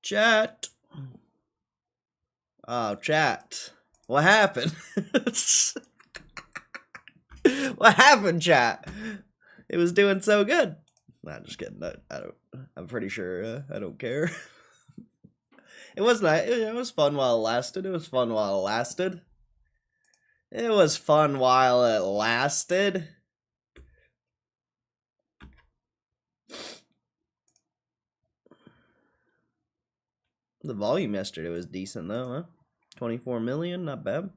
Chat. Oh, chat. What happened? What happened, chat? It was doing so good. Nah, just kidding. I don't. I'm pretty sure I don't care. It was nice. It was fun while it lasted. It was fun while it lasted. It was fun while it lasted. The volume yesterday was decent though, huh? 24 million, not bad.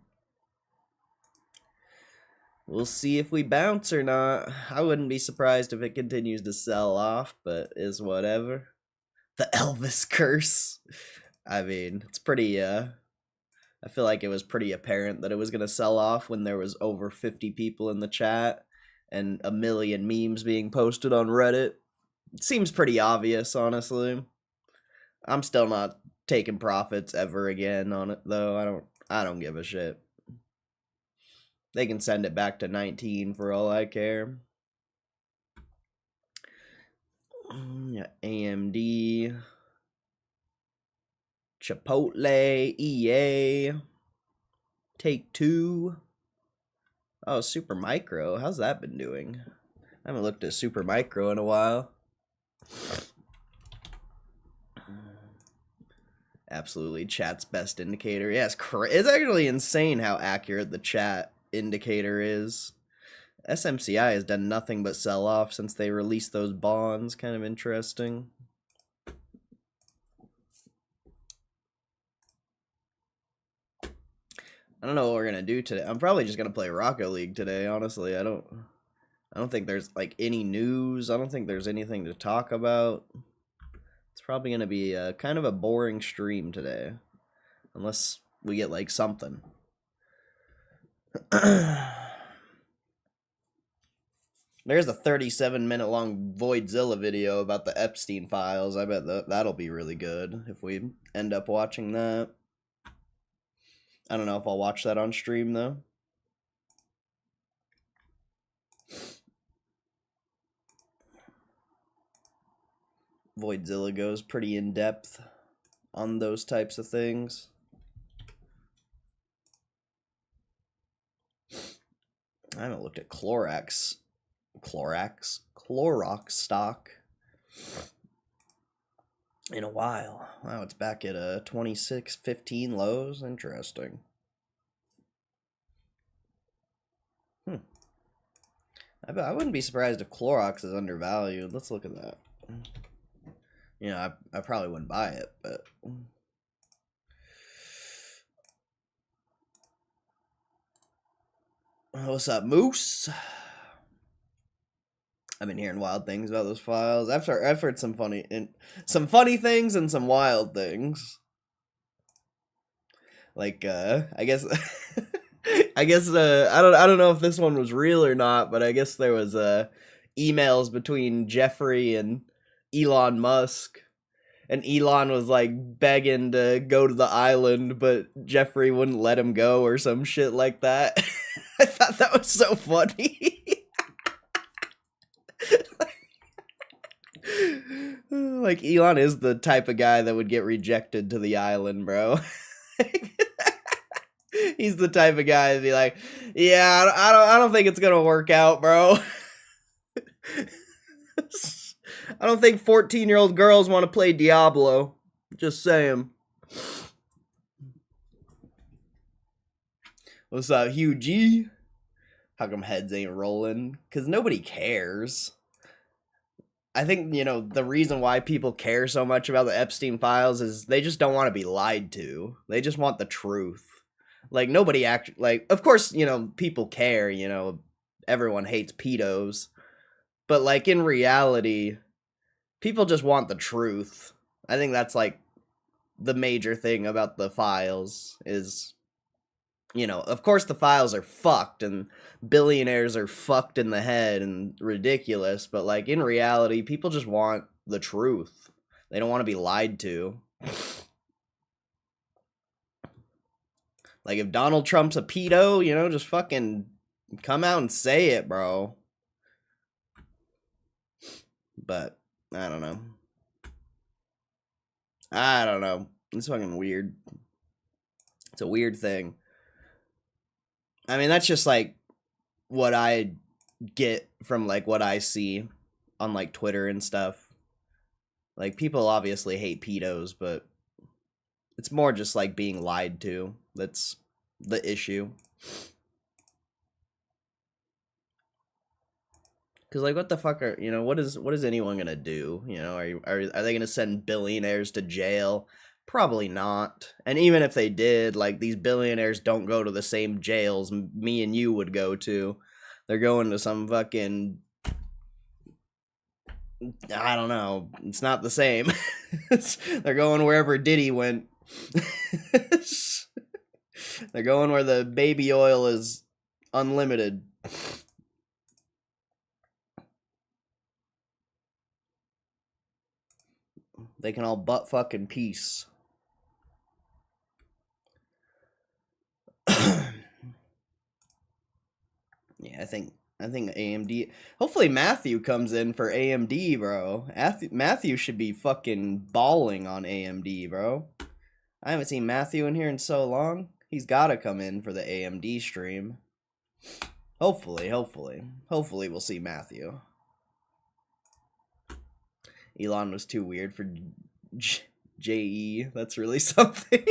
We'll see if we bounce or not. I wouldn't be surprised if it continues to sell off, but is whatever. The Elvis curse. I mean, it's pretty, I feel like it was pretty apparent that it was going to sell off when there was over 50 people in the chat and a million memes being posted on Reddit. It seems pretty obvious, honestly. I'm still not taking profits ever again on it, though. I don't give a shit. They can send it back to 19 for all I care. Yeah, AMD, Chipotle, EA, Take-Two. Oh, Super Micro. How's that been doing? I haven't looked at Super Micro in a while. Absolutely, chat's best indicator. Yeah, it's actually insane how accurate the chat indicator is. SMCI has done nothing but sell off since they released those bonds. Kind of interesting. I don't know what we're gonna do today. I'm probably just gonna play Rocket League today, honestly. I don't think there's like any news. I don't think there's anything to talk about. It's probably gonna be kind of a boring stream today. Unless we get like something. There's a 37-minute long Voidzilla video about the Epstein files. I bet that'll be really good if we end up watching that. I don't know if I'll watch that on stream, though. Voidzilla goes pretty in-depth on those types of things. I haven't looked at Clorox stock in a while. Wow, it's back at 26.15 lows. Interesting. I wouldn't be surprised if Clorox is undervalued. Let's look at that. You know, I probably wouldn't buy it, but what's up, Moose? I've been hearing wild things about those files. I've heard some funny things and some wild things. Like I guess I don't know if this one was real or not, but I guess there was emails between Jeffrey and Elon Musk, and Elon was like begging to go to the island, but Jeffrey wouldn't let him go or some shit like that. I thought that was so funny. Like, Elon is the type of guy that would get rejected to the island, bro. He's the type of guy to be like, yeah, I don't think it's gonna work out, bro. I don't think 14-year-old girls want to play Diablo. Just saying. What's up, Hugh G? How come heads ain't rolling? Because nobody cares. I think, you know, the reason why people care so much about the Epstein files is they just don't want to be lied to. They just want the truth. Like, nobody like, of course, you know, people care, you know, everyone hates pedos. But, like, in reality, people just want the truth. I think that's, like, the major thing about the files is, you know, of course the files are fucked and billionaires are fucked in the head and ridiculous, but, like, in reality, people just want the truth. They don't want to be lied to. Like, if Donald Trump's a pedo, you know, just fucking come out and say it, bro. But, I don't know. I don't know. It's fucking weird. It's a weird thing. I mean, that's just like what I get from like what I see on like Twitter and stuff. Like people obviously hate pedos, but it's more just like being lied to. That's the issue. Cause like, what the fuck are what is anyone gonna do? Are they gonna send billionaires to jail? Probably not. And even if they did, like these billionaires don't go to the same jails me and you would go to. They're going to some fucking, I don't know. It's not the same. They're going wherever Diddy went. They're going where the baby oil is unlimited. They can all butt fuck in peace. Yeah, I think AMD. Hopefully Matthew comes in for AMD, bro. Matthew should be fucking balling on AMD, bro. I haven't seen Matthew in here in so long. He's got to come in for the AMD stream. Hopefully we'll see Matthew. Elon was too weird for JE. That's really something.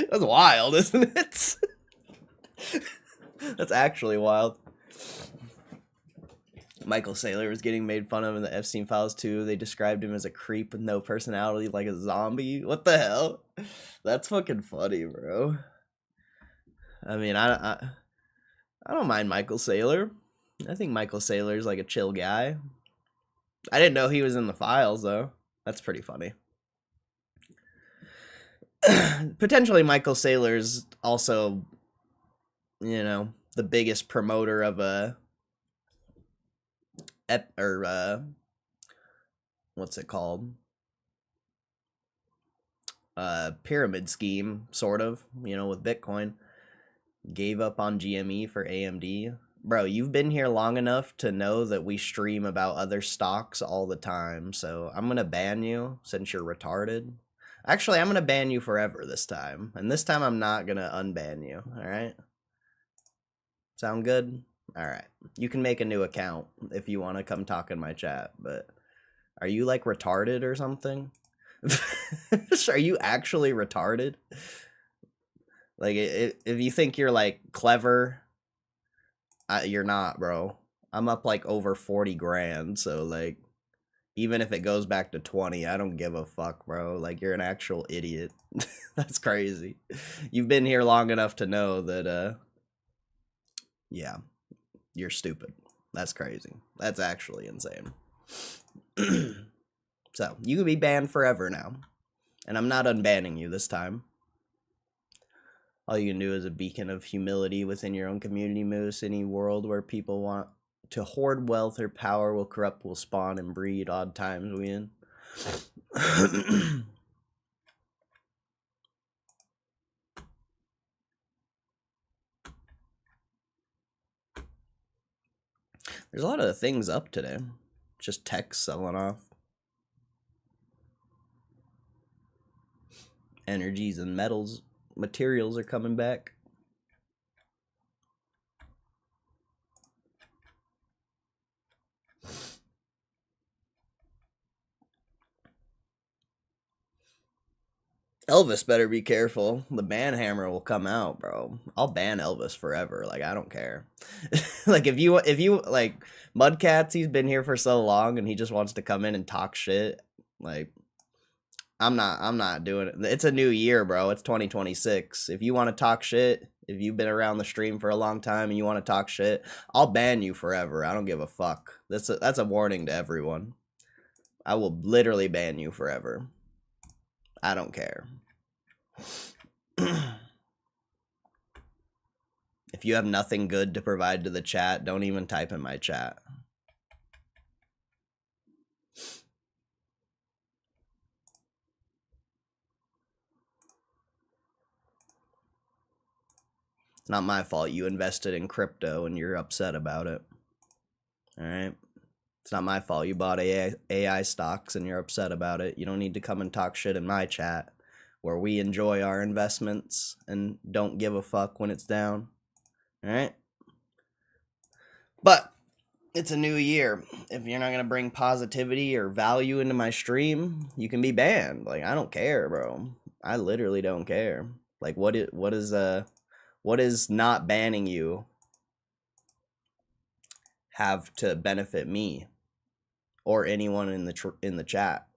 That's wild, isn't it? That's actually wild. Michael Saylor was getting made fun of in the Epstein Files too. They described him as a creep with no personality, like a zombie. What the hell? That's fucking funny, bro. I mean, I don't mind Michael Saylor. I think Michael Saylor's like a chill guy. I didn't know he was in the files though. That's pretty funny. Potentially Michael Saylor's also, the biggest promoter of a what's it called? Pyramid scheme, sort of, with Bitcoin. Gave up on GME for AMD. Bro, you've been here long enough to know that we stream about other stocks all the time, so I'm gonna ban you since you're retarded. Actually, I'm gonna ban you forever this time, and this time I'm not gonna unban you, alright? Sound good? Alright. You can make a new account if you want to come talk in my chat, but are you like retarded or something? Are you actually retarded? Like, if you think you're like clever, you're not, bro. I'm up like over 40 grand, so like, even if it goes back to 20, I don't give a fuck, bro. Like, you're an actual idiot. That's crazy. You've been here long enough to know that, yeah, you're stupid. That's crazy. That's actually insane. So, you can be banned forever now. And I'm not unbanning you this time. All you can do is a beacon of humility within your own community, Moose. Any world where people want to hoard wealth or power will corrupt, will spawn and breed. Odd times we in. There's a lot of things up today. Just tech selling off. Energies and materials are coming back. Elvis better be careful. The ban hammer will come out, bro. I'll ban Elvis forever. Like, I don't care. Like, if you like Mudcats, he's been here for so long and he just wants to come in and talk shit. Like, I'm not doing it. It's a new year, bro. It's 2026. If you want to talk shit, if you've been around the stream for a long time and you want to talk shit, I'll ban you forever. I don't give a fuck. That's a warning to everyone. I will literally ban you forever. I don't care. If you have nothing good to provide to the chat, don't even type in my chat. It's not my fault you invested in crypto and you're upset about it. All right? It's not my fault you bought AI stocks and you're upset about it. You don't need to come and talk shit in my chat where we enjoy our investments and don't give a fuck when it's down. All right? But it's a new year. If you're not going to bring positivity or value into my stream, you can be banned. Like, I don't care, bro. I literally don't care. Like, what is not banning you have to benefit me or anyone in the chat?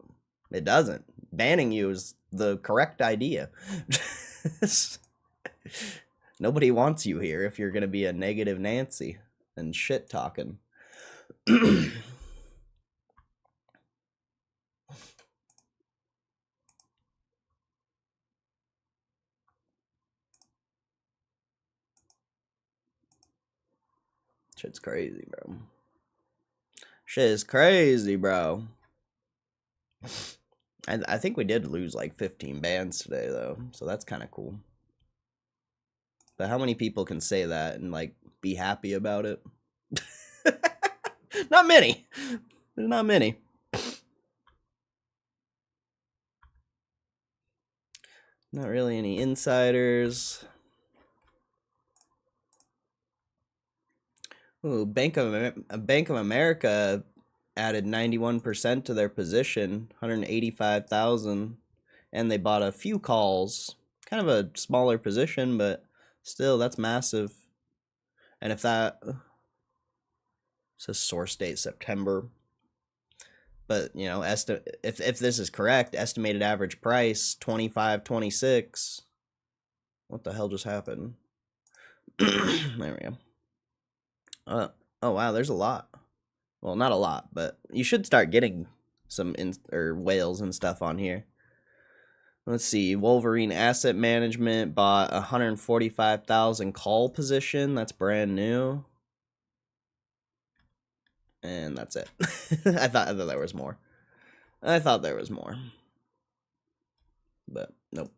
It doesn't. Banning you is the correct idea. Nobody wants you here if you're gonna be a negative Nancy and shit talking. Shit's crazy, bro. Shit is crazy, bro. I think we did lose like 15 bans today, though, so that's kind of cool. But how many people can say that and like be happy about it? Not many. There's not many. Not really any insiders. Ooh, Bank of America added 91% to their position, 185,000, and they bought a few calls. Kind of a smaller position, but still, that's massive. And if that says source date September, but you know, if this is correct, estimated average price 25.26. What the hell just happened? There we go. Oh wow, there's a lot. Well, not a lot, but you should start getting some whales and stuff on here. Let's see. Wolverine Asset Management bought 145,000 call position. That's brand new. And that's it. I thought there was more. I thought there was more. But nope.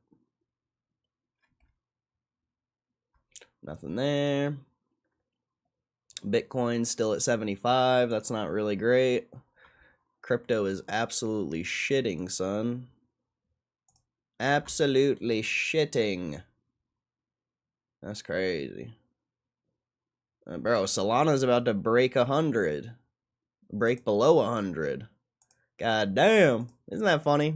Nothing there. Bitcoin's still at 75. That's not really great. Crypto is absolutely shitting, son. Absolutely shitting. That's crazy. Bro, Solana's about to break 100. Break below 100. God damn. Isn't that funny?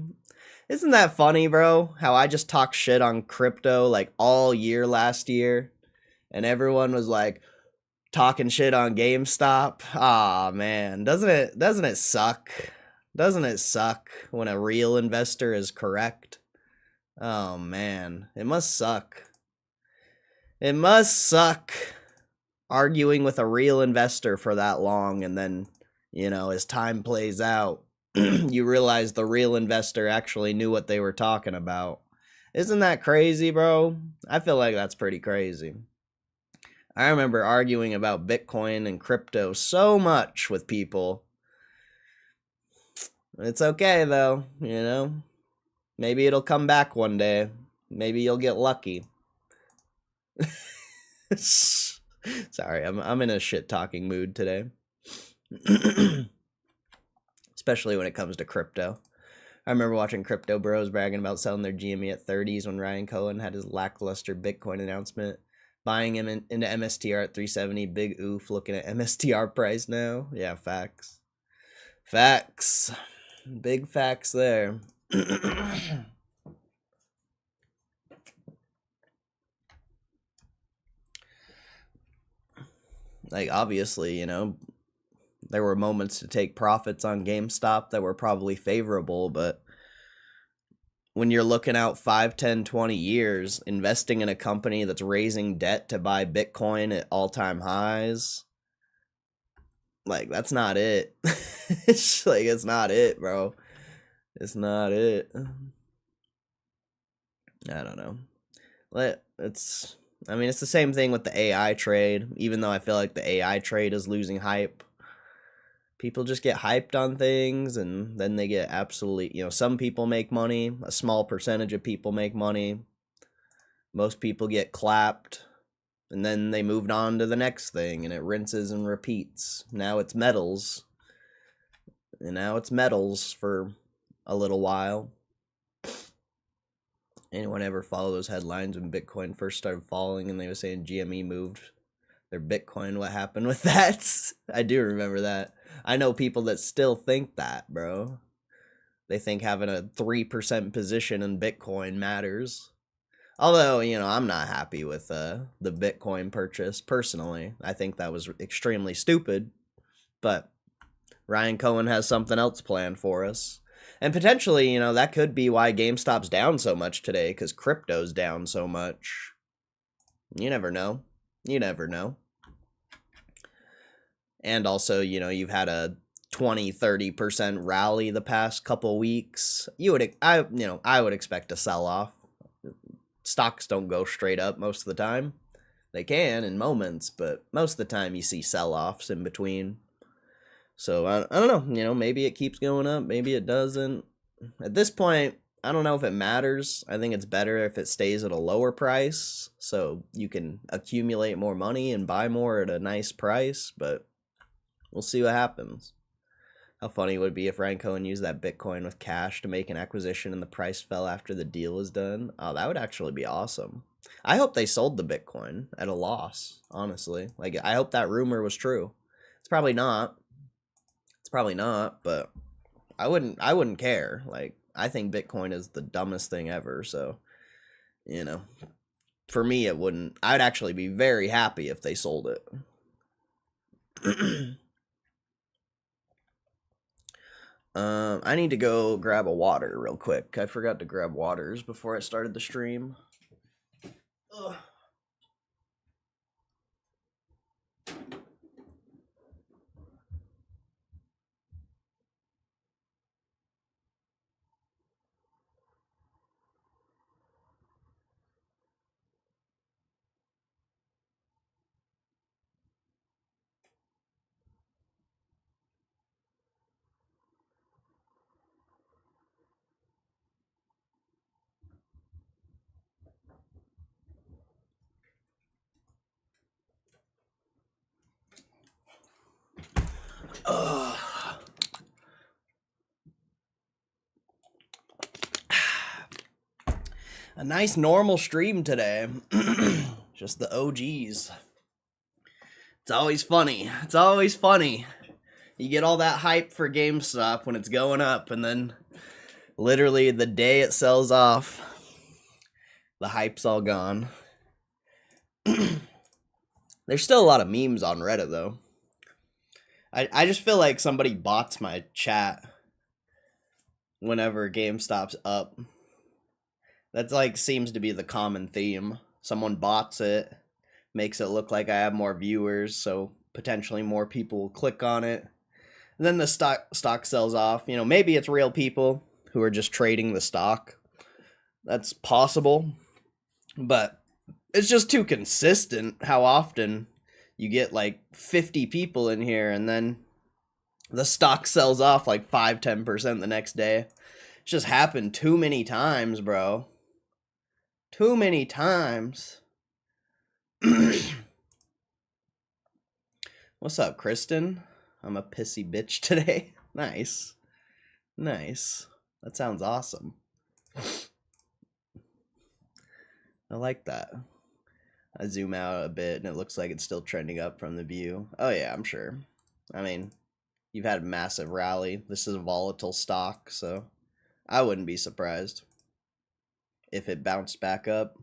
Isn't that funny, bro? How I just talk shit on crypto like all year last year. And everyone was like talking shit on GameStop. Aw, man. Doesn't it suck? Doesn't it suck when a real investor is correct? Oh, man. It must suck. It must suck arguing with a real investor for that long, and then, you know, as time plays out, you realize the real investor actually knew what they were talking about. Isn't that crazy, bro? I feel like that's pretty crazy. I remember arguing about Bitcoin and crypto so much with people. It's okay, though, you know? Maybe it'll come back one day. Maybe you'll get lucky. Sorry, I'm in a shit-talking mood today. Especially when it comes to crypto. I remember watching Crypto Bros bragging about selling their GME at 30s when Ryan Cohen had his lackluster Bitcoin announcement. Buying him into MSTR at 370. Big oof looking at MSTR price now. Yeah, facts. Facts. Big facts there. Like, obviously, you know, there were moments to take profits on GameStop that were probably favorable, but when you're looking out 5, 10, 20 years, investing in a company that's raising debt to buy Bitcoin at all-time highs, like, that's not it. It's like, it's not it, bro. It's not it. I don't know. It's the same thing with the AI trade, even though I feel like the AI trade is losing hype. People just get hyped on things, and then they get absolutely, you know, some people make money, a small percentage of people make money. Most people get clapped, and then they moved on to the next thing, and it rinses and repeats. Now it's metals. And now it's metals for a little while. Anyone ever follow those headlines when Bitcoin first started falling and they were saying GME moved their Bitcoin? What happened with that? I do remember that. I know people that still think that, bro. They think having a 3% position in Bitcoin matters. Although, I'm not happy with the Bitcoin purchase personally. I think that was extremely stupid. But Ryan Cohen has something else planned for us. And potentially, that could be why GameStop's down so much today, because crypto's down so much. You never know. You never know. And also, you've had a 20-30% rally the past couple weeks. I would expect a sell-off. Stocks don't go straight up most of the time. They can in moments, but most of the time you see sell-offs in between. So I don't know, maybe it keeps going up, maybe it doesn't. At this point, I don't know if it matters. I think it's better if it stays at a lower price so you can accumulate more money and buy more at a nice price, but we'll see what happens. How funny would it be if Ryan Cohen used that Bitcoin with cash to make an acquisition and the price fell after the deal was done? Oh, that would actually be awesome. I hope they sold the Bitcoin at a loss, honestly. Like, I hope that rumor was true. It's probably not. But I wouldn't care. Like, I think Bitcoin is the dumbest thing ever, so for me it wouldn't. I'd actually be very happy if they sold it. I need to go grab a water real quick. I forgot to grab waters before I started the stream. Ugh. Ugh. A nice normal stream today. Just the OGs. It's always funny. It's always funny. You get all that hype for GameStop when it's going up, and then literally the day it sells off, the hype's all gone. There's still a lot of memes on Reddit, though. I just feel like somebody bots my chat whenever GameStop's up. That's like seems to be the common theme. Someone bots it, makes it look like I have more viewers, so potentially more people will click on it. And then the stock sells off. Maybe it's real people who are just trading the stock. That's possible. But it's just too consistent how often you get like 50 people in here and then the stock sells off like 5-10% the next day. It's just happened too many times, bro. Too many times. What's up, Kristen? I'm a pissy bitch today. Nice. Nice. That sounds awesome. I like that. I zoom out a bit and it looks like it's still trending up from the view. Oh yeah, I'm sure. I mean, you've had a massive rally. This is a volatile stock, so I wouldn't be surprised if it bounced back up.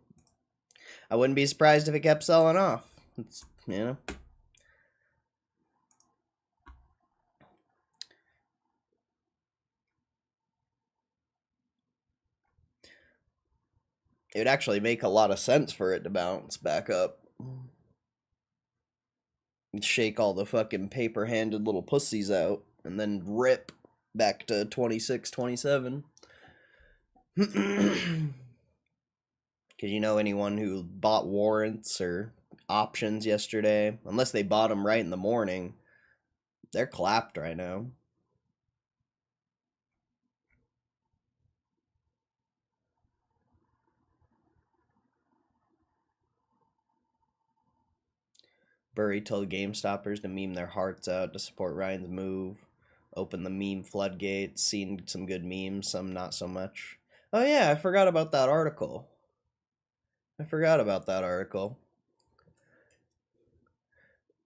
I wouldn't be surprised if it kept selling off. It's, it would actually make a lot of sense for it to bounce back up. And shake all the fucking paper-handed little pussies out and then rip back to 26, 27. Because anyone who bought warrants or options yesterday, unless they bought them right in the morning, they're clapped right now. Burry told GameStoppers to meme their hearts out to support Ryan's move. Open the meme floodgates, seen some good memes, some not so much. Oh yeah, I forgot about that article.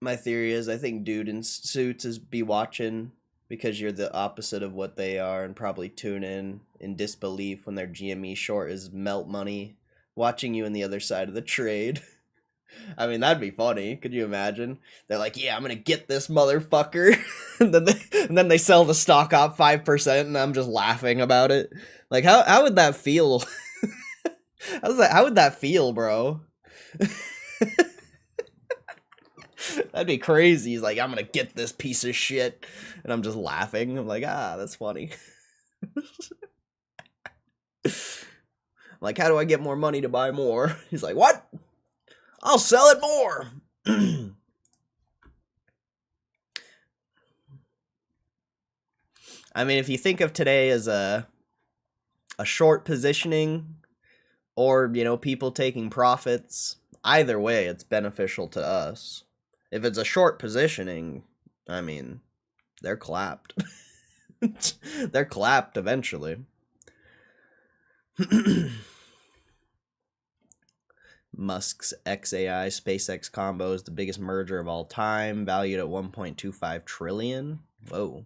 My theory is I think dude in suits is be watching because you're the opposite of what they are and probably tune in disbelief when their GME short is melt money, watching you on the other side of the trade. I mean, that'd be funny. Could you imagine? They're like, "Yeah, I'm gonna get this motherfucker," and then they sell the stock up 5%, and I'm just laughing about it. Like, how would that feel? How would that feel, bro? That'd be crazy. He's like, "I'm gonna get this piece of shit," and I'm just laughing. I'm like, that's funny. Like, how do I get more money to buy more? He's like, "What? I'll sell it more." I mean, if you think of today as a short positioning or, people taking profits, either way it's beneficial to us. If it's a short positioning, I mean, they're clapped. They're clapped eventually. Musk's XAI SpaceX combo is the biggest merger of all time, valued at 1.25 trillion. Whoa.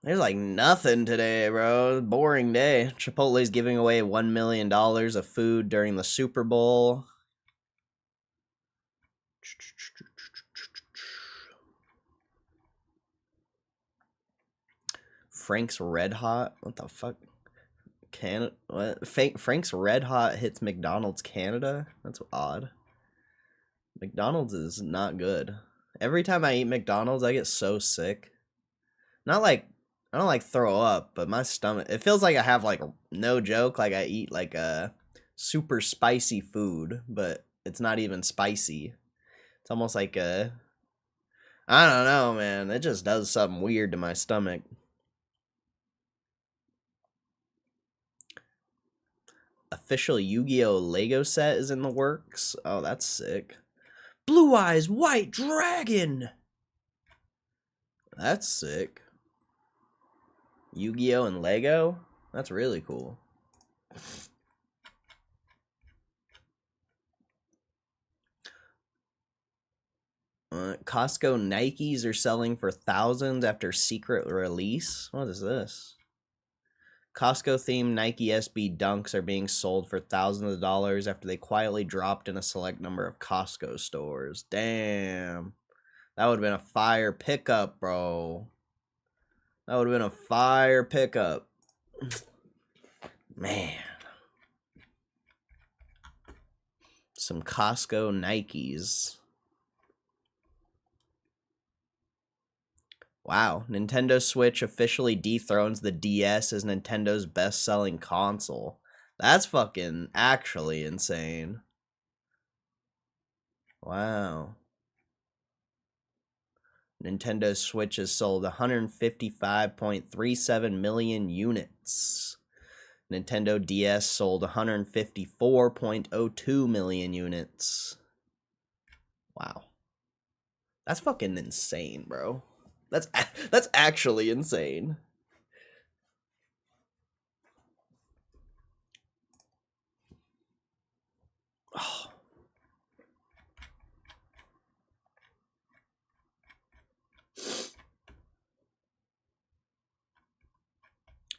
There's like nothing today, bro. Boring day. Chipotle's giving away $1 million of food during the Super Bowl. Frank's Red Hot? What the fuck? What? Frank's Red Hot hits McDonald's Canada? That's odd. McDonald's is not good. Every time I eat McDonald's, I get so sick. Not like I don't like throw up, but my stomach, it feels like I have like no joke, like I eat like a super spicy food, but it's not even spicy. It's almost like I don't know, man. It just does something weird to my stomach. Official Yu-Gi-Oh! Lego set is in the works. Oh, that's sick. Blue Eyes White Dragon! That's sick. Yu-Gi-Oh! And Lego? That's really cool. Costco Nikes are selling for thousands after secret release. What is this? Costco themed Nike SB Dunks are being sold for thousands of dollars after they quietly dropped in a select number of Costco stores. Damn. That would have been a fire pickup, bro. That would have been a fire pickup. Man. Some Costco Nikes. Wow, Nintendo Switch officially dethrones the DS as Nintendo's best-selling console. That's fucking actually insane. Wow. Nintendo Switch has sold 155.37 million units. Nintendo DS sold 154.02 million units. Wow. That's fucking insane, bro. That's actually insane. Oh.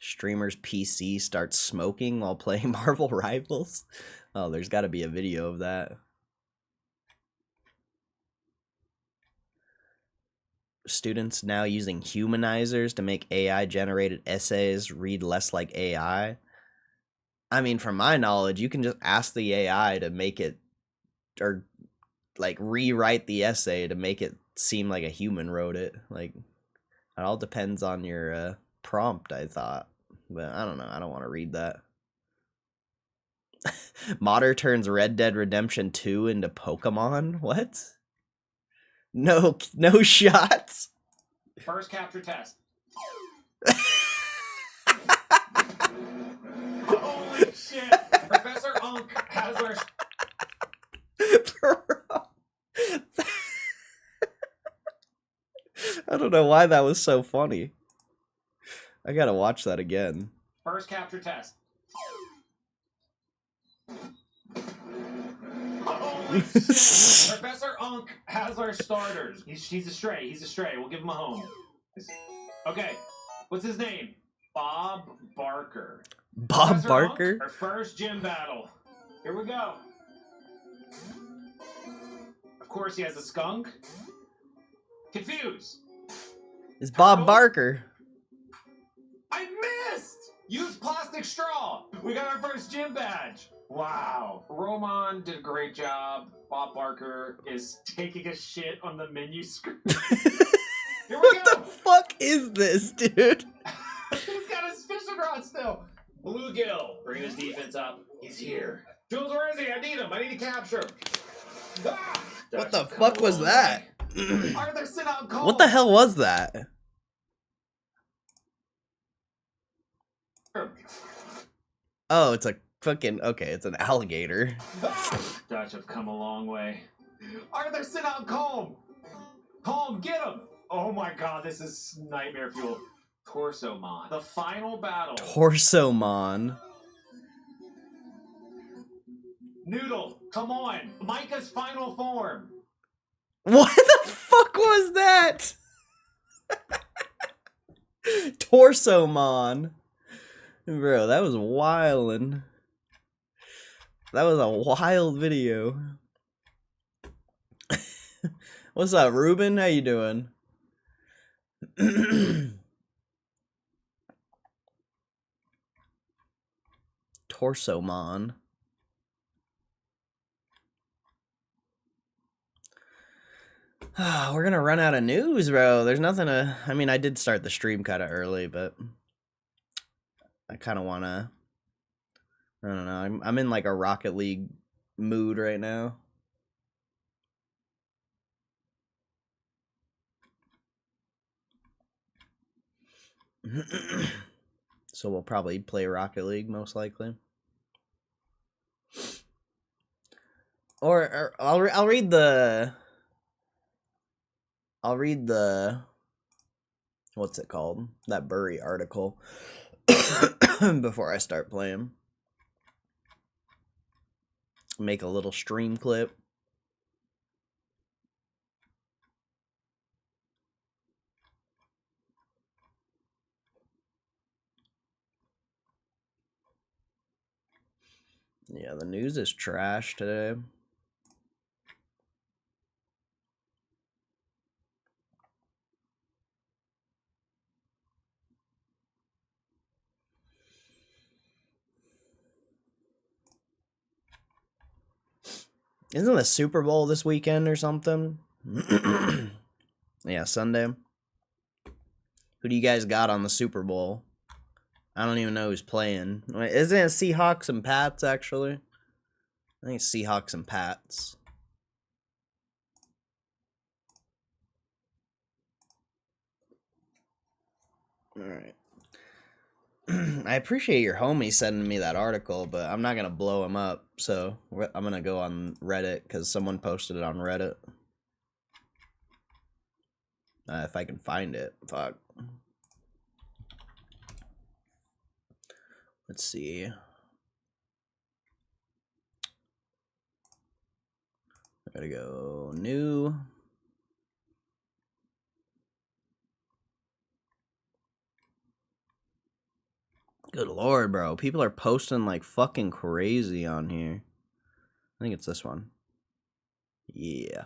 Streamer's PC starts smoking while playing Marvel Rivals. Oh, there's got to be a video of that. Students now using humanizers to make AI-generated essays read less like AI. I mean, from my knowledge, you can just ask the AI to make it, or like rewrite the essay to make it seem like a human wrote it. Like, it all depends on your prompt, I thought. But I don't know. I don't want to read that. Modder turns Red Dead Redemption 2 into Pokemon? What? No shots. First capture test. Holy shit! Professor Unk has our... I don't know why that was so funny. I gotta watch that again. First capture test. Holy shit! Professor Unk has our starters. He's a stray. He's a stray. We'll give him a home. Okay. What's his name? Bob Barker. Bob Professor Barker? Unk, our first gym battle. Here we go. Of course, he has a skunk. Confused. It's Bob Barker. I missed! Use plastic straw. We got our first gym badge. Wow. Roman did a great job. Bob Barker is taking a shit on the menu screen. Here we What go. the fuck is this, dude? He's got his fishing rod still. Bluegill, bringing his defense up. He's here. Jules, where is he? I need him. I need to capture him. Ah! What the fuck was that? Arthur, sit out cold. What the hell was that? Oh, it's a fucking... Okay, it's an alligator. Dutch have come a long way. Arthur, sit out calm. Calm, get him. Oh my god, this is nightmare fuel. Torsomon. The final battle. Torsomon. Noodle, come on. Micah's final form. What the fuck was that? Torsomon. Bro, that was wildin'. That was a wild video. What's up, Ruben? How you doing? Torsomon. We're gonna run out of news, bro. There's nothing to... I mean, I did start the stream kind of early, but... I kind of want to... I don't know. I'm in like a Rocket League mood right now. So we'll probably play Rocket League, most likely. Or I'll read the... What's it called? That Burry article before I start playing. Make a little stream clip. Yeah, the news is trash today. Isn't the Super Bowl this weekend or something? Yeah, Sunday. Who do you guys got on the Super Bowl? I don't even know who's playing. Wait, isn't it Seahawks and Pats, actually? I think it's Seahawks and Pats. Alright. I appreciate your homie sending me that article, but I'm not going to blow him up. So I'm going to go on Reddit because someone posted it on Reddit. If I can find it. Fuck. Let's see. I gotta go new. Good lord, bro. People are posting like fucking crazy on here. I think it's this one. Yeah.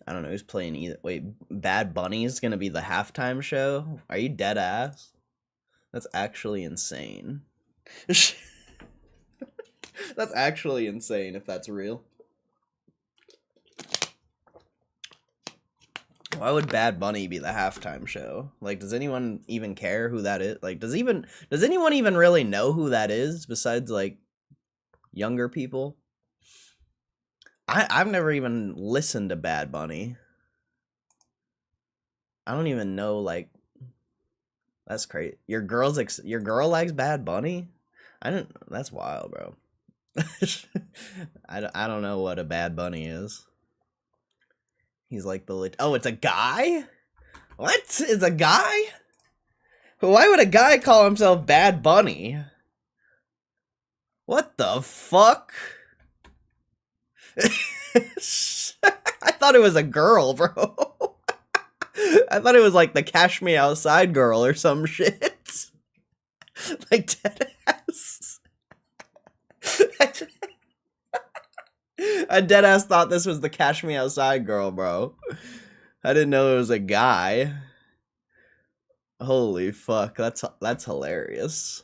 I don't know who's playing either. Wait, Bad Bunny is gonna be the halftime show? Are you dead ass? That's actually insane. That's actually insane if that's real. Why would Bad Bunny be the halftime show? Like, does anyone even care who that is? Like, does anyone even really know who that is besides, like, younger people. I've never even listened to Bad Bunny. I don't even know, like, that's crazy. Your girl likes Bad Bunny? That's wild, bro. I don't know what a Bad Bunny is. He's like oh, it's a guy? What? Is a guy? Why would a guy call himself Bad Bunny? What the fuck? I thought it was a girl, bro. I thought it was like the Cash Me Outside girl or some shit. Like dead ass. I dead ass thought this was the Cash Me Outside girl, bro. I didn't know it was a guy. Holy fuck, that's hilarious.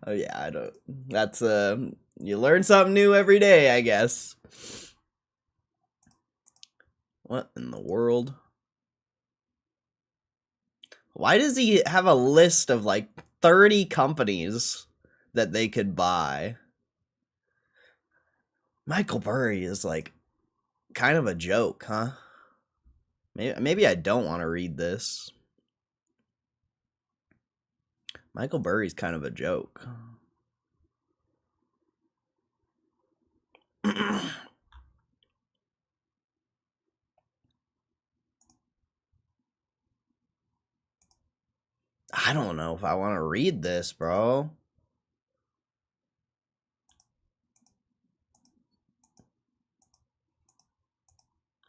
Oh yeah, I don't. That's you learn something new every day, I guess. What in the world? Why does he have a list of like 30 companies that they could buy? Michael Burry is like kind of a joke, huh? Maybe I don't want to read this. Michael Burry's kind of a joke. I don't know if I want to read this, bro.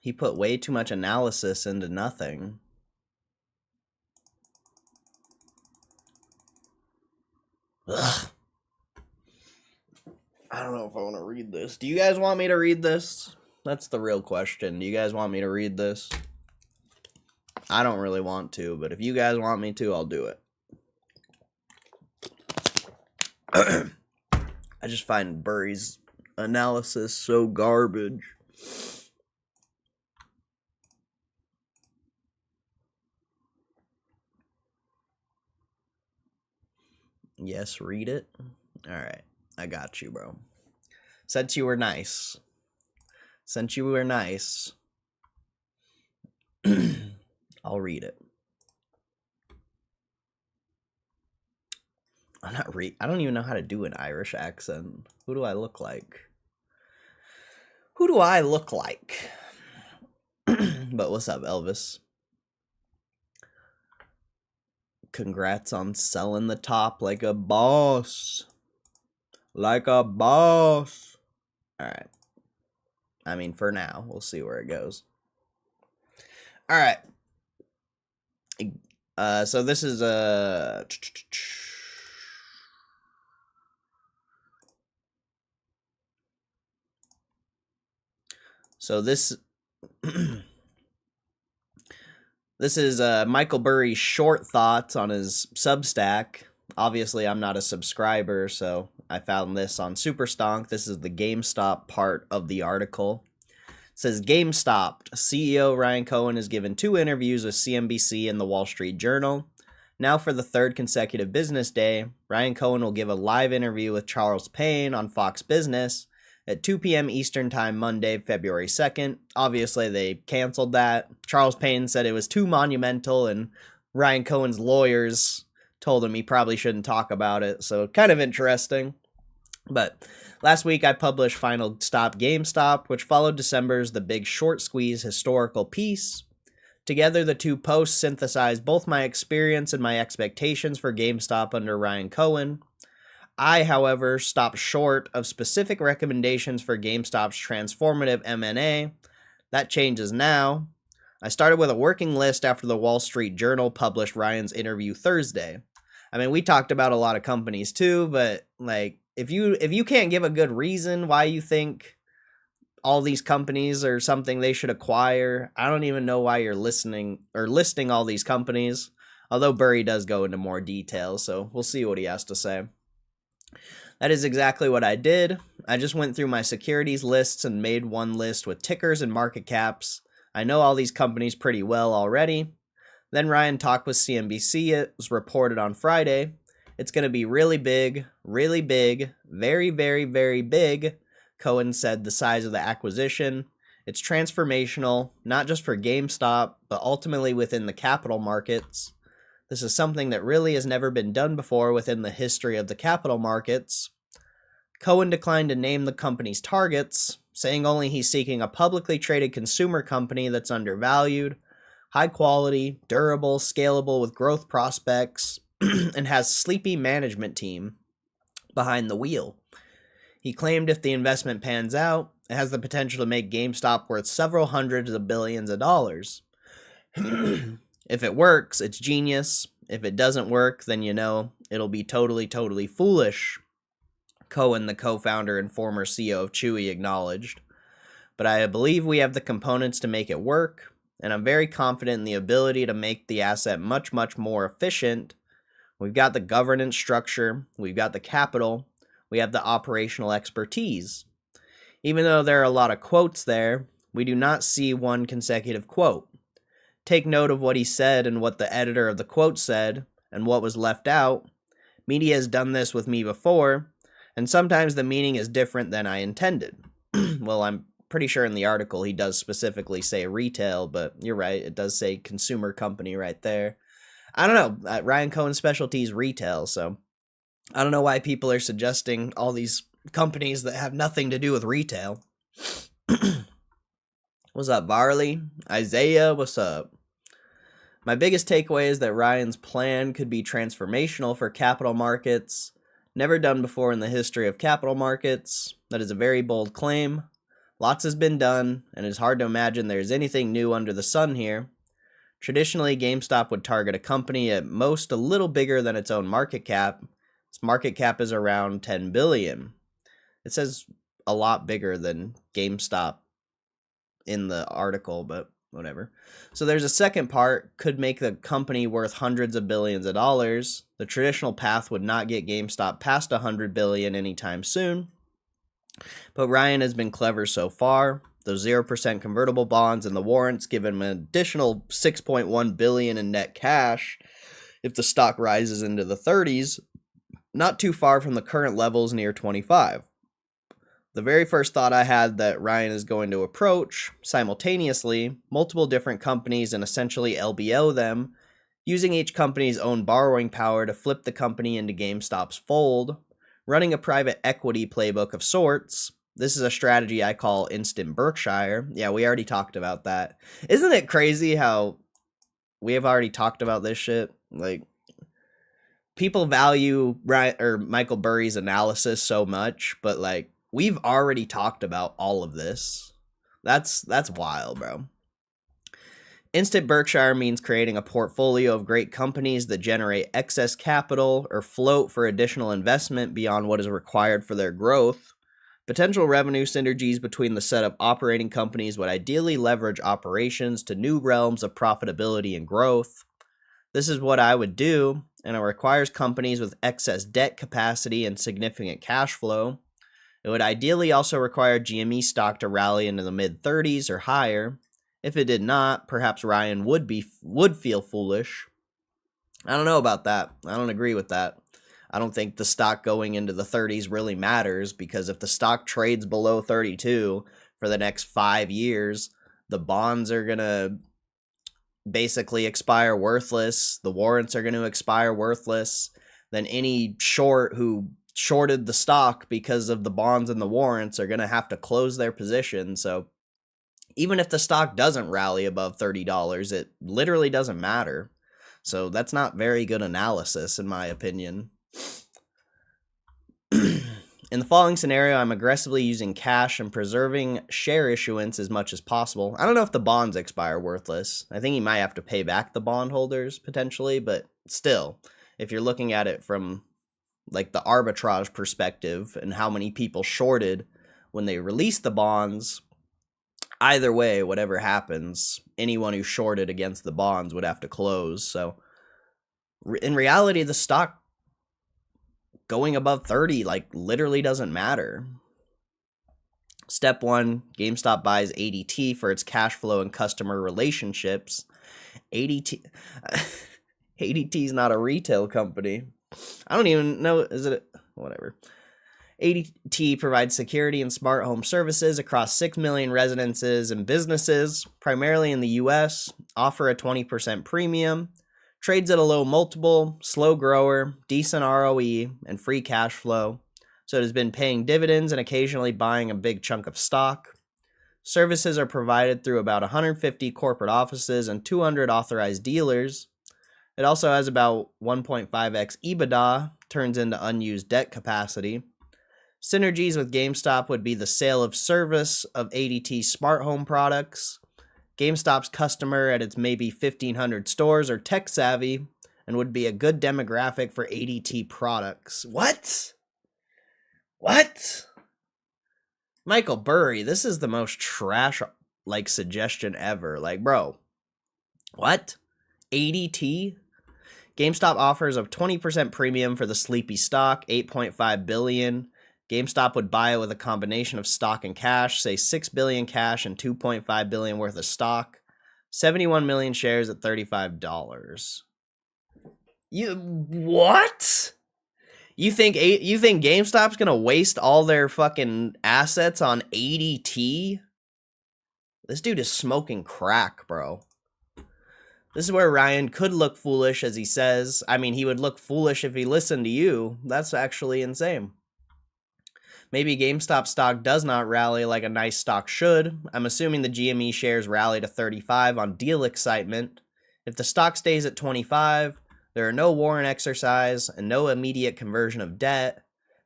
He put way too much analysis into nothing. Ugh. I don't know if I want to read this. Do you guys want me to read this? That's the real question. Do you guys want me to read this? I don't really want to, but if you guys want me to, I'll do it. I just find Burry's analysis so garbage. Yes, read it. All right, I got you, bro. Since you were nice. I'll read it. I don't even know how to do an Irish accent. Who do I look like? But what's up, Elvis? Congrats on selling the top like a boss. Alright. I mean, for now, we'll see where it goes. Alright. So this is So this this is Michael Burry's short thoughts on his Substack. Obviously, I'm not a subscriber, so I found this on Superstonk. This is the Gamestop part of the article. It says, Gamestop CEO Ryan Cohen has given 2 interviews with CNBC and the Wall Street Journal. Now for the 3rd consecutive business day, Ryan Cohen will give a live interview with Charles Payne on Fox Business at 2 p.m. Eastern Time Monday, February 2nd. Obviously, they canceled that. Charles Payne said it was too monumental, and Ryan Cohen's lawyers told him he probably shouldn't talk about it, so kind of interesting. But last week, I published Final Stop GameStop, which followed December's The Big Short Squeeze historical piece. Together, the 2 posts synthesized both my experience and my expectations for GameStop under Ryan Cohen. I, however, stopped short of specific recommendations for GameStop's transformative M&A. That changes now. I started with a working list after the Wall Street Journal published Ryan's interview Thursday. I mean, we talked about a lot of companies too, but like if you can't give a good reason why you think all these companies are something they should acquire, I don't even know why you're listing all these companies. Although Burry does go into more detail, so we'll see what he has to say. That is exactly what I did. I just went through my securities lists and made one list with tickers and market caps. I know all these companies pretty well already. Then Ryan talked with CNBC. It was reported on Friday. It's going to be really big, very, very, very big. Cohen said the size of the acquisition. It's transformational, not just for GameStop, but ultimately within the capital markets. This is something that really has never been done before within the history of the capital markets. Cohen declined to name the company's targets, saying only he's seeking a publicly traded consumer company that's undervalued, high quality, durable, scalable with growth prospects, and has sleepy management team behind the wheel. He claimed if the investment pans out, it has the potential to make GameStop worth several hundreds of billions of dollars. If it works, it's genius. If it doesn't work, then it'll be totally, totally foolish, Cohen, the co-founder and former CEO of Chewy, acknowledged. But I believe we have the components to make it work, and I'm very confident in the ability to make the asset much, much more efficient. We've got the governance structure, we've got the capital, we have the operational expertise. Even though there are a lot of quotes there, we do not see one consecutive quote. Take note of what he said and what the editor of the quote said, and what was left out. Media has done this with me before, and sometimes the meaning is different than I intended. Well, I'm pretty sure in the article he does specifically say retail, but you're right, it does say consumer company right there. I don't know, Ryan Cohen's specialty is retail, so I don't know why people are suggesting all these companies that have nothing to do with retail. What's up, Varley? Isaiah, what's up? My biggest takeaway is that Ryan's plan could be transformational for capital markets. Never done before in the history of capital markets. That is a very bold claim. Lots has been done, and it's hard to imagine there's anything new under the sun here. Traditionally, GameStop would target a company at most a little bigger than its own market cap. Its market cap is around $10 billion. It says a lot bigger than GameStop in the article, but whatever. So there's a second part, could make the company worth hundreds of billions of dollars. The traditional path would not get GameStop past $100 billion anytime soon. But Ryan has been clever so far. Those 0% convertible bonds and the warrants give him an additional $6.1 billion in net cash if the stock rises into the 30s, not too far from the current levels near 25. The very first thought I had that Ryan is going to approach, simultaneously, multiple different companies and essentially LBO them, using each company's own borrowing power to flip the company into GameStop's fold, running a private equity playbook of sorts. This is a strategy I call instant Berkshire. Yeah, we already talked about that. Isn't it crazy how we have already talked about this shit? Like, people value Michael Burry's analysis so much, but like, we've already talked about all of this. That's wild, bro. Instant Berkshire means creating a portfolio of great companies that generate excess capital or float for additional investment beyond what is required for their growth. Potential revenue synergies between the set of operating companies would ideally leverage operations to new realms of profitability and growth. This is what I would do, and it requires companies with excess debt capacity and significant cash flow. It would ideally also require GME stock to rally into the mid-30s or higher. If it did not, perhaps Ryan would feel foolish. I don't know about that. I don't agree with that. I don't think the stock going into the 30s really matters, because if the stock trades below 32 for the next 5 years, the bonds are going to basically expire worthless. The warrants are going to expire worthless. Then any short who shorted the stock because of the bonds and the warrants are going to have to close their position. So even if the stock doesn't rally above $30, it literally doesn't matter. So that's not very good analysis, in my opinion. In the following scenario, I'm aggressively using cash and preserving share issuance as much as possible. I don't know if the bonds expire worthless. I think you might have to pay back the bondholders potentially, but still, if you're looking at it from like the arbitrage perspective and how many people shorted when they released the bonds, either way, whatever happens, anyone who shorted against the bonds would have to close. So in reality, the stock going above 30 like literally doesn't matter. Step 1, GameStop buys ADT for its cash flow and customer relationships. ADT is not a retail company. I don't even know. Is it whatever? ADT provides security and smart home services across 6 million residences and businesses, primarily in the US, offer a 20% premium, trades at a low multiple, slow grower, decent ROE, and free cash flow. So it has been paying dividends and occasionally buying a big chunk of stock. Services are provided through about 150 corporate offices and 200 authorized dealers. It also has about 1.5x EBITDA, turns into unused debt capacity. Synergies with GameStop would be the sale of service of ADT smart home products. GameStop's customer at its maybe 1,500 stores are tech savvy and would be a good demographic for ADT products. What? What? Michael Burry, this is the most trash like suggestion ever. Like, bro, what? ADT? GameStop offers a 20% premium for the sleepy stock, $8.5 billion. GameStop would buy it with a combination of stock and cash, say $6 billion cash and $2.5 billion worth of stock. 71 million shares at $35. You what? You think GameStop's gonna waste all their fucking assets on ADT? This dude is smoking crack, bro. This is where Ryan could look foolish, as he says. I mean, he would look foolish if he listened to you. That's actually insane. Maybe GameStop stock does not rally like a nice stock should. I'm assuming the GME shares rally to 35 on deal excitement. If the stock stays at 25, there are no warrant exercise and no immediate conversion of debt.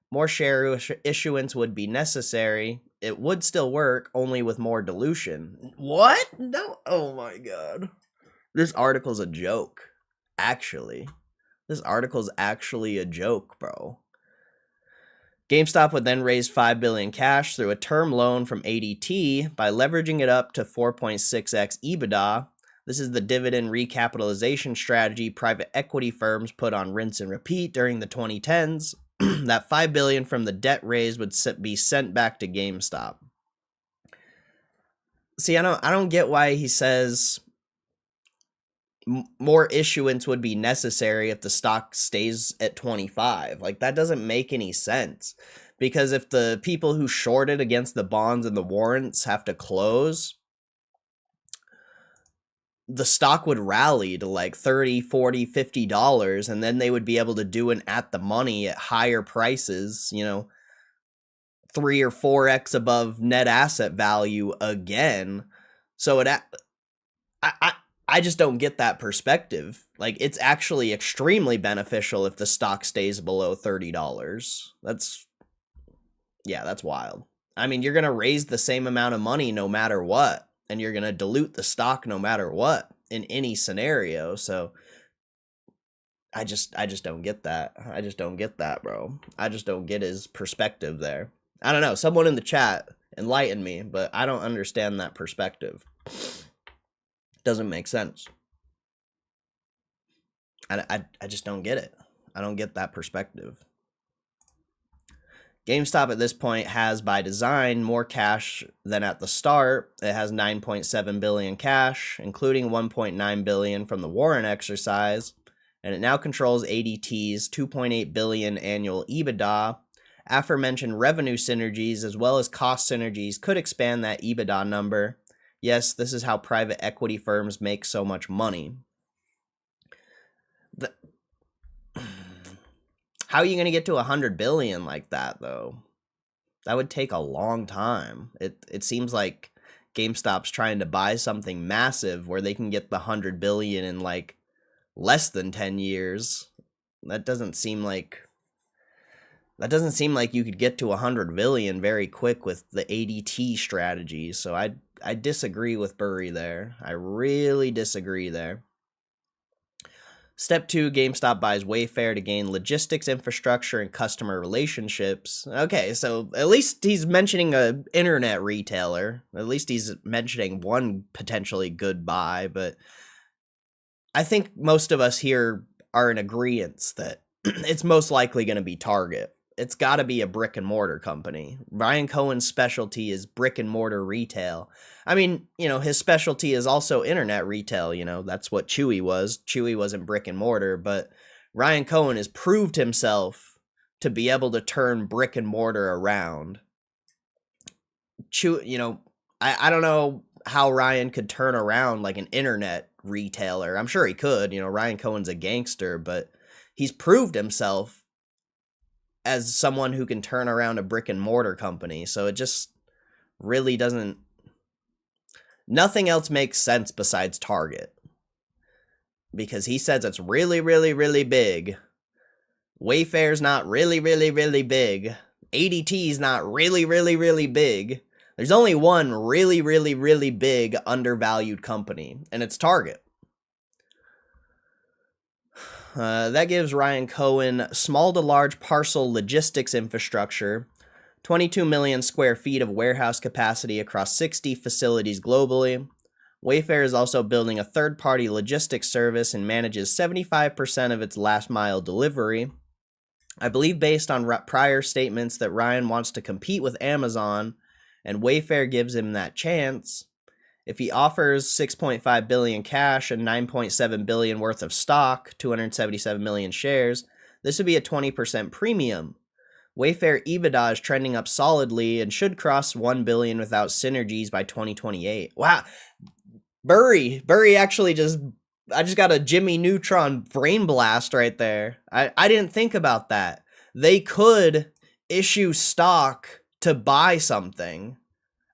More share issuance would be necessary. It would still work, only with more dilution. What? No. Oh my god. This article's a joke. Actually. This article's actually a joke, bro. GameStop would then raise $5 billion cash through a term loan from ADT by leveraging it up to 4.6x EBITDA. This is the dividend recapitalization strategy private equity firms put on rinse and repeat during the 2010s. That $5 billion from the debt raised would be sent back to GameStop. See, I don't get why he says more issuance would be necessary if the stock stays at 25. Like, that doesn't make any sense, because if the people who shorted against the bonds and the warrants have to close, the stock would rally to like $30, $40, $50, and then they would be able to do an at the money at higher prices, 3 or 4x above net asset value again. So I just don't get that perspective. Like, it's actually extremely beneficial if the stock stays below $30. That's wild. I mean, you're going to raise the same amount of money no matter what, and you're going to dilute the stock no matter what in any scenario. So I just don't get that. I just don't get that, bro. I just don't get his perspective there. I don't know. Someone in the chat enlighten me, but I don't understand that perspective. Doesn't make sense. I just don't get it. I don't get that perspective. GameStop at this point has, by design, more cash than at the start. It has $9.7 billion cash, including $1.9 billion from the warrant exercise, and it now controls ADT's $2.8 billion annual EBITDA. Aforementioned revenue synergies as well as cost synergies could expand that EBITDA number. Yes, this is how private equity firms make so much money. How are you going to get to 100 billion like that, though? That would take a long time. It seems like GameStop's trying to buy something massive where they can get the 100 billion in like less than 10 years. That doesn't seem like you could get to 100 billion very quick with the ADT strategy. So I disagree with Burry there. I really disagree there. Step 2, GameStop buys Wayfair to gain logistics infrastructure and customer relationships. Okay, so at least he's mentioning an internet retailer. At least he's mentioning one potentially good buy, but I think most of us here are in agreement that it's most likely going to be Target. It's got to be a brick and mortar company. Ryan Cohen's specialty is brick and mortar retail. I mean, his specialty is also internet retail. That's what Chewy was. Chewy wasn't brick and mortar, but Ryan Cohen has proved himself to be able to turn brick and mortar around. You know, I don't know how Ryan could turn around like an internet retailer. I'm sure he could. You know, Ryan Cohen's a gangster, but he's proved himself as someone who can turn around a brick and mortar company. So it just really doesn't. Nothing else makes sense besides Target. Because he says it's really, really, really big. Wayfair's not really, really, really big. ADT's not really, really, really big. There's only one really, really, really big undervalued company, and it's Target. That gives Ryan Cohen small to large parcel logistics infrastructure, 22 million square feet of warehouse capacity across 60 facilities globally. Wayfair is also building a third-party logistics service and manages 75% of its last-mile delivery. I believe based on prior statements that Ryan wants to compete with Amazon, and Wayfair gives him that chance. If he offers $6.5 billion cash and $9.7 billion worth of stock, 277 million shares, this would be a 20% premium. Wayfair EBITDA is trending up solidly and should cross $1 billion without synergies by 2028. Wow. Burry actually I just got a Jimmy Neutron brain blast right there. I didn't think about that. They could issue stock to buy something.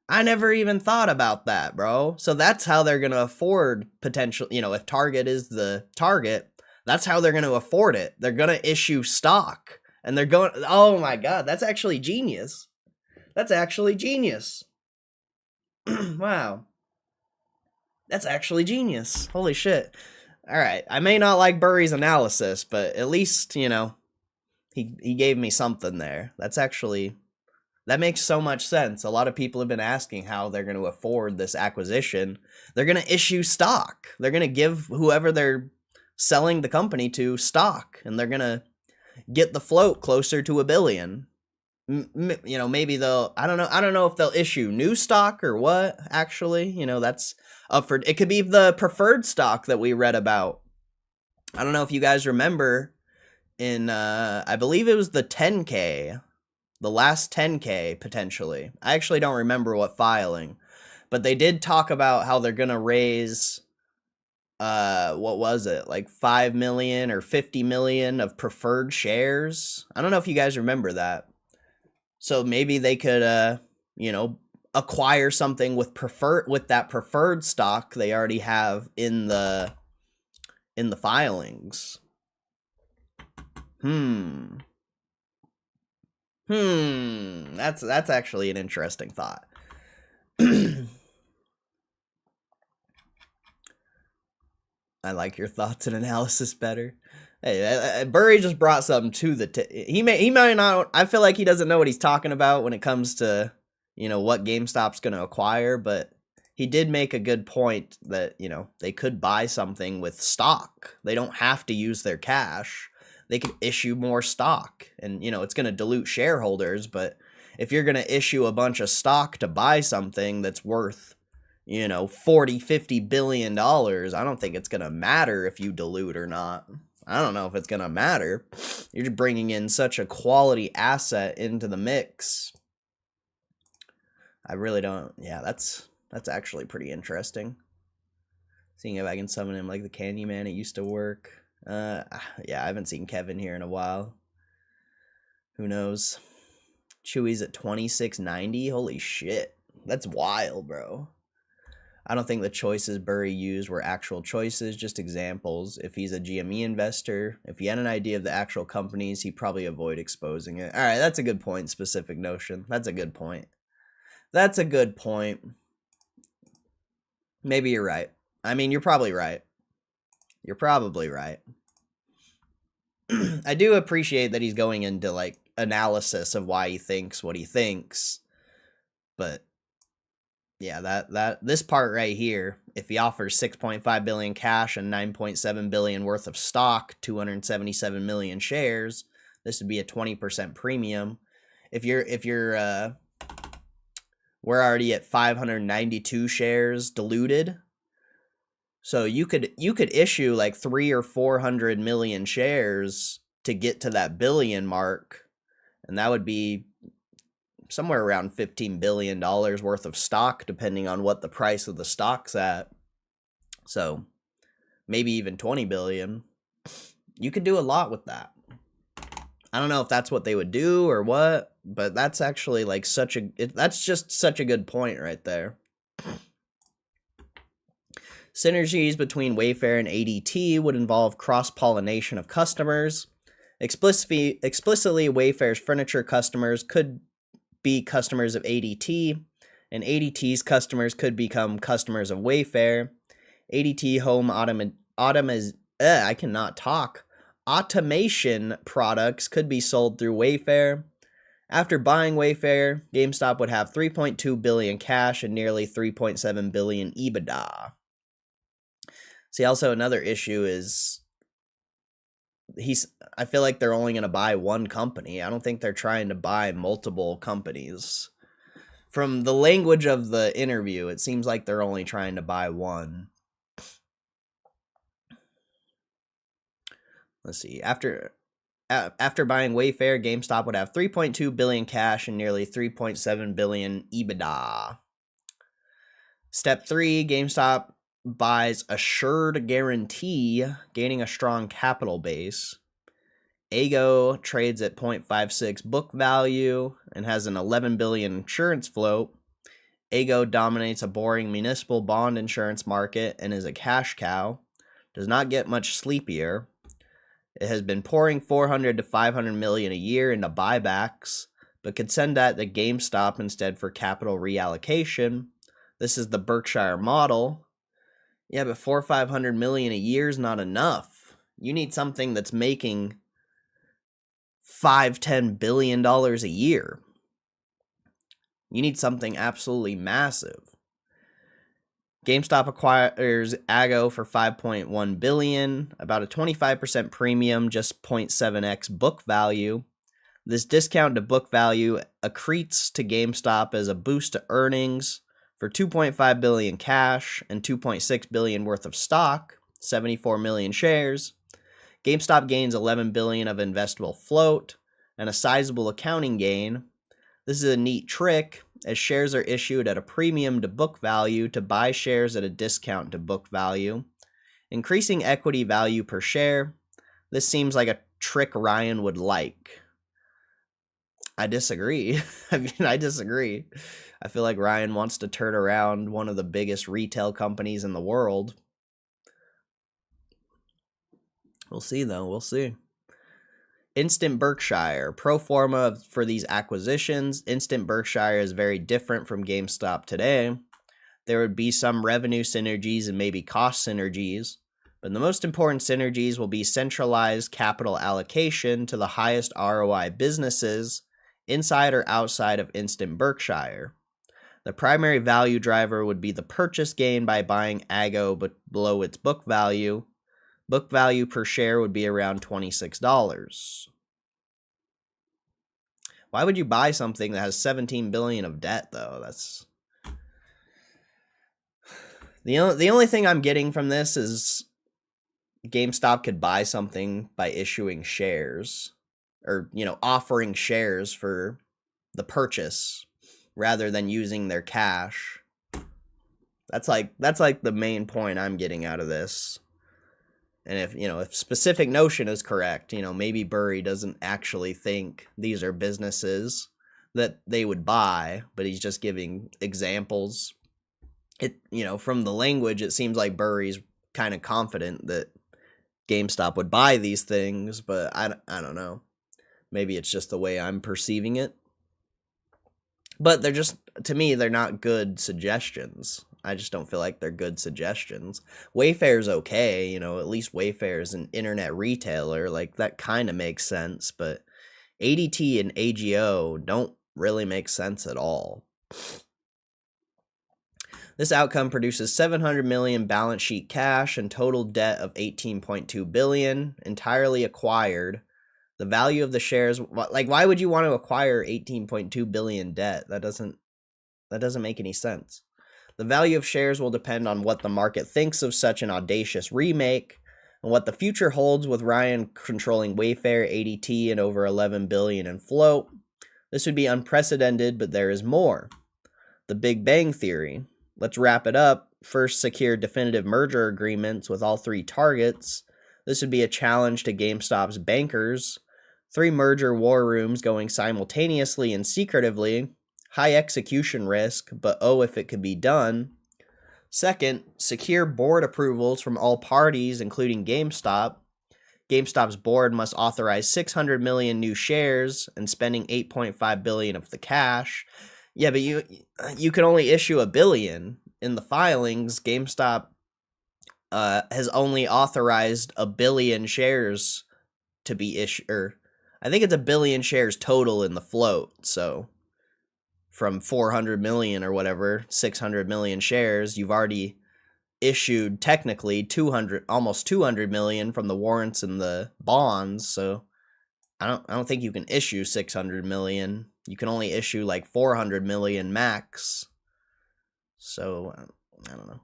I never even thought about that, bro. So that's how they're going to afford potential, you know, if Target is the target, that's how they're going to afford it. They're going to issue stock and they're going, oh my God, that's actually genius. That's actually genius. Wow. That's actually genius. Holy shit. All right. I may not like Burry's analysis, but at least, you know, he gave me something there. That makes so much sense. A lot of people have been asking how they're going to afford this acquisition. They're going to issue stock. They're going to give whoever they're selling the company to stock, and they're going to get the float closer to $1 billion. You know, maybe they'll, I don't know if they'll issue new stock or what, actually. You know, that's up for, it could be the preferred stock that we read about. I don't know if you guys remember in, I believe it was the 10K, the last 10K potentially. I actually don't remember what filing, but they did talk about how they're going to raise, what was it? Like 5 million or 50 million of preferred shares. I don't know if you guys remember that. So maybe they could, you know, acquire something with that preferred stock they already have in the filings. That's actually an interesting thought. I like your thoughts and analysis better. Hey, Burry just brought something to the he might not. I feel like he doesn't know what he's talking about when it comes to, you know, what GameStop's going to acquire, but he did make a good point that, you know, they could buy something with stock. They don't have to use their cash. They could issue more stock, and, you know, it's going to dilute shareholders, but if you're going to issue a bunch of stock to buy something that's worth, you know, 40-50 billion dollars, I don't think it's going to matter if you dilute or not. I don't know if it's going to matter. You're just bringing in such a quality asset into the mix. I really don't. Yeah, that's actually pretty interesting. Seeing if I can summon him like the Candyman, it used to work. Yeah, I haven't seen Kevin here in a while. Who knows? Chewy's at 2690. Holy shit. That's wild, bro. I don't think the choices Burry used were actual choices, just examples. If he's a GME investor, if he had an idea of the actual companies, he'd probably avoid exposing it. All right, that's a good point, specific notion. That's a good point. That's a good point. Maybe you're right. I mean, you're probably right. You're probably right. I do appreciate that he's going into, like, analysis of why he thinks what he thinks. But yeah, this part right here, if he offers 6.5 billion cash and 9.7 billion worth of stock, 277 million shares, this would be a 20% premium. If you're we're already at 592 shares diluted. So you could issue like 3 or 400 million shares to get to that billion mark, and that would be somewhere around $15 billion worth of stock, depending on what the price of the stock's at. So maybe even 20 billion. You could do a lot with that. I don't know if that's what they would do or what, but that's actually like that's just such a good point right there. Synergies between Wayfair and ADT would involve cross-pollination of customers. Explicitly, Wayfair's furniture customers could be customers of ADT, and ADT's customers could become customers of Wayfair. ADT home automation products could be sold through Wayfair. After buying Wayfair, GameStop would have $3.2 billion cash and nearly $3.7 billion EBITDA. See, also another issue is I feel like they're only going to buy one company. I don't think they're trying to buy multiple companies. From the language of the interview, it seems like they're only trying to buy one. Let's see. After buying Wayfair, GameStop would have $3.2 billion cash and nearly $3.7 billion EBITDA. Step 3, GameStop buys Assured Guarantee, gaining a strong capital base. Ago trades at 0.56 book value and has an $11 billion insurance float. Ago dominates a boring municipal bond insurance market and is a cash cow. Does not get much sleepier. It has been pouring $400 to $500 million a year into buybacks, but could send that to GameStop instead for capital reallocation. This is the Berkshire model. Yeah, but $400 or $500 million a year is not enough. You need something that's making $5-10 billion a year. You need something absolutely massive. GameStop acquires Ago for $5.1 billion, about a 25% premium, just 0.7x book value. This discount to book value accretes to GameStop as a boost to earnings for $2.5 billion cash and $2.6 billion worth of stock, 74 million shares. GameStop gains $11 billion of investable float and a sizable accounting gain. This is a neat trick, as shares are issued at a premium to book value to buy shares at a discount to book value, increasing equity value per share. This seems like a trick Ryan would like. I disagree. I disagree. I feel like Ryan wants to turn around one of the biggest retail companies in the world. We'll see, though. We'll see. Instant Berkshire. Pro forma for these acquisitions, Instant Berkshire is very different from GameStop today. There would be some revenue synergies and maybe cost synergies, but the most important synergies will be centralized capital allocation to the highest ROI businesses inside or outside of Instant Berkshire. The primary value driver would be the purchase gain by buying Ago but below its book value. Book value per share would be around $26. Why would you buy something that has $17 billion of debt, though? That's the only thing I'm getting from this is GameStop could buy something by issuing shares, or offering shares for the purchase rather than using their cash. That's like the main point I'm getting out of this. And if Specific Notion is correct, maybe Burry doesn't actually think these are businesses that they would buy, but he's just giving examples. From the language, it seems like Burry's kind of confident that GameStop would buy these things, but I don't know. Maybe it's just the way I'm perceiving it. But to me, they're not good suggestions. I just don't feel like they're good suggestions. Wayfair's okay, at least Wayfair is an internet retailer, like that kind of makes sense, but ADT and AGO don't really make sense at all. This outcome produces $700 million balance sheet cash and total debt of $18.2 billion, entirely acquired. The value of the shares, why would you want to acquire $18.2 billion debt? That doesn't make any sense. The value of shares will depend on what the market thinks of such an audacious remake and what the future holds with Ryan controlling Wayfair, ADT, and over 11 billion in float. This would be unprecedented, but there is more. The Big Bang Theory. Let's wrap it up. First, secure definitive merger agreements with all three targets. This would be a challenge to GameStop's bankers. 3 merger war rooms going simultaneously and secretively. High execution risk, but oh, if it could be done. Second, secure board approvals from all parties, including GameStop. GameStop's board must authorize 600 million new shares and spending 8.5 billion of the cash. Yeah, but you can only issue a billion. In the filings, GameStop has only authorized a billion shares to be issued. I think it's a billion shares total in the float. So from 400 million or whatever, 600 million shares, you've already issued technically 200, almost 200 million from the warrants and the bonds. So I don't think you can issue 600 million. You can only issue like 400 million max. So I don't know.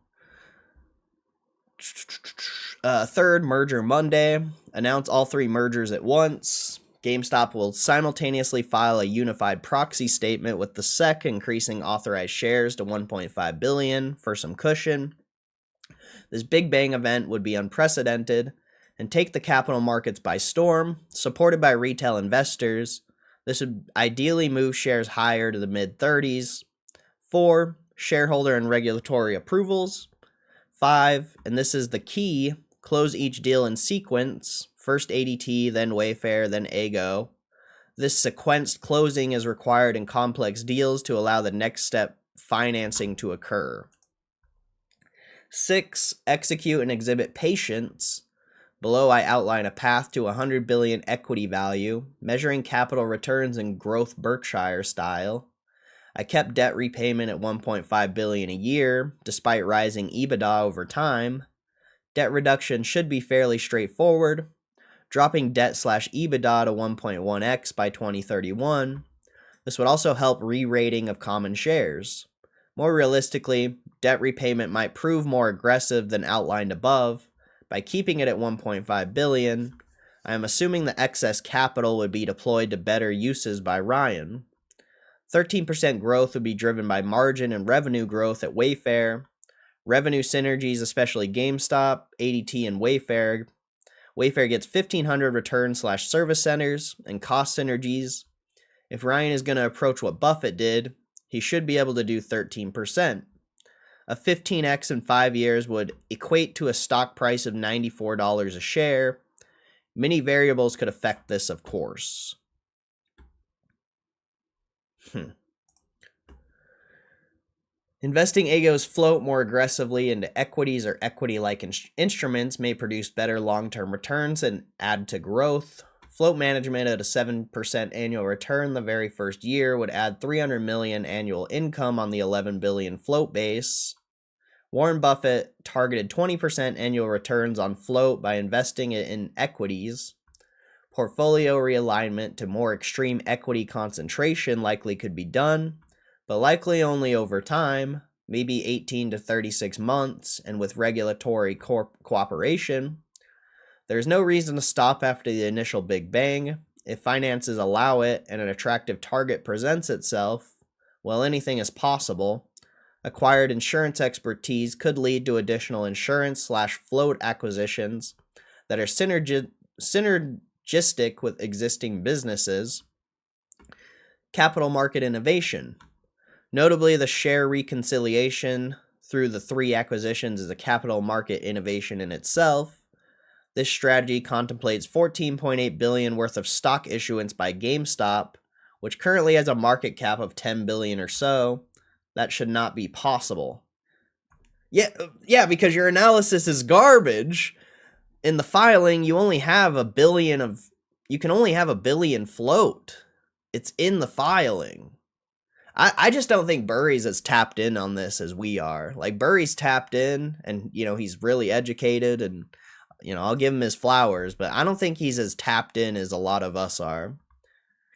Third, merger Monday. Announce all 3 mergers at once. GameStop will simultaneously file a unified proxy statement with the SEC, increasing authorized shares to 1.5 billion for some cushion. This Big Bang event would be unprecedented and take the capital markets by storm, supported by retail investors. This would ideally move shares higher to the mid-30s. 4, shareholder and regulatory approvals. 5, and this is the key, close each deal in sequence. First ADT, then Wayfair, then Ego. This sequenced closing is required in complex deals to allow the next step financing to occur. 6, execute and exhibit patience. Below, I outline a path to 100 billion equity value, measuring capital returns in growth Berkshire style. I kept debt repayment at 1.5 billion a year, despite rising EBITDA over time. Debt reduction should be fairly straightforward, dropping debt/EBITDA to 1.1x by 2031. This would also help re-rating of common shares. More realistically, debt repayment might prove more aggressive than outlined above. By keeping it at 1.5 billion, I am assuming the excess capital would be deployed to better uses by Ryan. 13% growth would be driven by margin and revenue growth at Wayfair. Revenue synergies, especially GameStop, ADT, and Wayfair. Wayfair gets 1,500 return/service centers and cost synergies. If Ryan is going to approach what Buffett did, he should be able to do 13%. A 15x in 5 years would equate to a stock price of $94 a share. Many variables could affect this, of course. Investing Ego's float more aggressively into equities or equity-like instruments may produce better long-term returns and add to growth. Float management at a 7% annual return the very first year would add 300 million annual income on the 11 billion float base. Warren Buffett targeted 20% annual returns on float by investing it in equities. Portfolio realignment to more extreme equity concentration likely could be done, but likely only over time, maybe 18 to 36 months, and with regulatory cooperation. There's no reason to stop after the initial Big Bang. If finances allow it and an attractive target presents itself, well, anything is possible. Acquired insurance expertise could lead to additional insurance/float acquisitions that are synergistic with existing businesses. Capital market innovation. Notably, the share reconciliation through the 3 acquisitions is a capital market innovation in itself. This strategy contemplates 14.8 billion worth of stock issuance by GameStop, which currently has a market cap of 10 billion or so. That should not be possible. Yeah, because your analysis is garbage. In the filing, you can only have a billion float. It's in the filing. I just don't think Burry's as tapped in on this as we are. Like, Burry's tapped in, and, he's really educated, and, I'll give him his flowers, but I don't think he's as tapped in as a lot of us are.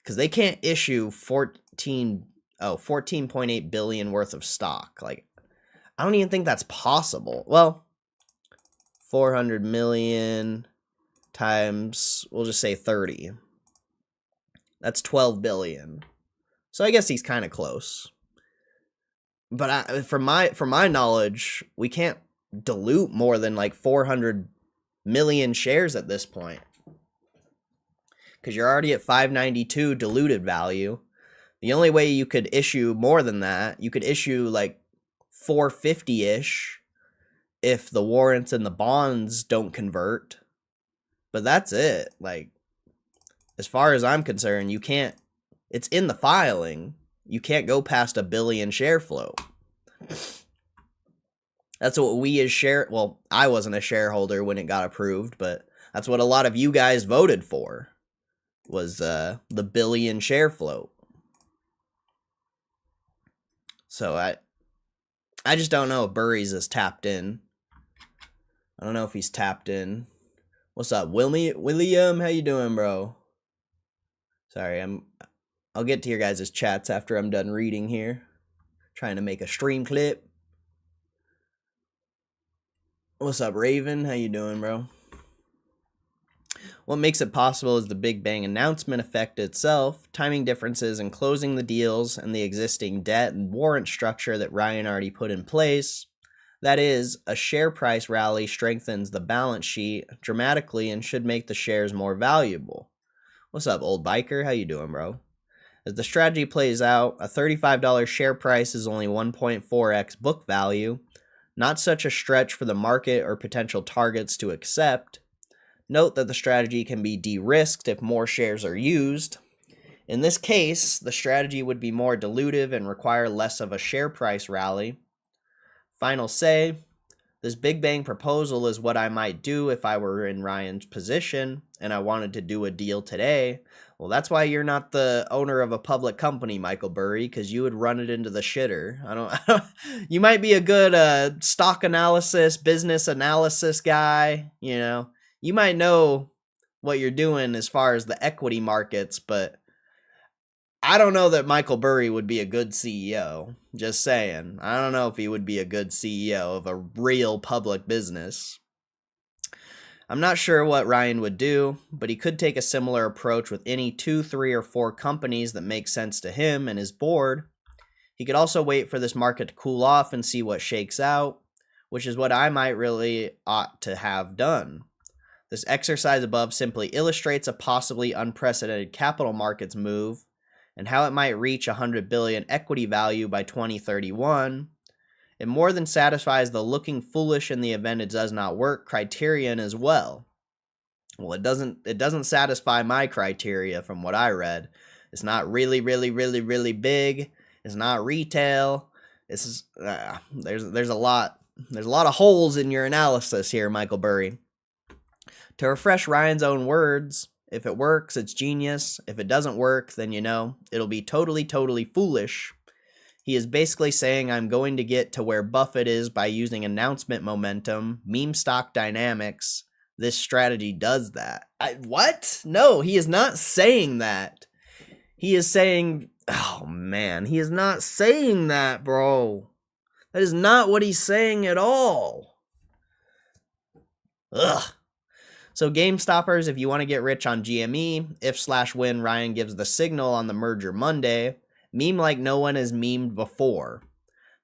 Because they can't issue 14.8 billion worth of stock. Like, I don't even think that's possible. Well, 400 million times, we'll just say 30. That's 12 billion. So I guess he's kind of close. But from my knowledge, we can't dilute more than like 400 million shares at this point. Because you're already at 592 diluted value. The only way you could issue more than that, you could issue like 450-ish if the warrants and the bonds don't convert. But that's it. Like, as far as I'm concerned, you can't, it's in the filing. You can't go past 1 billion share float. That's what we as well, I wasn't a shareholder when it got approved, but that's what a lot of you guys voted for, was the 1 billion share float. So I just don't know if Burries is tapped in. I don't know if he's tapped in. What's up, William? How you doing, bro? Sorry, I'll get to your guys' chats after I'm done reading here. Trying to make a stream clip. What's up, Raven? How you doing, bro? What makes it possible is the Big Bang announcement effect itself, timing differences in closing the deals, and the existing debt and warrant structure that Ryan already put in place. That is, a share price rally strengthens the balance sheet dramatically and should make the shares more valuable. What's up, old biker? How you doing, bro? As the strategy plays out, a $35 share price is only 1.4x book value, not such a stretch for the market or potential targets to accept. Note that the strategy can be de-risked if more shares are used. In this case, the strategy would be more dilutive and require less of a share price rally. Final say, this Big Bang proposal is what I might do if I were in Ryan's position and I wanted to do a deal today. Well, that's why you're not the owner of a public company, Michael Burry, because you would run it into the shitter. You might be a good stock analysis, business analysis guy, you know. You might know what you're doing as far as the equity markets, but I don't know that Michael Burry would be a good CEO. Just saying. I don't know if he would be a good CEO of a real public business. I'm not sure what Ryan would do, but he could take a similar approach with any 2, 3, or 4 companies that make sense to him and his board. He could also wait for this market to cool off and see what shakes out, which is what I might really ought to have done. This exercise above simply illustrates a possibly unprecedented capital markets move and how it might reach 100 billion equity value by 2031. It more than satisfies the looking foolish in the event it does not work criterion as well. Well, it doesn't satisfy my criteria from what I read. It's not really big. It's not retail. There's a lot of holes in your analysis here, Michael Burry. To refresh Ryan's own words, if it works, it's genius. If it doesn't work, then it'll be totally foolish. He is basically saying I'm going to get to where Buffett is by using announcement momentum, meme stock dynamics. This strategy does that. What? No, he is not saying that. He is saying, oh man, he is not saying that, bro. That is not what he's saying at all. Ugh. So GameStoppers, if you want to get rich on GME, if/when Ryan gives the signal on the merger Monday, meme like no one has memed before.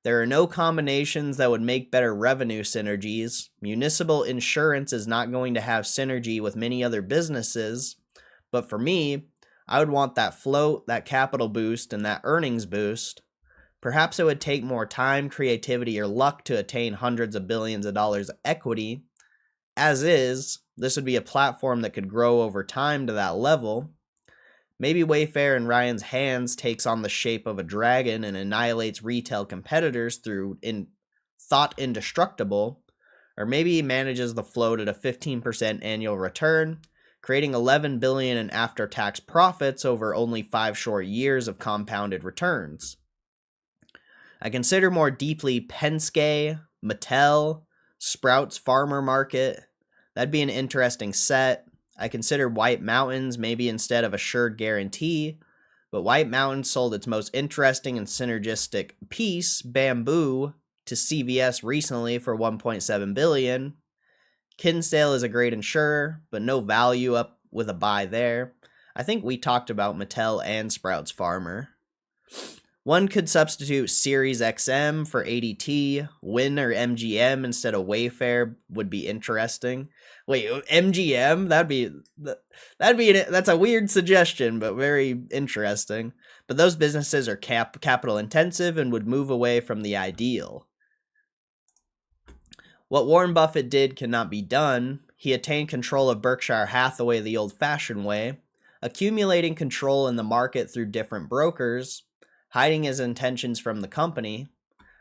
There are no combinations that would make better revenue synergies. Municipal insurance is not going to have synergy with many other businesses. But for me, I would want that float, that capital boost, and that earnings boost. Perhaps it would take more time, creativity, or luck to attain hundreds of billions of dollars of equity. As is, this would be a platform that could grow over time to that level. Maybe Wayfair in Ryan's hands takes on the shape of a dragon and annihilates retail competitors through thought indestructible, or maybe he manages the float at a 15% annual return, creating $11 billion in after-tax profits over only 5 short years of compounded returns. I consider more deeply Penske, Mattel, Sprouts Farmer Market. That'd be an interesting set. I consider White Mountains maybe instead of Assured Guarantee, but White Mountains sold its most interesting and synergistic piece, Bamboo, to CVS recently for 1.7 billion. Kinsale is a great insurer, but no value up with a buy there. I think we talked about Mattel and Sprouts Farmer. One could substitute Series XM for ADT. Win or MGM instead of Wayfair would be interesting. Wait, MGM? That's a weird suggestion, but very interesting. But those businesses are capital intensive and would move away from the ideal. What Warren Buffett did cannot be done. He attained control of Berkshire Hathaway the old-fashioned way, accumulating control in the market through different brokers, hiding his intentions from the company.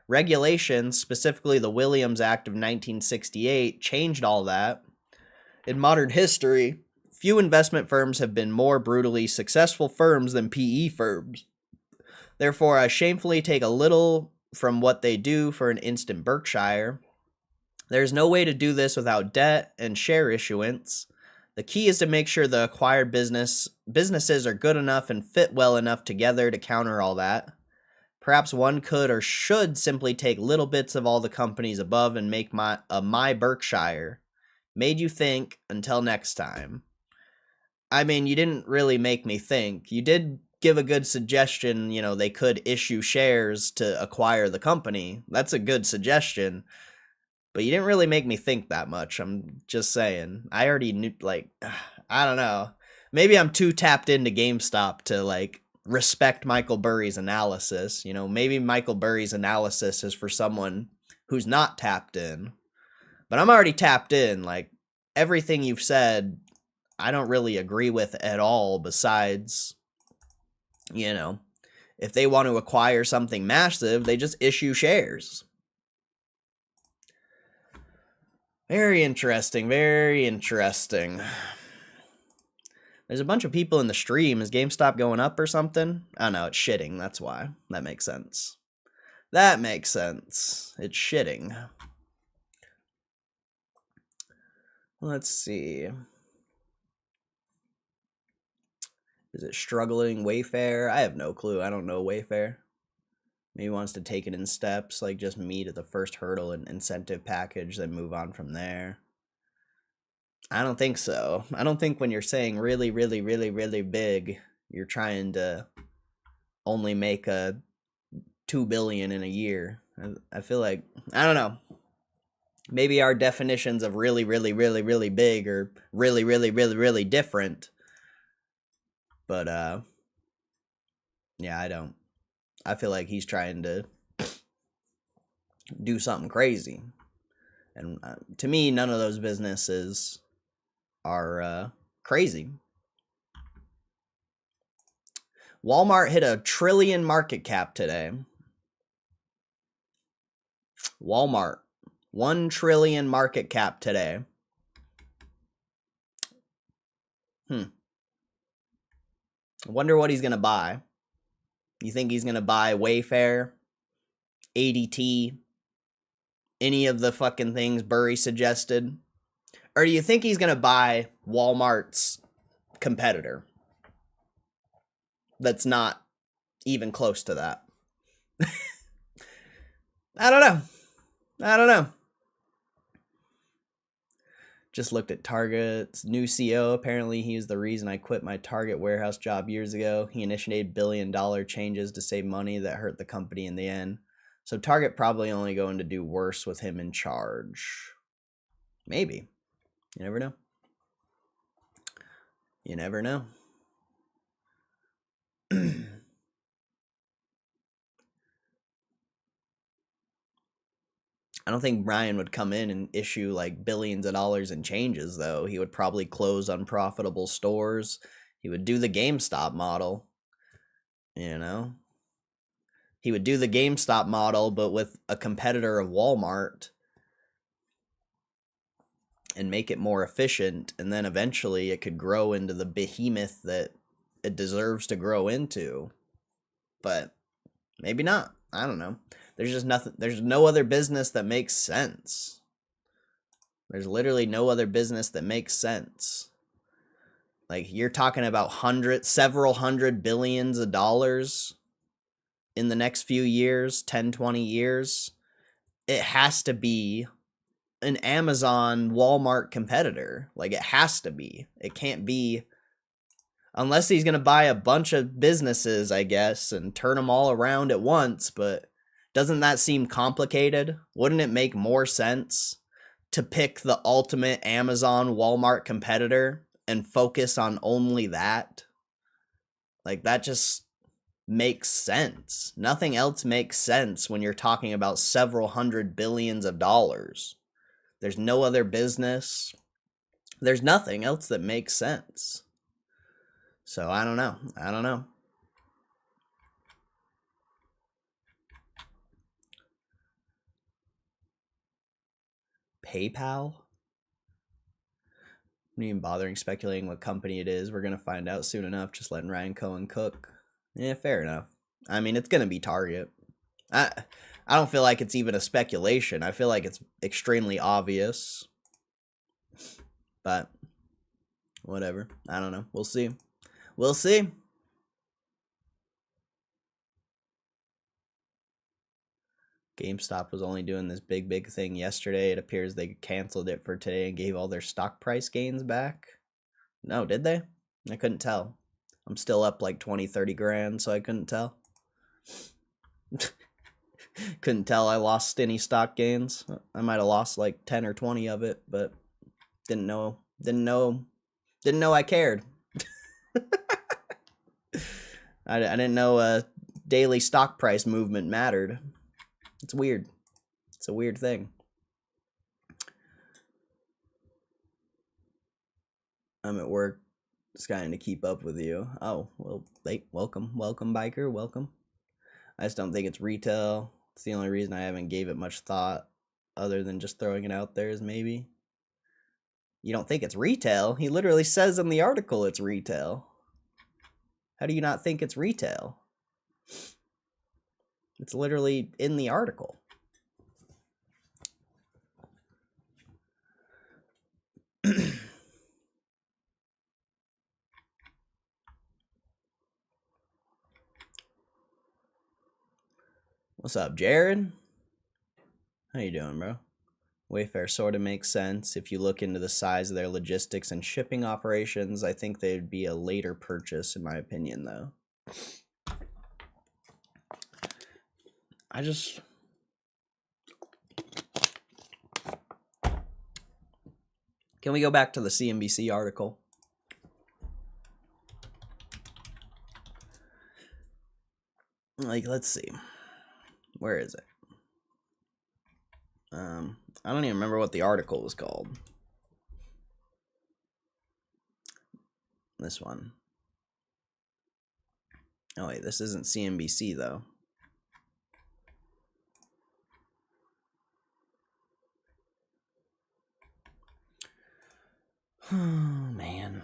Regulations, specifically the Williams Act of 1968, changed all that. In modern history, few investment firms have been more brutally successful firms than PE firms. Therefore, I shamefully take a little from what they do for an instant Berkshire. There's no way to do this without debt and share issuance. The key is to make sure the acquired businesses are good enough and fit well enough together to counter all that. Perhaps one could or should simply take little bits of all the companies above and make my Berkshire. Made you think. Until next time. I mean, you didn't really make me think. You did give a good suggestion, they could issue shares to acquire the company. That's a good suggestion. But you didn't really make me think that much. I'm just saying. I already knew, I don't know. Maybe I'm too tapped into GameStop to, respect Michael Burry's analysis. Maybe Michael Burry's analysis is for someone who's not tapped in. But I'm already tapped in. Everything you've said, I don't really agree with at all, besides, if they want to acquire something massive, they just issue shares. Very interesting, very interesting. There's a bunch of people in the stream. Is GameStop going up or something? Oh no, it's shitting, that's why. That makes sense. That makes sense. It's shitting. Let's see. Is it struggling? Wayfair? I have no clue. I don't know Wayfair. Maybe wants to take it in steps, just meet at the first hurdle and incentive package, then move on from there. I don't think so. I don't think when you're saying really, really, really, really big, you're trying to only make a $2 billion in a year. I feel like, I don't know. Maybe our definitions of really, really, really, really big are really, really, really, really different. But, yeah, I don't. I feel like he's trying to do something crazy. And to me, none of those businesses are crazy. Walmart hit $1 trillion market cap today. Walmart, $1 trillion market cap today. I wonder what he's going to buy. You think he's going to buy Wayfair, ADT, any of the fucking things Burry suggested? Or do you think he's going to buy Walmart's competitor that's not even close to that? I don't know. Just looked at Target's new CEO. Apparently, he is the reason I quit my Target warehouse job years ago. He initiated billion-dollar changes to save money that hurt the company in the end. So Target probably only going to do worse with him in charge. Maybe. You never know. You never know. I don't think Brian would come in and issue billions of dollars in changes, though. He would probably close unprofitable stores. He would do the GameStop model. He would do the GameStop model, but with a competitor of Walmart and make it more efficient. And then eventually it could grow into the behemoth that it deserves to grow into. But maybe not. I don't know. There's just nothing. There's no other business that makes sense. There's literally no other business that makes sense. You're talking about several hundred billions of dollars in the next few years, 10, 20 years. it has to be an Amazon Walmart competitor. Like, it has to be. It can't be, unless he's going to buy a bunch of businesses, I guess, and turn them all around at once. But doesn't that seem complicated? Wouldn't it make more sense to pick the ultimate Amazon Walmart competitor and focus on only that? Like, that just makes sense. Nothing else makes sense when you're talking about several hundred billions of dollars. There's no other business. There's nothing else that makes sense. So I don't know. I don't know. PayPal? I'm not even bothering speculating what company it is. We're going to find out soon enough, just letting Ryan Cohen cook. Yeah, fair enough. I mean, it's going to be Target. I don't feel like it's even a speculation. I feel like it's extremely obvious. But whatever. I don't know. We'll see. We'll see. GameStop was only doing this big thing yesterday. It appears they canceled it for today and gave all their stock price gains back. No, did they? I couldn't tell. I'm still up like 20-30 grand, so I couldn't tell. Couldn't tell I lost any stock gains. I might have lost like 10 or 20 of it, but didn't know I cared. I didn't know a daily stock price movement mattered. It's weird. It's a weird thing. I'm at work, just trying to keep up with you. Oh, well, welcome, biker, welcome. I just don't think it's retail. It's the only reason I haven't gave it much thought, other than just throwing it out there, is maybe. You don't think it's retail? He literally says in the article it's retail. How do you not think it's retail? It's literally in the article. What's up, Jared? How you doing, bro? Wayfair sort of makes sense. If you look into the size of their logistics and shipping operations, I think they'd be a later purchase, in my opinion, though. Can we go back to the CNBC article? Like, let's see. Where is it? I don't even remember what the article was called. This one. Oh, wait, this isn't CNBC, though. Oh, man.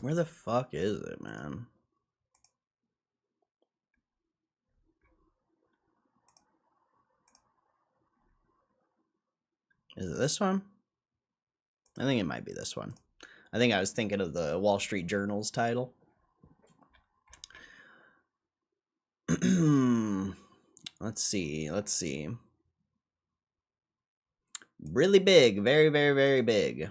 Where the fuck is it, man? Is it this one? I think it might be this one. I think I was thinking of the Wall Street Journal's title. Let's see. Really big, very big.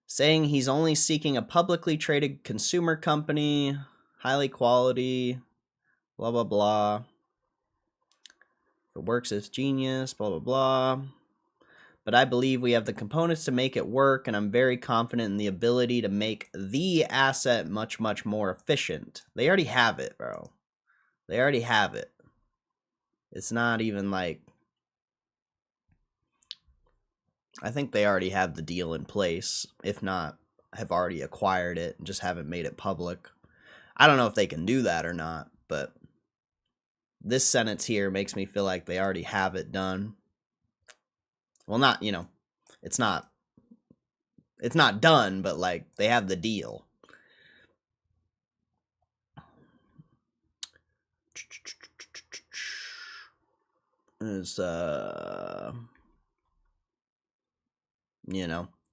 Saying he's only seeking a publicly traded consumer company, highly quality, blah, blah, blah. If it works, it's genius, blah, blah, blah. But I believe we have the components to make it work, and I'm very confident in the ability to make the asset much more efficient. They already have it, bro. They already have it. It's not even like... I think they already have the deal in place. If not, have already acquired it and just haven't made it public. I don't know if they can do that or not, but this sentence here makes me feel like they already have it done. Well, not, it's not done, but like they have the deal. is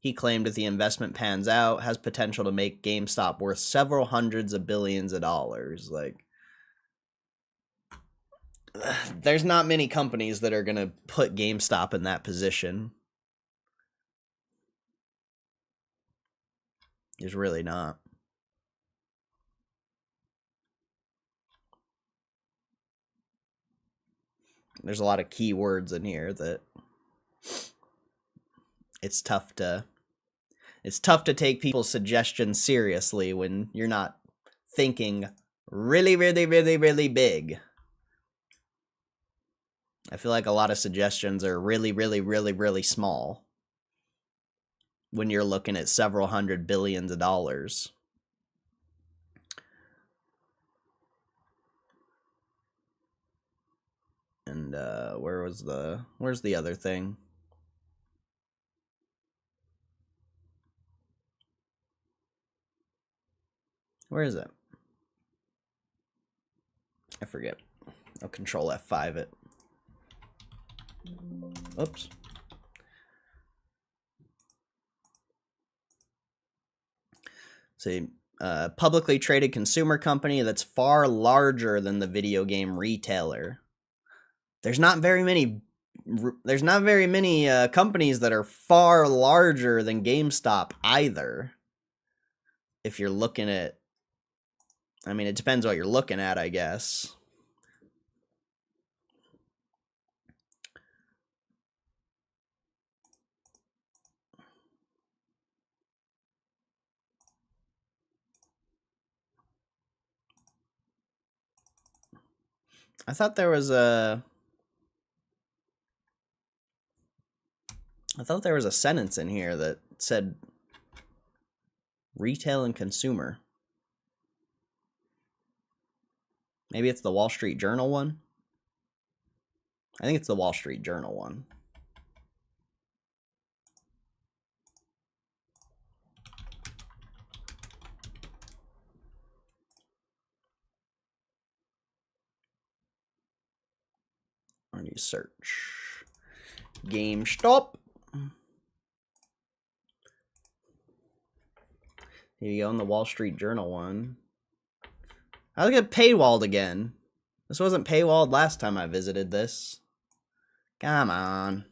he claimed if the investment pans out, has potential to make GameStop worth several hundreds of billions of dollars. Like, there's not many companies that are gonna put GameStop in that position. There's really not. There's a lot of keywords in here that it's tough to take people's suggestions seriously when you're not thinking really, really, really, really big. I feel like a lot of suggestions are really, really, really, really small when you're looking at several hundred billions of dollars. And where's the other thing? Where is it? I forget. I'll control F5 it. Oops. See, publicly traded consumer company that's far larger than the video game retailer. There's not very many companies that are far larger than GameStop either. If you're looking at, I mean, it depends what you're looking at, I guess. I thought there was a sentence in here that said retail and consumer. Maybe it's the Wall Street Journal one. I think it's the Wall Street Journal one. When you search Gamestop, here you go on the Wall Street Journal one. I look at paywalled again. This wasn't paywalled last time I visited this. Come on.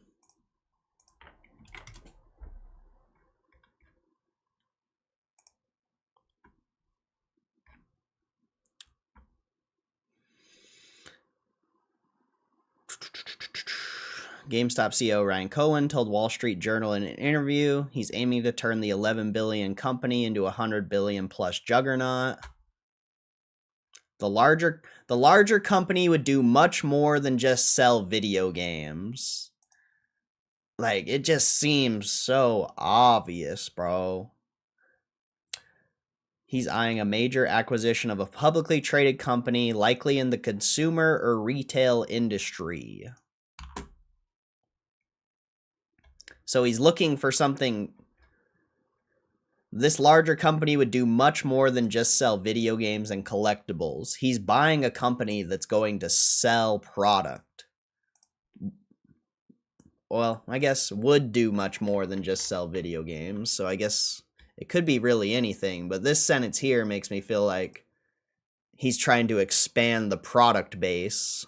GameStop CEO Ryan Cohen told Wall Street Journal in an interview he's aiming to turn the 11 billion company into a 100 billion plus juggernaut. The larger company would do much more than just sell video games. Like, it just seems so obvious, bro. He's eyeing a major acquisition of a publicly traded company, likely in the consumer or retail industry. So he's looking for something. This larger company would do much more than just sell video games and collectibles. He's buying a company that's going to sell product. Well, I guess would do much more than just sell video games. So I guess it could be really anything. But this sentence here makes me feel like he's trying to expand the product base.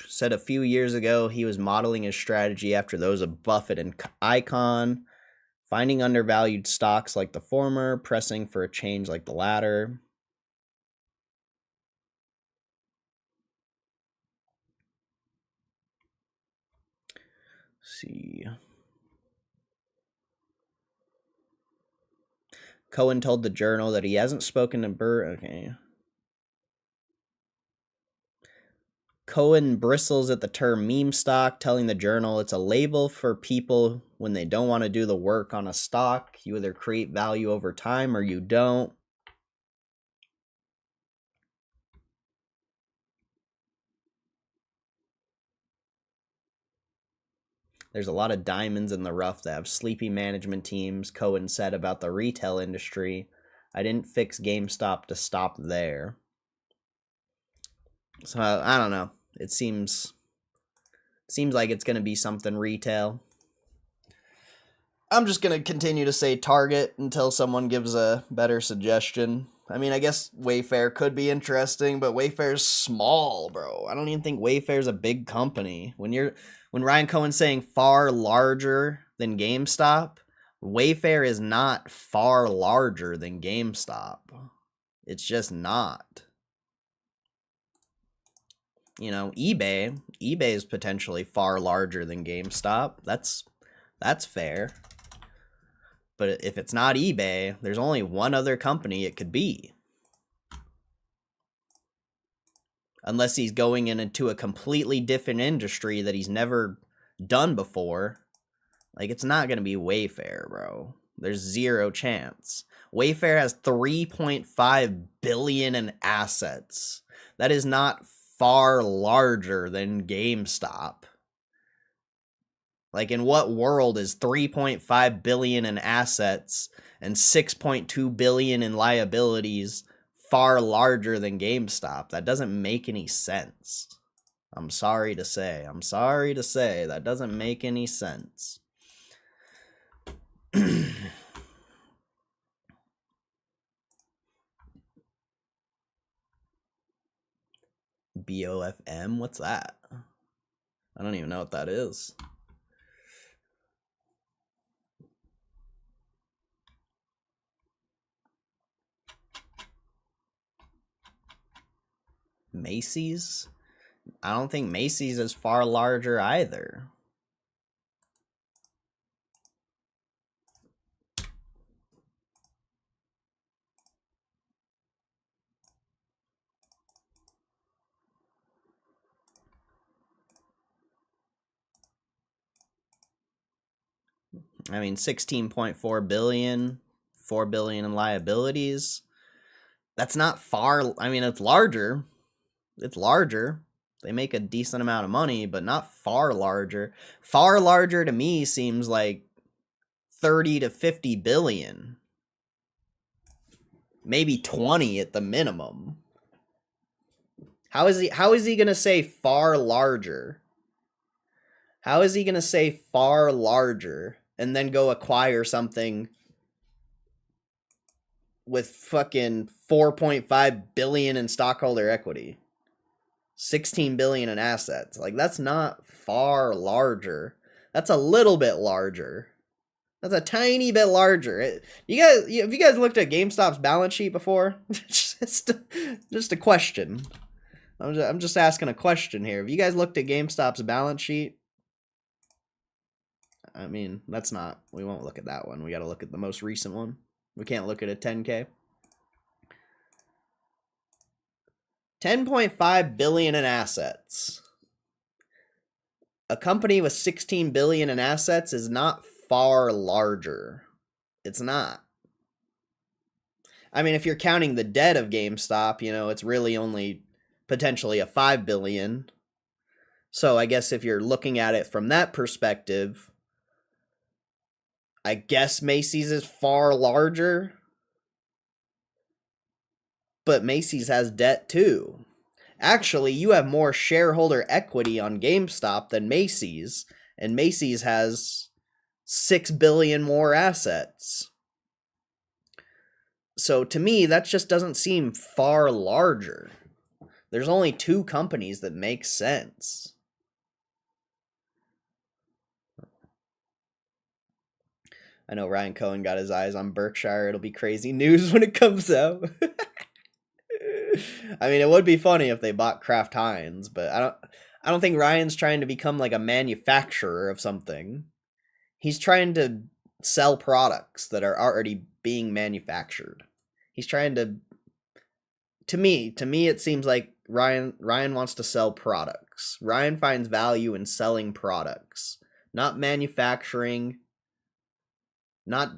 Said a few years ago he was modeling his strategy after those of Buffett and Icahn, finding undervalued stocks like the former, pressing for a change like the latter. Let's see. Cohen told the Journal that he hasn't spoken to Burr. Okay. Cohen bristles at the term meme stock, telling the Journal it's a label for people when they don't want to do the work on a stock. You either create value over time or you don't. There's a lot of diamonds in the rough that have sleepy management teams. Cohen said about the retail industry. I didn't fix GameStop to stop there. So I don't know. It seems like it's gonna be something retail. I'm just gonna continue to say Target until someone gives a better suggestion. I mean, I guess Wayfair could be interesting, but Wayfair's small, bro. I don't even think Wayfair's a big company. When Ryan Cohen's saying far larger than GameStop, Wayfair is not far larger than GameStop. It's just not. You know, eBay is potentially far larger than GameStop. That's fair. But if it's not eBay, there's only one other company it could be. Unless he's going into a completely different industry that he's never done before. Like, it's not going to be Wayfair, bro. There's zero chance. Wayfair has $3.5 billion in assets. That is not far larger than GameStop. Like, in what world is $3.5 billion in assets and $6.2 billion in liabilities far larger than GameStop? That doesn't make any sense. I'm sorry to say. That doesn't make any sense. BOFM? What's that? I don't even know what that is. Macy's? I don't think Macy's is far larger either. I mean, 16.4 billion, 4 billion in liabilities. That's not far. I mean, it's larger. It's larger. They make a decent amount of money, but not far larger. Far larger to me seems like 30 to 50 billion. Maybe 20 at the minimum. How is he going to say far larger? How is he going to say far larger and then go acquire something with fucking 4.5 billion in stockholder equity? 16 billion in assets. Like, that's not far larger. That's a little bit larger. That's a tiny bit larger. Have you guys looked at GameStop's balance sheet before? just a question. I'm just asking a question here. Have you guys looked at GameStop's balance sheet? I mean, we won't look at that one. We got to look at the most recent one. We can't look at a 10K. 10.5 billion in assets. A company with 16 billion in assets is not far larger. It's not. I mean, if you're counting the debt of GameStop, it's really only potentially a 5 billion. So I guess if you're looking at it from that perspective, I guess Macy's is far larger. But Macy's has debt too. Actually, you have more shareholder equity on GameStop than Macy's, and Macy's has 6 billion more assets. So to me, that just doesn't seem far larger. There's only two companies that make sense. I know Ryan Cohen got his eyes on Berkshire. It'll be crazy news when it comes out. I mean, it would be funny if they bought Kraft Heinz, but I don't think Ryan's trying to become like a manufacturer of something. He's trying to sell products that are already being manufactured. He's trying to me it seems like Ryan wants to sell products. Ryan finds value in selling products, not manufacturing, not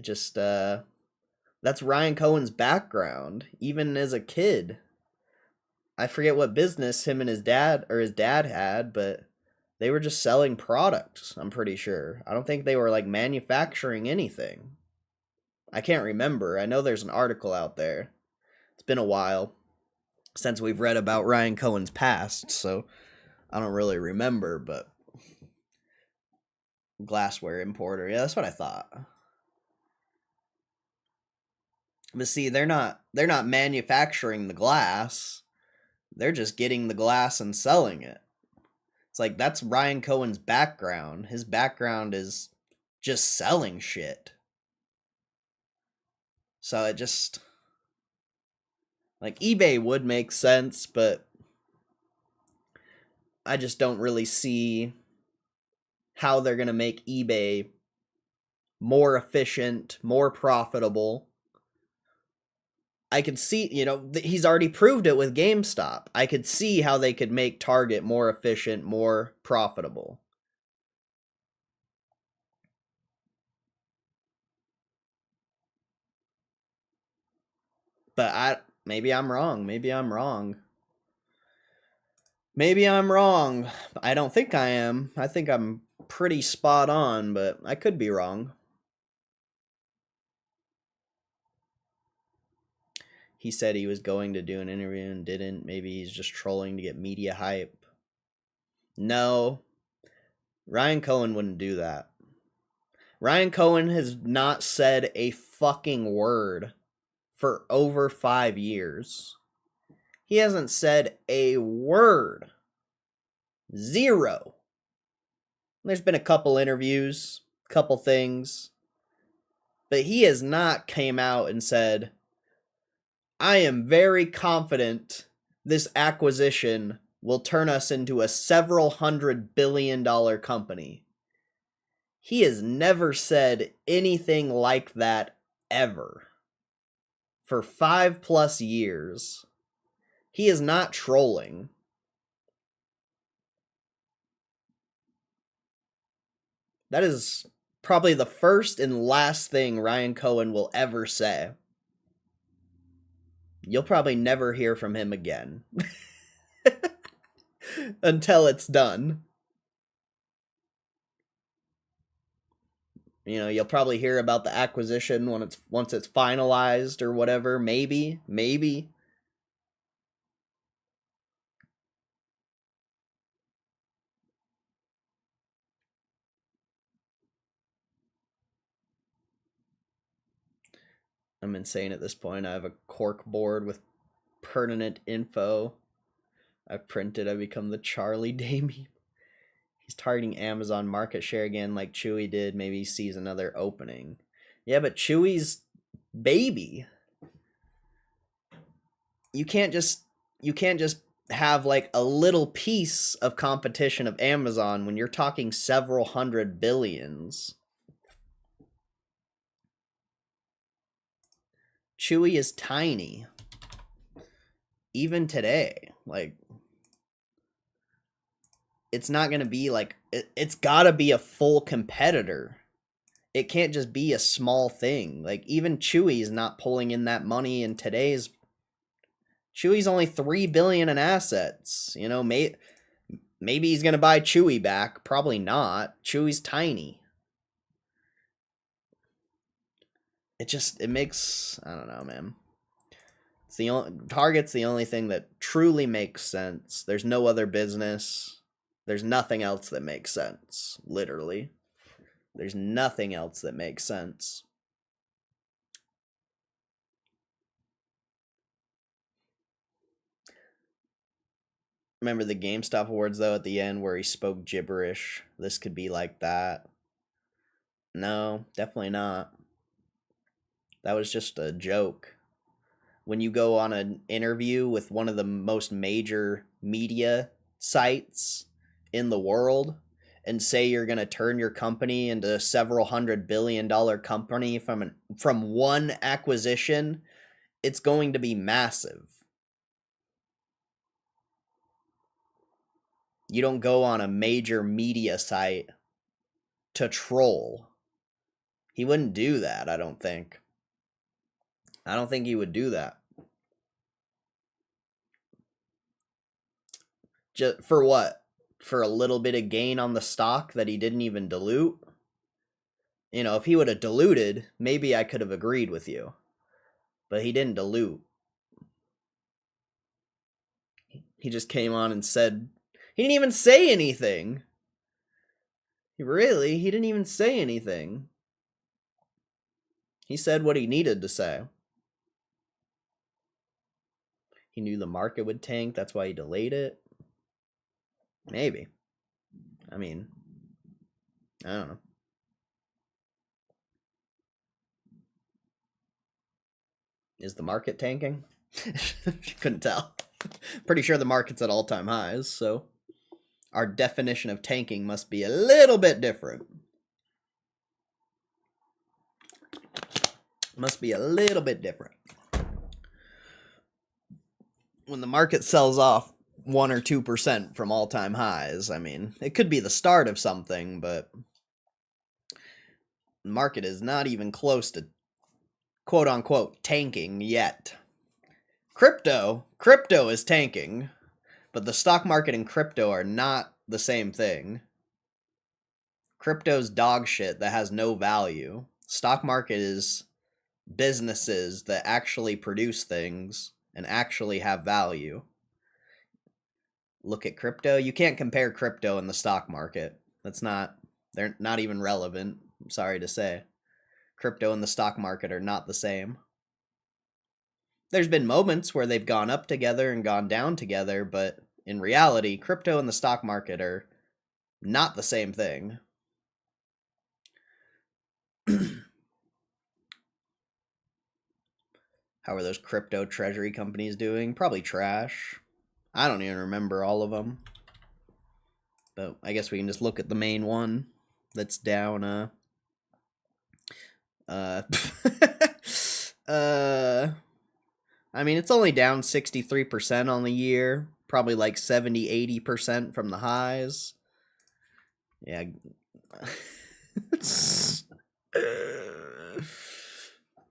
just that's Ryan Cohen's background, even as a kid. I forget what business him and his dad had, but they were just selling products, I'm pretty sure. I don't think they were like manufacturing anything. I can't remember. I know there's an article out there. It's been a while since we've read about Ryan Cohen's past, so I don't really remember, but glassware importer. Yeah, that's what I thought. But see, they're not manufacturing the glass. They're just getting the glass and selling it. It's like that's Ryan Cohen's background. His background is just selling shit. So it just like eBay would make sense, but I just don't really see how they're going to make eBay more efficient, more profitable. I could see, he's already proved it with GameStop. I could see how they could make Target more efficient, more profitable. But maybe I'm wrong. Maybe I'm wrong. Maybe I'm wrong. I don't think I am. I think I'm pretty spot on, but I could be wrong. He said he was going to do an interview and didn't. Maybe he's just trolling to get media hype. No. Ryan Cohen wouldn't do that. Ryan Cohen has not said a fucking word for over 5 years. He hasn't said a word. Zero. There's been a couple interviews, couple things, but he has not came out and said, I am very confident this acquisition will turn us into a several $100 billion company. He has never said anything like that ever. For 5+ years. He is not trolling. That is probably the first and last thing Ryan Cohen will ever say. You'll probably never hear from him again. Until it's done. You'll probably hear about the acquisition once it's finalized or whatever. Maybe. I'm insane at this point. I have a cork board with pertinent info. I've printed. I've become the Charlie Day meme. He's targeting Amazon market share again like Chewy did. Maybe he sees another opening. Yeah, but Chewy's baby. You can't just have like a little piece of competition of Amazon when you're talking several hundred billions. Chewy is tiny. Even today, like it's not going to be like it's got to be a full competitor. It can't just be a small thing. Like even Chewy is not pulling in that money in today's Chewy's only 3 billion in assets. Maybe he's going to buy Chewy back, probably not. Chewy's tiny. It makes I don't know, man. Target's the only thing that truly makes sense. There's no other business. There's nothing else that makes sense, literally. There's nothing else that makes sense. Remember the GameStop awards though at the end where he spoke gibberish? This could be like that. No, definitely not. That was just a joke. When you go on an interview with one of the most major media sites in the world and say you're going to turn your company into a several $100 billion company from one acquisition, it's going to be massive. You don't go on a major media site to troll. He wouldn't do that, I don't think. I don't think he would do that. Just for what? For a little bit of gain on the stock that he didn't even dilute? You know, if he would have diluted, maybe I could have agreed with you. But he didn't dilute. He just came on and said, he didn't even say anything. He didn't even say anything. He said what he needed to say. He knew the market would tank, that's why he delayed it. Maybe. I mean, I don't know. Is the market tanking? Couldn't tell. Pretty sure the market's at all-time highs, so our definition of tanking must be a little bit different. Must be a little bit different. When the market sells off 1 or 2% from all-time highs, I mean, it could be the start of something, but the market is not even close to quote-unquote tanking yet. Crypto is tanking, but the stock market and crypto are not the same thing. Crypto's dog shit that has no value. Stock market is businesses that actually produce things and actually have value. Look at crypto. You can't compare crypto and the stock market. They're not even relevant, I'm sorry to say. Crypto and the stock market are not the same. There's been moments where they've gone up together and gone down together, but in reality, crypto and the stock market are not the same thing. How are those crypto treasury companies doing? Probably trash. I don't even remember all of them. But I guess we can just look at the main one that's down, I mean, it's only down 63% on the year. Probably like 70-80% from the highs. Yeah.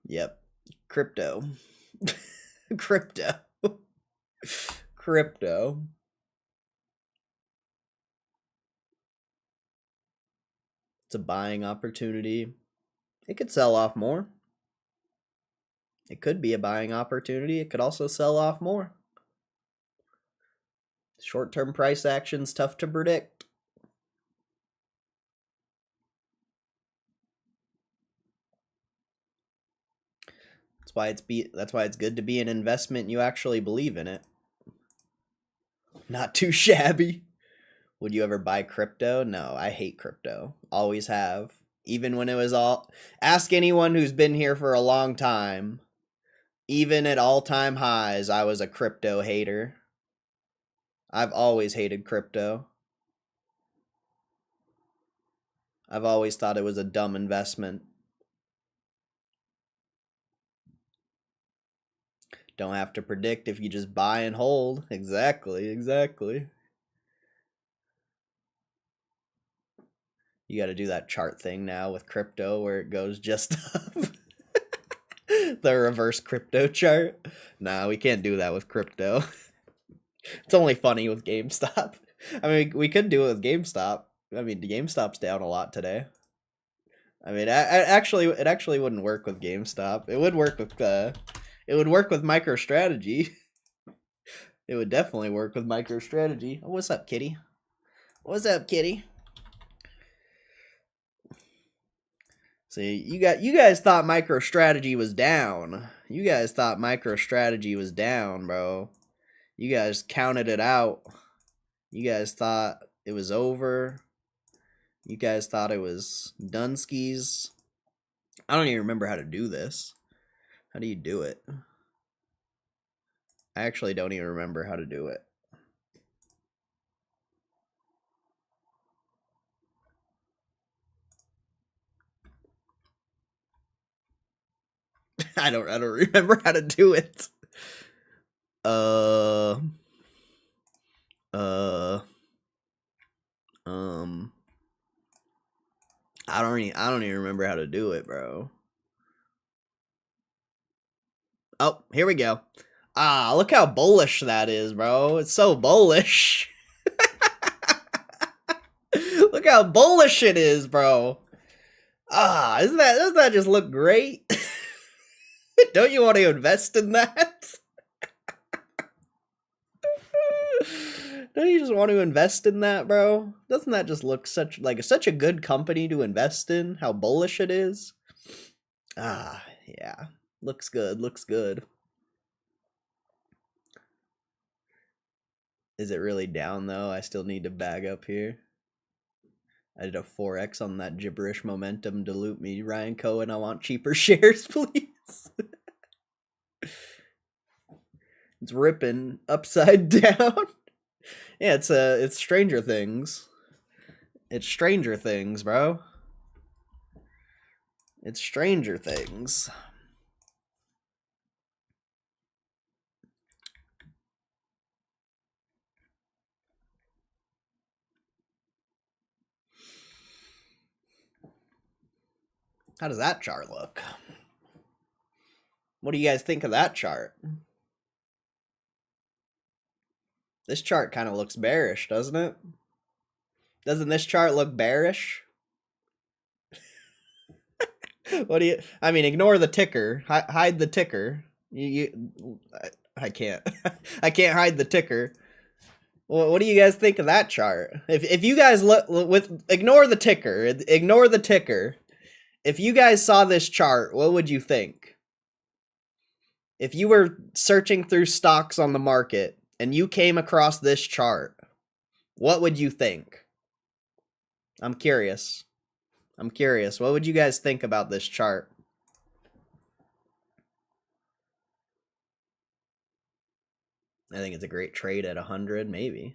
Yep. Crypto. Crypto. It's a buying opportunity. It could sell off more. It could be a buying opportunity. It could also sell off more. Short-term price action's tough to predict. That's why it's good to be an investment you actually believe in it. Not too shabby. Would you ever buy crypto? No, I hate crypto. Always have. Even when it was all... Ask anyone who's been here for a long time. Even at all-time highs, I was a crypto hater. I've always hated crypto. I've always thought it was a dumb investment. Don't have to predict if you just buy and hold. Exactly. You got to do that chart thing now with crypto where it goes just up. The reverse crypto chart. Nah, we can't do that with crypto. It's only funny with GameStop. I mean, we could do it with GameStop. I mean, GameStop's down a lot today. I mean, it actually wouldn't work with GameStop. It would work with MicroStrategy. It would definitely work with MicroStrategy. Oh, what's up, kitty? What's up, kitty? See, you guys thought MicroStrategy was down. You guys thought MicroStrategy was down, bro. You guys counted it out. You guys thought it was over. You guys thought it was Dunskies. I don't even remember how to do this. How do you do it? I actually don't even remember how to do it. I don't remember how to do it. I don't even remember how to do it, bro. Oh, here we go. Ah, look how bullish that is, bro. It's so bullish. Look how bullish it is, bro. Ah, doesn't that just look great? Don't you want to invest in that? Don't you just want to invest in that, bro? Doesn't that just look such a good company to invest in? How bullish it is? Ah, yeah. Looks good, looks good. Is it really down though? I still need to bag up here. I did a 4x on that gibberish momentum. Dilute me, Ryan Cohen. I want cheaper shares, please. It's ripping upside down. Yeah, it's Stranger Things. It's Stranger Things, bro. It's Stranger Things. How does that chart look? What do you guys think of that chart? This chart kind of looks bearish, doesn't it? Doesn't this chart look bearish? What do you... I mean, ignore the ticker. Hide the ticker. I can't. I can't hide the ticker. Well, what do you guys think of that chart? If you guys look with... Ignore the ticker. Ignore the ticker. If you guys saw this chart, what would you think? If you were searching through stocks on the market and you came across this chart, what would you think? I'm curious. I'm curious. What would you guys think about this chart? I think it's a great trade at 100, maybe.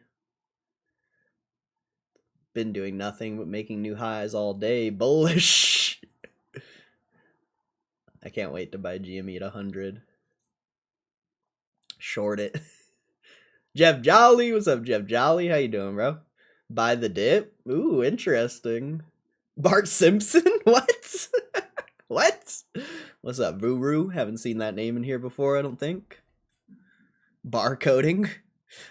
Been doing nothing but making new highs all day. Bullish. I can't wait to buy GME at 100. Short it. Jeff Jolly, what's up, Jeff Jolly? How you doing, bro? Buy the dip? Ooh, interesting. Bart Simpson? What? What? What's up, Vuru? Haven't seen that name in here before, I don't think. Barcoding?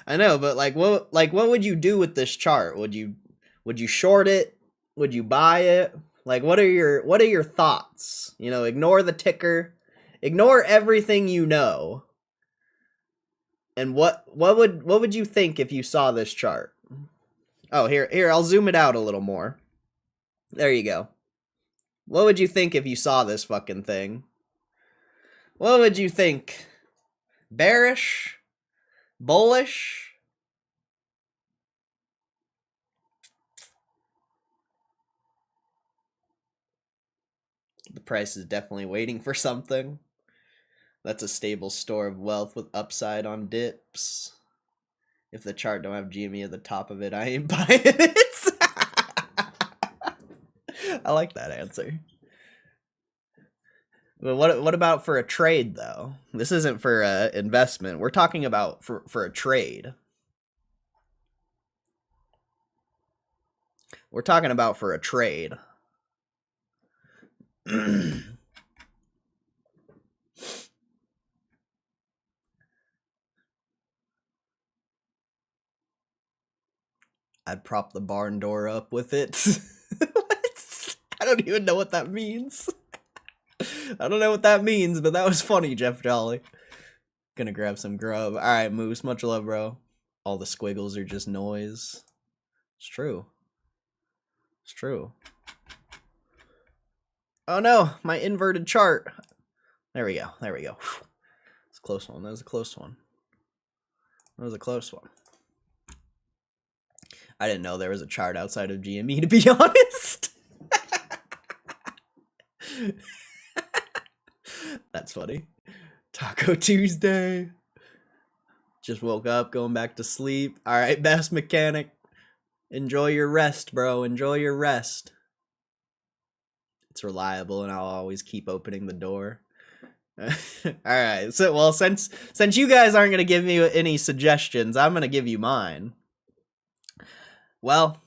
I know, but what would you do with this chart? Would you short it? Would you buy it? Like, what are your thoughts? You know, ignore the ticker. Ignore everything you know. And what would you think if you saw this chart? Oh, here, I'll zoom it out a little more. There you go. What would you think if you saw this fucking thing? What would you think? Bearish? Bullish? The price is definitely waiting for something. That's a stable store of wealth with upside on dips. If the chart don't have GME at the top of it, I ain't buying it. I like that answer. But what about for a trade, though? This isn't for investment. We're talking about for a trade. We're talking about for a trade. I'd prop the barn door up with it. What? I don't even know what that means. I don't know what that means, but that was funny, Jeff Jolly. Gonna grab some grub. Alright, Moose, much love, bro. All the squiggles are just noise. It's true. It's true. Oh no, my inverted chart. There we go. There we go. It's a close one. That was a close one. That was a close one. I didn't know there was a chart outside of GME, to be honest. That's funny. Taco Tuesday. Just woke up, going back to sleep. All right, Best Mechanic. Enjoy your rest, bro. Enjoy your rest. It's reliable, and I'll always keep opening the door. All right. So, well, since you guys aren't going to give me any suggestions, I'm going to give you mine. Well,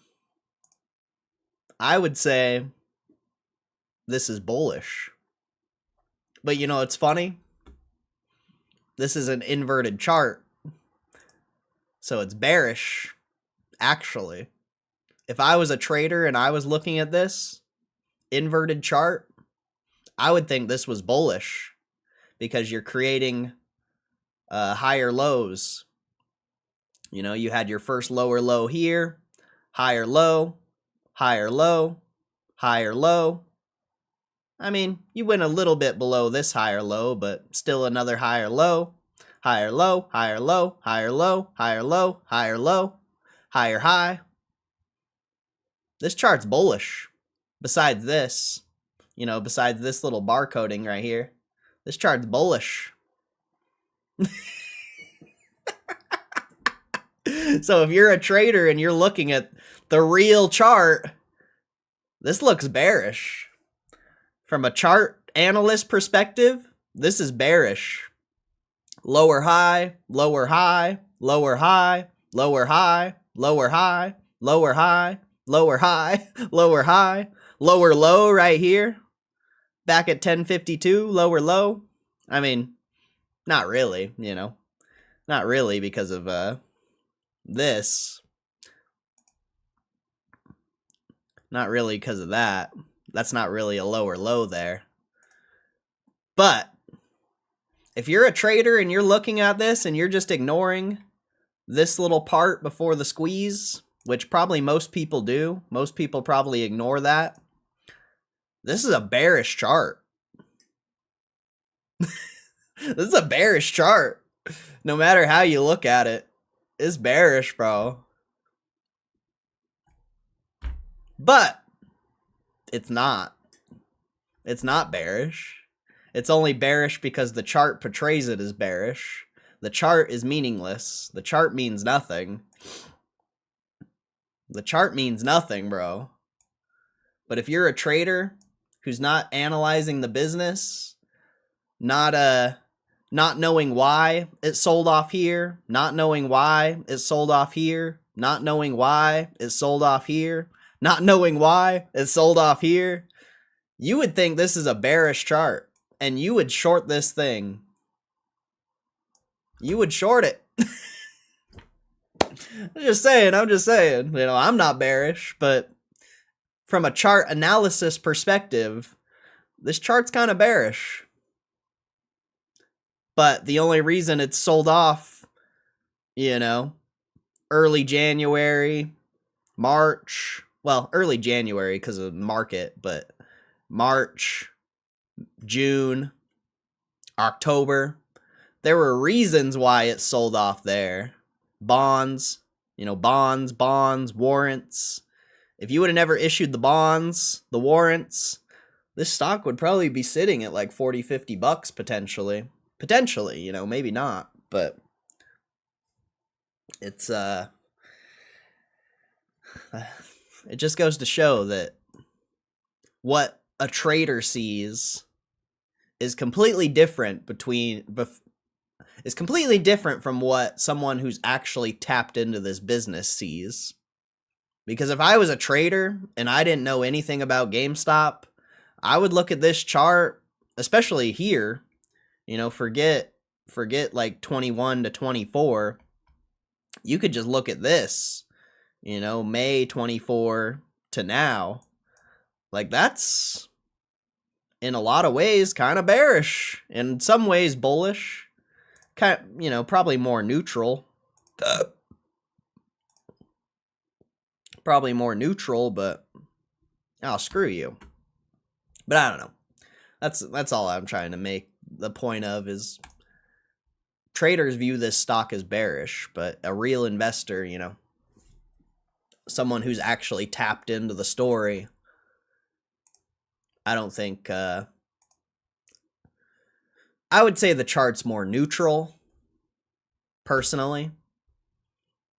I would say this is bullish. But you know, it's funny. This is an inverted chart. So it's bearish, actually. if I was a trader and I was looking at this inverted chart, I would think this was bullish because you're creating higher lows. You know, you had your first lower low here, higher low, higher low, higher low. I mean, you went a little bit below this higher low, but still another higher low, higher low, higher low, higher low, higher low, higher low, higher high. This chart's bullish. Besides this, you know, besides this little barcoding right here, this chart's bullish. So if you're a trader and you're looking at the real chart, this looks bearish. From a chart analyst perspective, this is bearish. Lower high, lower high, lower high, lower high, lower high, lower high, lower high, lower high, lower low right here. Back at 1052, lower low. I mean, not really, you know. Not really because of this. Not really because of that. That's not really a lower low there. But if you're a trader and you're looking at this and you're just ignoring this little part before the squeeze, which probably most people do, most people probably ignore that, this is a bearish chart. This is a bearish chart. No matter how you look at it, it's bearish, bro. But it's not. It's not bearish. It's only bearish because the chart portrays it as bearish. The chart is meaningless. The chart means nothing. The chart means nothing, bro. But if you're a trader who's not analyzing the business, not knowing why it sold off here, not knowing why it sold off here, not knowing why it sold off here, not knowing why it sold off here, you would think this is a bearish chart, and you would short this thing. You would short it. I'm just saying. You know, I'm not bearish, but from a chart analysis perspective, this chart's kind of bearish. But the only reason it's sold off, you know, early January, March, well, early January because of the market, but March, June, October, there were reasons why it sold off there. Bonds, you know, bonds, warrants. If you would have never issued the bonds, the warrants, this stock would probably be sitting at like 40, 50 bucks potentially. Potentially, you know, maybe not, but it's it just goes to show that what a trader sees is completely different from what someone who's actually tapped into this business sees. Because if I was a trader and I didn't know anything about GameStop, I would look at this chart, especially here, you know, forget like 21 to 24. You could just look at this, you know, May 24 to now. Like, that's in a lot of ways kind of bearish, in some ways bullish, kind of, you know, probably more neutral. Probably more neutral, but oh, screw you. But I don't know. That's all I'm trying to make the point of, is traders view this stock as bearish, but a real investor, you know, someone who's actually tapped into the story, I don't think, I would say the chart's more neutral, personally.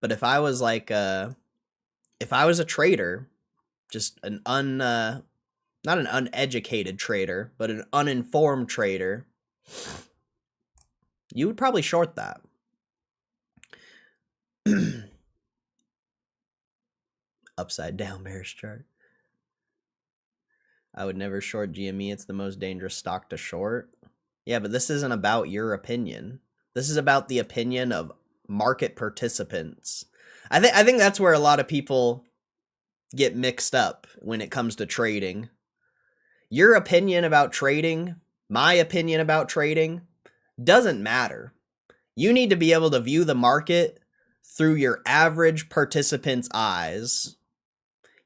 But if I was like, if I was a trader, just an not an uneducated trader, but an uninformed trader, you would probably short that. Upside down bearish chart. I would never short GME. It's the most dangerous stock to short. Yeah, but this isn't about your opinion. This is about the opinion of market participants. I think that's where a lot of people get mixed up when it comes to trading. Your opinion about trading, my opinion about trading, doesn't matter. You need to be able to view the market through your average participant's eyes.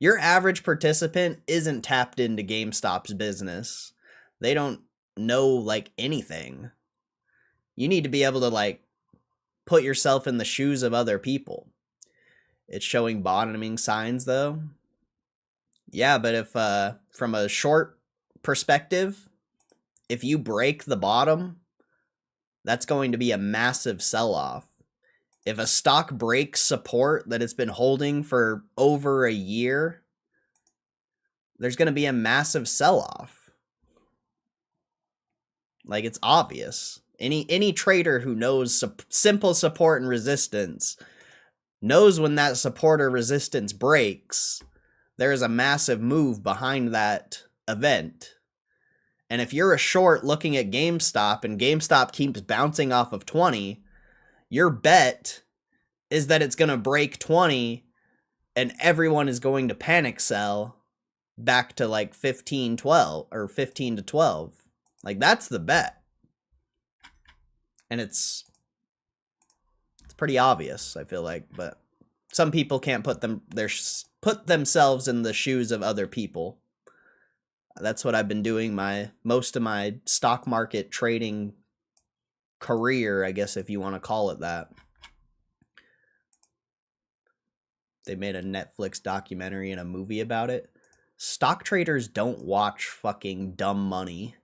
Your average participant isn't tapped into GameStop's business. They don't know like anything. You need to be able to like put yourself in the shoes of other people. It's showing bottoming signs though. Yeah, but if from a short perspective, if you break the bottom, that's going to be a massive sell-off. If a stock breaks support that it's been holding for over a year, there's going to be a massive sell-off. Like, it's obvious. Any trader who knows simple support and resistance knows when that support or resistance breaks, there is a massive move behind that event. And if you're a short looking at GameStop and GameStop keeps bouncing off of 20, your bet is that it's going to break 20 and everyone is going to panic sell back to like 15, 12 or 15 to 12. Like, that's the bet. And it's pretty obvious, I feel like, but some people can't put themselves in the shoes of other people. That's what I've been doing most of my stock market trading career, I guess, if you want to call it that. They made a Netflix documentary and a movie about it. Stock traders don't watch fucking Dumb Money.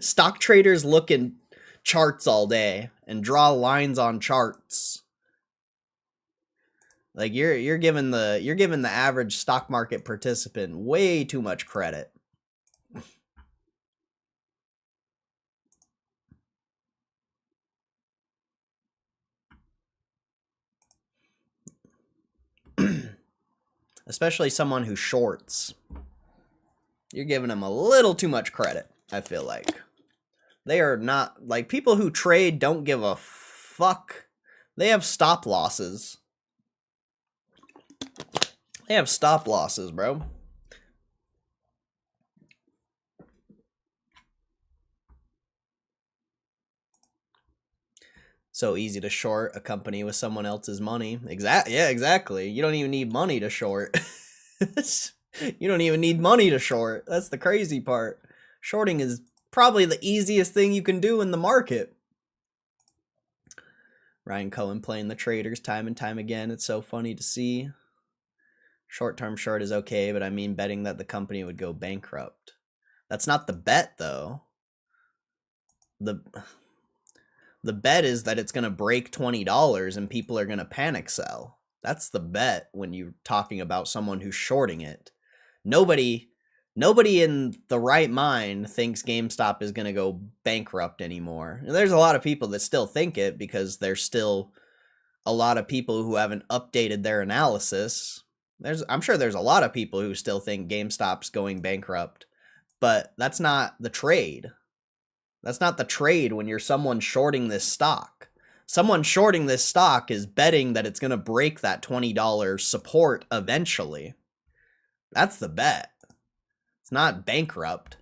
Stock traders look in charts all day and draw lines on charts. Like, you're giving the average stock market participant way too much credit. Especially someone who shorts. You're giving them a little too much credit, I feel like. They are not, like, people who trade don't give a fuck. They have stop losses. They have stop losses, bro. So easy to short a company with someone else's money. Yeah, exactly. You don't even need money to short. You don't even need money to short. That's the crazy part. Shorting is probably the easiest thing you can do in the market. Ryan Cohen playing the traders time and time again. It's so funny to see. Short-term short is okay, but I mean betting that the company would go bankrupt. That's not the bet, though. The bet is that it's going to break $20 and people are going to panic sell. That's the bet when you're talking about someone who's shorting it. Nobody in the right mind thinks GameStop is going to go bankrupt anymore. And there's a lot of people that still think it because there's still a lot of people who haven't updated their analysis. I'm sure there's a lot of people who still think GameStop's going bankrupt, but that's not the trade. That's not the trade when you're someone shorting this stock. Someone shorting this stock is betting that it's going to break that $20 support eventually. That's the bet. It's not bankrupt.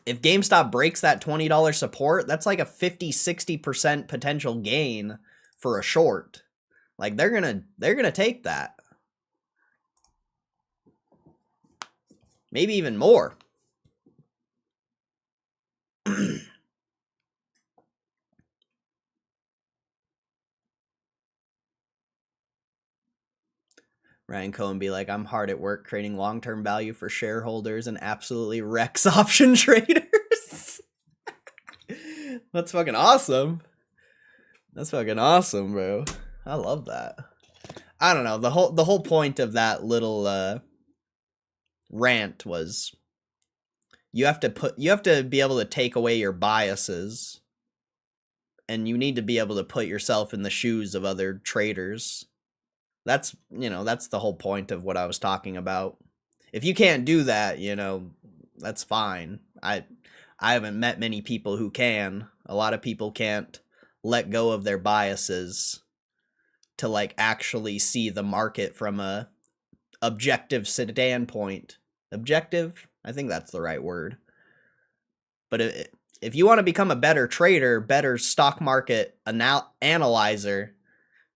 If GameStop breaks that $20 support, that's like a 50-60% potential gain for a short. Like, they're going to take that. Maybe even more. Ryan Cohen be like, I'm hard at work creating long-term value for shareholders and absolutely wrecks option traders. That's fucking awesome. That's fucking awesome, bro. I love that. I don't know. The whole point of that little rant was you have to be able to take away your biases, and you need to be able to put yourself in the shoes of other traders. That's the whole point of what I was talking about. If you can't do that, that's fine. I haven't met many people who can. A lot of people can't let go of their biases to like actually see the market from a objective standpoint. Objective? I think that's the right word. But if you want to become a better trader, better stock market analyzer,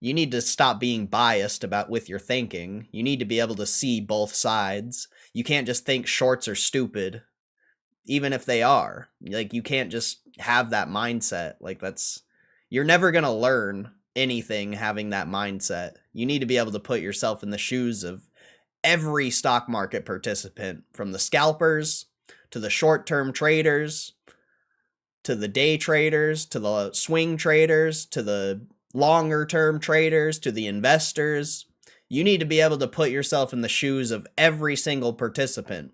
you need to stop being biased about with your thinking. You need to be able to see both sides. You can't just think shorts are stupid, even if they are. Like, you can't just have that mindset. Like, you're never going to learn anything having that mindset. You need to be able to put yourself in the shoes of every stock market participant, from the scalpers to the short-term traders to the day traders to the swing traders to the longer term traders to the investors. You need to be able to put yourself in the shoes of every single participant.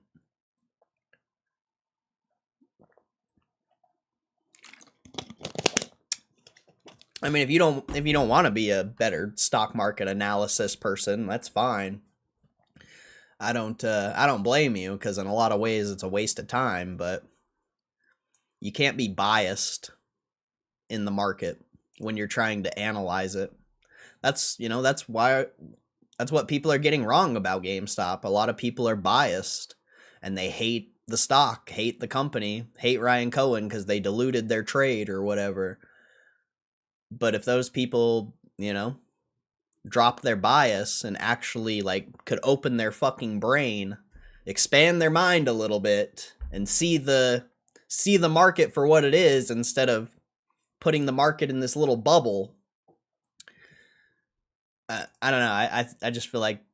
I mean, if you don't want to be a better stock market analysis person, that's fine. I don't blame you, because in a lot of ways it's a waste of time, but you can't be biased in the market when you're trying to analyze it. That's what people are getting wrong about GameStop. A lot of people are biased and they hate the stock, hate the company, hate Ryan Cohen because they diluted their trade or whatever. But if those people, drop their bias and actually like could open their fucking brain, expand their mind a little bit, and see the market for what it is instead of putting the market in this little bubble. I don't know. I just feel like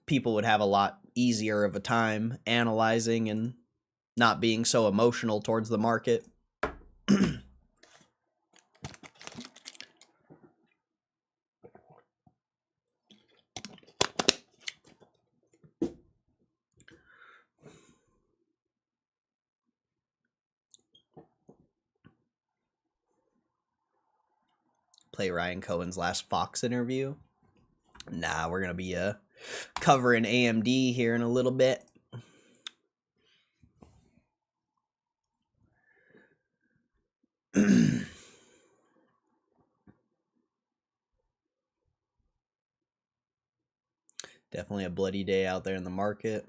people would have a lot easier of a time analyzing and not being so emotional towards the market. Play Ryan Cohen's last Fox interview. Nah, we're gonna be covering AMD here in a little bit. Definitely a bloody day out there in the market.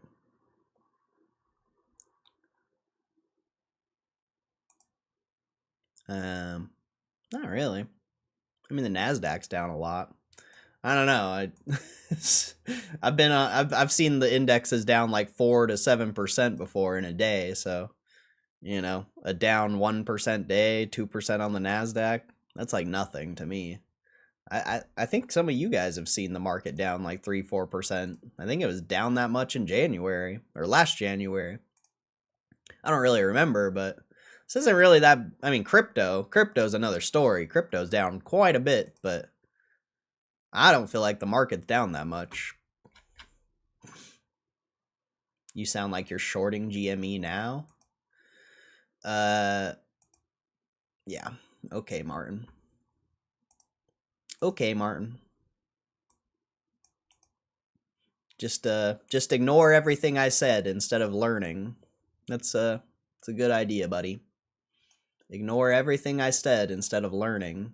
Not really. I mean, the Nasdaq's down a lot. I don't know. I've seen the indexes down like 4 to 7% before in a day. So, a down 1% day, 2% on the Nasdaq, that's like nothing to me. I think some of you guys have seen the market down like 3-4%. I think it was down that much in January or last January. I don't really remember, but this isn't really that. I mean, crypto's another story. Crypto's down quite a bit, but I don't feel like the market's down that much. You sound like you're shorting GME now. Yeah. Okay, Martin. Okay, Martin. Just ignore everything I said instead of learning. It's a good idea, buddy. Ignore everything I said instead of learning.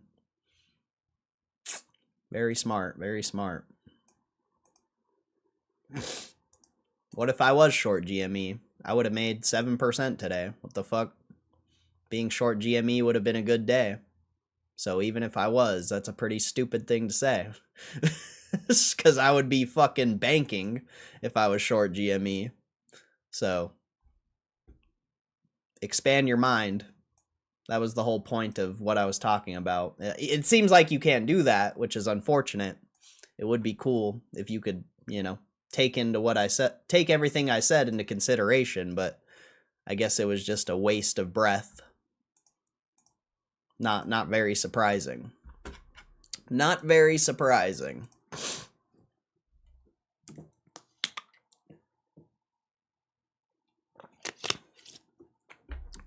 Very smart, very smart. What if I was short GME? I would have made 7% today. What the fuck? Being short GME would have been a good day. So even if I was, that's a pretty stupid thing to say. Because I would be fucking banking if I was short GME. So expand your mind. That was the whole point of what I was talking about. It seems like you can't do that, which is unfortunate. It would be cool if you could, take everything I said into consideration, but I guess it was just a waste of breath. Not very surprising. Not very surprising.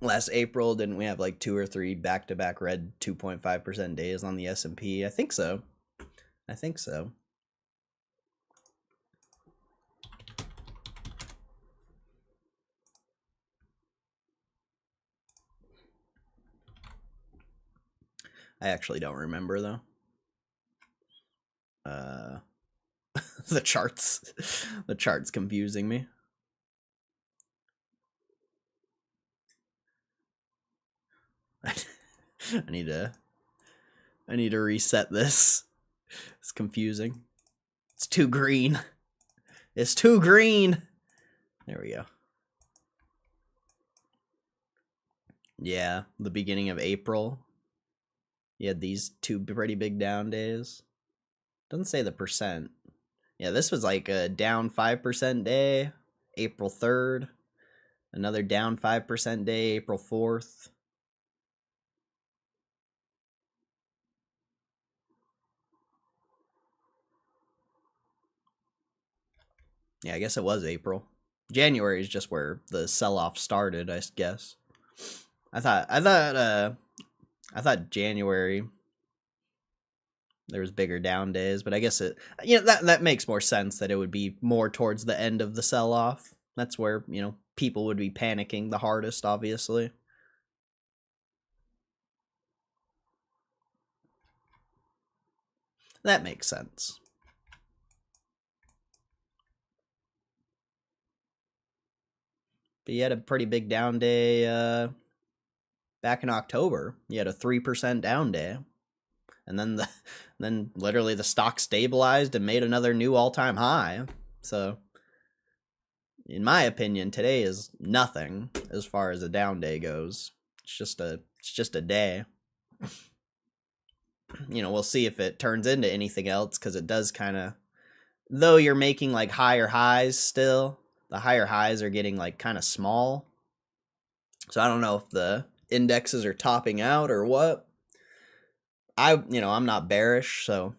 Last April, didn't we have like 2 or 3 back-to-back red 2.5% days on the S&P? I think so. I actually don't remember, though. Uh, the chart's confusing me. I need to reset this. It's confusing. It's too green. It's too green. There we go. Yeah, the beginning of April. You had these two pretty big down days. Doesn't say the percent. Yeah, this was like a down 5% day, April 3rd. Another down 5% day, April 4th. Yeah, I guess it was April. January is just where the sell-off started, I guess. I thought January there was bigger down days, but I guess that makes more sense that it would be more towards the end of the sell-off. That's where, people would be panicking the hardest, obviously. That makes sense. But you had a pretty big down day back in October. You had a 3% down day. And then literally the stock stabilized and made another new all-time high. So in my opinion, today is nothing as far as a down day goes. It's just a day. We'll see if it turns into anything else, because it does kind of, though you're making like higher highs still, the higher highs are getting like kind of small. So I don't know if the indexes are topping out or what. I'm not bearish, so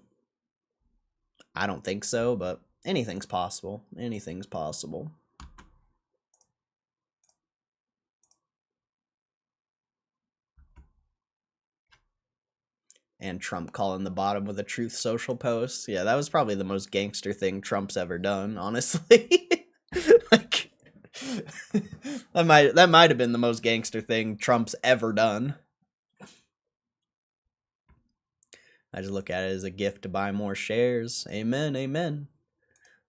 I don't think so, but anything's possible. Anything's possible. And Trump calling the bottom with a Truth Social post. Yeah, that was probably the most gangster thing Trump's ever done, honestly. Like, that might have been the most gangster thing Trump's ever done. I just look at it as a gift to buy more shares. Amen, amen.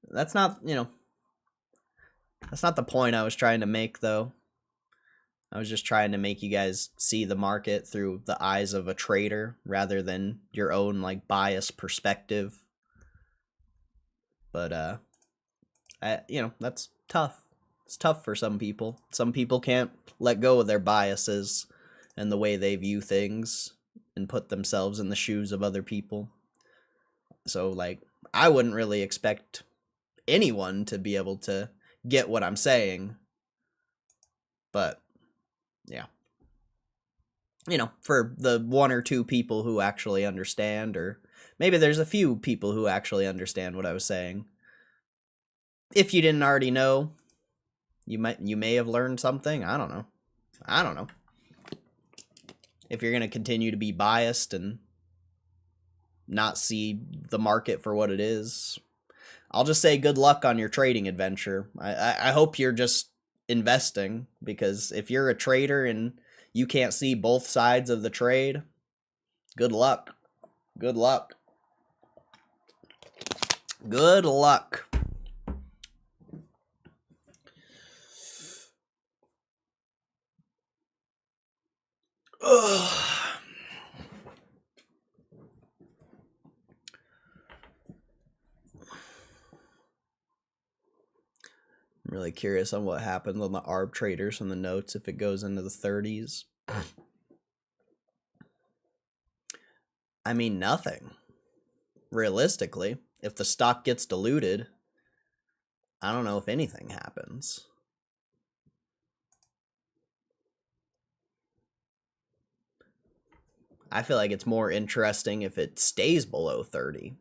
That's not the point I was trying to make, though. I was just trying to make you guys see the market through the eyes of a trader rather than your own like biased perspective. But that's tough. It's tough for some people. Some people can't let go of their biases and the way they view things and put themselves in the shoes of other people. So like I wouldn't really expect anyone to be able to get what I'm saying. But yeah. For the one or two people who actually understand, or maybe there's a few people who actually understand what I was saying. If you didn't already know, you may have learned something. I don't know. If you're going to continue to be biased and not see the market for what it is, I'll just say good luck on your trading adventure. I hope you're just investing, because if you're a trader and you can't see both sides of the trade, good luck. Good luck. Good luck. Ugh. I'm really curious on what happens on the ARB traders from the notes if it goes into the 30s. I mean, nothing. Realistically, if the stock gets diluted, I don't know if anything happens. I feel like it's more interesting if it stays below 30.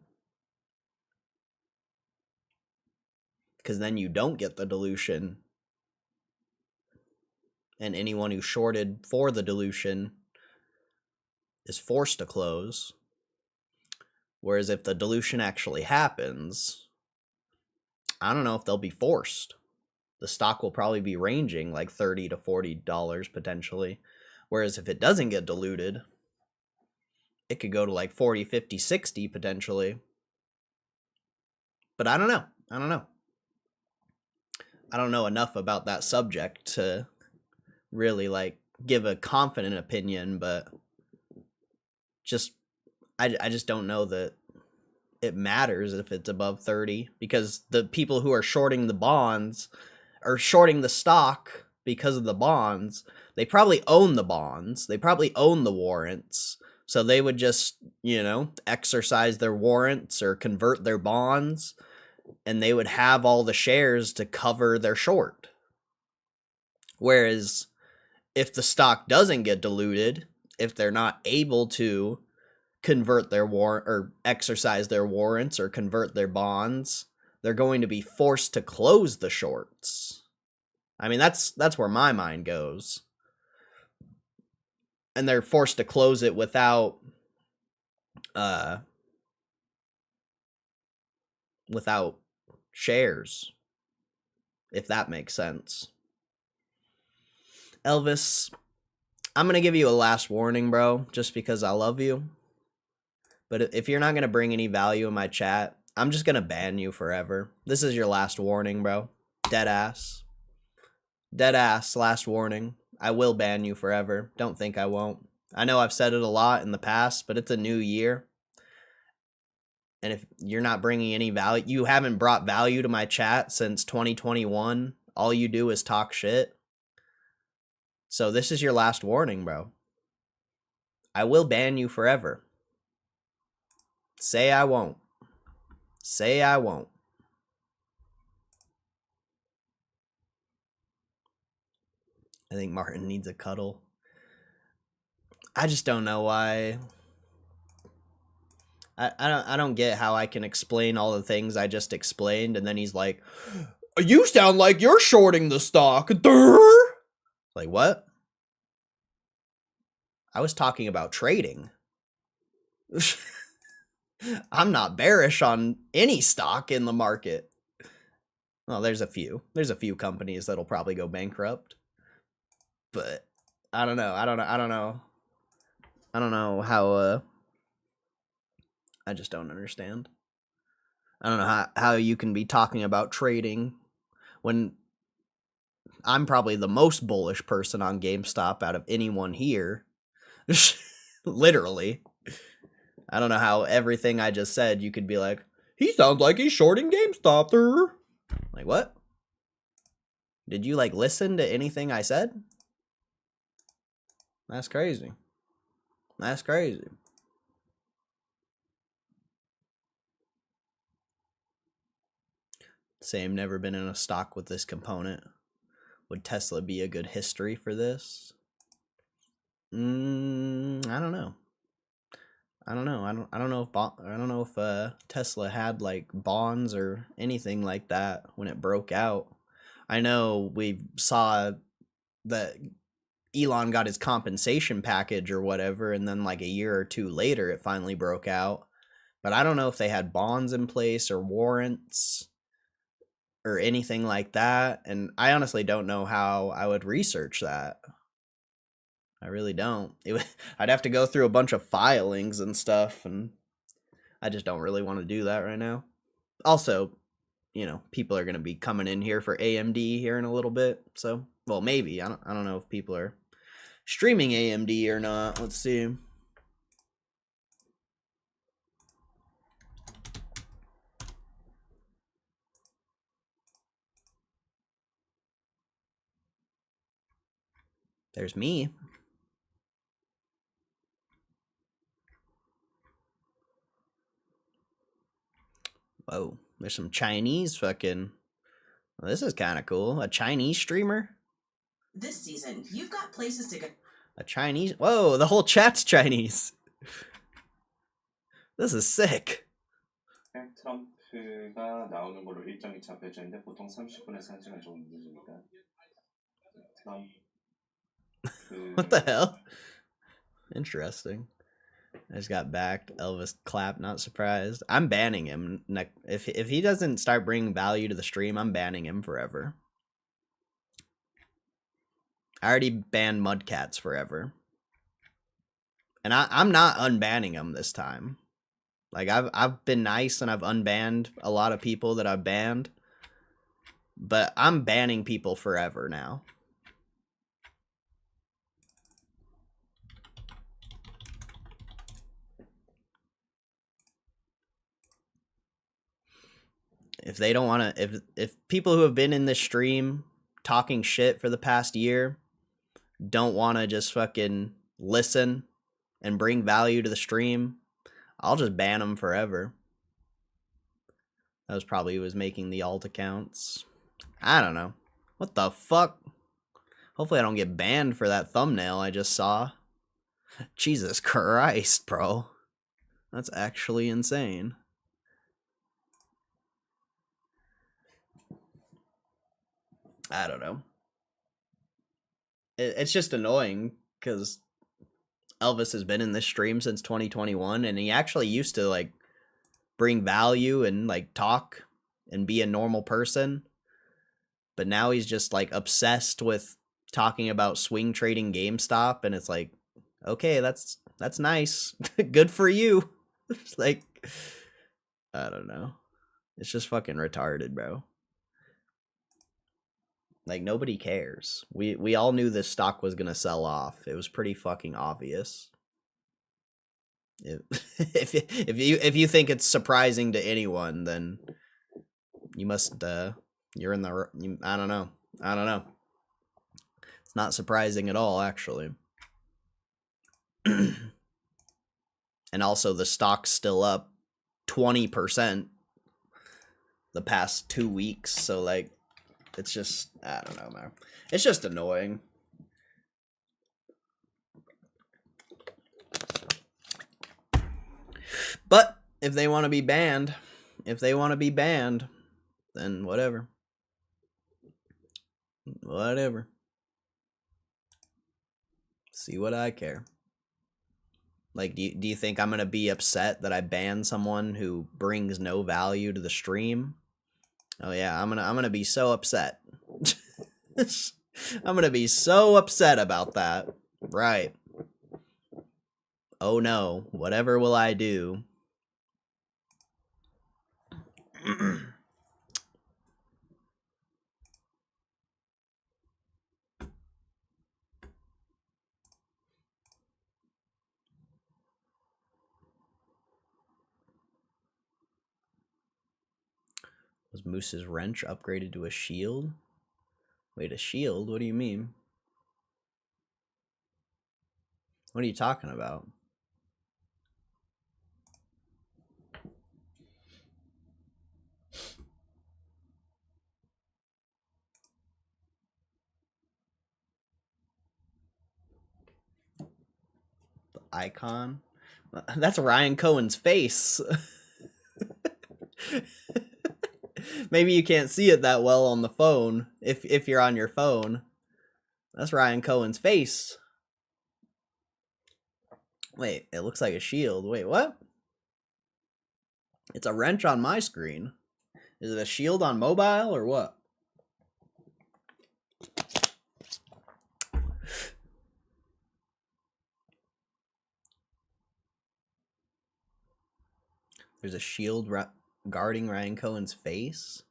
Because then you don't get the dilution. And anyone who shorted for the dilution is forced to close. Whereas if the dilution actually happens, I don't know if they'll be forced. The stock will probably be ranging like $30 to $40 potentially. Whereas if it doesn't get diluted, it could go to like 40, 50, 60 potentially. But I don't know. I don't know. I don't know enough about that subject to really like give a confident opinion, but just I just don't know that it matters if it's above 30 because the people who are shorting the bonds or shorting the stock because of the bonds, they probably own the bonds. They probably own the warrants. So they would just, exercise their warrants or convert their bonds and they would have all the shares to cover their short. Whereas if the stock doesn't get diluted, if they're not able to convert their warrant or exercise their warrants or convert their bonds, they're going to be forced to close the shorts. I mean, that's where my mind goes. And they're forced to close it without shares, if that makes sense. Elvis, I'm going to give you a last warning, bro, just because I love you. But if you're not going to bring any value in my chat, I'm just going to ban you forever. This is your last warning, bro. Dead ass. Dead ass, last warning. I will ban you forever. Don't think I won't. I know I've said it a lot in the past, but it's a new year. And if you're not bringing any value, you haven't brought value to my chat since 2021. All you do is talk shit. So this is your last warning, bro. I will ban you forever. Say I won't. Say I won't. I think Martin needs a cuddle. I just don't know why. I don't get how I can explain all the things I just explained, and then he's like, "You sound like you're shorting the stock." Like, what? I was talking about trading. I'm not bearish on any stock in the market. Well, there's a few. There's a few companies that'll probably go bankrupt. But I don't know. I don't know how I just don't understand. I don't know how you can be talking about trading when I'm probably the most bullish person on GameStop out of anyone here. Literally. I don't know how everything I just said you could be like, he sounds like he's shorting GameStop. Like, what? Did you like listen to anything I said? That's crazy. That's crazy. Same, never been in a stock with this component. Would Tesla be a good history for this? I don't know. I don't know if Tesla had like bonds or anything like that when it broke out. I know we saw that Elon got his compensation package or whatever, and then like a year or two later it finally broke out. But I don't know if they had bonds in place or warrants or anything like that, and I honestly don't know how I would research that. I really don't. I'd have to go through a bunch of filings and stuff, and I just don't really want to do that right now. Also, people are going to be coming in here for AMD here in a little bit, so, well, maybe. I don't know if people are streaming AMD or not. Let's see. There's me. Whoa, there's some Chinese fucking... Well, this is kind of cool. A Chinese streamer? This season, you've got places to go. A Chinese... Whoa, the whole chat's Chinese. This is sick. 트럼프가 나오는 걸로 일정이 잡혀져 있는데 보통 30분에서 1시간 정도 늦으니까 트럼프 What the hell? Interesting. I just got backed. Elvis clap, not surprised. I'm banning him. If he doesn't start bringing value to the stream, I'm banning him forever. I already banned Mudcats forever. And I'm not unbanning him this time. Like I've been nice and I've unbanned a lot of people that I've banned. But I'm banning people forever now. If they don't want to, if people who have been in this stream talking shit for the past year don't want to just fucking listen and bring value to the stream, I'll just ban them forever. That was probably who was making the alt accounts. I don't know. What the fuck? Hopefully I don't get banned for that thumbnail I just saw. Jesus Christ, bro. That's actually insane. I don't know. It's just annoying because Elvis has been in this stream since 2021 and he actually used to like bring value and like talk and be a normal person. But now he's just like obsessed with talking about swing trading GameStop, and it's like, okay, that's nice. Good for you. It's like, I don't know. It's just fucking retarded, bro. Like, nobody cares. We all knew this stock was gonna sell off. It was pretty fucking obvious. If you think it's surprising to anyone, then you must you're in the I don't know. It's not surprising at all, actually. And also the stock's still up 20% the past 2 weeks, so like it's just, I don't know, man. It's just annoying. But if they want to be banned, then whatever. Whatever. See what I care. Like, do you think I'm going to be upset that I ban someone who brings no value to the stream? Oh yeah, I'm going to be so upset. I'm going to be so upset about that. Right. Oh no, whatever will I do? Was Moose's wrench upgraded to a shield? Wait, a shield? What do you mean? What are you talking about? The icon? That's Ryan Cohen's face. Maybe you can't see it that well on the phone, if you're on your phone. That's Ryan Cohen's face. Wait, it looks like a shield. Wait, what? It's a wrench on my screen. Is it a shield on mobile or what? There's a shield guarding Ryan Cohen's face?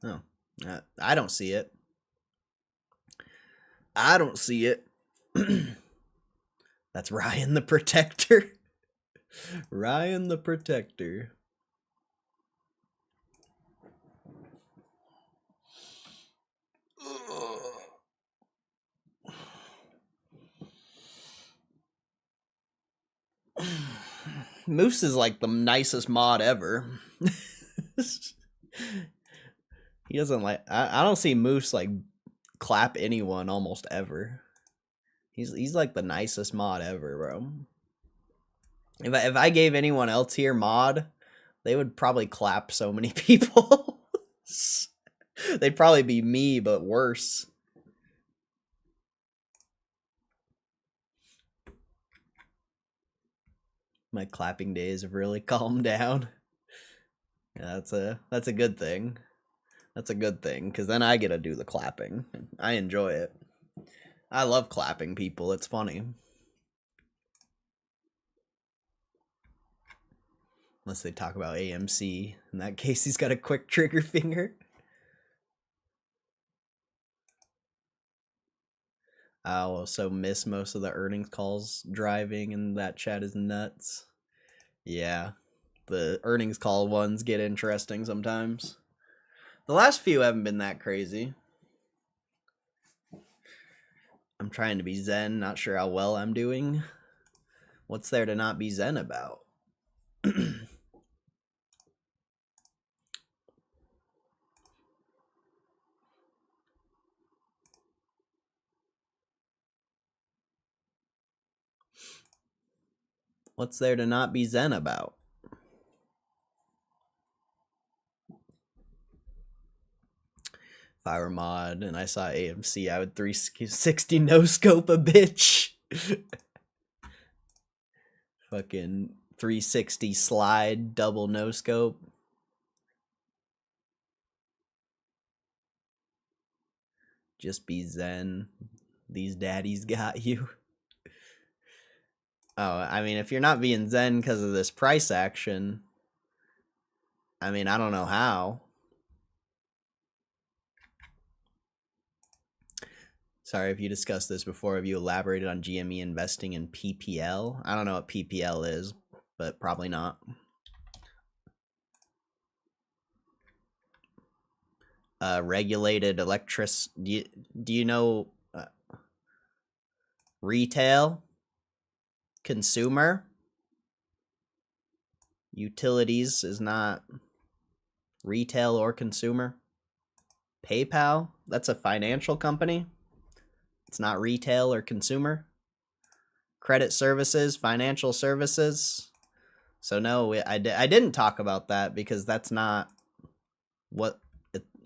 Oh, I don't see it. I don't see it. That's Ryan the Protector. Ryan the Protector. Moose is like the nicest mod ever. He doesn't like, I don't see Moose like clap anyone almost ever. He's like the nicest mod ever, bro. If I gave anyone else here mod, they would probably clap so many people. They'd probably be me, but worse. My clapping days have really calmed down. Yeah, that's a good thing. That's a good thing, because then I get to do the clapping. I enjoy it. I love clapping people. It's funny. Unless they talk about AMC. In that case, he's got a quick trigger finger. I'll also miss most of the earnings calls driving, and that chat is nuts. Yeah, the earnings call ones get interesting sometimes. The last few haven't been that crazy. I'm trying to be zen, not sure how well I'm doing. What's there to not be zen about? What's there to not be zen about? If I were mod and I saw AMC, I would 360 no scope a bitch. Fucking 360 slide double no scope. Just be zen. These daddies got you. Oh, I mean, if you're not being zen because of this price action, I mean, I don't know how. Sorry if you discussed this before. Have you elaborated on GME investing in PPL? I don't know what PPL is, but probably not. Regulated do you know retail, consumer, utilities is not retail or consumer. PayPal, that's a financial company. It's not retail or consumer. Credit services, financial services. So no, I didn't talk about that because that's not what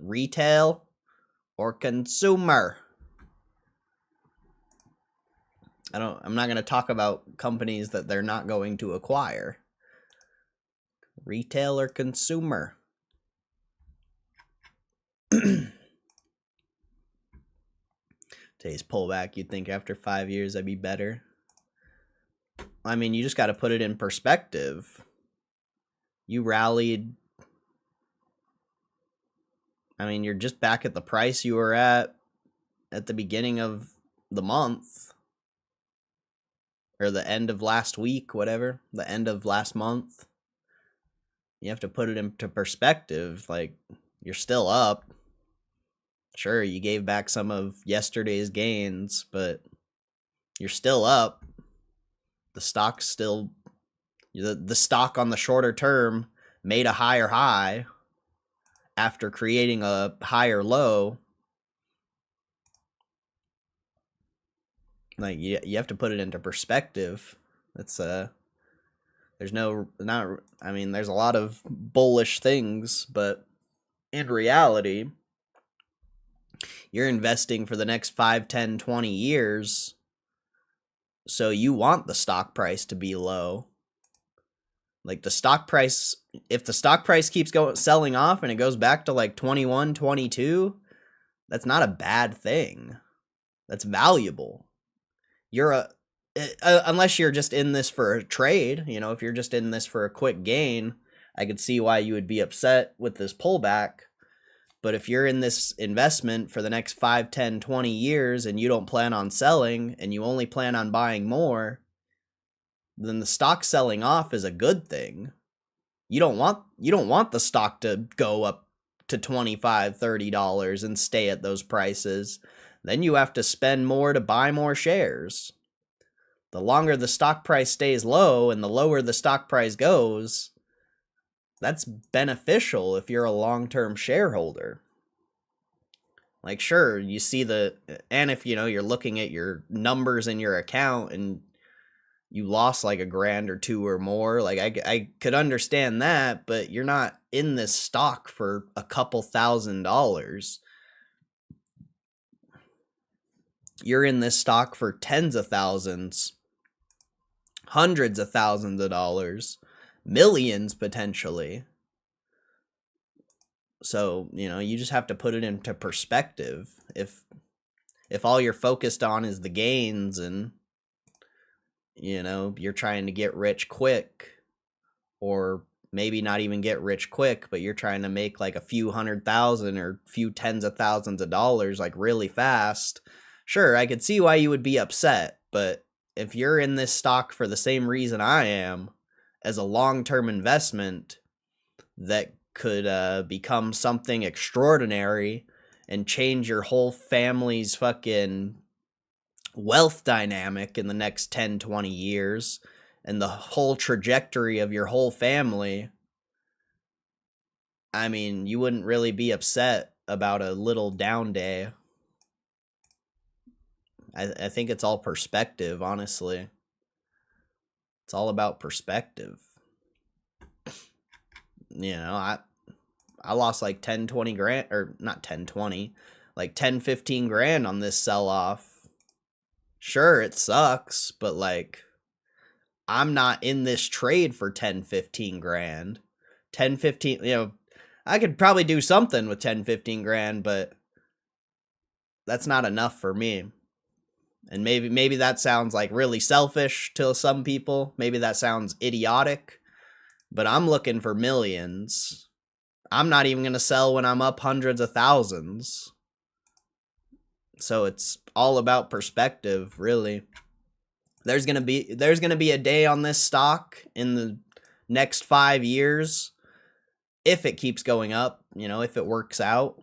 retail or consumer. I'm not going to talk about companies that they're not going to acquire. Retail or consumer. Today's pullback, you'd think after 5 years I'd be better. I mean, you just got to put it in perspective. You rallied. I mean, you're just back at the price you were at the beginning of the month. Or the end of last week, whatever. The end of last month. You have to put it into perspective. Like, you're still up. Sure, you gave back some of yesterday's gains, but you're still up. The stock's still... The stock on the shorter term made a higher high after creating a higher low. Like, you have to put it into perspective. It's there's I mean, there's a lot of bullish things, but in reality, you're investing for the next 5, 10, 20 years, so you want the stock price to be low. Like, the stock price, if the stock price keeps selling off and it goes back to like 21, 22, that's not a bad thing. That's valuable. Unless you're just in this for a trade, you know, if you're just in this for a quick gain, I could see why you would be upset with this pullback. But if you're in this investment for the next 5, 10, 20 years and you don't plan on selling and you only plan on buying more, then the stock selling off is a good thing. You don't want the stock to go up to $25, $30 and stay at those prices. Then you have to spend more to buy more shares. The longer the stock price stays low and the lower the stock price goes, that's beneficial if you're a long-term shareholder. Like, sure, you see and if, you know, you're looking at your numbers in your account and you lost like $1,000 or $2,000 or more, like I could understand that, but you're not in this stock for a couple $1,000s. You're in this stock for tens of thousands, hundreds of thousands of dollars, millions potentially. So, you know, you just have to put it into perspective. If all you're focused on is the gains and, you know, you're trying to get rich quick, or maybe not even get rich quick, but you're trying to make like a few $100,000 or few tens of thousands of dollars like really fast, sure, I could see why you would be upset. But if you're in this stock for the same reason I am, as a long-term investment that could become something extraordinary and change your whole family's fucking wealth dynamic in the next 10, 20 years and the whole trajectory of your whole family, I mean, you wouldn't really be upset about a little down day. I think it's all perspective, honestly. It's all about perspective. You know, I lost like 10, 20 grand, or not 10, 20, like 10, 15 grand on this sell-off. Sure, it sucks, but like, I'm not in this trade for 10, 15 grand. 10, 15, you know, I could probably do something with 10, 15 grand, but that's not enough for me. And maybe that sounds like really selfish to some people. Maybe that sounds idiotic, but I'm looking for millions. I'm not even going to sell when I'm up hundreds of thousands. So it's all about perspective, really. There's going to be a day on this stock in the next 5 years, if it keeps going up, you know, if it works out,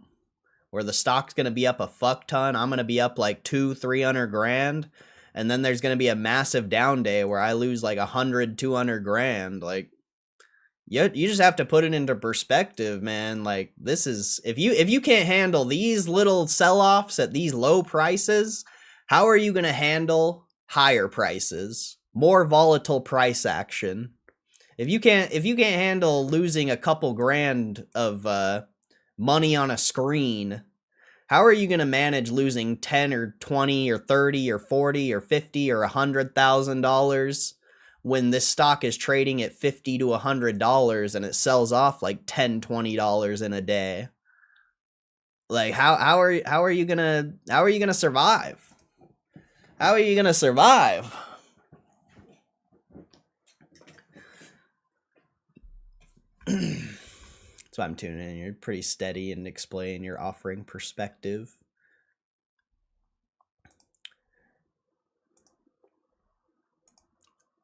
where the stock's going to be up a fuck ton. I'm going to be up like 200-300 grand. And then there's going to be a massive down day where I lose like 100-200 grand. Like, you just have to put it into perspective, man. Like, this is, if you can't handle these little sell-offs at these low prices, how are you going to handle higher prices, more volatile price action? If you can't handle losing a couple grand of money on a screen, how are you going to manage losing 10 or 20 or 30 or 40 or 50 or $100,000 when this stock is trading at $50 to $100 and it sells off like $10-20 in a day? Like, how are you gonna survive? How are you gonna survive? That's why I'm tuning in. You're pretty steady and explain. You're offering perspective.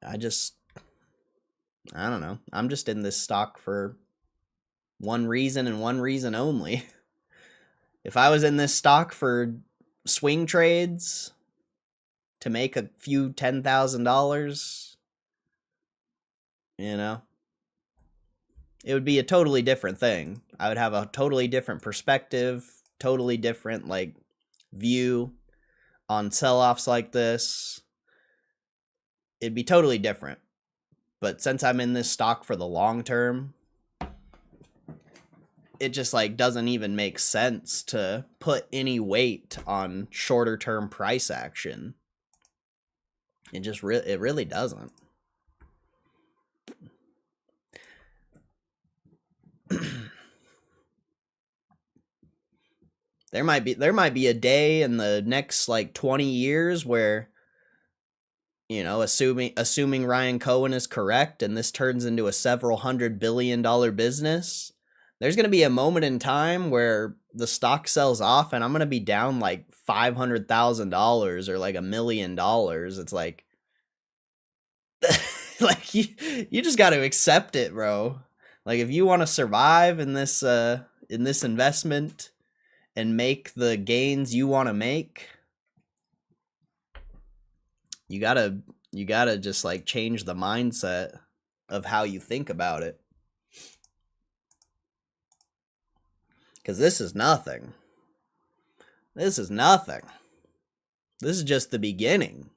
I don't know. I'm just in this stock for one reason and one reason only. If I was in this stock for swing trades to make a few $10,000, you know, it would be a totally different thing. I would have a totally different perspective, totally different like view on sell-offs like this. It'd be totally different. But since I'm in this stock for the long term, it just like doesn't even make sense to put any weight on shorter term price action. It really doesn't. There might be a day in the next like 20 years where, you know, assuming Ryan Cohen is correct and this turns into a several $100 billion business, there's going to be a moment in time where the stock sells off and I'm going to be down like $500,000 or like $1 million. It's like, like you just got to accept it, bro. Like, if you want to survive in this investment and make the gains you want to make, you gotta just like change the mindset of how you think about it. Because this is nothing. This is nothing. This is just the beginning.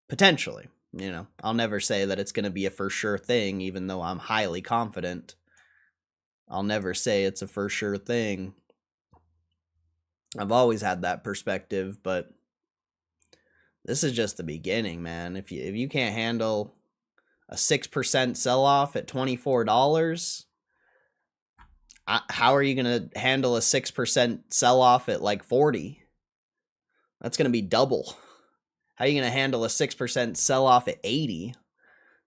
Potentially, you know, I'll never say that it's going to be a for sure thing, even though I'm highly confident. I'll never say it's a for sure thing. I've always had that perspective, but this is just the beginning, man. If you can't handle a 6% sell-off at $24, how are you going to handle a 6% sell-off at like 40? That's going to be double. How are you going to handle a 6% sell-off at 80?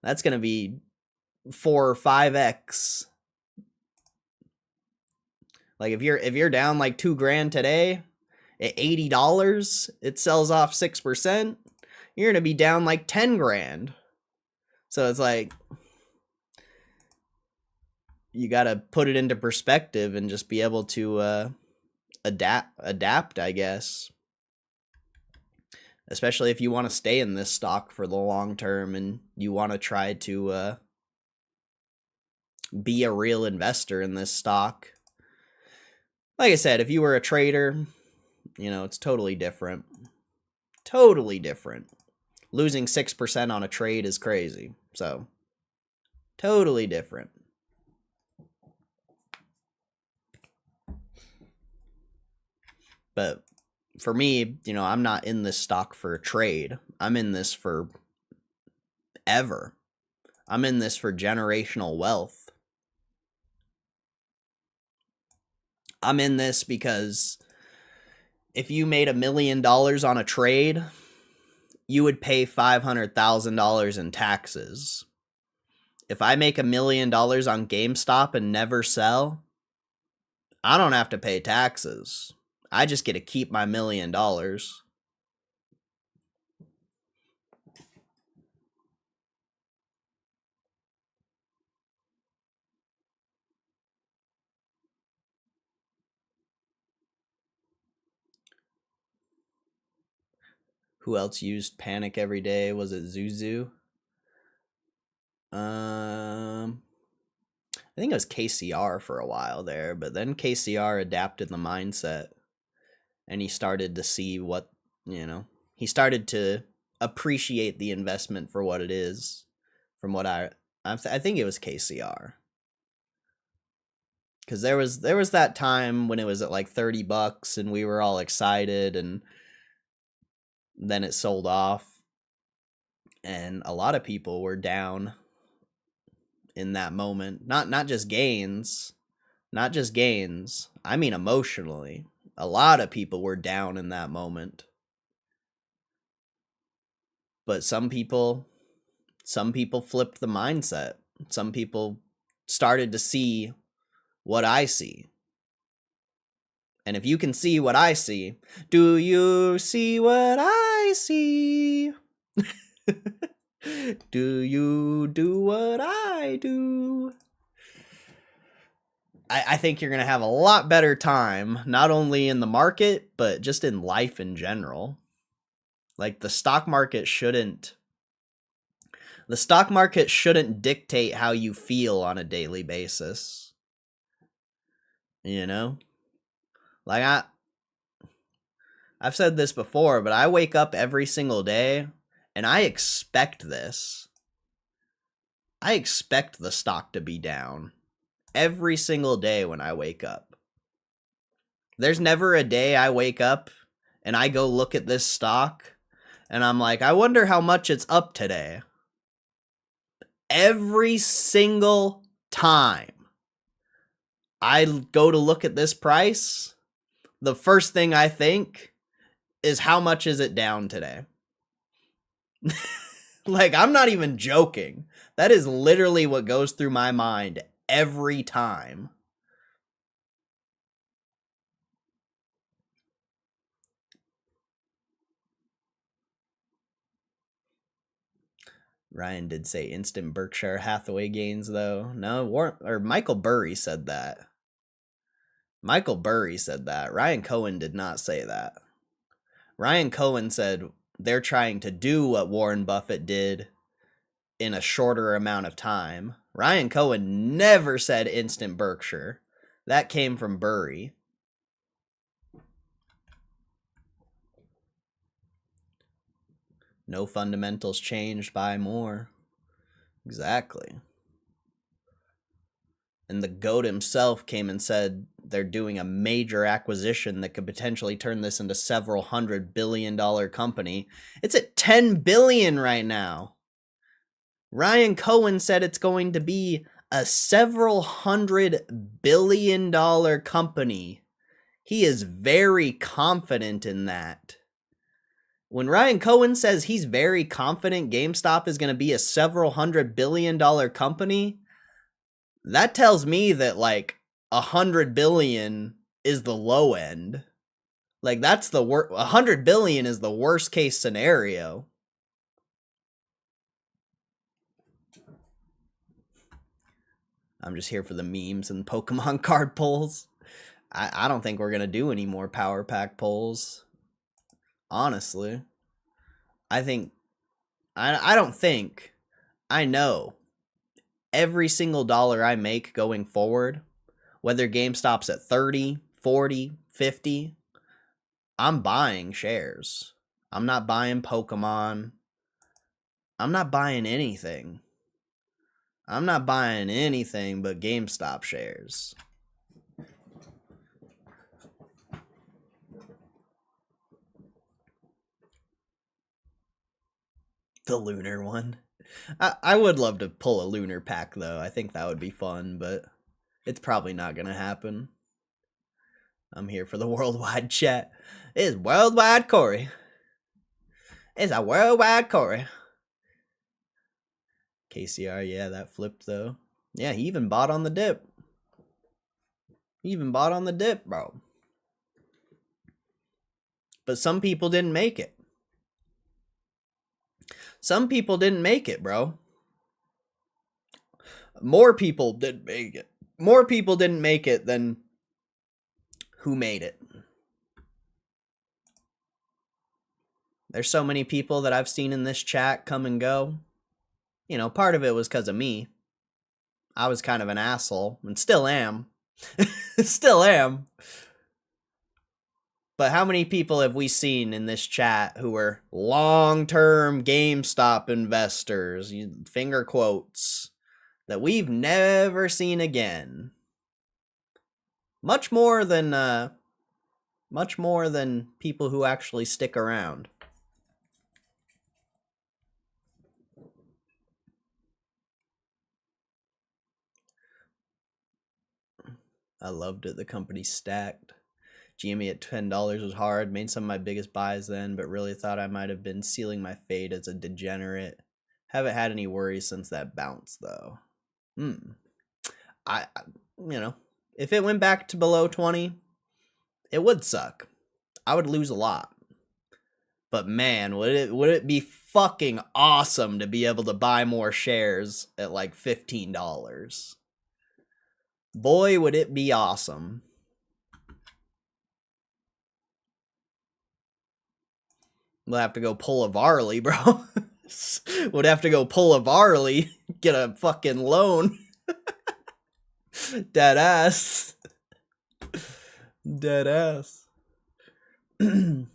That's going to be 4 or 5x. Like if you're down like $2,000 today at $80, it sells off 6%. You're gonna be down like 10 grand. So it's like you gotta put it into perspective and just be able to adapt, I guess. Especially if you want to stay in this stock for the long term and you want to try to be a real investor in this stock. Like I said, if you were a trader, you know, it's totally different. Totally different. Losing 6% on a trade is crazy. So, totally different. But for me, you know, I'm not in this stock for a trade. I'm in this for ever. I'm in this for generational wealth. I'm in this because if you made $1 million on a trade, you would pay $500,000 in taxes. If I make $1 million on GameStop and never sell, I don't have to pay taxes. I just get to keep my $1 million. Who else used Panic every day? Was it Zuzu? I think it was KCR for a while there, but then KCR adapted the mindset and he started to see what, you know, he started to appreciate the investment for what it is. From what I think it was KCR. Cuz there was that time when it was at like $30 and we were all excited, and then it sold off and a lot of people were down in that moment. Not just gains. I mean emotionally. A lot of people were down in that moment. But some people flipped the mindset. Some people started to see what I see. And if you can see what I see, do you see what I see? Do you do what I do? I think you're going to have a lot better time, not only in the market, but just in life in general. Like the stock market shouldn't dictate how you feel on a daily basis. You know? Like I've said this before, but I wake up every single day and I expect this. I expect the stock to be down every single day when I wake up. There's never a day I wake up and I go look at this stock and I'm like, I wonder how much it's up today. Every single time I go to look at this price, the first thing I think is, how much is it down today? Like, I'm not even joking. That is literally what goes through my mind every time. Ryan did say instant Berkshire Hathaway gains, though. No, Michael Burry said that. Ryan Cohen did not say that. Ryan Cohen said they're trying to do what Warren Buffett did in a shorter amount of time. Ryan Cohen never said instant Berkshire. That came from Burry. No fundamentals changed, buy more. Exactly. And the GOAT himself came and said they're doing a major acquisition that could potentially turn this into several $100 billion company. It's at $10 billion right now. Ryan Cohen said it's going to be a several $100 billion company. He is very confident in that. When Ryan Cohen says he's very confident GameStop is going to be a several $100 billion company, that tells me that like 100 billion is the low end. Like that's the worst. 100 billion is the worst case scenario. I'm just here for the memes and Pokemon card polls. I don't think we're gonna do any more power pack polls. Honestly, I don't think, I know every single dollar I make going forward, whether GameStop's at 30, 40, 50, I'm buying shares. I'm not buying Pokemon. I'm not buying anything. I'm not buying anything but GameStop shares. The lunar one. I would love to pull a lunar pack, though. I think that would be fun, but it's probably not going to happen. I'm here for the worldwide chat. It's worldwide Corey. It's a worldwide Corey. KCR, yeah, that flipped, though. Yeah, he even bought on the dip. He even bought on the dip, bro. But some people didn't make it. Some people didn't make it, bro. More people didn't make it. More people didn't make it than who made it. There's so many people that I've seen in this chat come and go. You know, part of it was because of me. I was kind of an asshole, and still am. Still am. But how many people have we seen in this chat who were long-term GameStop investors, finger quotes, that we've never seen again? Much more than people who actually stick around. I loved it. The company stacked. GME at $10 was hard. Made some of my biggest buys then, but really thought I might have been sealing my fate as a degenerate. Haven't had any worries since that bounce, though. I you know, if it went back to below 20, it would suck. I would lose a lot. But man, would it be fucking awesome to be able to buy more shares at like $15. Boy, would it be awesome. We'll have to go pull a Varley, bro. Would have to go pull a Varley, get a fucking loan. Dead ass. Dead ass. When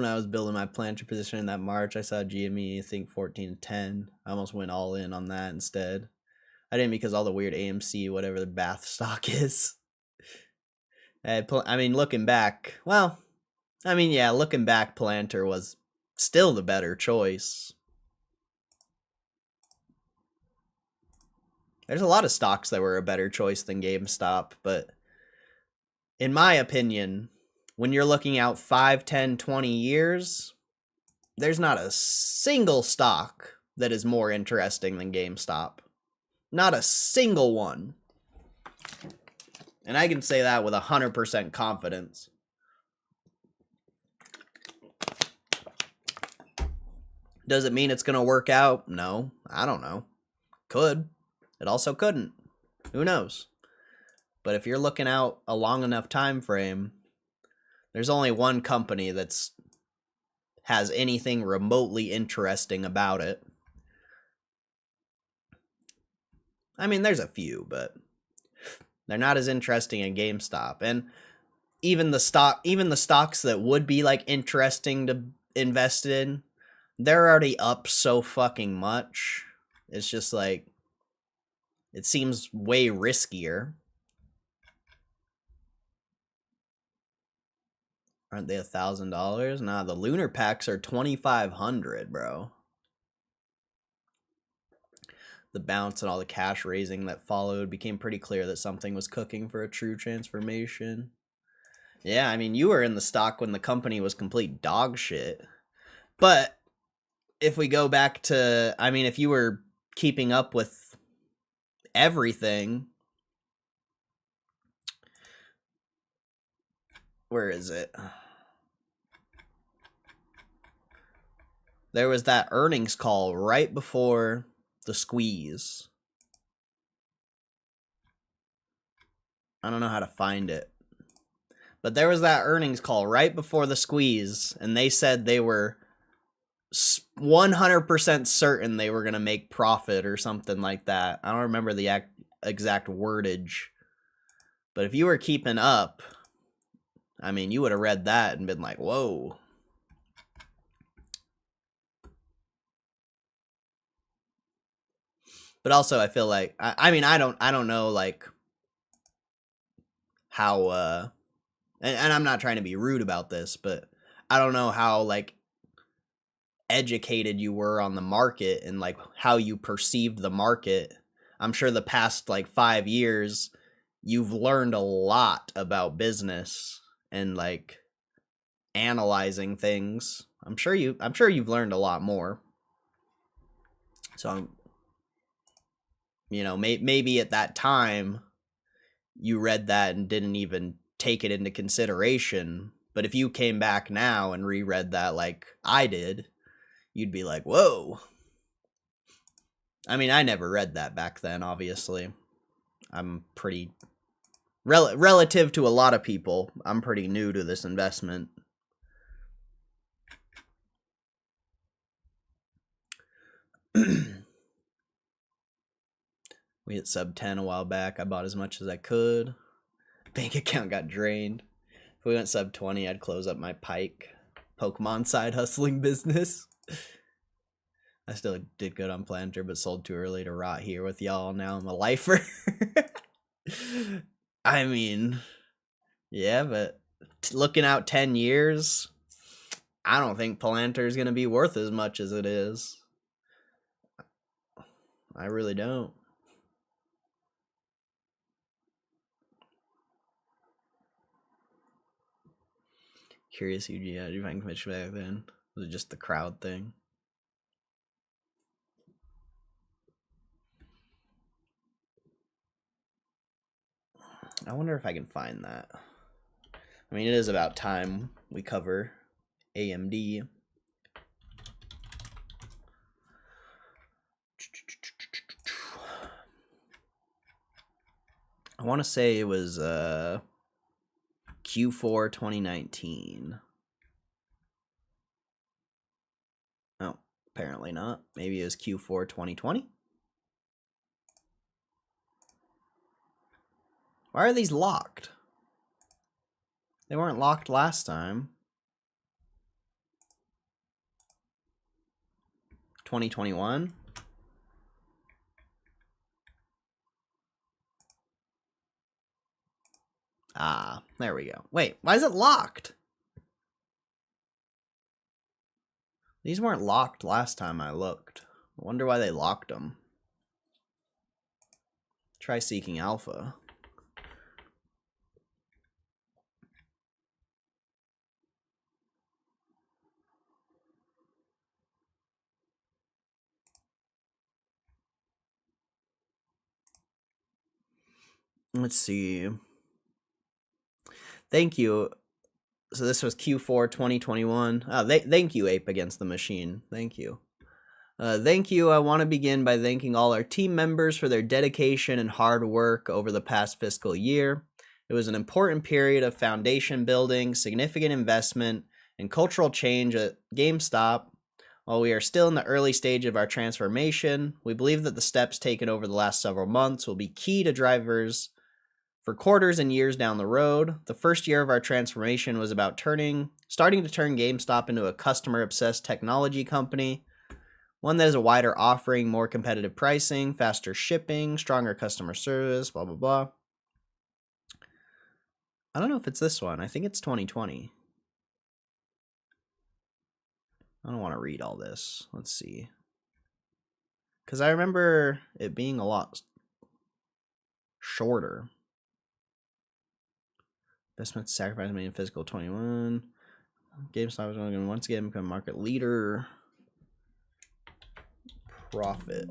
I was building my planter position in that March, I saw GME, I think 14 to 10. I almost went all in on that instead. I didn't because all the weird AMC, whatever the Bath stock is. I mean, looking back, well, I mean, yeah, looking back, Planter was still the better choice. There's a lot of stocks that were a better choice than GameStop, but in my opinion, when you're looking out 5, 10, 20 years, there's not a single stock that is more interesting than GameStop. Not a single one. And I can say that with 100% confidence. Does it mean it's going to work out? No, I don't know. Could. It also couldn't. Who knows? But if you're looking out a long enough time frame, there's only one company that's has anything remotely interesting about it. I mean, there's a few, but they're not as interesting as GameStop. And even the stocks that would be like interesting to invest in, they're already up so fucking much. It's just like, it seems way riskier. Aren't they $1,000? Nah, the lunar packs are $2,500, bro. The bounce and all the cash raising that followed became pretty clear that something was cooking for a true transformation. Yeah, I mean, you were in the stock when the company was complete dog shit. But if we go back to, I mean, if you were keeping up with everything, where is it? There was that earnings call right before the squeeze. I don't know how to find it. But there was that earnings call right before the squeeze, and they said they were 100% certain they were going to make profit or something like that. I don't remember the exact wordage. But if you were keeping up, I mean, you would have read that and been like, whoa. But also, I feel like, I mean, I don't know, like, how, and I'm not trying to be rude about this, but I don't know how, like, educated you were on the market and, like, how you perceived the market. I'm sure the past, like, 5 years, you've learned a lot about business and, like, analyzing things. I'm sure you've learned a lot more. So, you know, maybe at that time you read that and didn't even take it into consideration. But if you came back now and reread that like I did, you'd be like, whoa. I mean, I never read that back then, obviously. I'm pretty, relative to a lot of people, I'm pretty new to this investment. We hit sub 10 a while back. I bought as much as I could. Bank account got drained. If we went sub 20, I'd close up my Pokemon side hustling business. I still did good on Planter, but sold too early to rot here with y'all. Now I'm a lifer. I mean, yeah, but looking out 10 years, I don't think Planter is going to be worth as much as it is. I really don't. Curious who did you find commission back then? Was it just the crowd thing? I wonder if I can find that. I mean, it is about time we cover AMD. I want to say it was Q4 2019. Oh, apparently not. Maybe it was Q4 2020. Why are these locked? They weren't locked last time. 2021. Ah, there we go. Wait, why is it locked? These weren't locked last time I looked. I wonder why they locked them. Try seeking alpha. Let's see. Thank you. So this was Q4 2021. Thank you, Ape Against the Machine. Thank you. Thank you. I want to begin by thanking all our team members for their dedication and hard work over the past fiscal year. It was an important period of foundation building, significant investment, and cultural change at GameStop. While we are still in the early stage of our transformation, we believe that the steps taken over the last several months will be key to drivers for quarters and years down the road. The first year of our transformation was about starting to turn GameStop into a customer-obsessed technology company, one that has a wider offering, more competitive pricing, faster shipping, stronger customer service, blah, blah, blah. I don't know if it's this one. I think it's 2020. I don't want to read all this. Let's see. Because I remember it being a lot shorter. Investment sacrifice made in physical 21. GameStop is going to once again become market leader. Profit.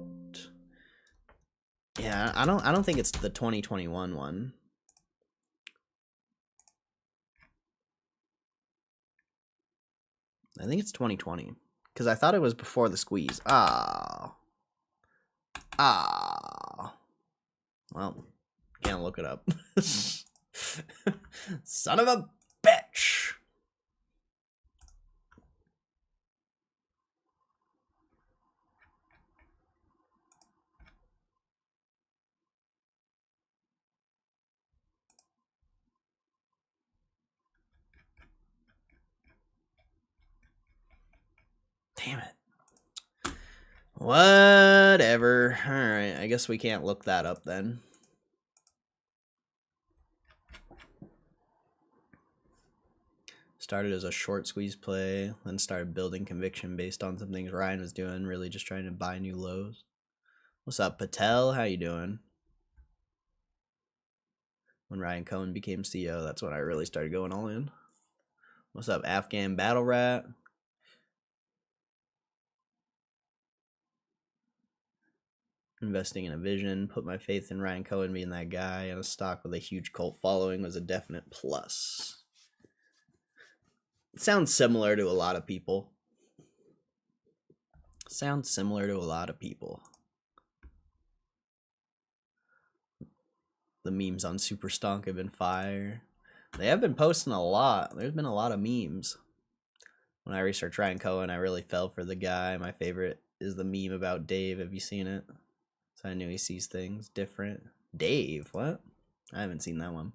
Yeah, I don't think it's the 2021 one. I think it's 2020 because I thought it was before the squeeze. Ah. Well, can't look it up. Son of a bitch. Damn it. Whatever. Alright, I guess we can't look that up then. Started as a short squeeze play, then started building conviction based on some things Ryan was doing, really just trying to buy new lows. What's up, Patel? How you doing? When Ryan Cohen became CEO, that's when I really started going all in. What's up, Afghan Battle Rat? Investing in a vision, put my faith in Ryan Cohen being that guy, and a stock with a huge cult following was a definite plus. It sounds similar to a lot of people. Sounds similar to a lot of people. The memes on Super Stonk have been fire. They have been posting a lot. There's been a lot of memes. When I researched Ryan Cohen, I really fell for the guy. My favorite is the meme about Dave. Have you seen it? So I knew he sees things different. Dave, what? I haven't seen that one.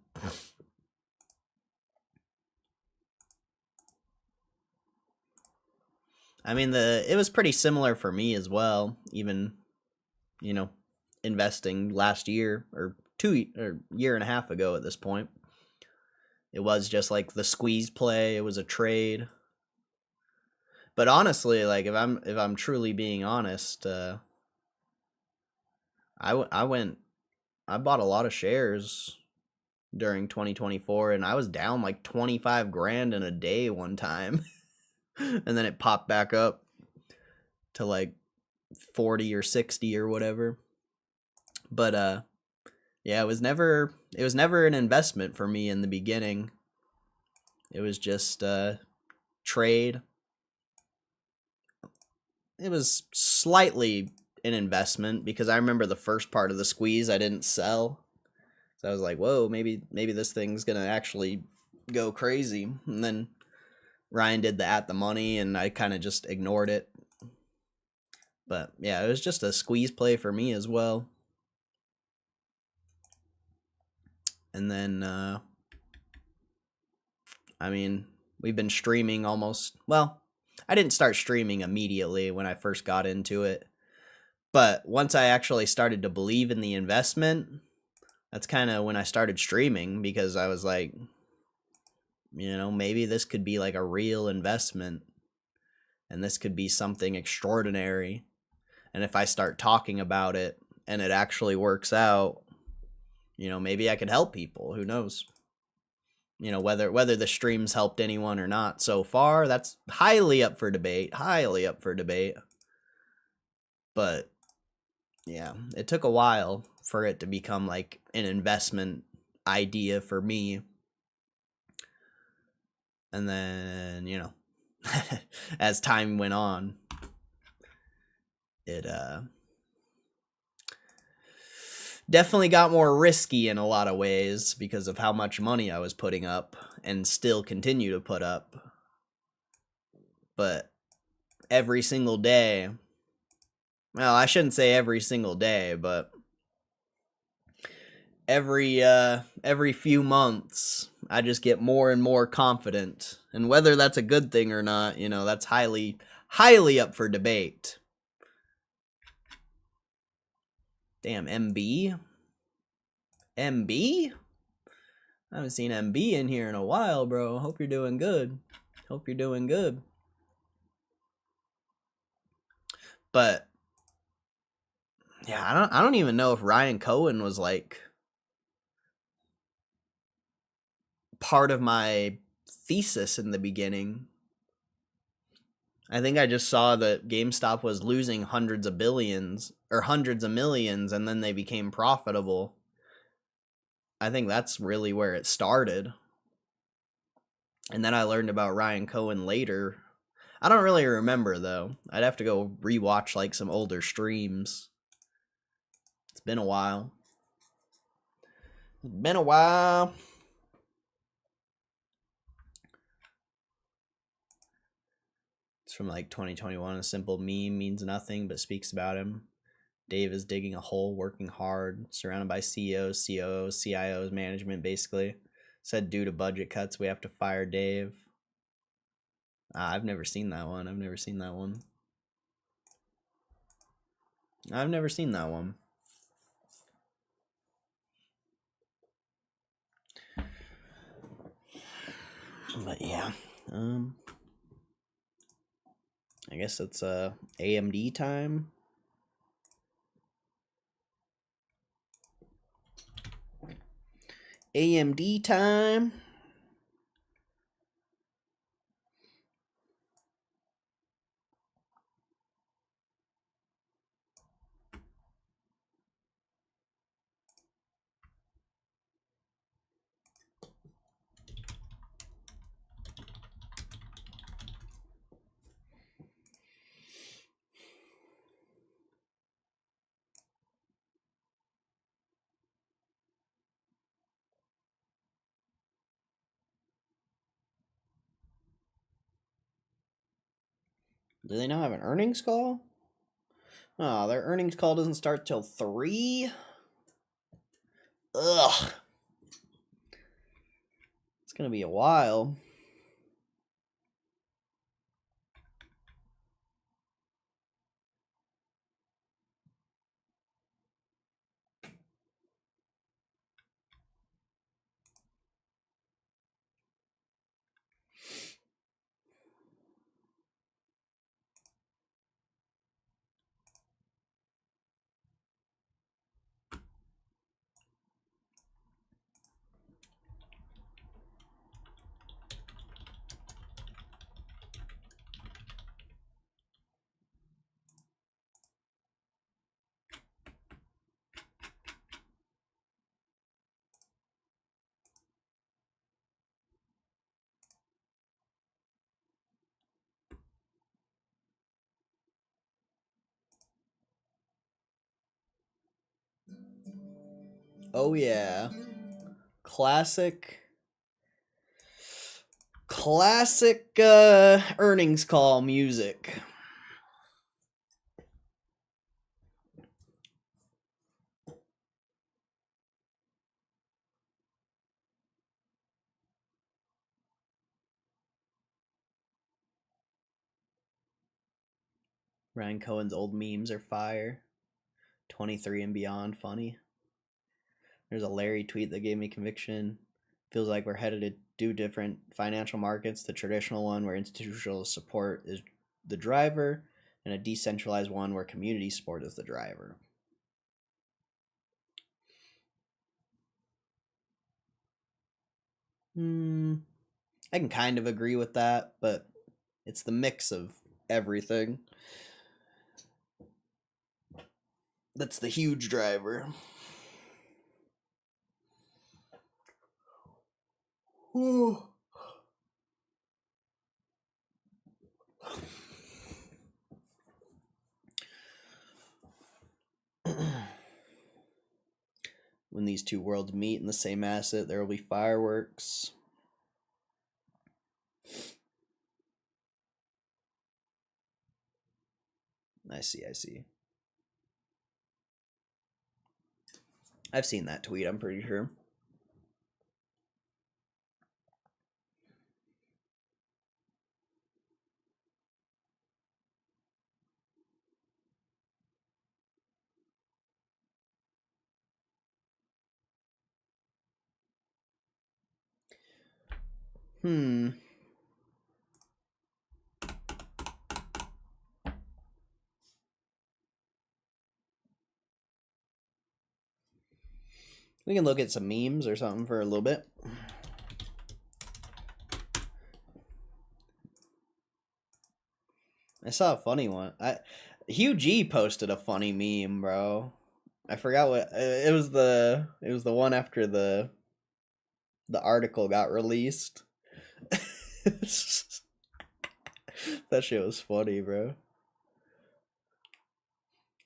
I mean, it was pretty similar for me as well. Even, you know, investing last year or year and a half ago at this point. It was just like the squeeze play. It was a trade. But honestly, like if I'm truly being honest, I bought a lot of shares during 2024, and I was down like 25 grand in a day one time. And then it popped back up to like 40 or 60 or whatever. But yeah, it was never an investment for me in the beginning. It was just trade. It was slightly an investment because I remember the first part of the squeeze I didn't sell. So I was like, whoa, maybe this thing's gonna actually go crazy. And then Ryan did the at the money and I kind of just ignored it. But yeah, it was just a squeeze play for me as well. And then I mean, we've been streaming almost, well, I didn't start streaming immediately when I first got into it. But once I actually started to believe in the investment, that's kind of when I started streaming, because I was like, you know, maybe this could be like a real investment and this could be something extraordinary. And if I start talking about it and it actually works out, you know, maybe I could help people. Who knows? You know, whether the streams helped anyone or not so far, that's highly up for debate. But yeah, it took a while for it to become like an investment idea for me. And then, you know, as time went on, it definitely got more risky in a lot of ways because of how much money I was putting up and still continue to put up. But every single day, well, I shouldn't say every single day, but every few months, I just get more and more confident. And whether that's a good thing or not, you know, that's highly up for debate. Damn, MB? MB? I haven't seen MB in here in a while, bro. Hope you're doing good. But yeah, I don't even know if Ryan Cohen was like part of my thesis in the beginning. I think I just saw that GameStop was losing hundreds of billions or hundreds of millions, and then they became profitable. I think that's really where it started. And then I learned about Ryan Cohen later. I don't really remember though. I'd have to go rewatch like some older streams. It's been a while. It's been a while. It's from like 2021. A simple meme means nothing but speaks about him. Dave is digging a hole, working hard, surrounded by CEOs, COOs, CIOs, management, basically. Said due to budget cuts, we have to fire Dave. I've never seen that one. I've never seen that one. But yeah, I guess it's AMD time. AMD time. Do they not have an earnings call? Oh, their earnings call doesn't start till 3? Ugh. It's gonna be a while. Oh yeah. Classic earnings call music. Ryan Cohen's old memes are fire. 23 and beyond funny. There's a Larry tweet that gave me conviction. Feels like we're headed to two different financial markets, the traditional one where institutional support is the driver, and a decentralized one where community support is the driver. I can kind of agree with that, but it's the mix of everything that's the huge driver. Whew. When these two worlds meet in the same asset, there will be fireworks. I see. I've seen that tweet, I'm pretty sure. We can look at some memes or something for a little bit. I saw a funny one. Hugh G posted a funny meme, bro. I forgot what it was. The one after the article got released. That shit was funny, bro.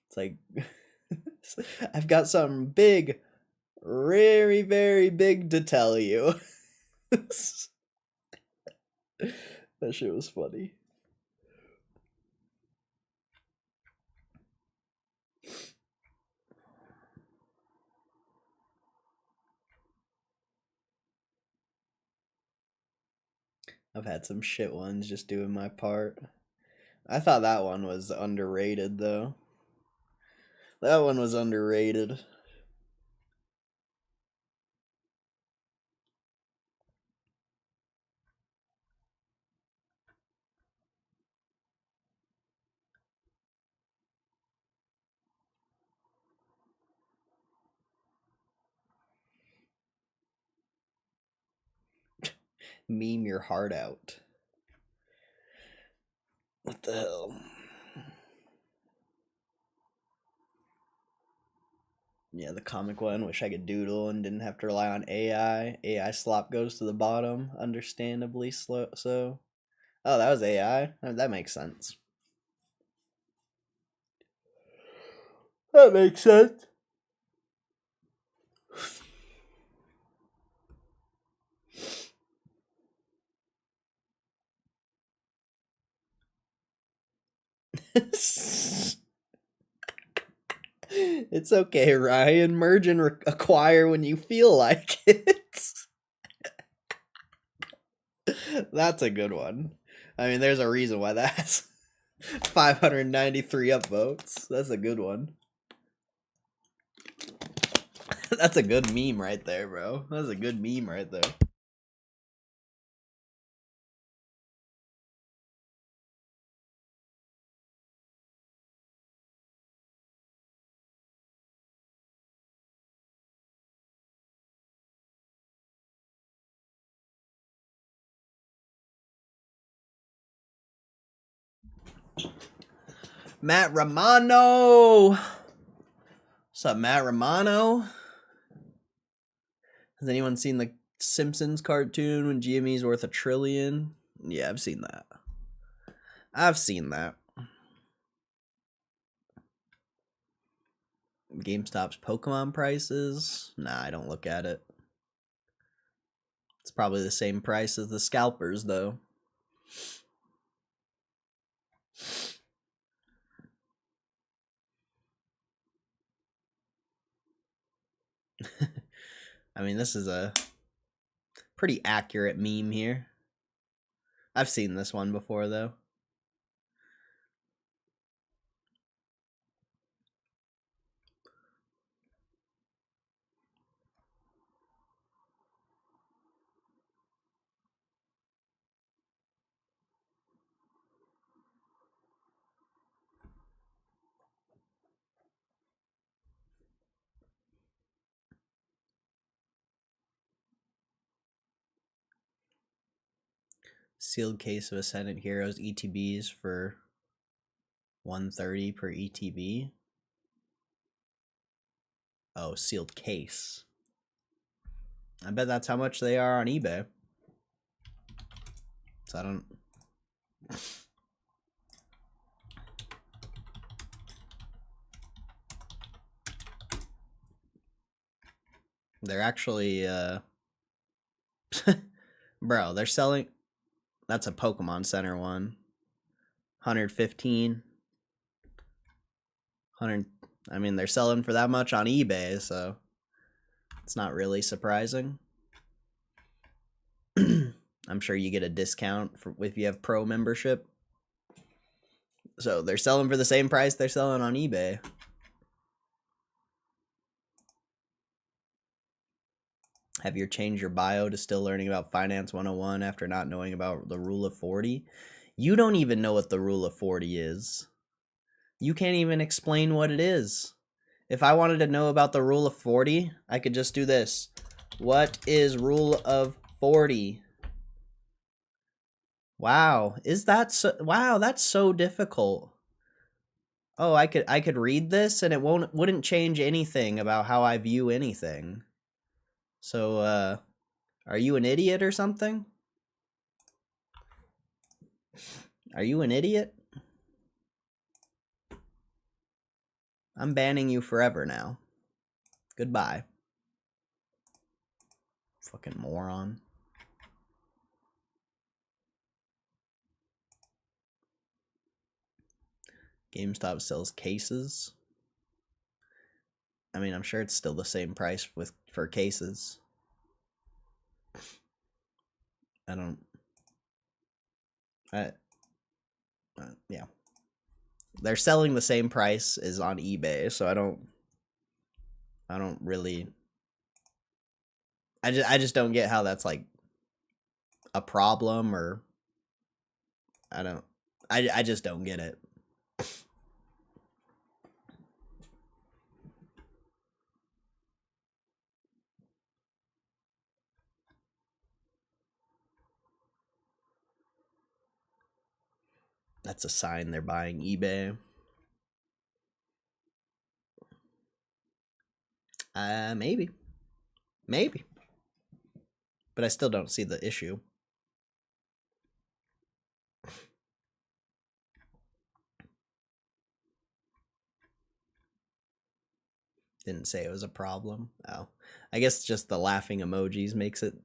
It's like I've got something big, very, very big to tell you. That shit was funny. I've had some shit ones just doing my part. I thought that one was underrated, though. That one was underrated. Meme your heart out. What the hell? Yeah, the comic one. Wish I could doodle and didn't have to rely on AI. AI slop goes to the bottom, understandably slow. So, oh, that was AI. That makes sense. That makes sense. It's okay, Ryan. Merge and acquire when you feel like it. That's a good one. I mean, there's a reason why that's 593 upvotes. That's a good one. That's a good meme right there, bro. That's a good meme right there. Matt Romano. What's up, Matt Romano? Has anyone seen the Simpsons cartoon when GME's worth $1 trillion? Yeah, I've seen that. I've seen that. GameStop's Pokemon prices? Nah, I don't look at it. It's probably the same price as the scalpers, though. I mean, this is a pretty accurate meme here. I've seen this one before, though. Sealed case of Ascendant Heroes ETBs for 130 per ETB. Oh, sealed case. I bet that's how much they are on eBay. So I don't... They're actually, bro, they're selling... That's a Pokemon Center one. 115. 100... I mean, they're selling for that much on eBay, so... It's not really surprising. I'm sure you get a discount for if you have pro membership. So they're selling for the same price they're selling on eBay. Have you changed your bio to still learning about Finance 101 after not knowing about the Rule of 40? You don't even know what the Rule of 40 is. You can't even explain what it is. If I wanted to know about the Rule of 40, I could just do this. What is Rule of 40? Wow, is that so? Wow, that's so difficult. Oh, I could read this and it wouldn't change anything about how I view anything. So, are you an idiot or something? Are you an idiot? I'm banning you forever now. Goodbye. Fucking moron. GameStop sells cases. I mean, I'm sure it's still the same price for cases. I don't. Yeah. They're selling the same price as on eBay, so I don't really. I just don't get how that's like a problem, or I don't. I just don't get it. That's a sign they're buying eBay. Maybe. Maybe. But I still don't see the issue. Didn't say it was a problem. Oh. I guess just the laughing emojis makes it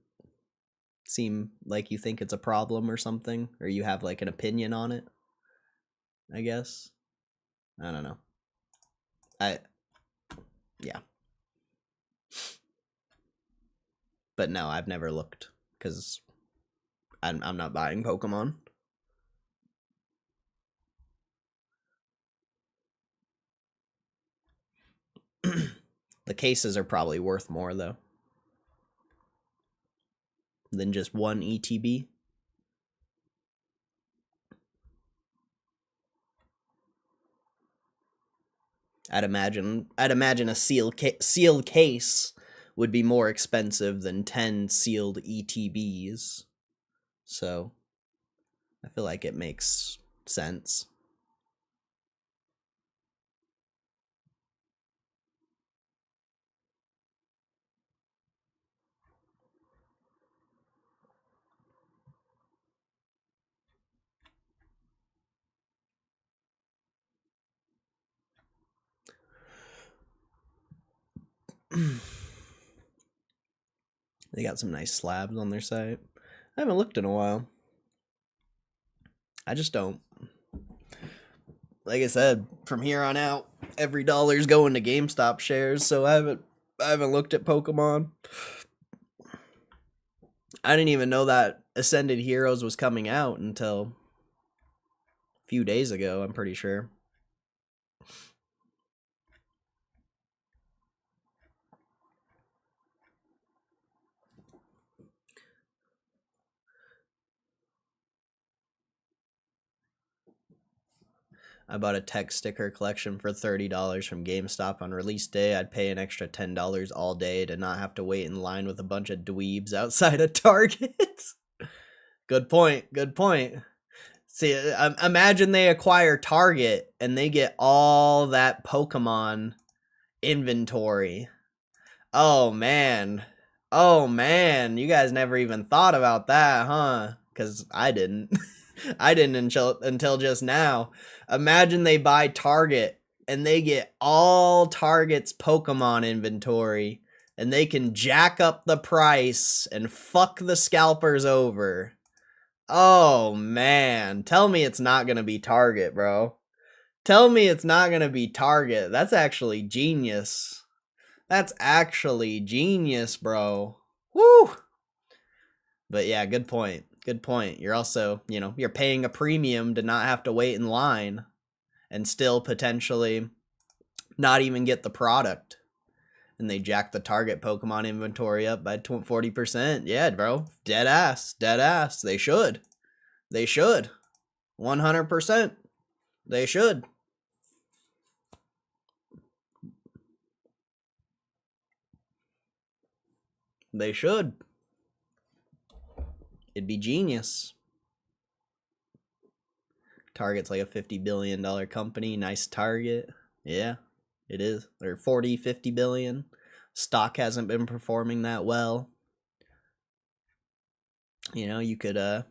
seem like you think it's a problem or something, or you have like an opinion on it. I guess. I don't know. Yeah. But no, I've never looked because I'm not buying Pokemon. The cases are probably worth more though than just one ETB. I'd imagine a sealed case would be more expensive than 10 sealed ETBs. So I feel like it makes sense. They got some nice slabs on their site. I haven't looked in a while. I just don't. Like I said, from here on out, every dollar's going to GameStop shares, so I haven't looked at Pokemon. I didn't even know that Ascended Heroes was coming out until a few days ago, I'm pretty sure. I bought a tech sticker collection for $30 from GameStop on release day. I'd pay an extra $10 all day to not have to wait in line with a bunch of dweebs outside of Target. Good point. Good point. See, imagine they acquire Target and they get all that Pokemon inventory. Oh man. Oh man. You guys never even thought about that, huh? Because I didn't. I didn't until just now. Imagine they buy Target and they get all Target's Pokemon inventory and they can jack up the price and fuck the scalpers over. Oh man, tell me it's not gonna be Target, bro. Tell me it's not gonna be Target. That's actually genius. That's actually genius, bro. Woo! But yeah, good point. Good point. You're also, you're paying a premium to not have to wait in line and still potentially not even get the product. And they jack the Target Pokemon inventory up by 40%. Yeah, bro. Dead ass. Dead ass. They should. They should. 100%. They should. They should. It'd be genius. Target's like a $50 billion company. Nice target. Yeah, it is. Or 40, 50 billion. Stock hasn't been performing that well. You know, you could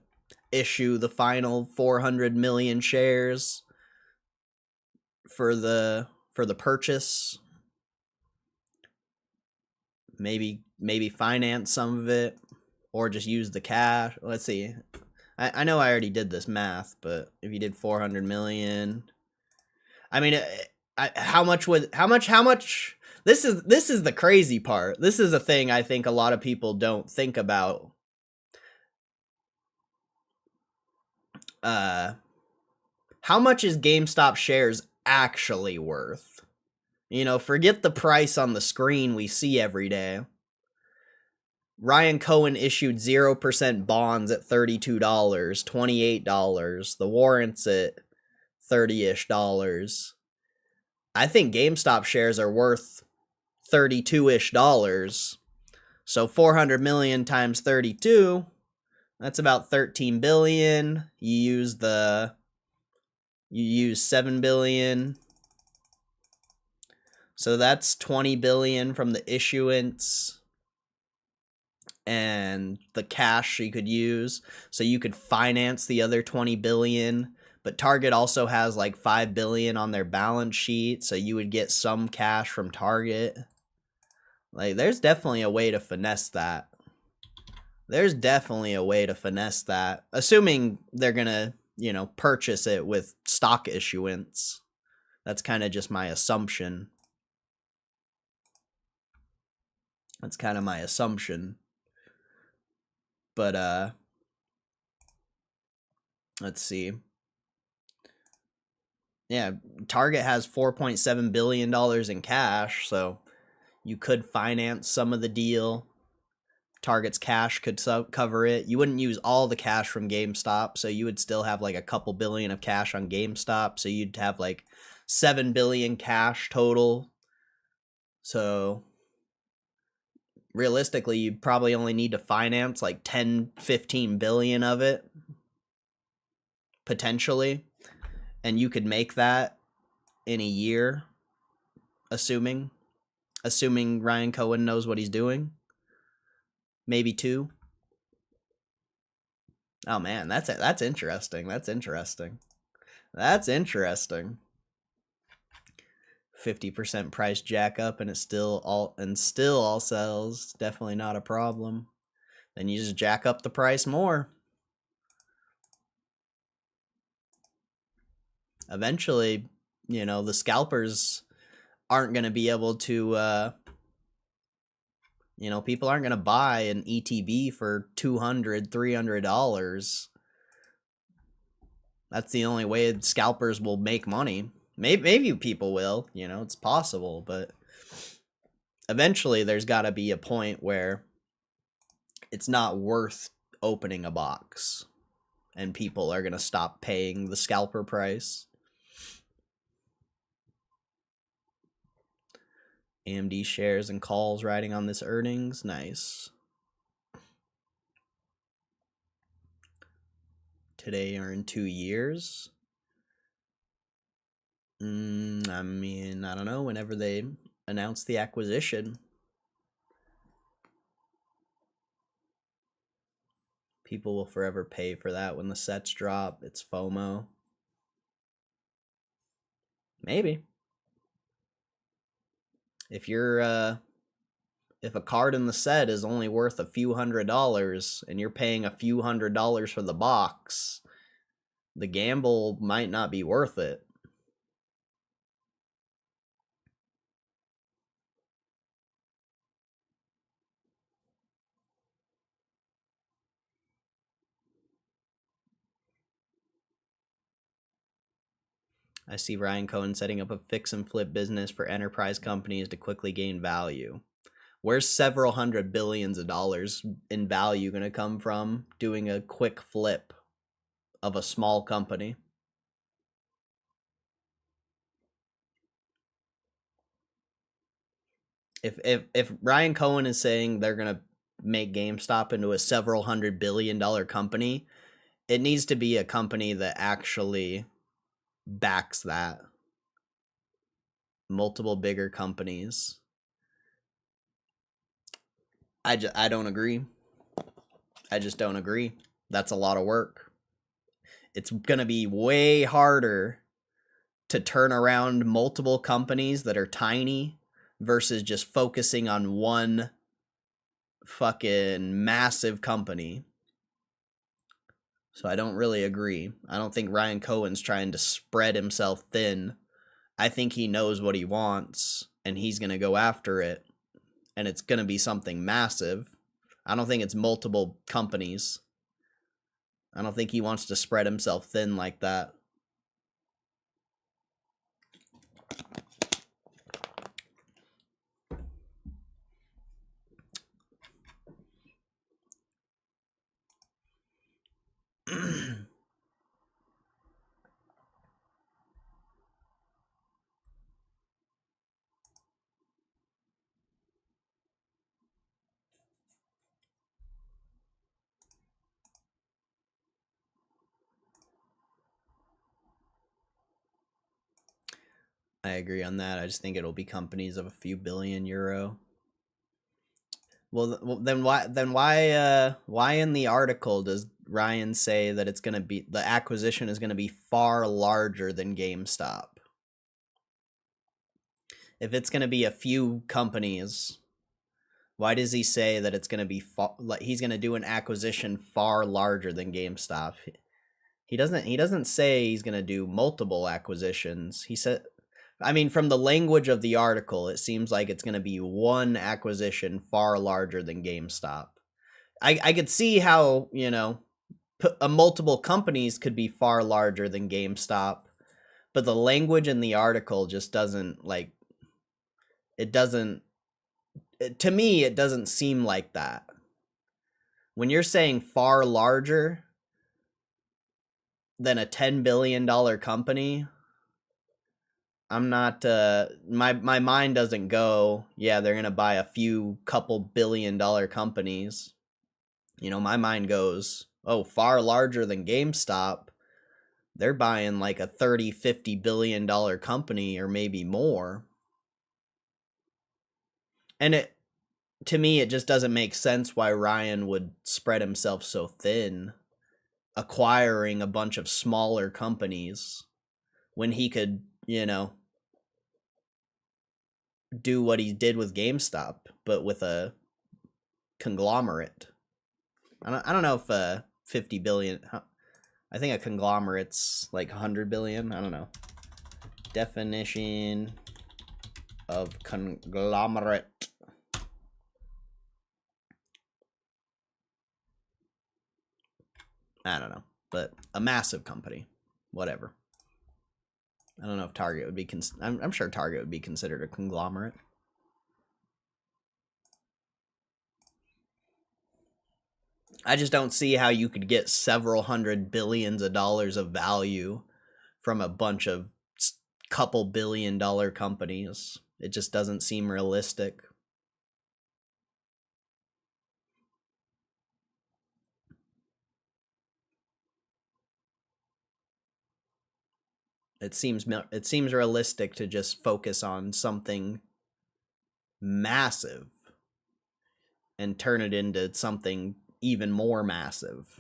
issue the final 400 million shares for the purchase. Maybe finance some of it, or just use the cash. Let's see. I know I already did this math, but if you did 400 million, I mean, how much? This is the crazy part. This is a thing I think a lot of people don't think about. How much is GameStop shares actually worth? You know, forget the price on the screen we see every day. Ryan Cohen issued 0% bonds at $32, $28. The warrants at $30-ish. I think GameStop shares are worth $32-ish. So 400 million times 32, that's about 13 billion. You use 7 billion. So that's 20 billion from the issuance and the cash you could use. So you could finance the other 20 billion. But Target also has like 5 billion on their balance sheet, so you would get some cash from Target. Like, there's definitely a way to finesse that. Assuming they're gonna, you know, purchase it with stock issuance. That's kind of just my assumption. But let's see. Yeah, Target has $4.7 billion in cash, so you could finance some of the deal. Target's cash could cover it. You wouldn't use all the cash from GameStop, so you would still have like a couple billion of cash on GameStop, so you'd have like 7 billion cash total. So realistically, you'd probably only need to finance like 10, 15 billion of it, potentially. And you could make that in a year, assuming Ryan Cohen knows what he's doing. Maybe 2. Oh man, that's interesting. That's interesting. 50% price jack up and it still all sells. Definitely not a problem. Then you just jack up the price more. Eventually, you know, the scalpers aren't going to be able to you know, people aren't going to buy an ETB for $200, $300. That's the only way scalpers will make money. Maybe people will, you know, it's possible, but eventually there's got to be a point where it's not worth opening a box and people are going to stop paying the scalper price. AMD shares and calls riding on this earnings. Nice. Today or in 2 years. I mean, I don't know, whenever they announce the acquisition. People will forever pay for that when the sets drop. It's FOMO. Maybe. If you're if a card in the set is only worth a few $100s and you're paying a few $100s for the box, the gamble might not be worth it. I see Ryan Cohen setting up a fix and flip business for enterprise companies to quickly gain value. Where's several hundred billions of dollars in value going to come from doing a quick flip of a small company? If Ryan Cohen is saying they're going to make GameStop into a several $100 billion company, it needs to be a company that actually backs that. Multiple bigger companies. I don't agree. I just don't agree. That's a lot of work. It's going to be way harder to turn around multiple companies that are tiny versus just focusing on one fucking massive company. So I don't really agree. I don't think Ryan Cohen's trying to spread himself thin. I think he knows what he wants and he's going to go after it, and it's going to be something massive. I don't think it's multiple companies. I don't think he wants to spread himself thin like that. I agree on that. I just think it'll be companies of a few billion euro. Well, then why in the article does Ryan say that it's going to be, the acquisition is going to be far larger than GameStop? If it's going to be a few companies, why does he say that it's going to be he's going to do an acquisition far larger than GameStop? He doesn't say he's going to do multiple acquisitions. He said, I mean, from the language of the article, it seems like it's going to be one acquisition far larger than GameStop. I could see how, you know, multiple companies could be far larger than GameStop, but the language in the article just doesn't, like, it doesn't, to me, it doesn't seem like that. When you're saying far larger than a $10 billion company, I'm not, my mind doesn't go, yeah, they're going to buy a few couple $billion companies. You know, my mind goes, oh, far larger than GameStop. They're buying like a $30-50 billion company or maybe more. And to me, it just doesn't make sense why Ryan would spread himself so thin, acquiring a bunch of smaller companies when he could, you know, do what he did with GameStop, but with a conglomerate. I don't know if 50 billion. I think a conglomerate's like 100 billion. I don't know. Definition of conglomerate. I don't know, but a massive company, whatever. I don't know if Target would be. I'm sure Target would be considered a conglomerate. I just don't see how you could get several hundred billions of dollars of value from a bunch of couple $billion companies. It just doesn't seem realistic. It seems realistic to just focus on something massive and turn it into something even more massive.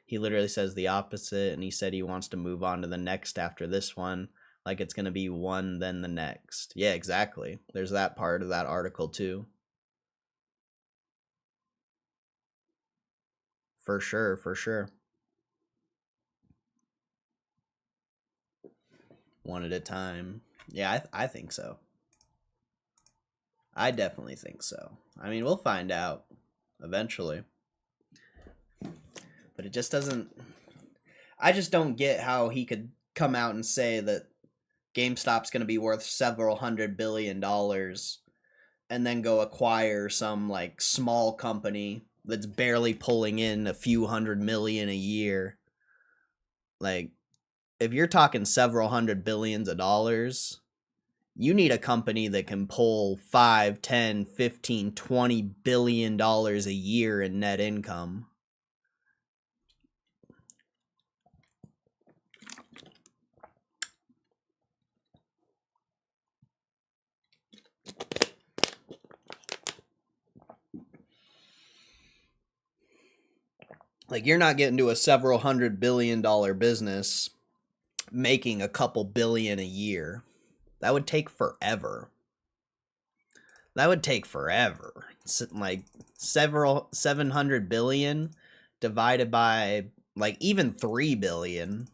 He literally says the opposite, and he said he wants to move on to the next after this one, like it's going to be one then the next. Yeah, exactly. There's that part of that article too. For sure, for sure. One at a time. Yeah, I think so. I definitely think so. I mean, we'll find out eventually. But it just doesn't... I just don't get how he could come out and say that GameStop's going to be worth several $100 billion and then go acquire some, like, small company that's barely pulling in a few $100 million a year. Like, if you're talking several $100 billion, You need a company that can pull 5, 10, 15, 20 billion dollars a year in net income. Like, you're not getting to a several $100 billion business making a couple billion a year. That would take forever. That would take forever. Like, 700 billion divided by, like, even 3 billion.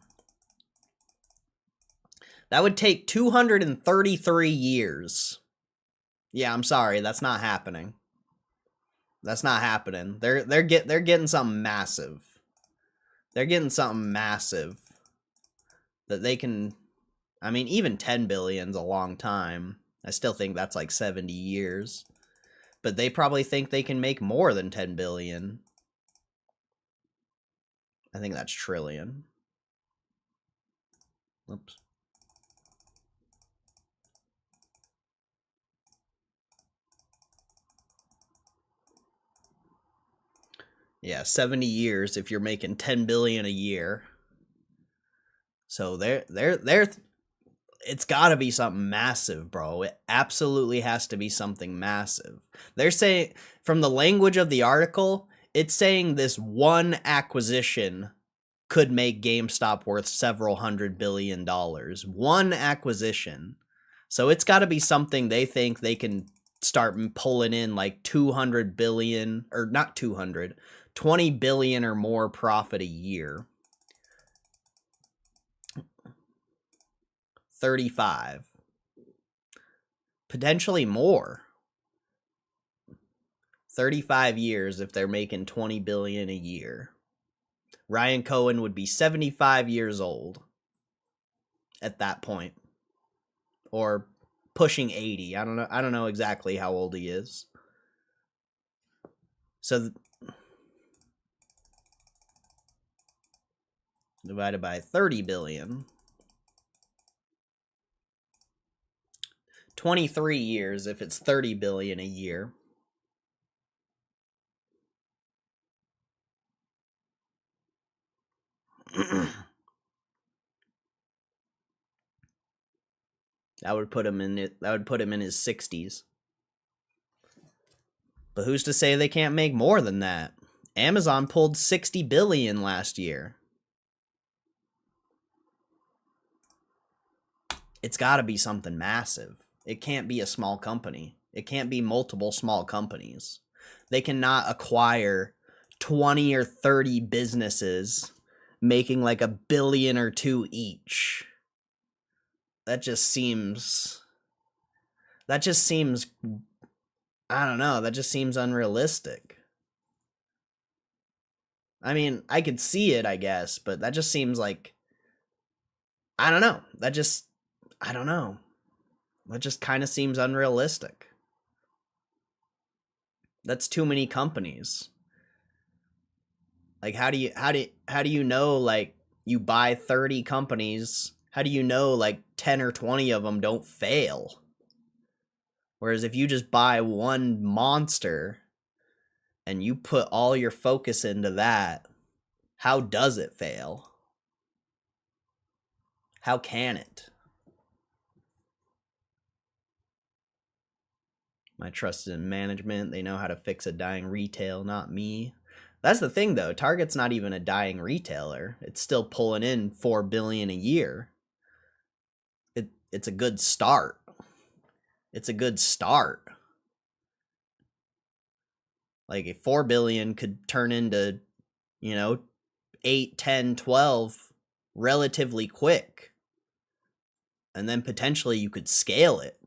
That would take 233 years. Yeah, I'm sorry, that's not happening. That's not happening. They're getting something massive. They're getting something massive that they can. I mean, even 10 billion's a long time. I still think that's like 70 years. But they probably think they can make more than 10 billion. I think that's trillion. Oops. Yeah, 70 years if you're making 10 billion a year. So they're it's got to be something massive, bro. It absolutely has to be something massive. They're saying, from the language of the article, it's saying this one acquisition could make GameStop worth several $100 billion. One acquisition. So it's got to be something they think they can start pulling in like 200 billion, or not 200, 20 billion or more profit a year. 35. Potentially more. 35 years if they're making 20 billion a year. Ryan Cohen would be 75 years old at that point. Or pushing 80. I don't know exactly how old he is. So divided by 30 billion. 23 years if it's 30 billion a year. That would put him in his 60s. But who's to say they can't make more than that? Amazon pulled 60 billion last year. It's got to be something massive. It can't be a small company. It can't be multiple small companies. They cannot acquire 20 or 30 businesses making like $1 billion or $2 billion each. That just seems I don't know, that just seems unrealistic. I mean, I could see it, I guess, but that just seems like, I don't know. That just kind of seems unrealistic. That's too many companies. Like, how do you know, like, you buy 30 companies, how do you know like 10 or 20 of them don't fail? Whereas if you just buy one monster and you put all your focus into that, how does it fail? How can it? My trust is in management. They know how to fix a dying retail, not me. That's the thing, though. Target's not even a dying retailer. It's still pulling in $4 billion a year. It's a good start. It's a good start. Like, if 4 billion could turn into, 8, 10, 12 relatively quick. And then potentially you could scale it.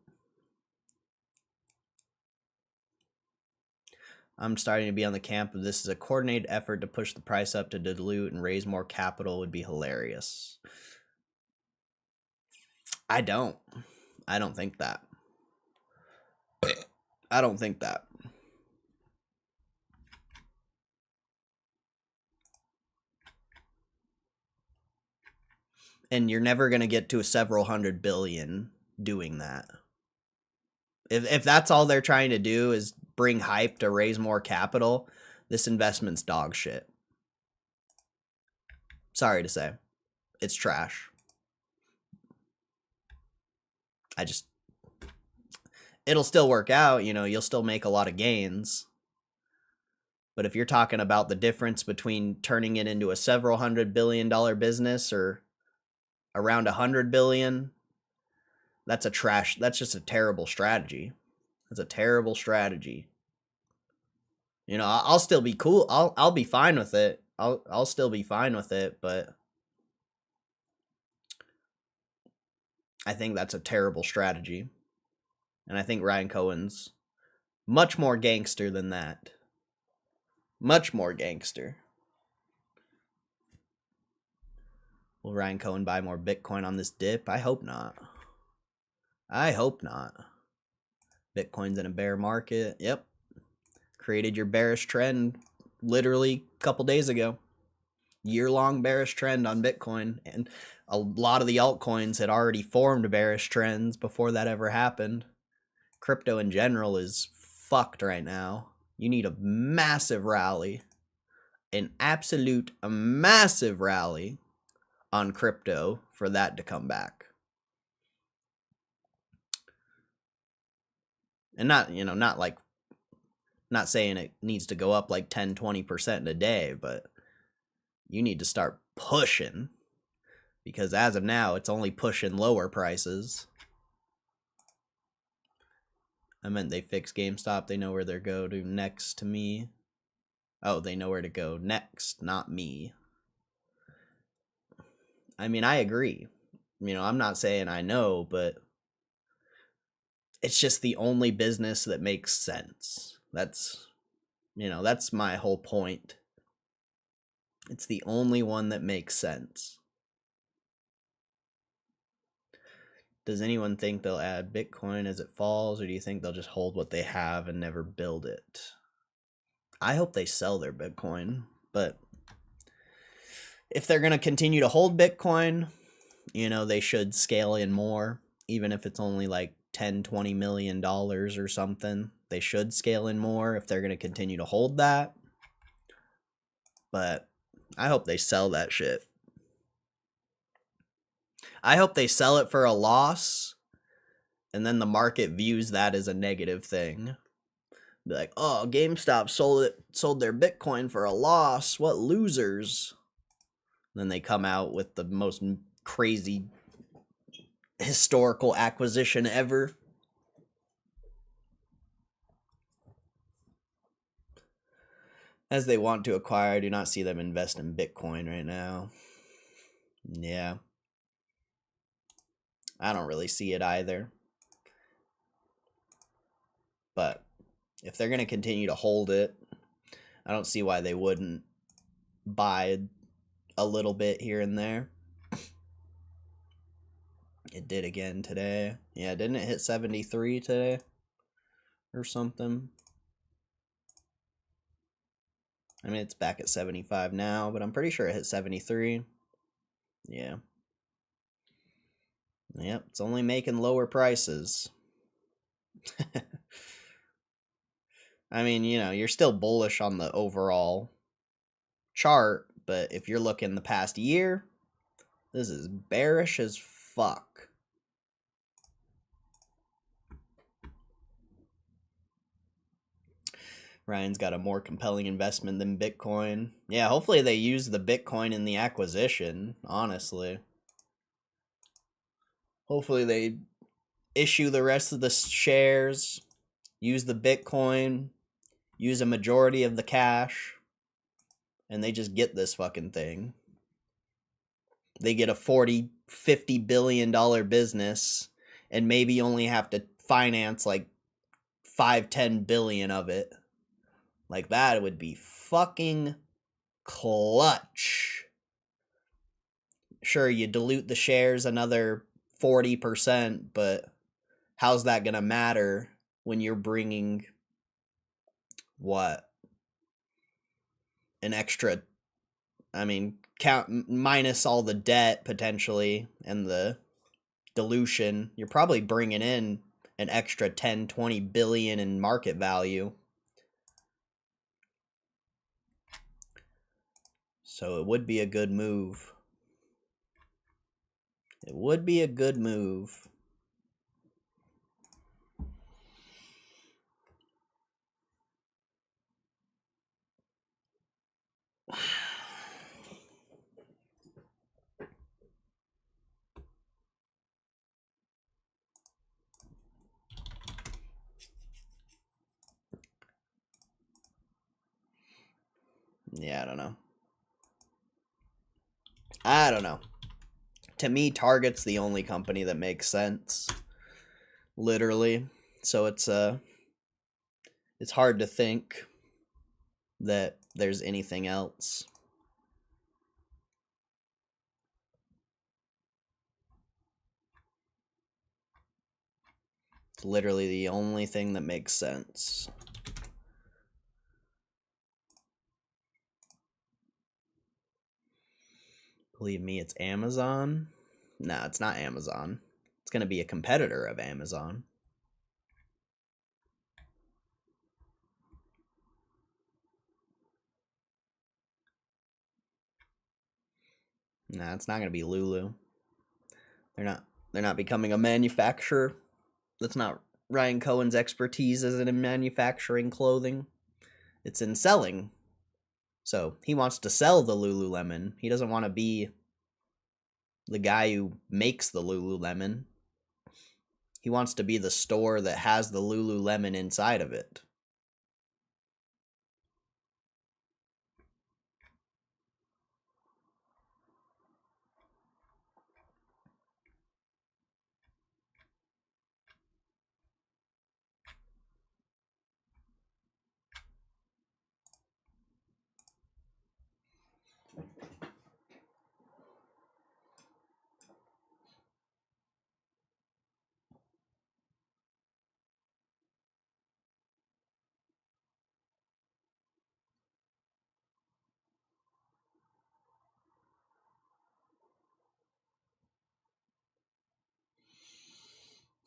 I'm starting to be on the camp of this is a coordinated effort to push the price up to dilute and raise more capital would be hilarious. I don't think that. I don't think that. And you're never going to get to a several $100 billion doing that. If that's all they're trying to do is bring hype to raise more capital, this investment's dog shit. Sorry to say. It's trash. It'll still work out, you know, you'll still make a lot of gains. But if you're talking about the difference between turning it into a several $100 billion business or around $100 billion, that's just a terrible strategy. That's a terrible strategy. You know, I'll still be cool. I'll be fine with it. I'll still be fine with it, but I think that's a terrible strategy. And I think Ryan Cohen's much more gangster than that. Much more gangster. Will Ryan Cohen buy more Bitcoin on this dip? I hope not. I hope not. Bitcoin's in a bear market. Yep. Created your bearish trend literally a couple days ago. Year-long bearish trend on Bitcoin. And a lot of the altcoins had already formed bearish trends before that ever happened. Crypto in general is fucked right now. You need a massive rally. An absolute massive rally on crypto for that to come back. And not saying it needs to go up like 10, 20% in a day, but you need to start pushing, because as of now, it's only pushing lower prices. I meant they fixed GameStop. They know where they're go to next to me. Oh, they know where to go next, not me. I mean, I agree. You know, I'm not saying I know, but it's just the only business that makes sense. That's my whole point. It's the only one that makes sense. Does anyone think they'll add Bitcoin as it falls, or do you think they'll just hold what they have and never build it? I hope they sell their Bitcoin, but if they're going to continue to hold Bitcoin, you know, they should scale in more, even if it's only like $10-20 million or something. They should scale in more if they're going to continue to hold that. But I hope they sell that shit. I hope they sell it for a loss, and then the market views that as a negative thing. Be like, oh, GameStop sold their Bitcoin for a loss. What losers. Then they come out with the most crazy historical acquisition ever. As they want to acquire, I do not see them invest in Bitcoin right now. Yeah. I don't really see it either. But if they're going to continue to hold it, I don't see why they wouldn't buy a little bit here and there. It did again today. Yeah, didn't it hit 73 today? Or something? I mean, it's back at 75 now, but I'm pretty sure it hit 73. Yeah. Yep, it's only making lower prices. I mean, you know, you're still bullish on the overall chart, but if you're looking the past year, this is bearish as fuck. Ryan's got a more compelling investment than Bitcoin. Yeah, hopefully they use the Bitcoin in the acquisition, honestly. Hopefully they issue the rest of the shares, use the Bitcoin, use a majority of the cash, and they just get this fucking thing. They get a $40-50 billion business and maybe only have to finance like 5-10 billion of it. Like, that would be fucking clutch. Sure, you dilute the shares another 40%, but how's that gonna matter when you're bringing what? An extra, I mean, count minus all the debt potentially and the dilution, you're probably bringing in an extra 10, 20 billion in market value. So it would be a good move. It would be a good move. Yeah, I don't know. I don't know. To me, Target's the only company that makes sense. Literally. So it's hard to think that there's anything else. It's literally the only thing that makes sense. Believe me, it's Amazon. No, it's not Amazon. It's going to be a competitor of Amazon. Nah, it's not going to be Lulu. They're not becoming a manufacturer. That's not Ryan Cohen's expertise isn't in manufacturing clothing. It's in selling. So, he wants to sell the Lululemon. He doesn't want to be the guy who makes the Lululemon. He wants to be the store that has the Lululemon inside of it.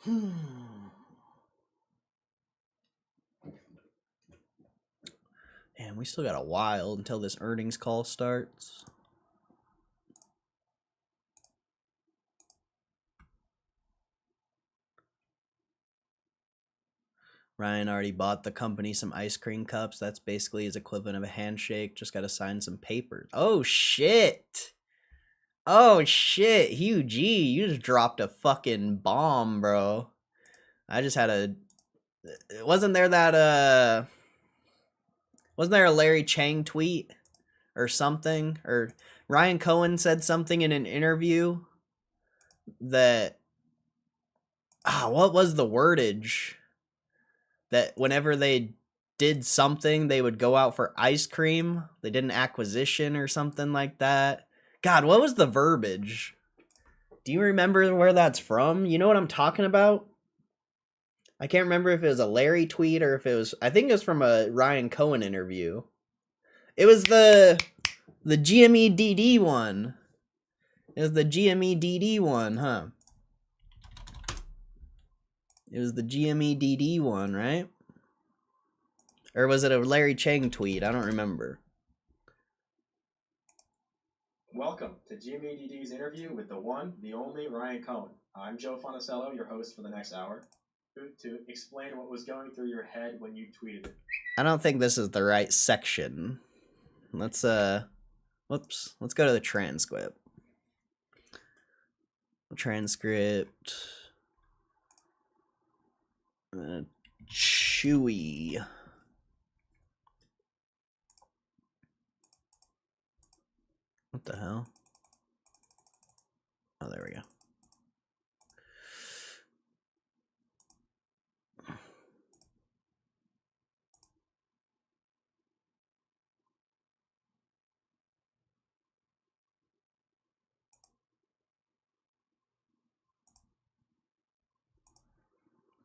Man, we still got a while until this earnings call starts. Ryan already bought the company some ice cream cups. That's basically his equivalent of a handshake. Just got to sign some papers. Oh, shit. Oh, shit. Hugh G, you just dropped a fucking bomb, bro. I just had a... Wasn't there that, wasn't there a Larry Chang tweet or something? Or Ryan Cohen said something in an interview that... what was the wordage? That whenever they did something, they would go out for ice cream. They did an acquisition or something like that. God, what was the verbiage? Do you remember where that's from? You know what I'm talking about? I can't remember if it was a Larry tweet or if it was... I think it was from a Ryan Cohen interview. It was the GMEDD one. It was the GMEDD one, huh? It was the GMEDD one, right? Or was it a Larry Chang tweet? I don't remember. Welcome to GMEDD's interview with the one, the only Ryan Cohen. I'm Joe Fonicello, your host for the next hour, to explain what was going through your head when you tweeted it. I don't think this is the right section. Let's whoops. Let's go to the transcript. Transcript. Chewy. What the hell? Oh, there we go.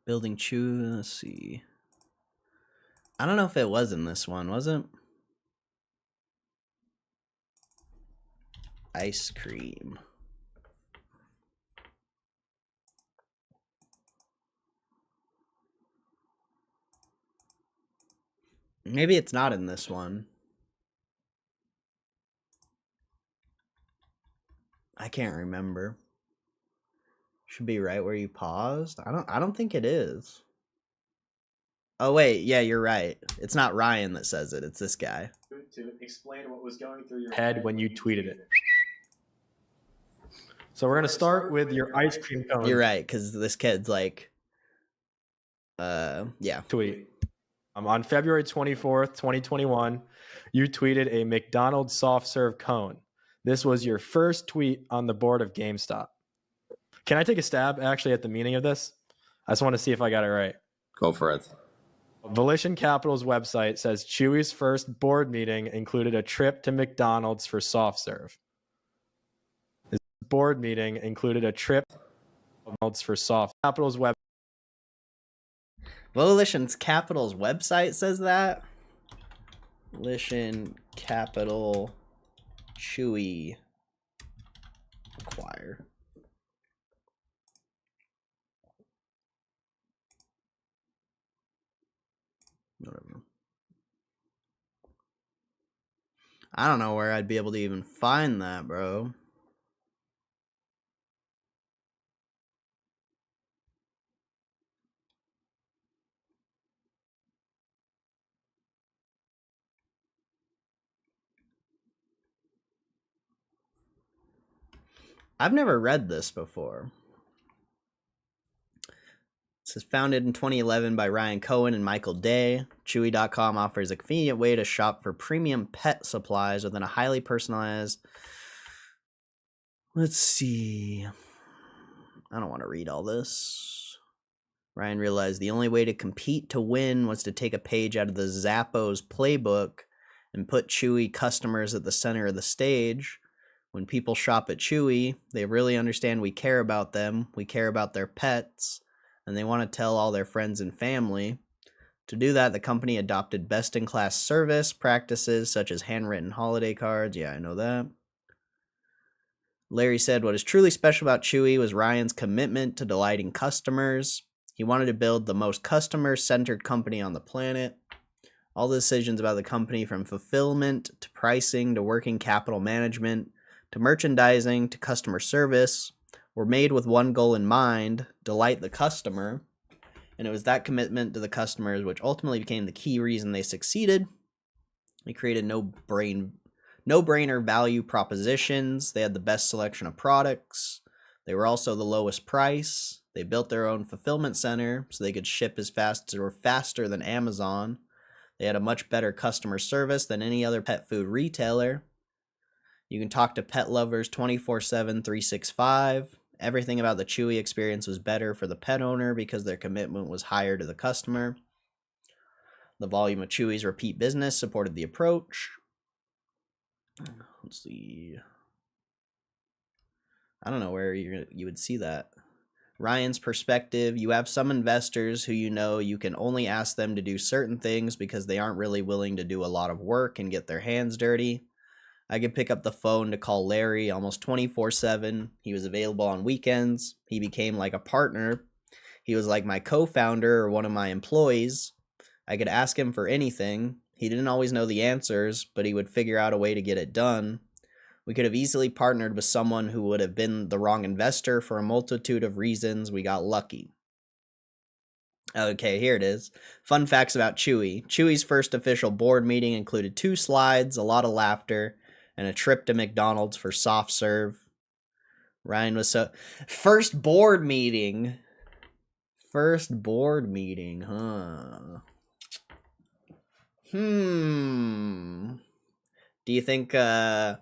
Building Chew. Let's see. I don't know if it was in this one, was it? Ice cream. Maybe it's not in this one. I can't remember. Should be right where you paused. I don't think it is. Oh wait, yeah, you're right. It's not Ryan that says it. It's this guy. To explain what was going through your Head when you tweeted it. So we're gonna start with your ice cream cone. You're right, because this kid's like, yeah. Tweet. On February 24th, 2021, you tweeted a McDonald's soft serve cone. This was your first tweet on the board of GameStop. Can I take a stab actually at the meaning of this? I just want to see if I got it right. Go for it. Volition Capital's website says Chewy's first board meeting included a trip to McDonald's for soft serve. This board meeting included a trip to McDonald's for soft. Capital's web. Volition's Capital's website says that. Volition Capital Chewy acquire. Whatever. I don't know where I'd be able to even find that, bro. I've never read this before. This is founded in 2011 by Ryan Cohen and Michael Day. Chewy.com offers a convenient way to shop for premium pet supplies within a highly personalized... Let's see. I don't want to read all this. Ryan realized the only way to compete to win was to take a page out of the Zappos playbook and put Chewy customers at the center of the stage. When people shop at Chewy, they really understand we care about them, we care about their pets, and they want to tell all their friends and family. To do that, the company adopted best-in-class service practices such as handwritten holiday cards. Yeah, I know that. Larry said what is truly special about Chewy was Ryan's commitment to delighting customers. He wanted to build the most customer-centered company on the planet. All the decisions about the company, from fulfillment to pricing to working capital management to merchandising to customer service, were made with one goal in mind: delight the customer. And it was that commitment to the customers which ultimately became the key reason they succeeded. They created no-brainer value propositions. They had the best selection of products. They were also the lowest price. They built their own fulfillment center so they could ship as fast or faster than Amazon. They had a much better customer service than any other pet food retailer. You can talk to pet lovers 24/7, 365. Everything about the Chewy experience was better for the pet owner because their commitment was higher to the customer. The volume of Chewy's repeat business supported the approach. Let's see. I don't know where you would see that. Ryan's perspective: you have some investors who you can only ask them to do certain things because they aren't really willing to do a lot of work and get their hands dirty. I could pick up the phone to call Larry almost 24/7. He was available on weekends. He became like a partner. He was like my co-founder or one of my employees. I could ask him for anything. He didn't always know the answers, but he would figure out a way to get it done. We could have easily partnered with someone who would have been the wrong investor for a multitude of reasons. We got lucky. Okay, here it is. Fun facts about Chewy. Chewy's first official board meeting included 2 slides, a lot of laughter, and a trip to McDonald's for soft serve. Ryan was so... First board meeting, huh? Do you think that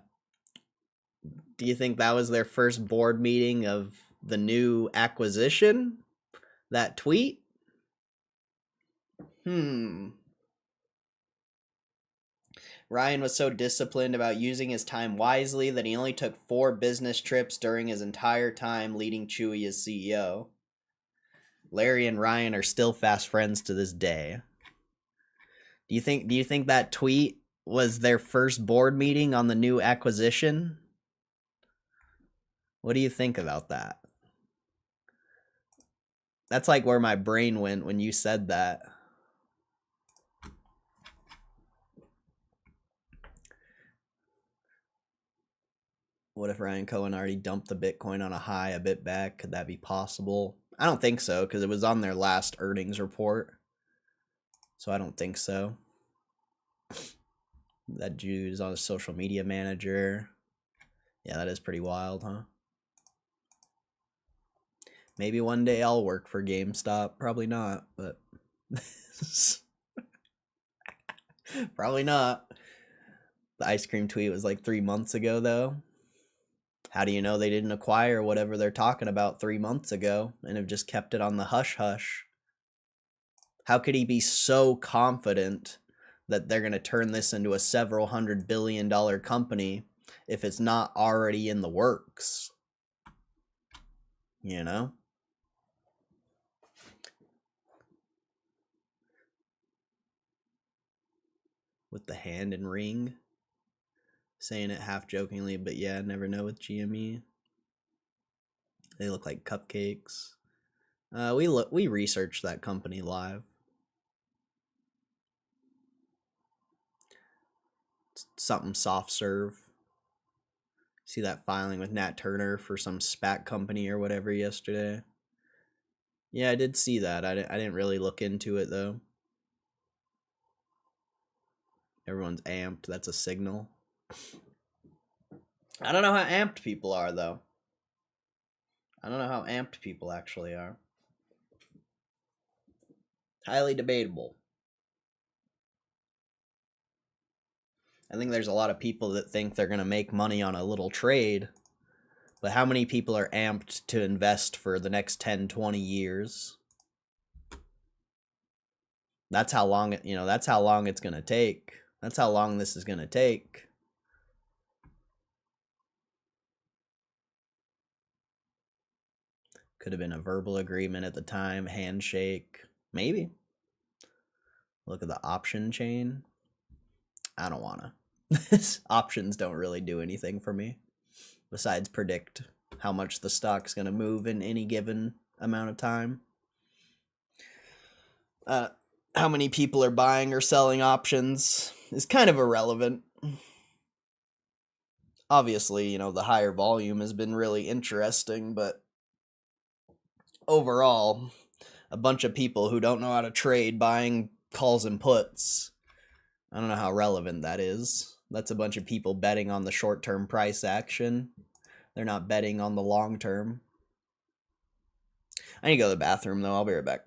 was their first board meeting of the new acquisition? That tweet? Ryan was so disciplined about using his time wisely that he only took 4 business trips during his entire time leading Chewy as CEO. Larry and Ryan are still fast friends to this day. Do you think that tweet was their first board meeting on the new acquisition? What do you think about that? That's like where my brain went when you said that. What if Ryan Cohen already dumped the Bitcoin on a high a bit back? Could that be possible? I don't think so, because it was on their last earnings report. So I don't think so. That dude's on a social media manager. Yeah, that is pretty wild, huh? Maybe one day I'll work for GameStop. Probably not, but probably not. The ice cream tweet was like 3 months ago, though. How do you know they didn't acquire whatever they're talking about 3 months ago and have just kept it on the hush hush? How could he be so confident that they're going to turn this into a several $100 billion company if it's not already in the works? You know? With the hand and ring. Saying it half jokingly, but yeah, never know with GME. They look like cupcakes. We researched that company live. Something soft serve. See that filing with Nat Turner for some SPAC company or whatever yesterday? Yeah, I did see that. I didn't really look into it, though. Everyone's amped. That's a signal. I don't know how amped people are, though. I don't know how amped people actually are. Highly debatable. I think there's a lot of people that think they're going to make money on a little trade. But how many people are amped to invest for the next 10, 20 years? That's how long that's how long it's going to take. That's how long this is going to take. Could have been a verbal agreement at the time, handshake, maybe. Look at the option chain. I don't want to. Options don't really do anything for me besides predict how much the stock's going to move in any given amount of time. How many people are buying or selling options is kind of irrelevant. Obviously, the higher volume has been really interesting, but overall, a bunch of people who don't know how to trade buying calls and puts, I don't know how relevant that is. That's a bunch of people betting on the short-term price action. They're not betting on the long term. I need to go to the bathroom, though. I'll be right back.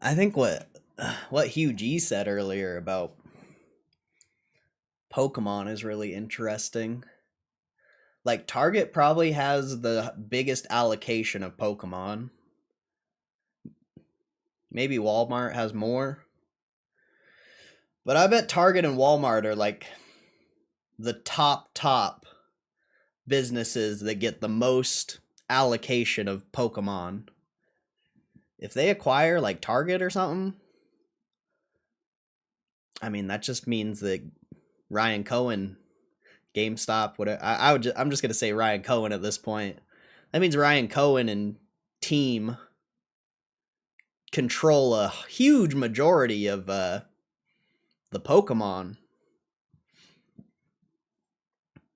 I think what Hugh G said earlier about Pokemon is really interesting. Like, Target probably has the biggest allocation of Pokemon. Maybe Walmart has more. But I bet Target and Walmart are like the top businesses that get the most allocation of Pokemon. If they acquire like Target or something, I mean, that just means that Ryan Cohen, GameStop, whatever. I'm just gonna say Ryan Cohen at this point. That means Ryan Cohen and team control a huge majority of the Pokemon.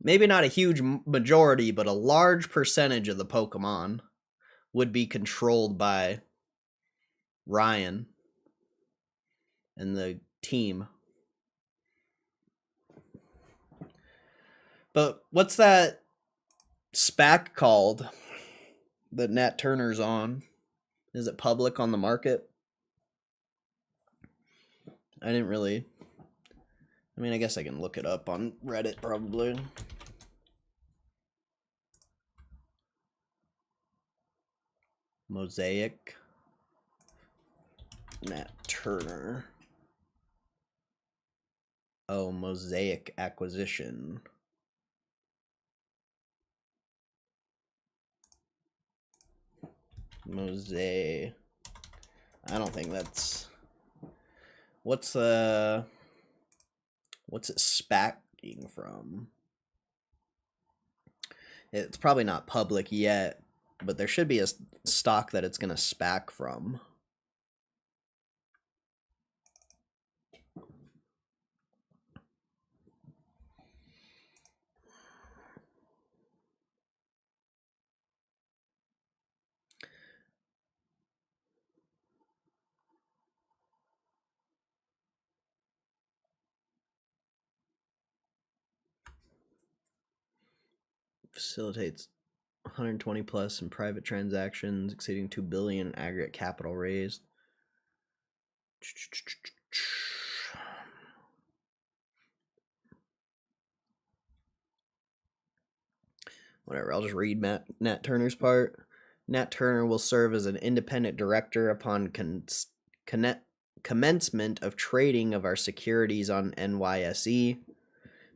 Maybe not a huge majority, but a large percentage of the Pokemon would be controlled by Ryan and the team. But what's that SPAC called that Nat Turner's on? Is it public on the market? I didn't really... I mean, I guess I can look it up on Reddit probably. Mosaic. Nat Turner. Oh, Mosaic acquisition. Mosaic. I don't think that's... What's it SPACing from? It's probably not public yet, but there should be a stock that it's going to SPAC from. Facilitates 120 plus in private transactions exceeding 2 billion in aggregate capital raised. Whatever, I'll just read Nat Turner's part. Nat Turner will serve as an independent director upon commencement of trading of our securities on NYSE.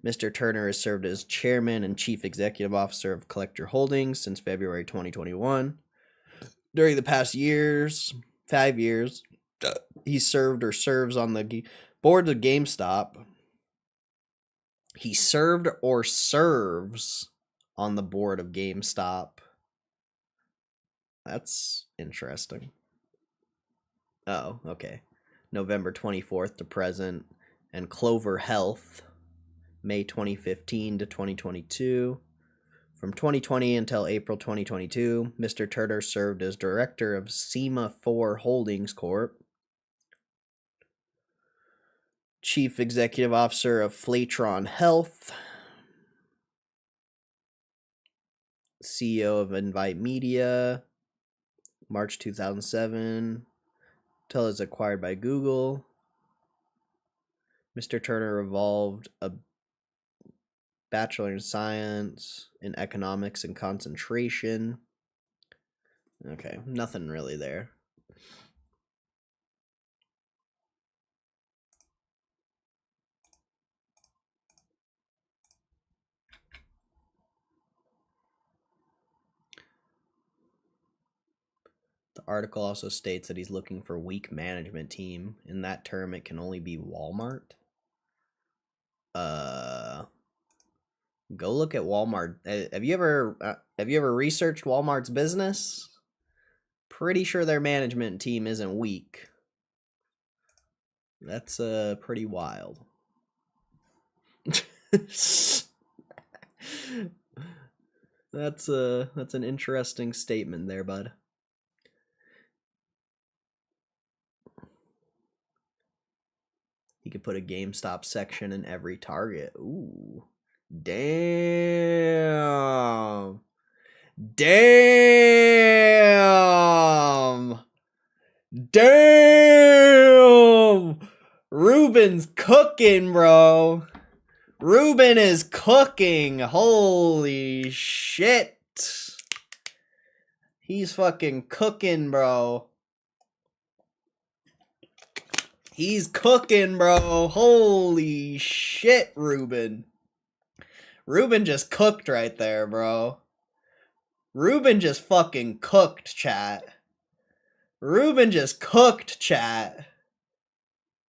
Mr. Turner has served as chairman and chief executive officer of Collector Holdings since February 2021. During the past 5 years, he served or serves on the board of GameStop. He served or serves on the board of GameStop. That's interesting. Oh, okay. November 24th to present. And Clover Health, May 2015 to 2022. From 2020 until April 2022, Mr. Turner served as director of SEMA 4 Holdings Corp., chief executive officer of Flatron Health, CEO of Invite Media, March 2007, till it's acquired by Google. Mr. Turner evolved a Bachelor in Science in Economics and Concentration. Okay, nothing really there. The article also states that he's looking for weak management team. In that term, it can only be Walmart. Go look at Walmart. Have you ever researched Walmart's business? Pretty sure their management team isn't weak. That's pretty wild. That's an interesting statement there, bud. You could put a GameStop section in every Target. Ooh. Damn. Damn. Damn. Ruben's cooking, bro. Ruben is cooking. Holy shit. He's fucking cooking, bro. He's cooking, bro. Holy shit, Ruben. Ruben just cooked right there, bro. Ruben just fucking cooked, chat. Ruben just cooked, chat.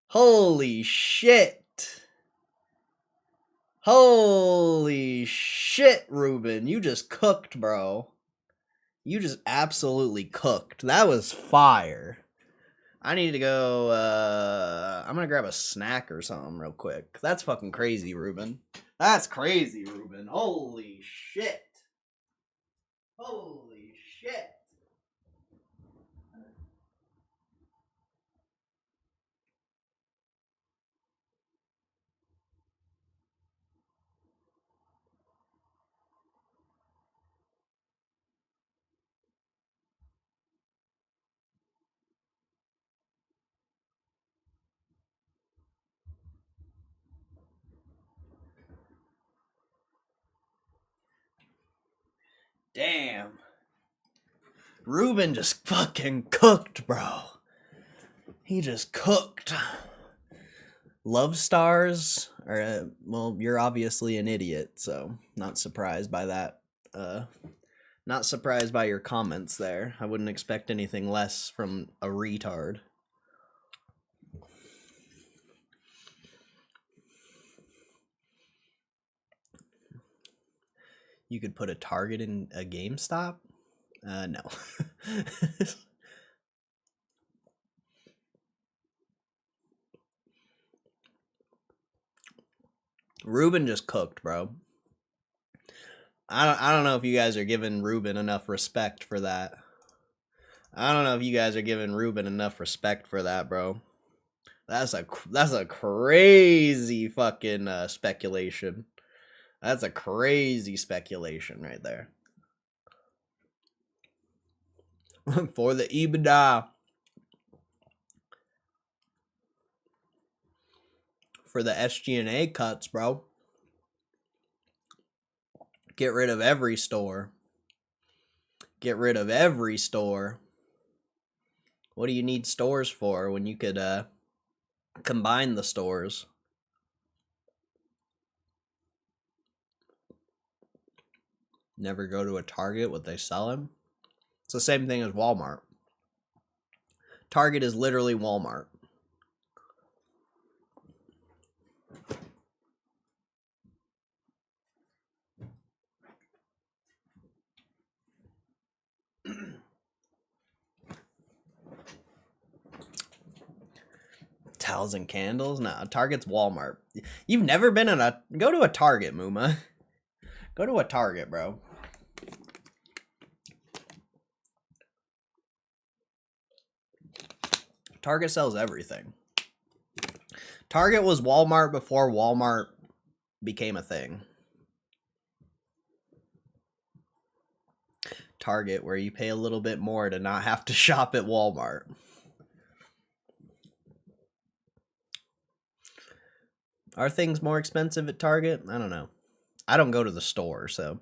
Holy shit. Holy shit, Ruben. You just cooked, bro. You just absolutely cooked. That was fire. I need to go, I'm gonna grab a snack or something real quick. That's fucking crazy, Ruben. That's crazy, Ruben. Holy shit. Holy shit. Damn. Ruben just fucking cooked, bro. He just cooked. Love stars? Or, well, you're obviously an idiot, so not surprised by that. Not surprised by your comments there. I wouldn't expect anything less from a retard. You could put a Target in a GameStop? No. Ruben just cooked, bro. I don't know if you guys are giving Ruben enough respect for that. I don't know if you guys are giving Ruben enough respect for that, bro. That's a crazy fucking speculation. That's a crazy speculation right there. For the EBITDA. For the SG&A cuts, bro. Get rid of every store. Get rid of every store. What do you need stores for when you could combine the stores? Never go to a Target, what they sell them? It's the same thing as Walmart. Target is literally Walmart. Towels and candles? Nah, Target's Walmart. You've never been in a... Go to a Target, Muma. Go to a Target, bro. Target sells everything. Target was Walmart before Walmart became a thing. Target, where you pay a little bit more to not have to shop at Walmart. Are things more expensive at Target? I don't know. I don't go to the store, so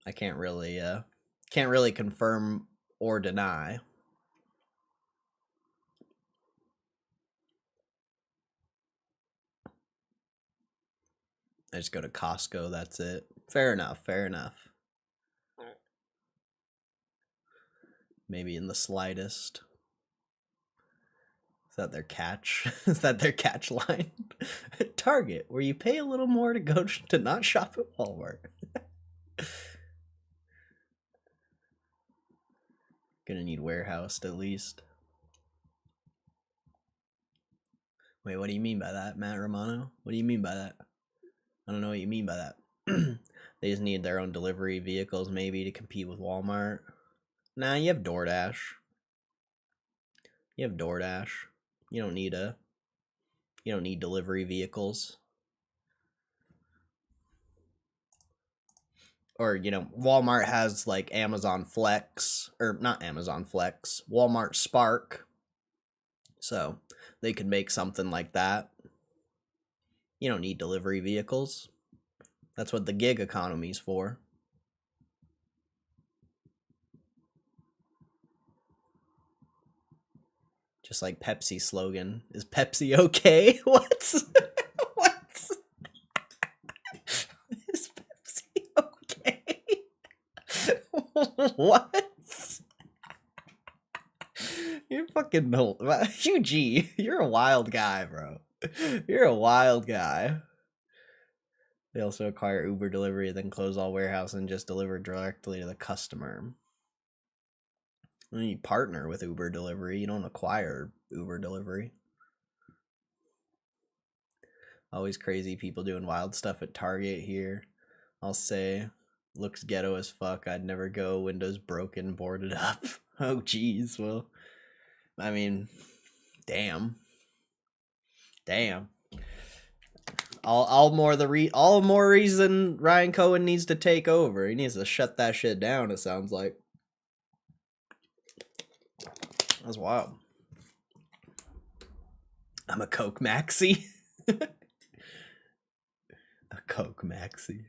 I can't really confirm or deny. I just go to Costco, that's it. Fair enough, fair enough. Maybe in the slightest. Is that their catch? Is that their catch line? Target, where you pay a little more to go to not shop at Walmart. Gonna need warehoused at least. Wait, what do you mean by that, Matt Romano? What do you mean by that? I don't know what you mean by that. They just need their own delivery vehicles maybe to compete with Walmart. Nah, you have DoorDash. You have DoorDash. You don't need delivery vehicles. Or, Walmart has like Amazon Flex, or not Amazon Flex, Walmart Spark. So they could make something like that. You don't need delivery vehicles. That's what the gig economy's for. Just like Pepsi's slogan. Is Pepsi okay? What? What? Is Pepsi okay? What? You're fucking no. UG, you're a wild guy, bro. You're a wild guy. They also acquire Uber delivery, then close all warehouse and just deliver directly to the customer. When you partner with Uber delivery, you don't acquire Uber delivery. Always crazy people doing wild stuff at Target here. I'll say, looks ghetto as fuck. I'd never go. Windows broken, boarded up. Oh, geez. Well, I mean, damn. Damn. All more reason Ryan Cohen needs to take over. He needs to shut that shit down, it sounds like. That's wild. I'm a Coke Maxi. A Coke Maxi.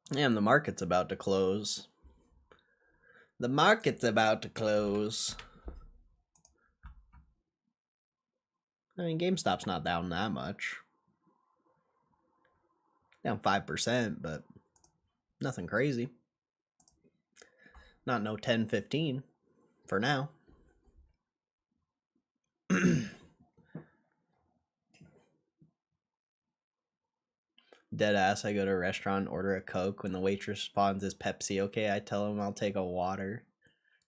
Damn, the market's about to close. The market's about to close. I mean, GameStop's not down that much. Down 5%, but nothing crazy. Not no 10, 15 for now. Deadass, I go to a restaurant, order a Coke. When the waitress responds, "Is Pepsi okay?" I tell him I'll take a water.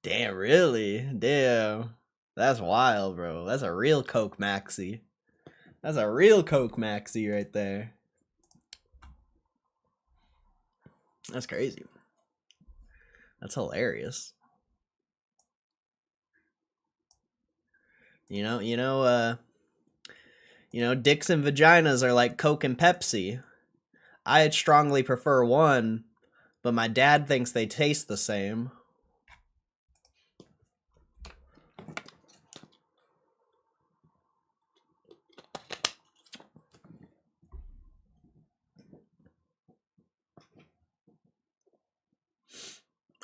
Damn, really? Damn. That's wild, bro. That's a real Coke Maxi. That's a real Coke Maxi right there. That's crazy. That's hilarious. You know, dicks and vaginas are like Coke and Pepsi. I strongly prefer one, but my dad thinks they taste the same.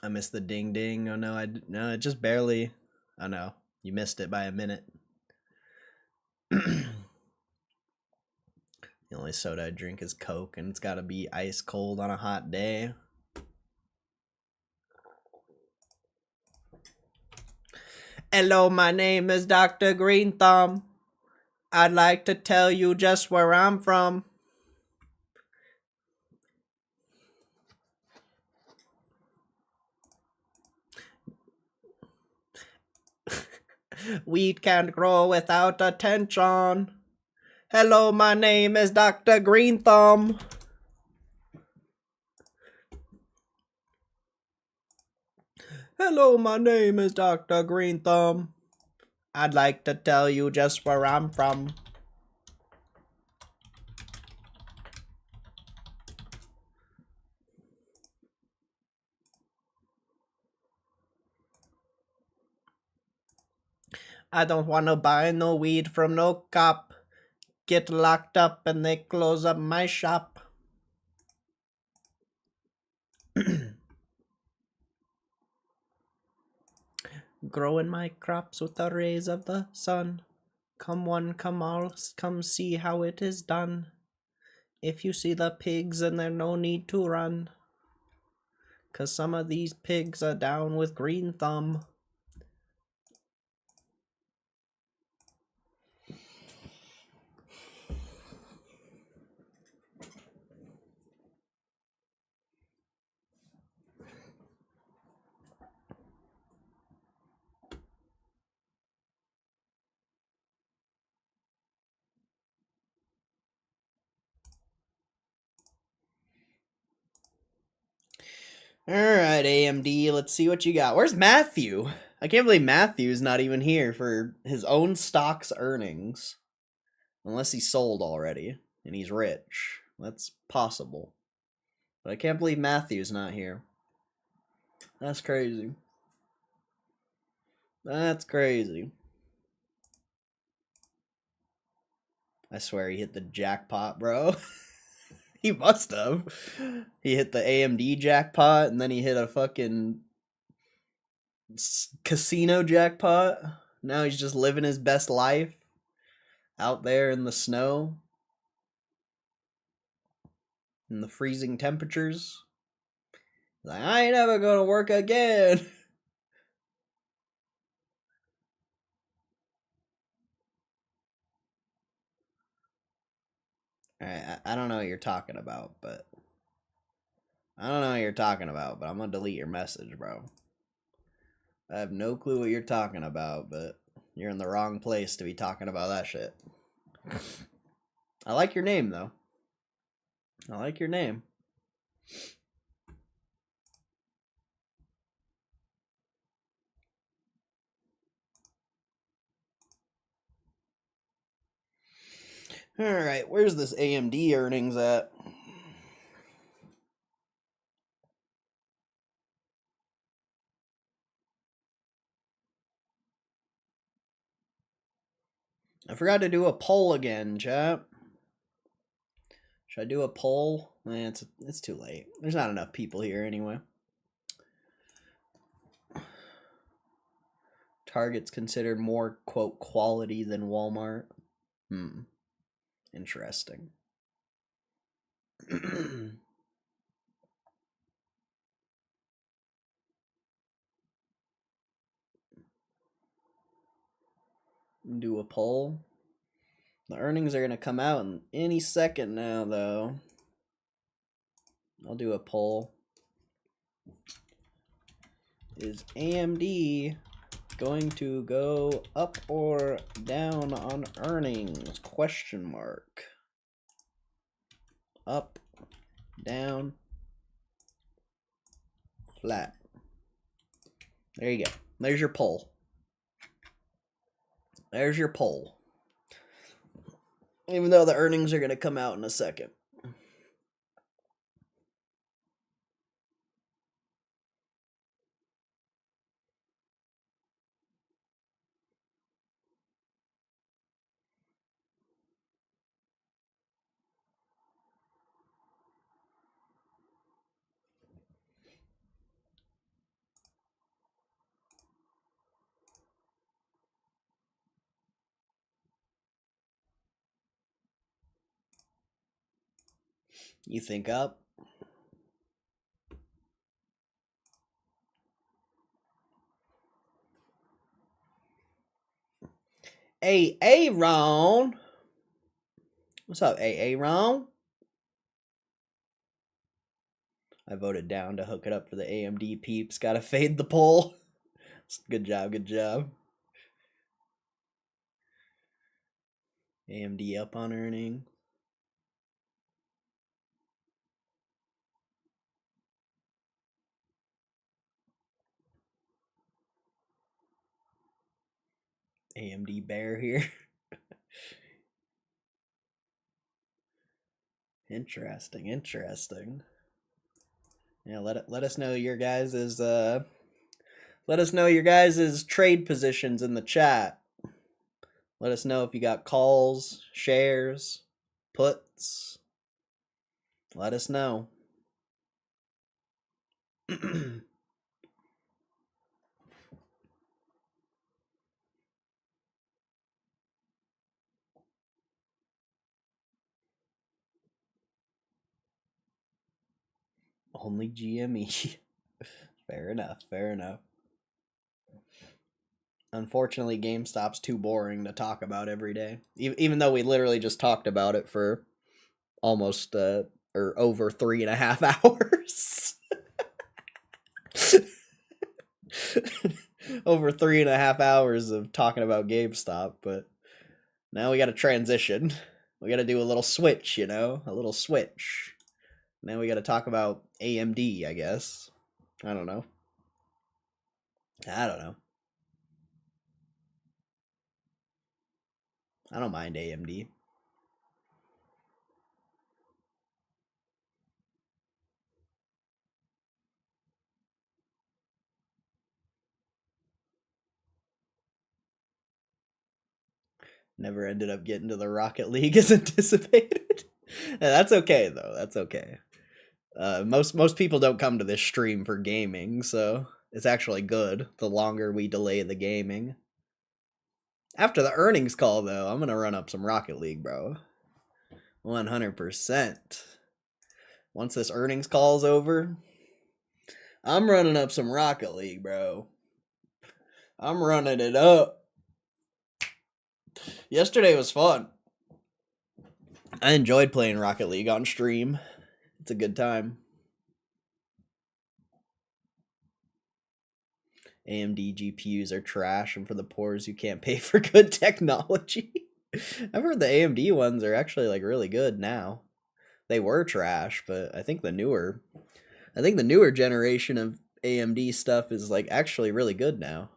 I missed the ding ding. Oh no, no, it just barely. Oh no, you missed it by a minute. The only soda I drink is Coke, and it's gotta be ice cold on a hot day. Hello, my name is Dr. Green Thumb. I'd like to tell you just where I'm from. Weed can't grow without attention. Hello, my name is Dr. Green Thumb. Hello, my name is Dr. Green Thumb. I'd like to tell you just where I'm from. I don't want to buy no weed from no cop. Get locked up and they close up my shop. Growing my crops with the rays of the sun. Come one, come all, come see how it is done. If you see the pigs, then there's no need to run. 'Cause some of these pigs are down with Green Thumb. Alright, AMD, let's see what you got. Where's Matthew? I can't believe Matthew's not even here for his own stock's earnings. Unless he sold already, and he's rich. That's possible. But I can't believe Matthew's not here. That's crazy. That's crazy. I swear he hit the jackpot, bro. He must have. He hit the AMD jackpot, and then he hit a fucking casino jackpot. Now he's just living his best life out there in the snow, in the freezing temperatures. Like, I ain't ever gonna work again. Alright, I don't know what you're talking about, but I don't know what you're talking about, but I'm gonna delete your message, bro. I have no clue what you're talking about, but you're in the wrong place to be talking about that shit. I like your name, though. I like your name. Alright, where's this AMD earnings at? I forgot to do a poll again, chat. Should I do a poll? It's too late. There's not enough people here anyway. Target's considered more, quote, quality than Walmart. Interesting. Do a poll. The earnings are going to come out in any second now, though. I'll do a poll. Is AMD going to go up or down on earnings? Question mark. Up, down, flat. There you go. There's your poll. There's your poll. Even though the earnings are going to come out in a second. You think up? Hey, Aaron. What's up, Aaron? I voted down to hook it up for the AMD peeps. Gotta fade the poll. Good job, good job. AMD up on earnings. AMD bear here. Interesting, interesting. Yeah, let us know your guys's let us know your guys's trade positions in the chat. Let us know if you got calls, shares, puts. Let us know. Only GME. Fair enough, fair enough. Unfortunately, GameStop's too boring to talk about every day. Even though we literally just talked about it for almost or over 3.5 hours. Over 3.5 hours of talking about GameStop, but now we got to transition. We got to do a little switch, you know, a little switch. Now we got to talk about AMD, I guess. I don't know. I don't mind AMD. Never ended up getting to the Rocket League as anticipated. Yeah, that's okay though. That's okay. Most people don't come to this stream for gaming, so it's actually good the longer we delay the gaming. After the earnings call, though, I'm gonna run up some Rocket League, bro. 100%. Once this earnings call's over, I'm running up some Rocket League, bro. I'm running it up. Yesterday was fun. I enjoyed playing Rocket League on stream. It's a good time. AMD GPUs are trash, and for the poors who can't pay for good technology. I've heard the AMD ones are actually like really good now. They were trash, but I think the newer generation of AMD stuff is like actually really good now.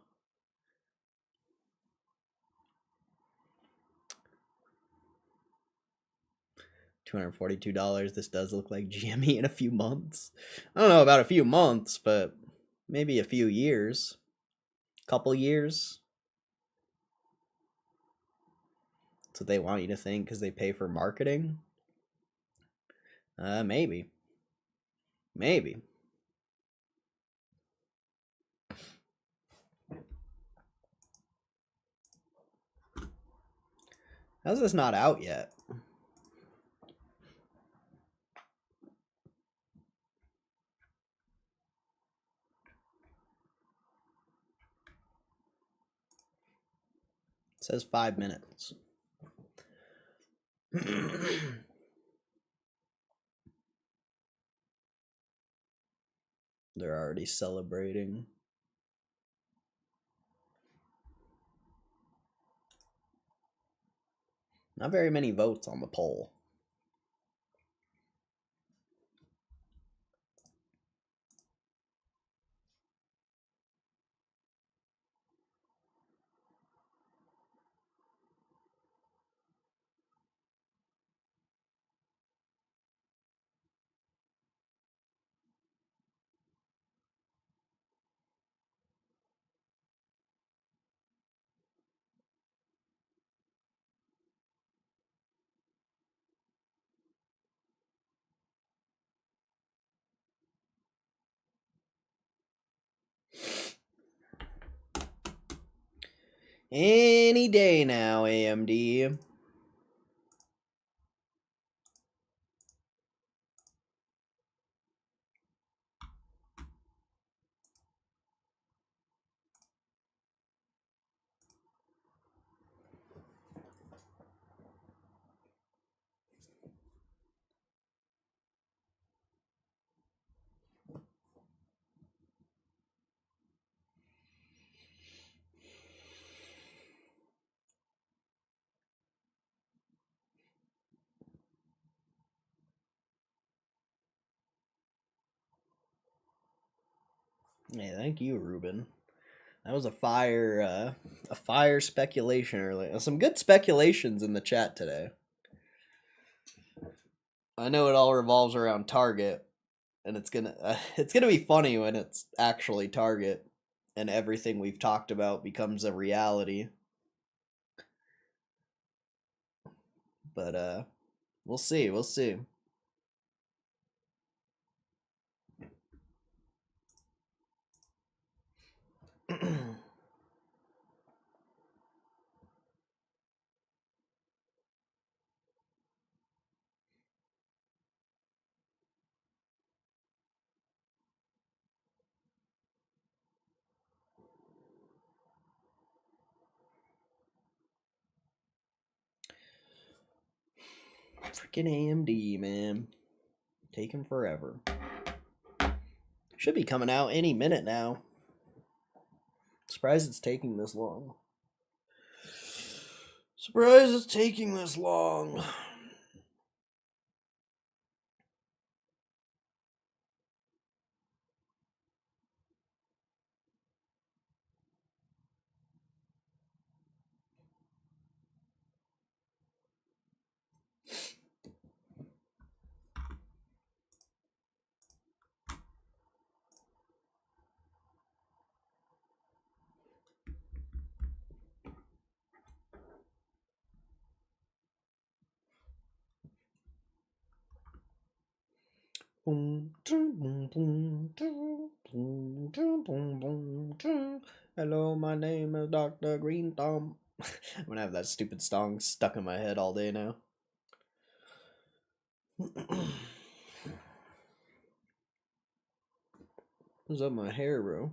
$242. This does look like GME in a few months. I don't know about a few months, but maybe a few years. Couple years. That's what they want you to think because they pay for marketing. Maybe. Maybe. How's this not out yet? It says 5 minutes. They're already celebrating. Not very many votes on the poll. Any day now, AMD. Hey, thank you, Ruben. That was a fire speculation earlier. Some good speculations in the chat today. I know it all revolves around Target, and it's gonna be funny when it's actually Target, and everything we've talked about becomes a reality. But we'll see. We'll see. Freaking AMD, man. Taking forever. Should be coming out any minute now. Surprised it's taking this long. Surprised it's taking this long. Hello, my name is Dr. Green Thumb. I'm gonna have that stupid song stuck in my head all day now. What's up my hair, bro?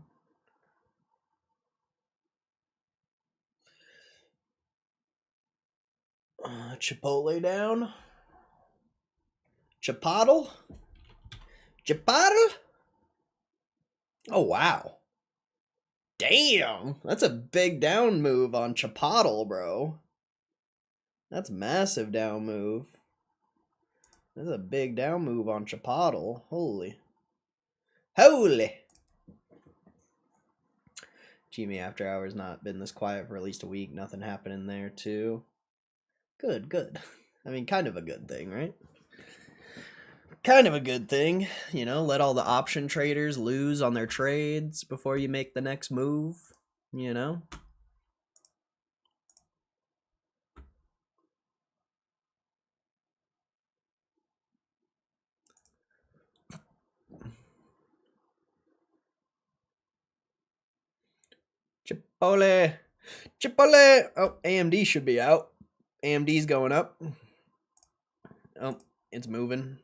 Chipotle down. Chipotle? Chipotle? Oh, wow. Damn. That's a big down move on Chipotle, bro. That's massive down move. That's a big down move on Chipotle. Holy. Holy. Jimmy After Hours not been this quiet for at least a week. Nothing happening there, too. Good, good. I mean, kind of a good thing, right? Kind of a good thing, you know, let all the option traders lose on their trades before you make the next move, you know? Chipotle. Chipotle. Oh, AMD should be out. AMD's going up. Oh, it's moving.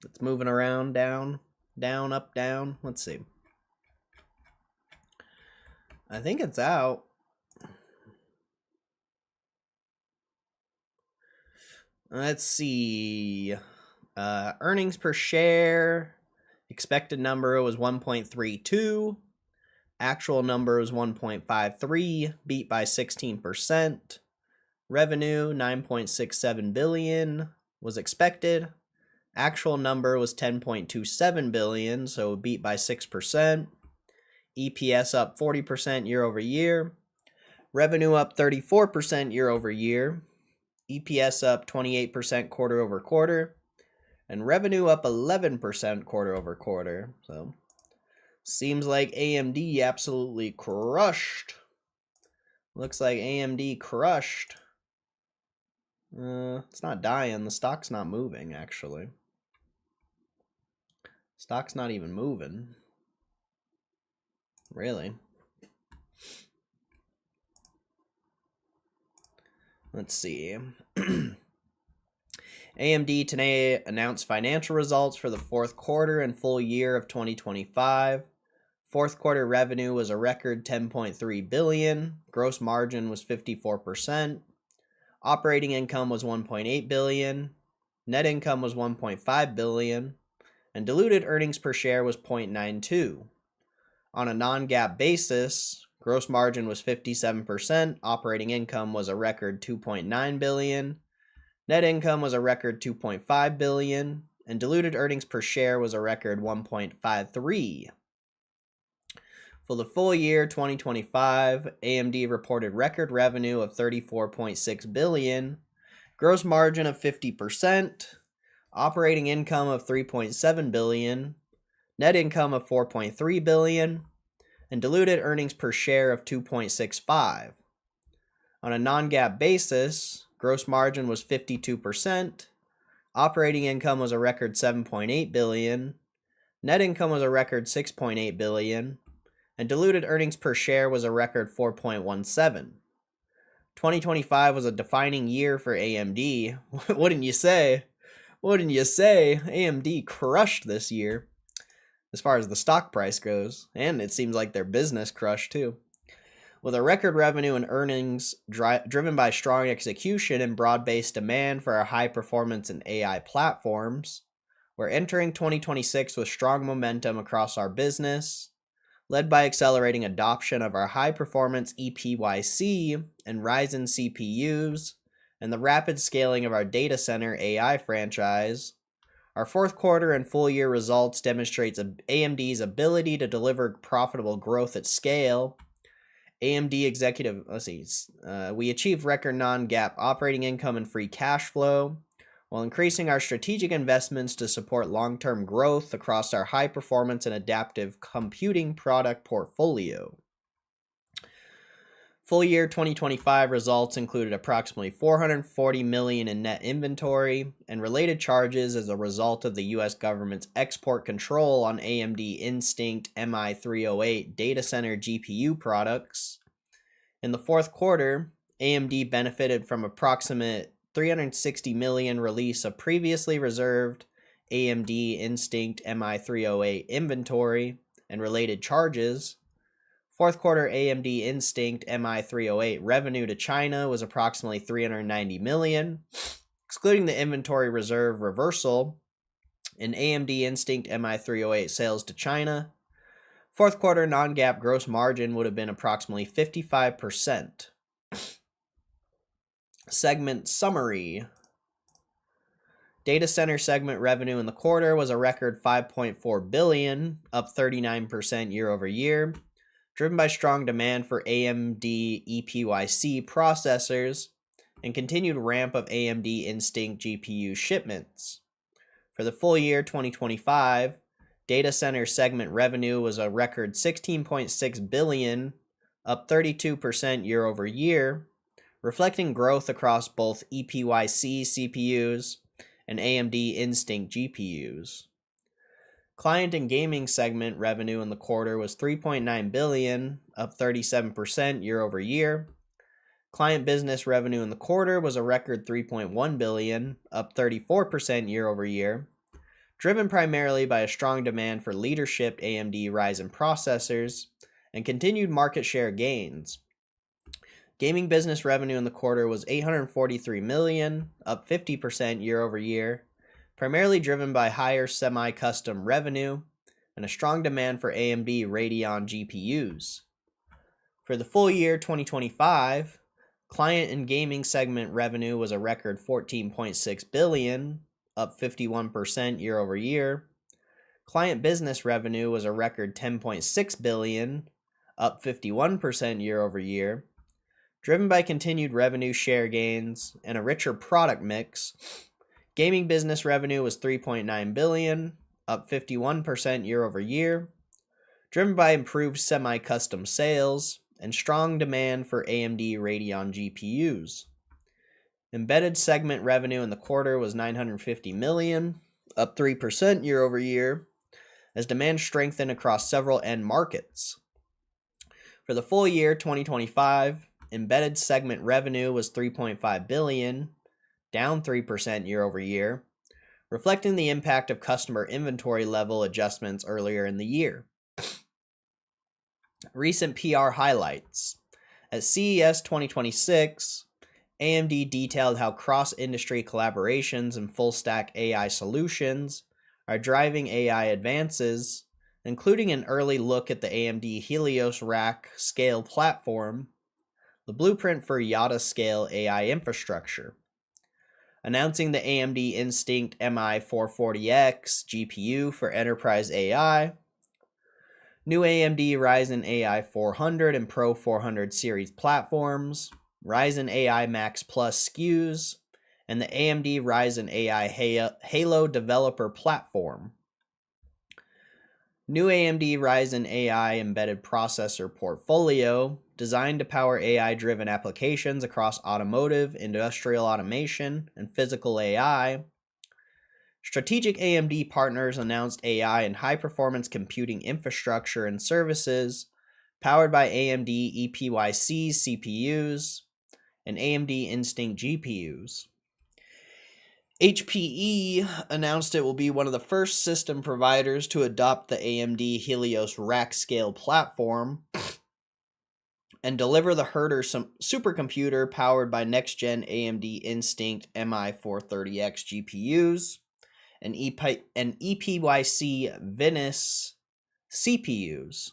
It's moving around, down, down, up, down. Let's see. I think it's out. Let's see. Earnings per share. Expected number was 1.32. Actual number was 1.53, beat by 16%. Revenue 9.67 billion was expected. Actual number was 10.27 billion, so beat by 6%. EPS up 40% year over year. Revenue up 34% year over year. EPS up 28% quarter over quarter. And revenue up 11% quarter over quarter. So seems like AMD absolutely crushed. Looks like AMD crushed. It's not dying. The stock's not moving, actually. Stock's not even moving. Really. Let's see. AMD today announced financial results for the fourth quarter and full year of 2025. Fourth quarter revenue was a record 10.3 billion. Gross margin was 54%. Operating income was 1.8 billion. Net income was 1.5 billion. And diluted earnings per share was 0.92. On a non-GAAP basis, gross margin was 57%. Operating income was a record 2.9 billion. Net income was a record 2.5 billion. And diluted earnings per share was a record 1.53. For the full year 2025, AMD reported record revenue of 34.6 billion, gross margin of 50%, operating income of 3.7 billion, net income of 4.3 billion, and diluted earnings per share of 2.65. On a non-GAAP basis, gross margin was 52%, operating income was a record 7.8 billion, net income was a record 6.8 billion, and diluted earnings per share was a record 4.17. 2025 was a defining year for AMD. Wouldn't you say? Wouldn't you say? AMD crushed this year as far as the stock price goes, and it seems like their business crushed too. With a record revenue and earnings driven by strong execution and broad-based demand for our high-performance and AI platforms, we're entering 2026 with strong momentum across our business, led by accelerating adoption of our high-performance EPYC and Ryzen CPUs, and the rapid scaling of our data center AI franchise. Our fourth quarter and full year results demonstrates AMD's ability to deliver profitable growth at scale. AMD executive, we achieved record non-GAAP operating income and free cash flow, while increasing our strategic investments to support long-term growth across our high-performance and adaptive computing product portfolio. Full year 2025 results included approximately $440 million in net inventory and related charges as a result of the US government's export control on AMD Instinct MI308 data center GPU products. In the fourth quarter, AMD benefited from approximate $360 million release of previously reserved AMD Instinct MI308 inventory and related charges. Fourth quarter AMD Instinct MI308 revenue to China was approximately $390 million, excluding the inventory reserve reversal. In AMD Instinct MI308 sales to China, fourth quarter non-GAAP gross margin would have been approximately 55%. Segment summary. Data center segment revenue in the quarter was a record $5.4 billion, up 39% year over year, driven by strong demand for AMD EPYC processors and continued ramp of AMD Instinct GPU shipments. For the full year 2025, data center segment revenue was a record $16.6 billion, up 32% year over year, reflecting growth across both EPYC CPUs and AMD Instinct GPUs. Client and gaming segment revenue in the quarter was $3.9 billion, up 37% year over year. Client business revenue in the quarter was a record $3.1 billion, up 34% year over year, driven primarily by a strong demand for leadership AMD Ryzen processors and continued market share gains. Gaming business revenue in the quarter was $843 million, up 50% year over year, primarily driven by higher semi-custom revenue and a strong demand for AMD Radeon GPUs. For the full year 2025, client and gaming segment revenue was a record $14.6 billion, up 51% year over year. Client business revenue was a record $10.6 billion, up 51% year over year, driven by continued revenue share gains and a richer product mix. Gaming business revenue was $3.9 billion, up 51% year over year, driven by improved semi-custom sales and strong demand for AMD Radeon GPUs. Embedded segment revenue in the quarter was $950 million, up 3% year over year, as demand strengthened across several end markets. For the full year 2025, embedded segment revenue was $3.5 billion, down 3% year over year, reflecting the impact of customer inventory level adjustments earlier in the year. Recent PR highlights. At CES 2026, AMD detailed how cross-industry collaborations and full-stack AI solutions are driving AI advances, including an early look at the AMD Helios Rack Scale platform, the blueprint for Yada-scale AI infrastructure. Announcing the AMD Instinct MI440X GPU for enterprise AI, new AMD Ryzen AI 400 and Pro 400 series platforms, Ryzen AI Max Plus SKUs, and the AMD Ryzen AI Halo developer platform. New AMD Ryzen AI embedded processor portfolio designed to power AI-driven applications across automotive, industrial automation, and physical AI. Strategic AMD partners announced AI and high-performance computing infrastructure and services powered by AMD EPYC CPUs and AMD Instinct GPUs. HPE announced it will be one of the first system providers to adopt the AMD Helios Rack Scale platform and deliver the Herder supercomputer powered by next-gen AMD Instinct MI430X GPUs and EPYC Venice CPUs.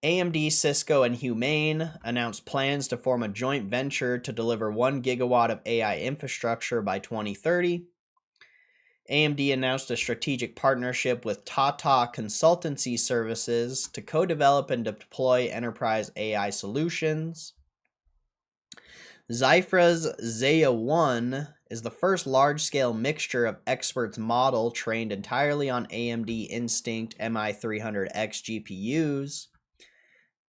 AMD, Cisco, and Humane announced plans to form a joint venture to deliver 1 gigawatt of AI infrastructure by 2030. AMD announced a strategic partnership with Tata Consultancy Services to co-develop and deploy enterprise AI solutions. Zyphra's Zaya 1 is the first large-scale mixture of experts model trained entirely on AMD Instinct MI300X GPUs.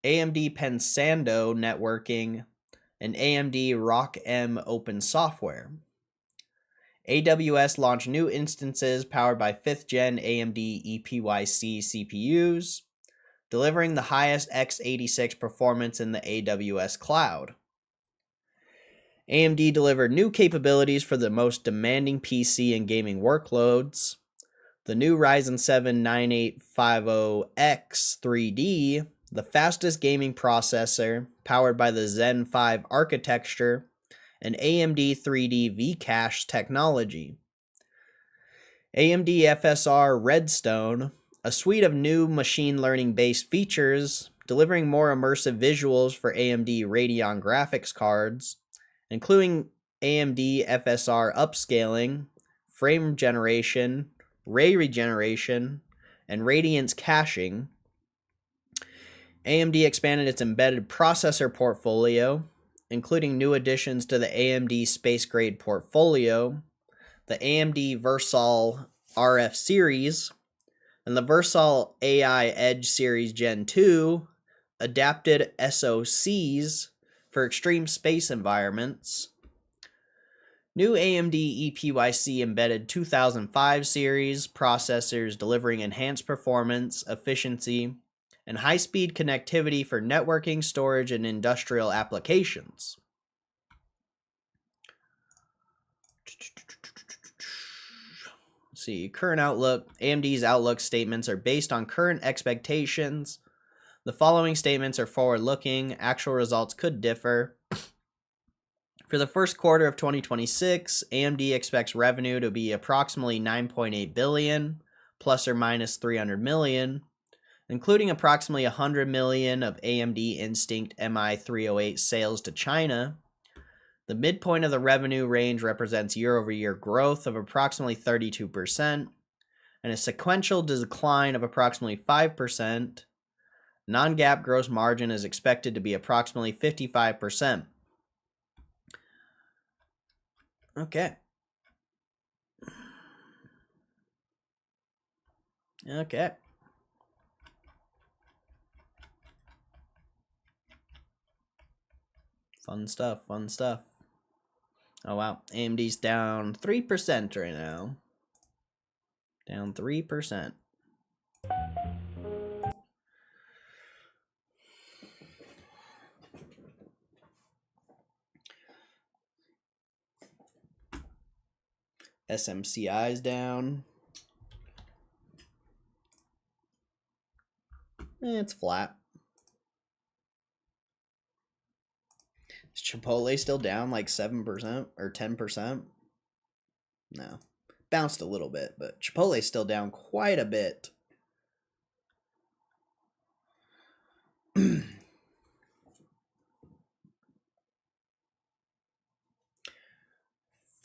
AMD Pensando networking, and AMD ROCm open software. AWS launched new instances powered by 5th gen AMD EPYC CPUs, delivering the highest x86 performance in the AWS cloud. AMD delivered new capabilities for the most demanding PC and gaming workloads. The new Ryzen 7 9850X 3D, the fastest gaming processor, powered by the Zen 5 architecture, and AMD 3D V-Cache technology. AMD FSR Redstone, a suite of new machine learning-based features, delivering more immersive visuals for AMD Radeon graphics cards, including AMD FSR upscaling, frame generation, ray regeneration, and radiance caching. AMD expanded its embedded processor portfolio, including new additions to the AMD Space Grade portfolio, the AMD Versal RF series, and the Versal AI Edge series Gen 2, adapted SoCs for extreme space environments, new AMD EPYC embedded 2005 series processors delivering enhanced performance, efficiency, and high-speed connectivity for networking, storage, and industrial applications. Let's see, current outlook. AMD's outlook statements are based on current expectations. The following statements are forward-looking. Actual results could differ. For the first quarter of 2026, AMD expects revenue to be approximately $9.8 billion, plus or minus $300 million, including approximately $100 million of AMD Instinct MI308 sales to China. The midpoint of the revenue range represents year-over-year growth of approximately 32% and a sequential decline of approximately 5%. Non-GAAP gross margin is expected to be approximately 55%. Okay. Okay. Fun stuff, fun stuff. Oh wow, AMD's down 3% right now. Down 3%. SMCI's down. It's flat. Is Chipotle still down like 7% or 10%? No. Bounced a little bit, but Chipotle's still down quite a bit.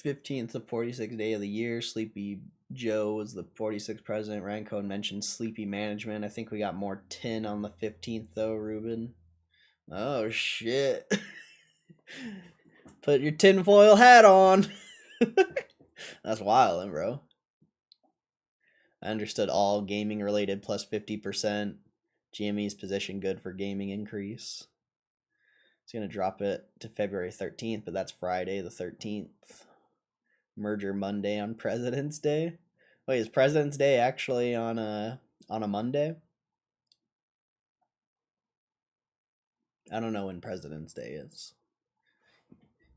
15th of 46th day of the year. Sleepy Joe was the 46th president. Ryan Cohen mentioned sleepy management. I think we got more tin on the 15th though, Ruben. Oh shit. Put your tinfoil hat on. That's wild, bro. I understood all gaming related plus 50%. GME's position good for gaming increase. It's going to drop it to February 13th, but that's Friday the 13th. Merger Monday on President's Day. Wait, is President's Day actually on a Monday? I don't know when President's Day is.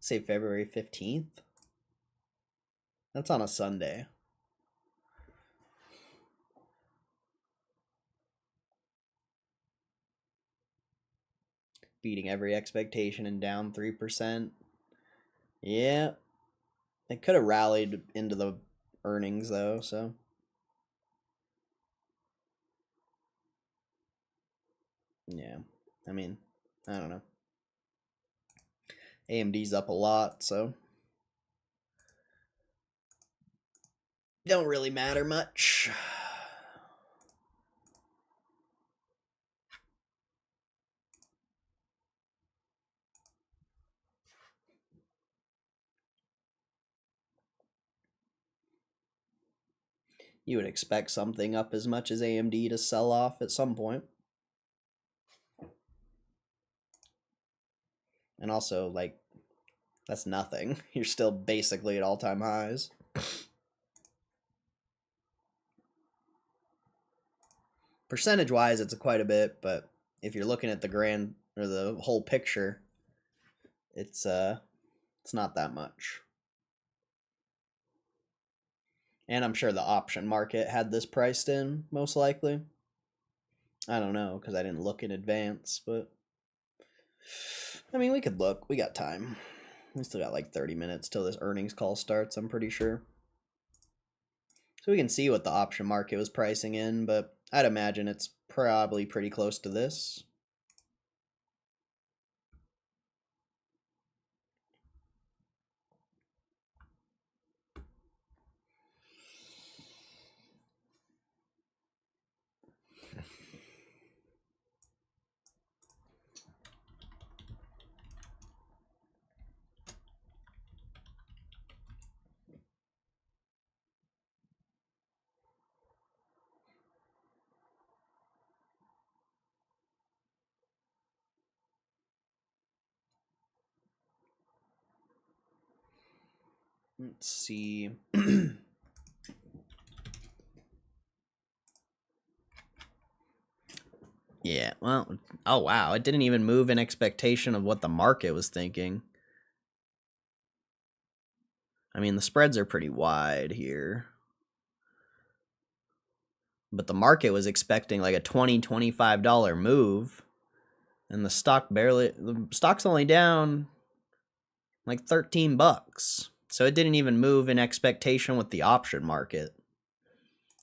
Say February 15th? That's on a Sunday. Beating every expectation and down 3%. Yeah. It could have rallied into the earnings though, so. Yeah. I mean, I don't know. AMD's up a lot, so. Don't really matter much. You would expect something up as much as AMD to sell off at some point. And also, like, that's nothing. You're still basically at all-time highs. Percentage-wise, it's quite a bit, but if you're looking at the grand or the whole picture, it's not that much. And I'm sure the option market had this priced in, most likely. I don't know, because I didn't look in advance, but I mean, we could look. We got time. We still got like 30 minutes till this earnings call starts, I'm pretty sure. So we can see what the option market was pricing in, but I'd imagine it's probably pretty close to this. Let's see. Yeah, well, oh wow, it didn't even move in expectation of what the market was thinking. I mean, the spreads are pretty wide here. But the market was expecting like a $20, $25 move. And the stock's only down like 13 bucks. So it didn't even move in expectation with the option market.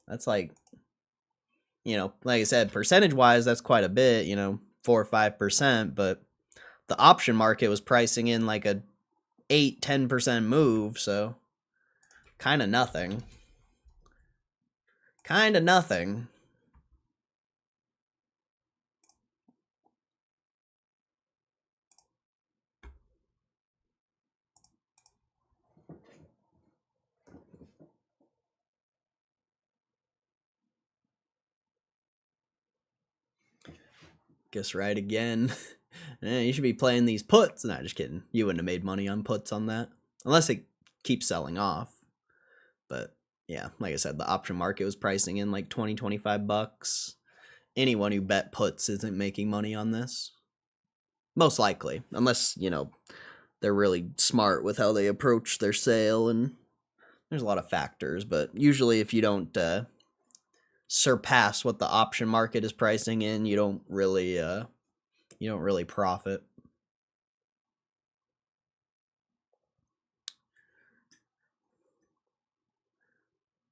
That's like, like I said, percentage wise, that's quite a bit, 4 or 5%, but the option market was pricing in like a 8-10% move, so kind of nothing. Kind of nothing. Guess right again. You should be playing these puts. Nah, just kidding. You wouldn't have made money on puts on that. Unless it keeps selling off. But yeah, like I said, the option market was pricing in like 20, 25 bucks. Anyone who bet puts isn't making money on this. Most likely. Unless, they're really smart with how they approach their sale, and there's a lot of factors. But usually if you don't surpass what the option market is pricing in, you don't really profit.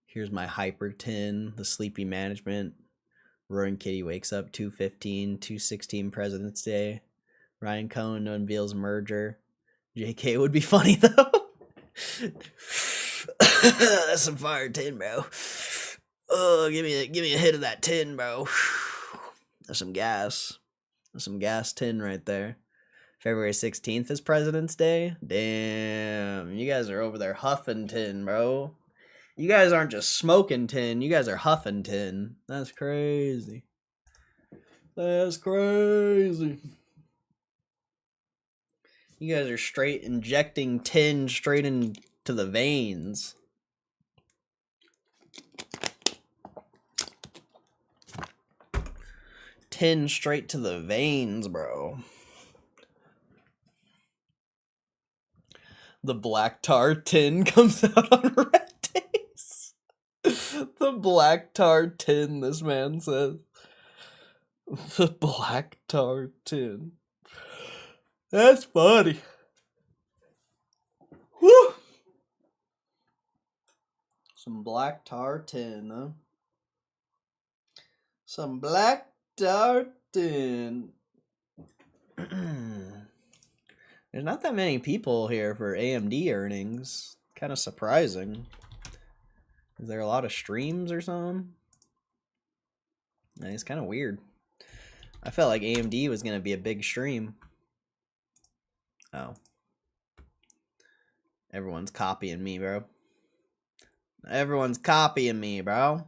Here's my hyper tin, the sleepy management. Roaring Kitty wakes up 2:15, 2:16 President's Day. Ryan Cohen unveils merger. JK would be funny though. That's some fire tin, bro. Oh, give me a hit of that tin, bro. That's some gas. That's some gas tin right there. February 16th is President's Day. Damn, you guys are over there huffing tin, bro. You guys aren't just smoking tin, you guys are huffing tin. That's crazy. That's crazy. You guys are straight injecting tin straight into the veins. Tin straight to the veins, bro. The black tar tin comes out on red days. The black tar tin, this man says. The black tar tin. That's funny. Woo! Some black tar tin, huh? Some black tar tin. There's not that many people here for AMD earnings. Kind of surprising. Is there a lot of streams or something? It's kind of weird. I felt like AMD was going to be a big stream. Oh. Everyone's copying me, bro. Everyone's copying me, bro.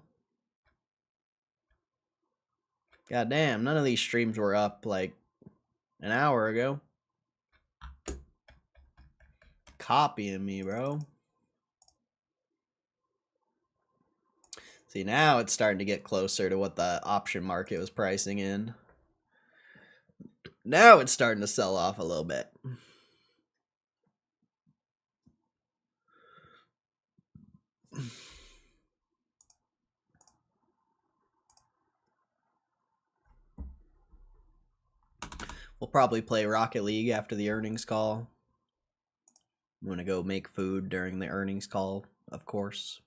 God damn, none of these streams were up like an hour ago. copying me, bro. See, now it's starting to get closer to what the option market was pricing in. Now it's starting to sell off a little bit. We'll probably play Rocket League after the earnings call. I'm going to go make food during the earnings call, of course.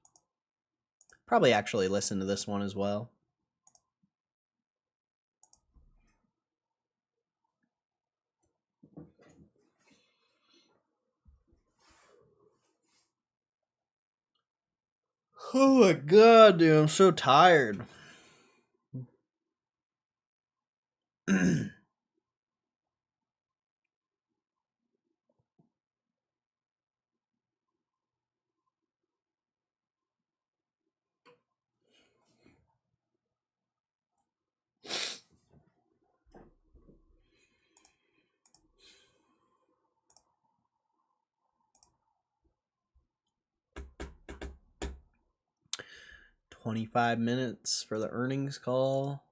Probably actually listen to this one as well. Oh my god, dude, I'm so tired. 25 minutes for the earnings call.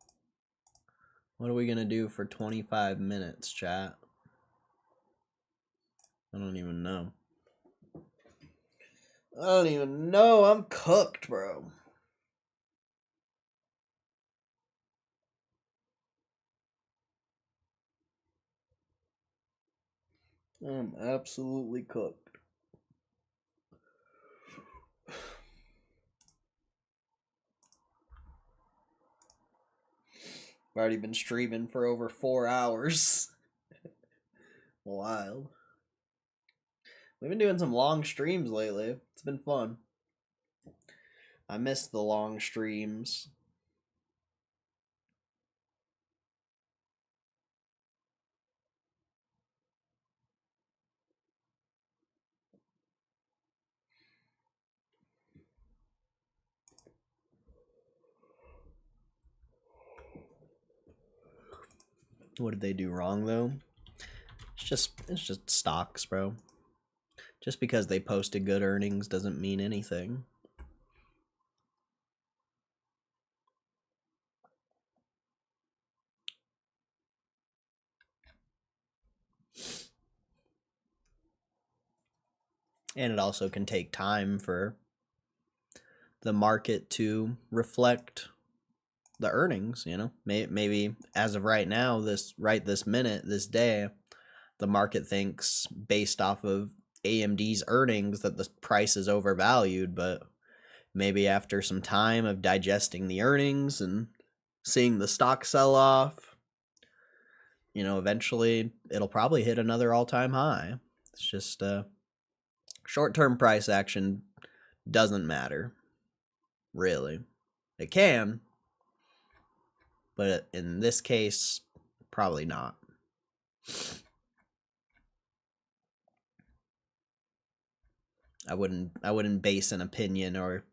What are we going to do for 25 minutes, chat? I don't even know. I don't even know. I'm cooked, bro. I'm absolutely cooked. I've already been streaming for over 4 hours. Wild. We've been doing some long streams lately. It's been fun. I miss the long streams. What did they do wrong though? It's just stocks, bro. Just because they posted good earnings doesn't mean anything. And it also can take time for the market to reflect the earnings, you know? Maybe as of right now, this minute, this day, the market thinks based off of AMD's earnings that the price is overvalued, but maybe after some time of digesting the earnings and seeing the stock sell off, you know, eventually it'll probably hit another all-time high. It's just short-term price action doesn't matter, really. It can, but in this case, probably not. I wouldn't base an opinion or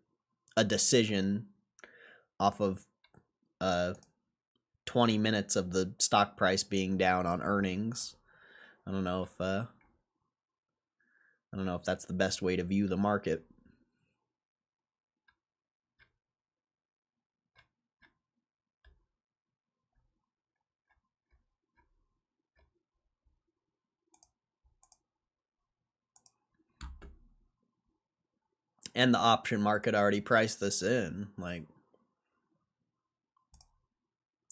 a decision off of 20 minutes of the stock price being down on earnings. I don't know if that's the best way to view the market. And the option market already priced this in. Like,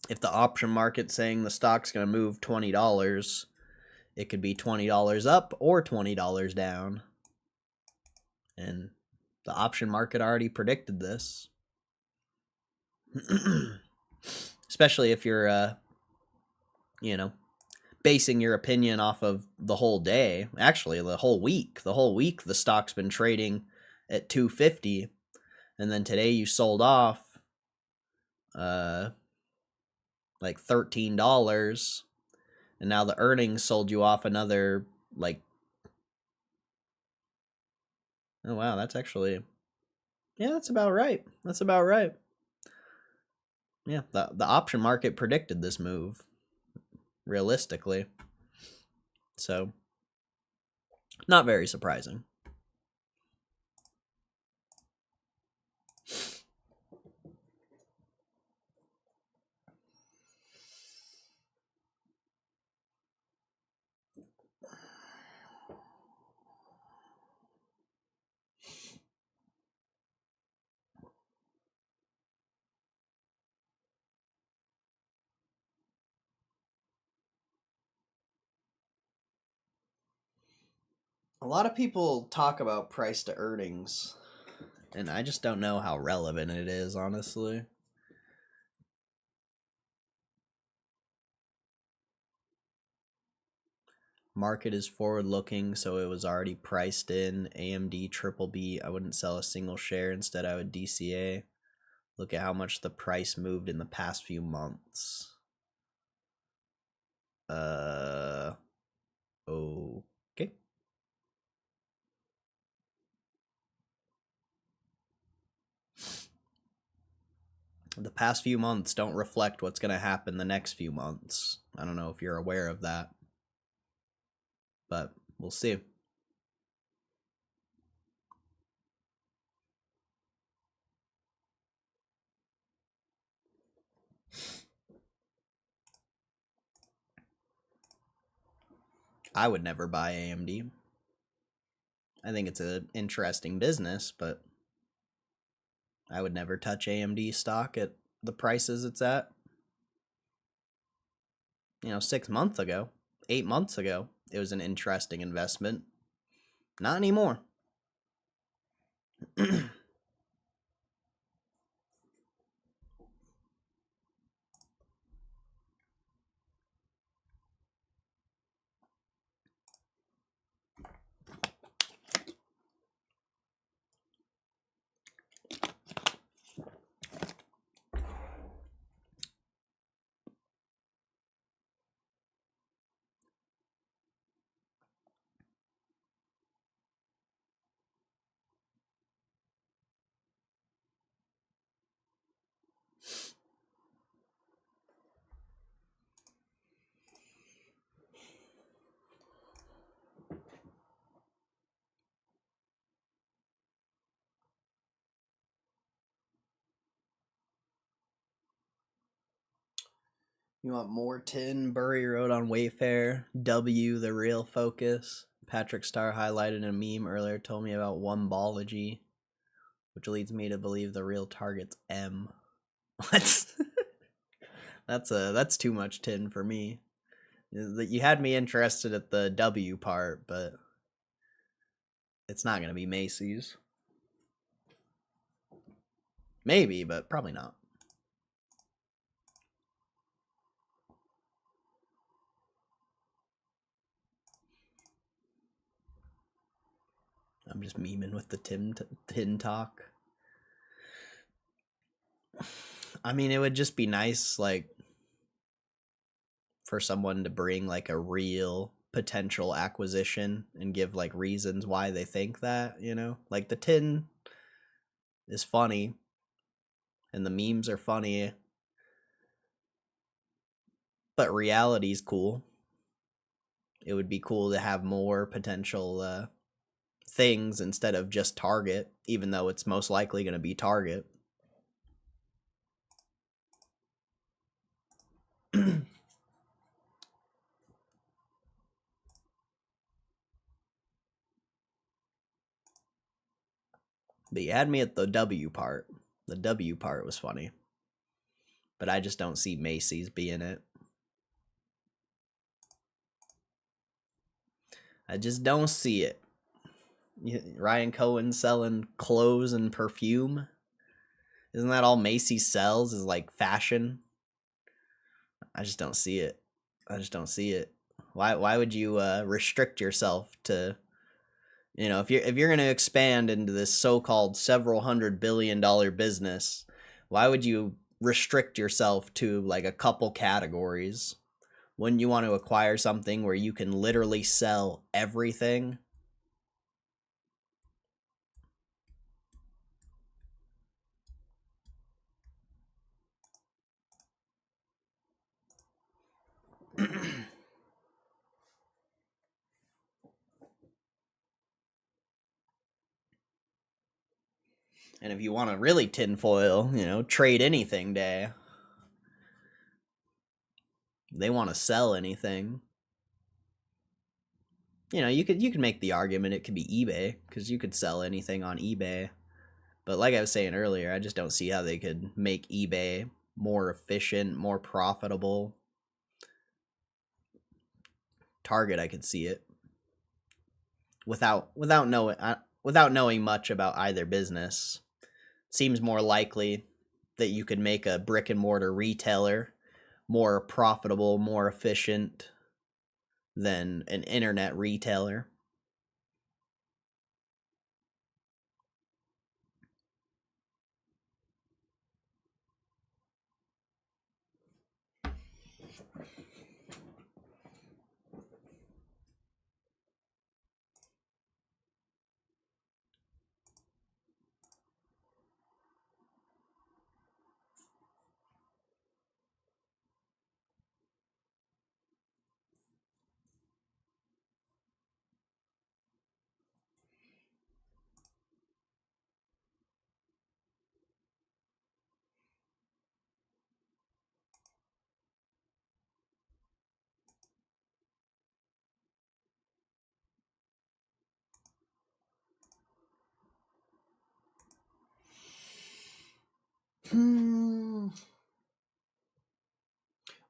if the option market's saying the stock's going to move $20, it could be $20 up or $20 down. And the option market already predicted this. Especially if you're, basing your opinion off of the whole day. Actually, the whole week. The whole week, the stock's been trading at $250. And then today you sold off like $13, and now the earnings sold you off another like, oh wow, that's actually, yeah, that's about right. Yeah, the option market predicted this move realistically. So Not very surprising. A lot of people talk about price to earnings, and I just don't know how relevant it is, honestly. Market is forward looking, so it was already priced in. AMD triple B, I wouldn't sell a single share. Instead, I would DCA. Look at how much the price moved in the past few months. Okay. The past few months don't reflect what's going to happen the next few months. I don't know if you're aware of that, but we'll see. I would never buy AMD. I think it's an interesting business, but I would never touch AMD stock at the prices it's at. 6 months ago, 8 months ago, it was an interesting investment. Not anymore. You want more tin? Bury Road on Wayfair. W, the real focus. Patrick Starr highlighted in a meme earlier, told me about Oneology, which leads me to believe the real target's M. What? That's too much tin for me. You had me interested at the W part, but it's not gonna be Macy's. Maybe, but probably not. I'm just memeing with the tin talk. I mean, it would just be nice, like, for someone to bring like a real potential acquisition and give like reasons why they think that, like the tin is funny and the memes are funny, but reality's cool. It would be cool to have more potential things instead of just Target, even though it's most likely going to be Target. But you had me at the W part. The W part was funny. But I just don't see Macy's being it. I just don't see it. Ryan Cohen selling clothes and perfume. Isn't that all Macy's sells is like fashion? I just don't see it. I just don't see it. Why would you restrict yourself to, if you're going to expand into this so-called several $100 billion business, why would you restrict yourself to like a couple categories? Wouldn't you want to acquire something where you can literally sell everything? And if you want to really tinfoil, trade anything day. They want to sell anything. You could make the argument it could be eBay, because you could sell anything on eBay. But like I was saying earlier, I just don't see how they could make eBay more efficient, more profitable. Target, I could see it. Without knowing much about either business. Seems more likely that you could make a brick and mortar retailer more profitable, more efficient than an internet retailer.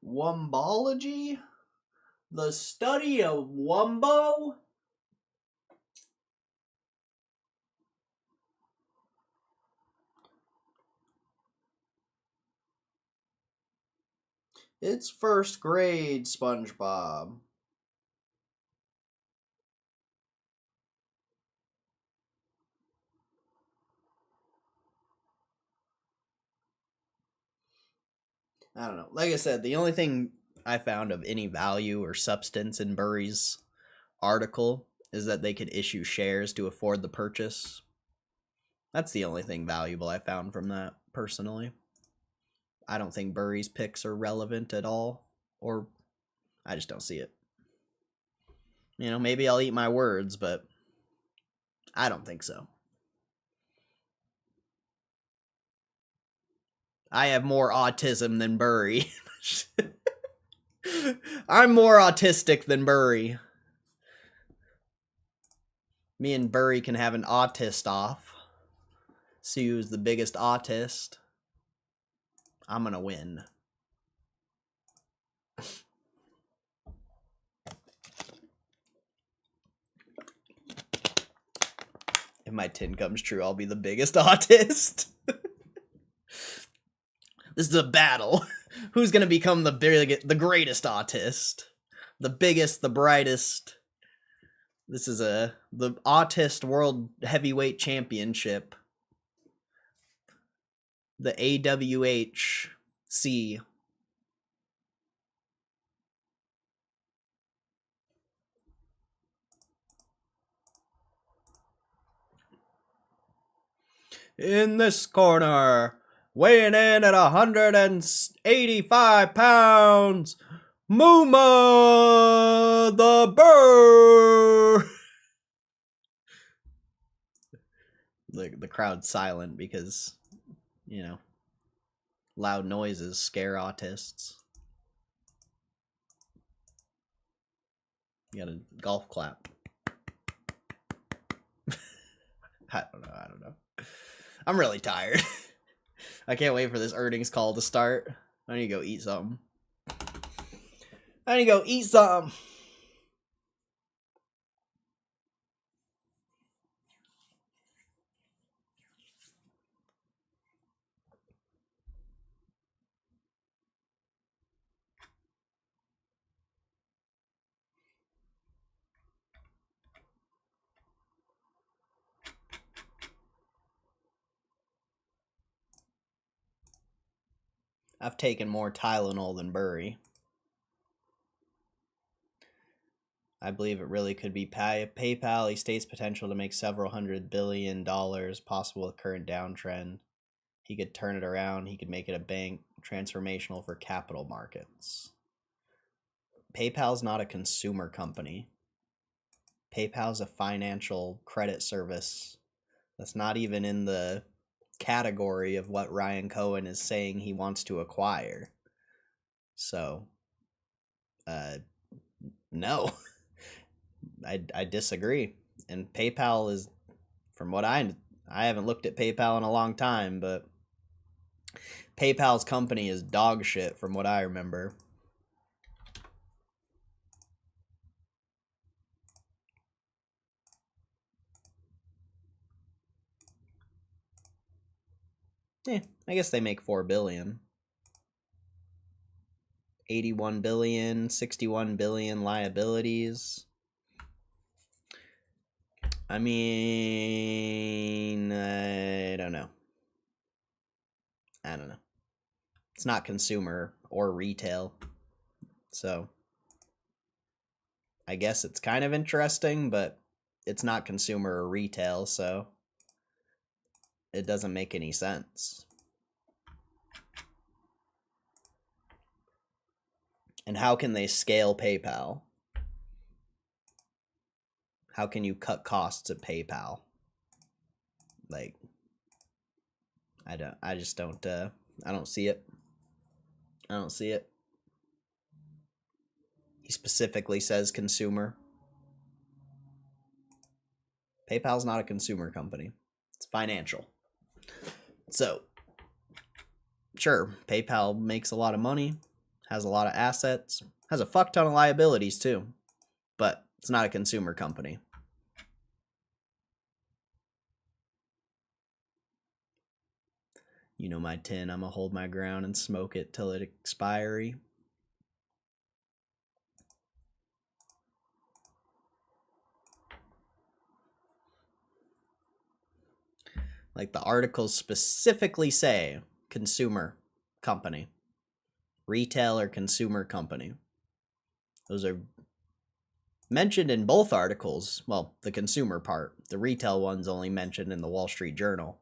Wombology? The study of Wumbo? It's first grade, SpongeBob. I don't know. Like I said, the only thing I found of any value or substance in Burry's article is that they could issue shares to afford the purchase. That's the only thing valuable I found from that, personally. I don't think Burry's picks are relevant at all, or I just don't see it. Maybe I'll eat my words, but I don't think so. I have more autism than Burry. I'm more autistic than Burry. Me and Burry can have an autist off. See who's the biggest autist. I'm gonna win. If my tin comes true, I'll be the biggest autist. This is a battle. Who's gonna become the greatest autist? The biggest, the brightest. This is the Autist World Heavyweight Championship. The AWHC. In this corner, weighing in at 185 pounds, Muma the Bird. The crowd's silent because, loud noises scare autists. You got a golf clap. I don't know. I'm really tired. I can't wait for this earnings call to start. I need to go eat something. I've taken more Tylenol than Burry. I believe it really could be PayPal. He states potential to make several $100 billion possible with current downtrend. He could turn it around. He could make it a bank, transformational for capital markets. PayPal's not a consumer company. PayPal's a financial credit service that's not even in the category of what Ryan Cohen is saying he wants to acquire. So, no, I disagree. And PayPal is, from what I haven't looked at PayPal in a long time, but PayPal's company is dog shit from what I remember. Yeah, I guess they make $4 billion. 81 billion, 61 billion liabilities. I mean, I don't know. It's not consumer or retail. So I guess it's kind of interesting, but it's not consumer or retail, so it doesn't make any sense. And how can they scale PayPal? How can you cut costs at PayPal? Like, I don't see it. I don't see it. He specifically says consumer. PayPal's not a consumer company. It's financial. So, sure, PayPal makes a lot of money, has a lot of assets, has a fuck ton of liabilities too, but it's not a consumer company. You know my tin, I'ma hold my ground and smoke it till it expiry. Like the articles specifically say consumer company, retail or consumer company. Those are mentioned in both articles. Well, the consumer part, the retail one's only mentioned in the Wall Street Journal,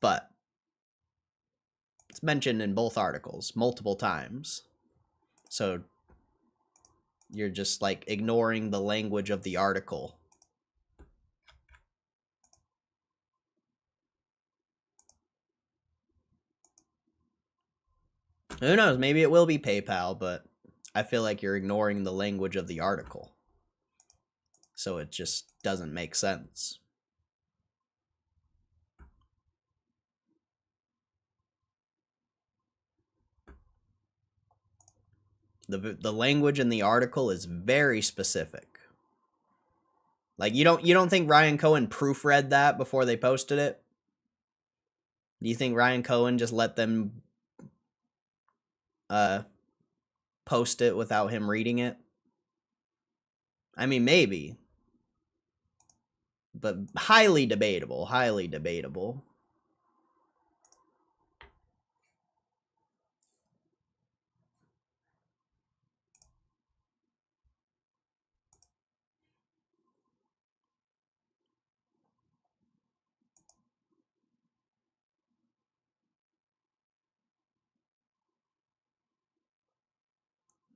but it's mentioned in both articles multiple times. So you're just like ignoring the language of the article. Who knows? Maybe it will be PayPal, but I feel like you're ignoring the language of the article. So it just doesn't make sense. The language in the article is very specific. Like you don't think Ryan Cohen proofread that before they posted it? Do you think Ryan Cohen just let them post it without him reading it? I mean, maybe. But highly debatable, highly debatable.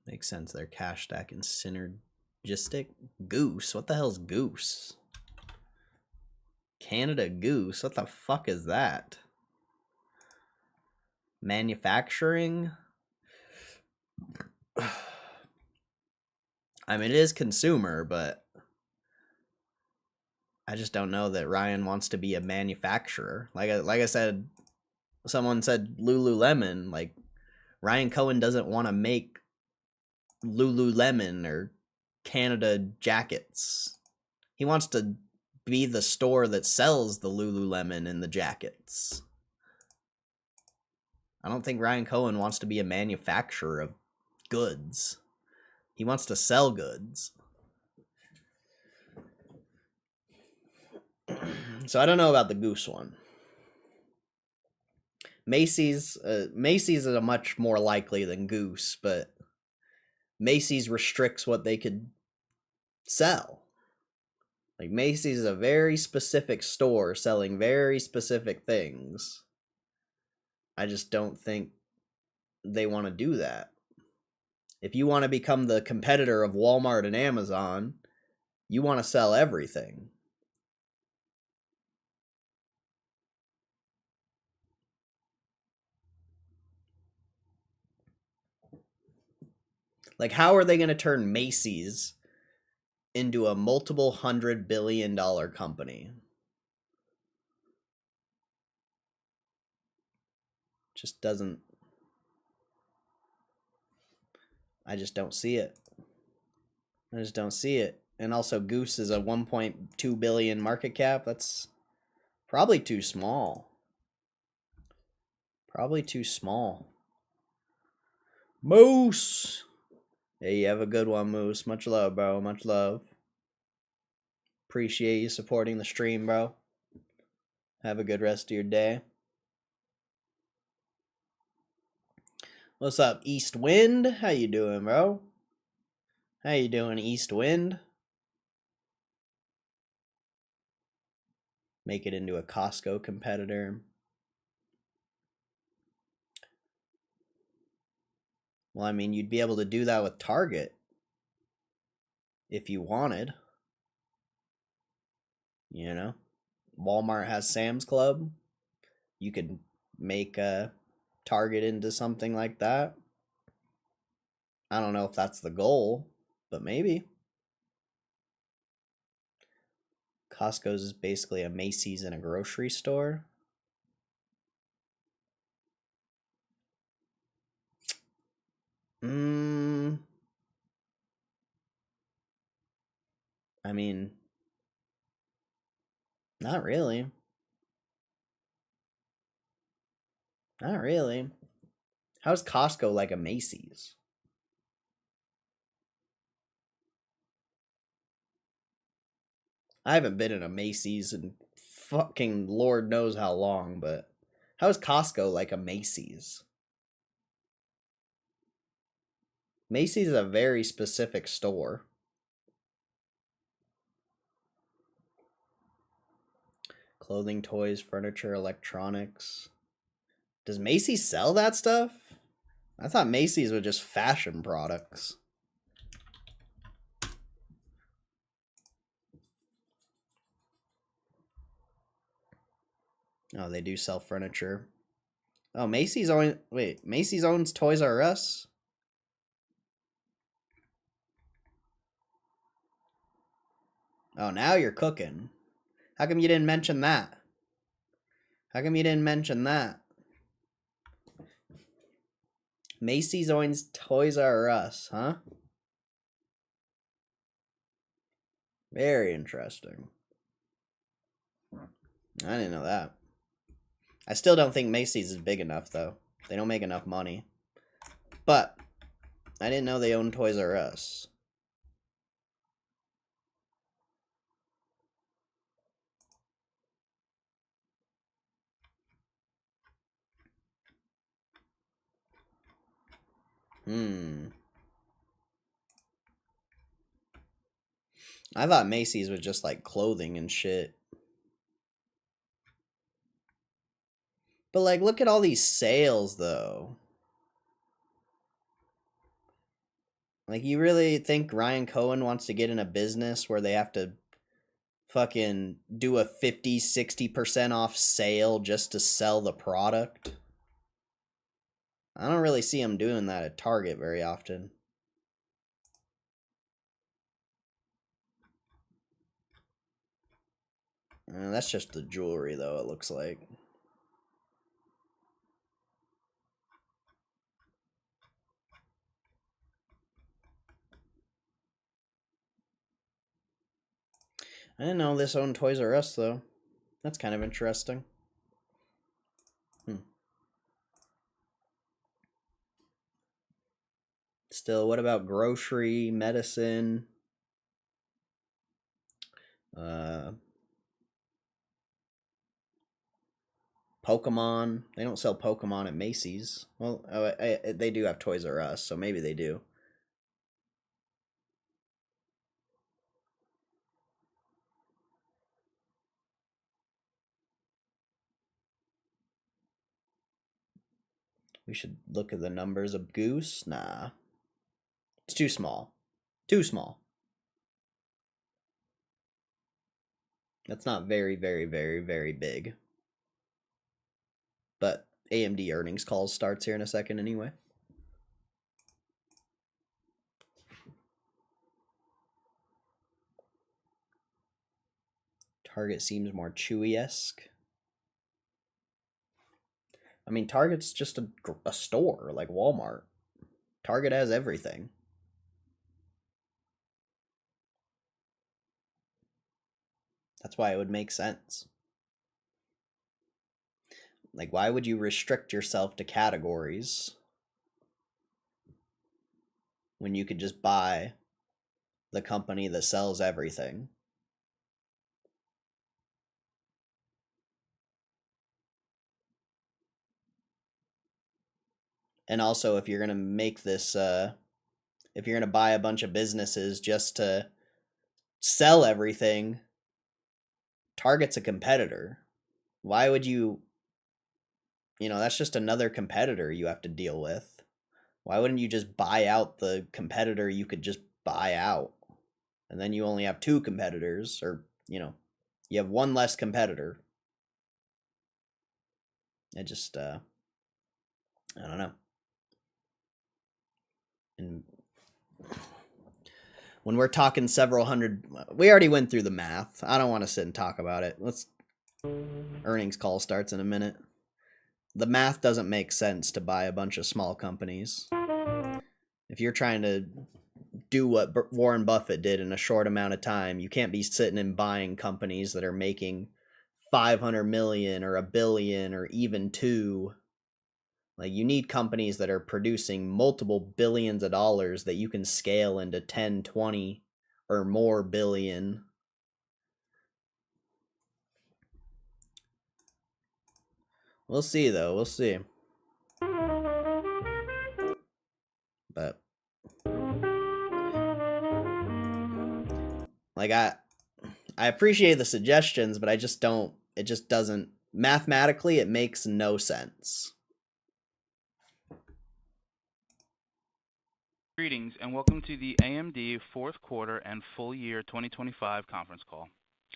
Makes sense. Their cash stack and synergistic. Goose. What the hell's Goose? Canada Goose. What the fuck is that? Manufacturing? I mean, it is consumer, but I just don't know that Ryan wants to be a manufacturer. Like I said, someone said Lululemon. Like, Ryan Cohen doesn't want to make Lululemon or Canada jackets. He wants to be the store that sells the Lululemon and the jackets. I don't think Ryan Cohen wants to be a manufacturer of goods. He wants to sell goods. So I don't know about the Goose one. Macy's is a much more likely than Goose, but Macy's restricts what they could sell. Like, Macy's is a very specific store selling very specific things. I just don't think they want to do that. If you want to become the competitor of Walmart and Amazon, you want to sell everything. Like, how are they going to turn Macy's into a multiple $100 billion company? Just doesn't. I just don't see it. I just don't see it. And also, Goose is a 1.2 billion market cap. That's probably too small. Probably too small. Moose. Hey, you have a good one, Moose. Much love, bro. Much love. Appreciate you supporting the stream, bro. Have a good rest of your day. What's up, East Wind? How you doing, bro? How you doing, East Wind? Make it into a Costco competitor. Well, I mean, you'd be able to do that with Target if you wanted. You know? Walmart has Sam's Club. You could make a Target into something like that. I don't know if that's the goal, but maybe. Costco's is basically a Macy's in a grocery store. I mean, not really. Not really. How's Costco like a Macy's? I haven't been in a Macy's in fucking Lord knows how long, but how's Costco like a Macy's? Macy's is a very specific store. Clothing, toys, furniture, electronics. Does Macy's sell that stuff? I thought Macy's was just fashion products. Oh, they do sell furniture. Oh, Macy's owns Toys R Us? Oh, now you're cooking. How come you didn't mention that? How come you didn't mention that? Macy's owns Toys R Us, huh? Very interesting. I didn't know that. I still don't think Macy's is big enough, though. They don't make enough money. But I didn't know they owned Toys R Us. I thought Macy's was just like clothing and shit. But like, look at all these sales, though. Like, you really think Ryan Cohen wants to get in a business where they have to fucking do a 50-60% off sale just to sell the product? I don't really see him doing that at Target very often. That's just the jewelry, though, it looks like. I didn't know this owned Toys R Us, though. That's kind of interesting. Still, what about grocery, medicine? Pokemon. They don't sell Pokemon at Macy's. Well, they do have Toys R Us, so maybe they do. We should look at the numbers of Goose. Nah. It's too small. Too small. That's not very, very, very, very big. But AMD earnings calls starts here in a second anyway. Target seems more Chewy-esque. I mean, Target's just a store like Walmart. Target has everything. That's why it would make sense. Like, why would you restrict yourself to categories when you could just buy the company that sells everything? And also, if you're going to make this, if you're going to buy a bunch of businesses just to sell everything, Target's a competitor. Why would you, that's just another competitor you have to deal with. Why wouldn't you just buy out the competitor you could just buy out? And then you only have two competitors, or, you have one less competitor. It just, I don't know. And when we're talking several hundred, we already went through the math. I don't want to sit and talk about it. Earnings call starts in a minute. The math doesn't make sense to buy a bunch of small companies. If you're trying to do what Warren Buffett did in a short amount of time, you can't be sitting and buying companies that are making 500 million or a billion or even two. Like, you need companies that are producing multiple billions of dollars that you can scale into 10, 20 or more billion. We'll see, though. We'll see. But, like, I appreciate the suggestions, but it just doesn't, mathematically, it makes no sense. Greetings and welcome to the AMD fourth quarter and full year 2025 conference call.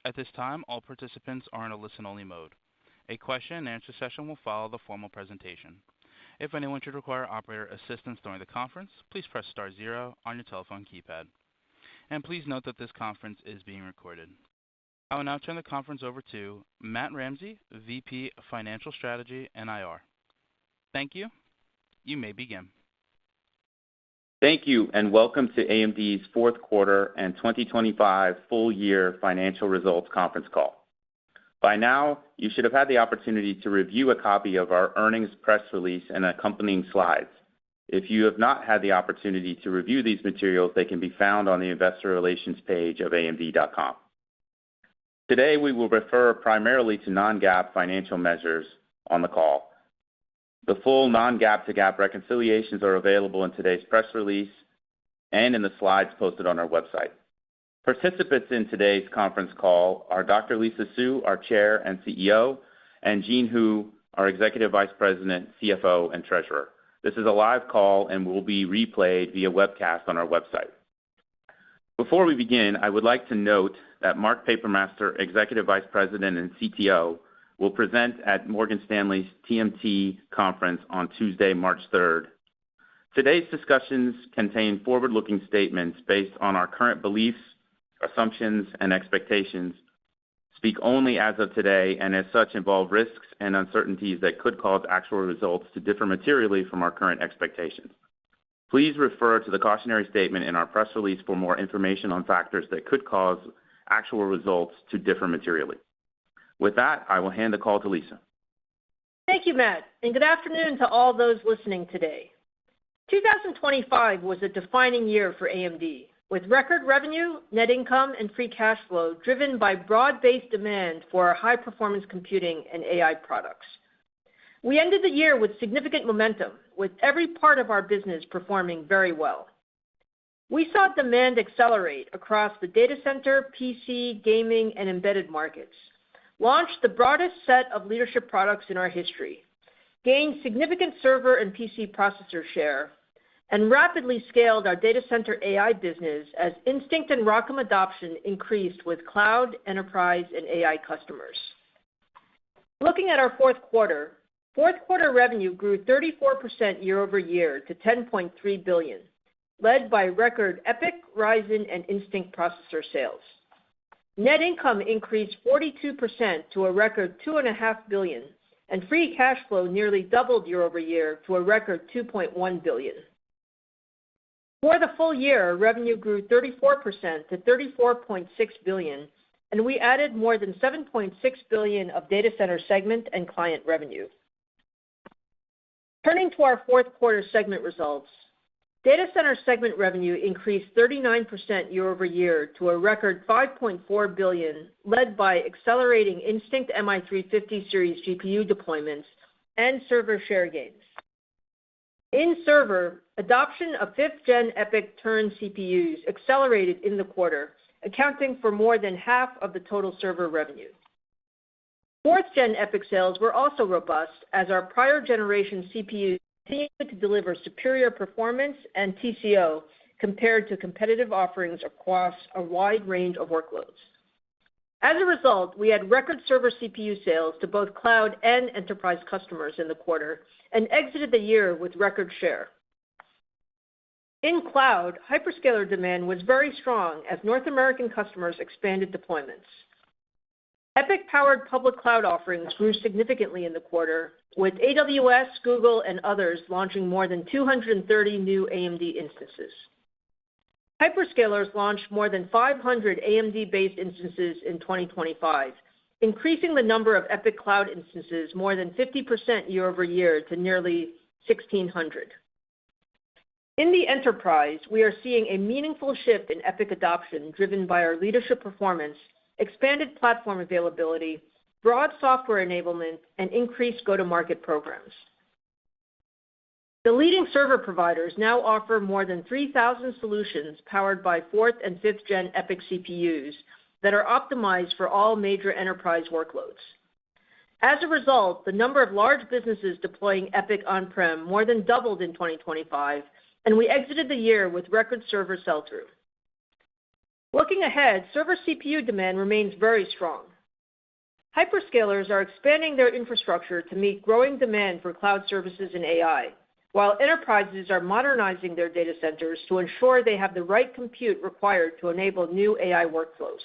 At this time, all participants are in a listen-only mode. A question and answer session will follow the formal presentation. If anyone should require operator assistance during the conference, please press star 0 on your telephone keypad. And please note that this conference is being recorded. I will now turn the conference over to Matt Ramsey, VP of Financial Strategy and IR. Thank you. You may begin. Thank you, and welcome to AMD's fourth quarter and 2025 full year financial results conference call. By now, you should have had the opportunity to review a copy of our earnings press release and accompanying slides. If you have not had the opportunity to review these materials, they can be found on the investor relations page of amd.com. Today, we will refer primarily to non-GAAP financial measures on the call. The full non-GAAP to GAAP reconciliations are available in today's press release and in the slides posted on our website. Participants in today's conference call are Dr. Lisa Su, our Chair and CEO, and Jean Hu, our Executive Vice President, CFO, and Treasurer. This is a live call and will be replayed via webcast on our website. Before we begin, I would like to note that Mark Papermaster, Executive Vice President and CTO, will present at Morgan Stanley's TMT conference on Tuesday, March 3rd. Today's discussions contain forward-looking statements based on our current beliefs, assumptions, and expectations, speak only as of today, and as such involve risks and uncertainties that could cause actual results to differ materially from our current expectations. Please refer to the cautionary statement in our press release for more information on factors that could cause actual results to differ materially. With that, I will hand the call to Lisa. Thank you, Matt, and good afternoon to all those listening today. 2025 was a defining year for AMD, with record revenue, net income, and free cash flow driven by broad-based demand for our high-performance computing and AI products. We ended the year with significant momentum, with every part of our business performing very well. We saw demand accelerate across the data center, PC, gaming, and embedded markets, launched the broadest set of leadership products in our history, gained significant server and PC processor share, and rapidly scaled our data center AI business as Instinct and ROCm adoption increased with cloud, enterprise, and AI customers. Looking at our fourth quarter revenue grew 34% year over year to $10.3 billion, led by record EPYC, Ryzen, and Instinct processor sales. Net income increased 42% to a record $2.5 billion, and free cash flow nearly doubled year-over-year to a record $2.1 billion. For the full year, revenue grew 34% to $34.6 billion, and we added more than $7.6 billion of data center segment and client revenue. Turning to our fourth quarter segment results, data center segment revenue increased 39% year-over-year to a record $5.4 billion, led by accelerating Instinct MI350 series GPU deployments and server share gains. In server, adoption of 5th-gen EPYC Turin CPUs accelerated in the quarter, accounting for more than half of the total server revenue. 4th-gen EPYC sales were also robust as our prior generation CPUs continued to deliver superior performance and TCO compared to competitive offerings across a wide range of workloads. As a result, we had record server CPU sales to both cloud and enterprise customers in the quarter and exited the year with record share. In cloud, hyperscaler demand was very strong as North American customers expanded deployments. EPYC-powered public cloud offerings grew significantly in the quarter, with AWS, Google, and others launching more than 230 new AMD instances. Hyperscalers launched more than 500 AMD-based instances in 2025, increasing the number of EPYC cloud instances more than 50% year-over-year to nearly 1,600. In the enterprise, we are seeing a meaningful shift in EPYC adoption driven by our leadership performance, expanded platform availability, broad software enablement, and increased go-to-market programs. The leading server providers now offer more than 3,000 solutions powered by 4th and 5th-gen EPYC CPUs that are optimized for all major enterprise workloads. As a result, the number of large businesses deploying EPYC on-prem more than doubled in 2025, and we exited the year with record server sell-through. Looking ahead, server CPU demand remains very strong. Hyperscalers are expanding their infrastructure to meet growing demand for cloud services and AI, while enterprises are modernizing their data centers to ensure they have the right compute required to enable new AI workflows.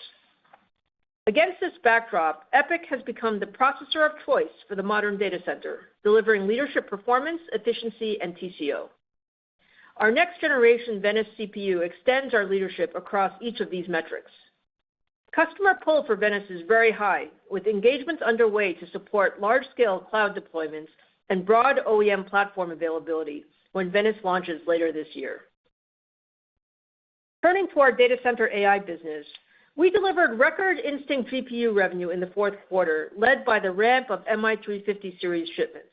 Against this backdrop, EPYC has become the processor of choice for the modern data center, delivering leadership performance, efficiency, and TCO. Our next-generation Venice CPU extends our leadership across each of these metrics. Customer pull for Venice is very high, with engagements underway to support large-scale cloud deployments and broad OEM platform availability when Venice launches later this year. Turning to our data center AI business, we delivered record Instinct GPU revenue in the fourth quarter, led by the ramp of MI350 series shipments.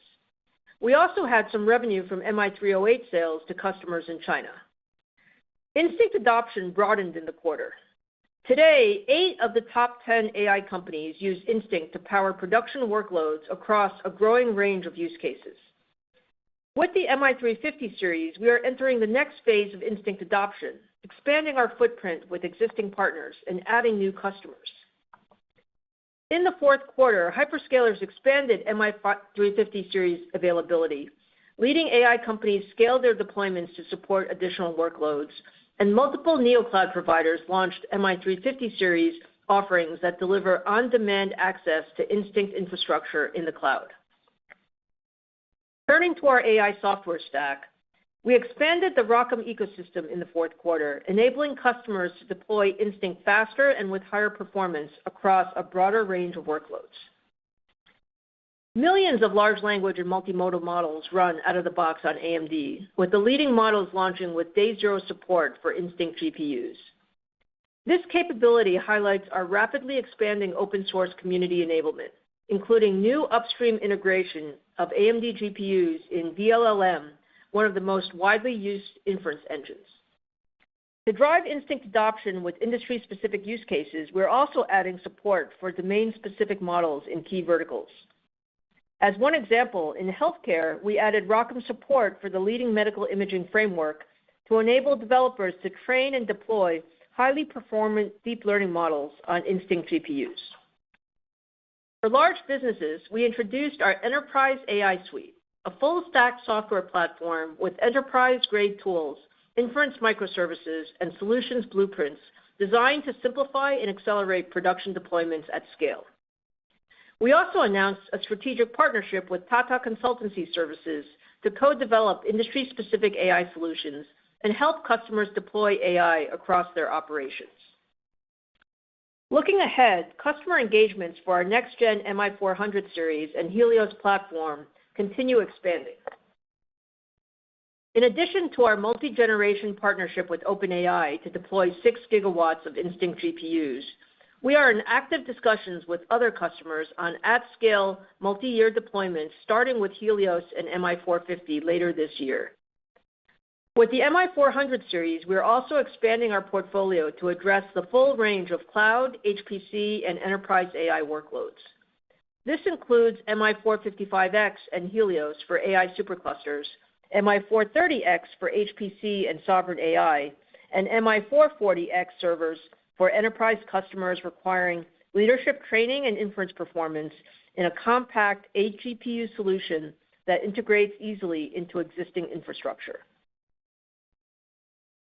We also had some revenue from MI308 sales to customers in China. Instinct adoption broadened in the quarter. Today, 8 of the top 10 AI companies use Instinct to power production workloads across a growing range of use cases. With the MI350 series, we are entering the next phase of Instinct adoption, expanding our footprint with existing partners and adding new customers. In the fourth quarter, hyperscalers expanded MI350 series availability. Leading AI companies scaled their deployments to support additional workloads, and multiple neocloud providers launched MI350 series offerings that deliver on-demand access to Instinct infrastructure in the cloud. Turning to our AI software stack, we expanded the ROCm ecosystem in the fourth quarter, enabling customers to deploy Instinct faster and with higher performance across a broader range of workloads. Millions of large language and multimodal models run out of the box on AMD, with the leading models launching with day zero support for Instinct GPUs. This capability highlights our rapidly expanding open-source community enablement, including new upstream integration of AMD GPUs in VLLM, one of the most widely used inference engines. To drive Instinct adoption with industry-specific use cases, we're also adding support for domain-specific models in key verticals. As one example, in healthcare, we added ROCm support for the leading medical imaging framework to enable developers to train and deploy highly performant deep learning models on Instinct GPUs. For large businesses, we introduced our Enterprise AI Suite, a full-stack software platform with enterprise-grade tools inference microservices, and solutions blueprints designed to simplify and accelerate production deployments at scale. We also announced a strategic partnership with Tata Consultancy Services to co-develop industry-specific AI solutions and help customers deploy AI across their operations. Looking ahead, customer engagements for our next-gen MI400 series and Helios platform continue expanding. In addition to our multi-generation partnership with OpenAI to deploy 6 gigawatts of Instinct GPUs, we are in active discussions with other customers on at-scale multi-year deployments, starting with Helios and MI450 later this year. With the MI400 series, we are also expanding our portfolio to address the full range of cloud, HPC, and enterprise AI workloads. This includes MI455X and Helios for AI superclusters, MI430X for HPC and sovereign AI, and MI440X servers for enterprise customers requiring leadership training and inference performance in a compact 8-GPU solution that integrates easily into existing infrastructure.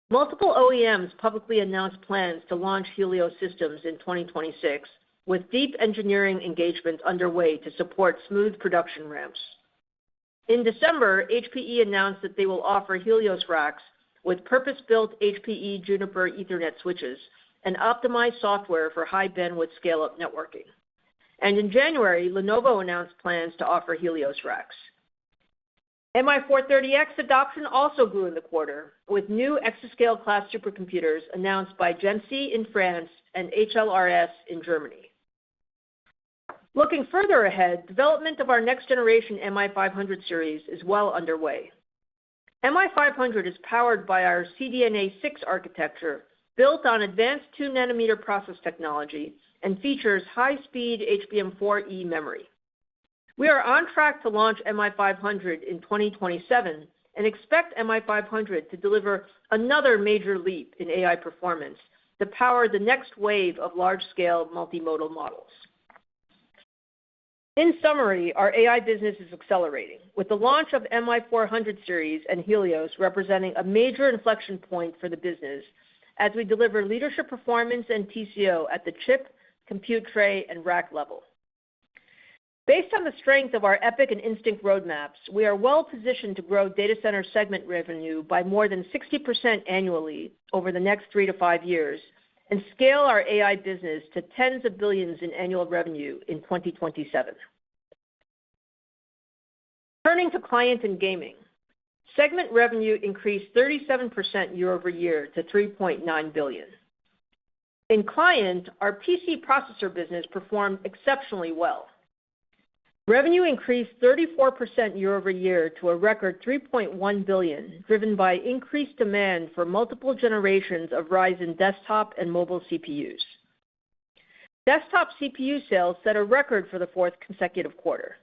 Multiple OEMs publicly announced plans to launch Helios systems in 2026, with deep engineering engagement underway to support smooth production ramps. In December, HPE announced that they will offer Helios racks with purpose-built HPE Juniper Ethernet switches and optimized software for high-bandwidth scale-up networking. And in January, Lenovo announced plans to offer Helios racks. MI430X adoption also grew in the quarter, with new exascale-class supercomputers announced by Gency in France and HLRS in Germany. Looking further ahead, development of our next-generation MI500 series is well underway. MI500 is powered by our CDNA 6 architecture, built on advanced 2-nanometer process technology, and features high-speed HBM4E memory. We are on track to launch MI500 in 2027 and expect MI500 to deliver another major leap in AI performance to power the next wave of large-scale multimodal models. In summary, our AI business is accelerating, with the launch of MI400 series and Helios representing a major inflection point for the business as we deliver leadership performance and TCO at the chip, compute tray, and rack level. Based on the strength of our EPYC and Instinct roadmaps, we are well positioned to grow data center segment revenue by more than 60% annually over the next 3 to 5 years and scale our AI business to tens of billions in annual revenue in 2027. Turning to client and gaming, segment revenue increased 37% year over year to $3.9 billion. In client, our PC processor business performed exceptionally well. Revenue increased 34% year over year to a record $3.1 billion, driven by increased demand for multiple generations of Ryzen desktop and mobile CPUs. Desktop CPU sales set a record for the 4th consecutive quarter.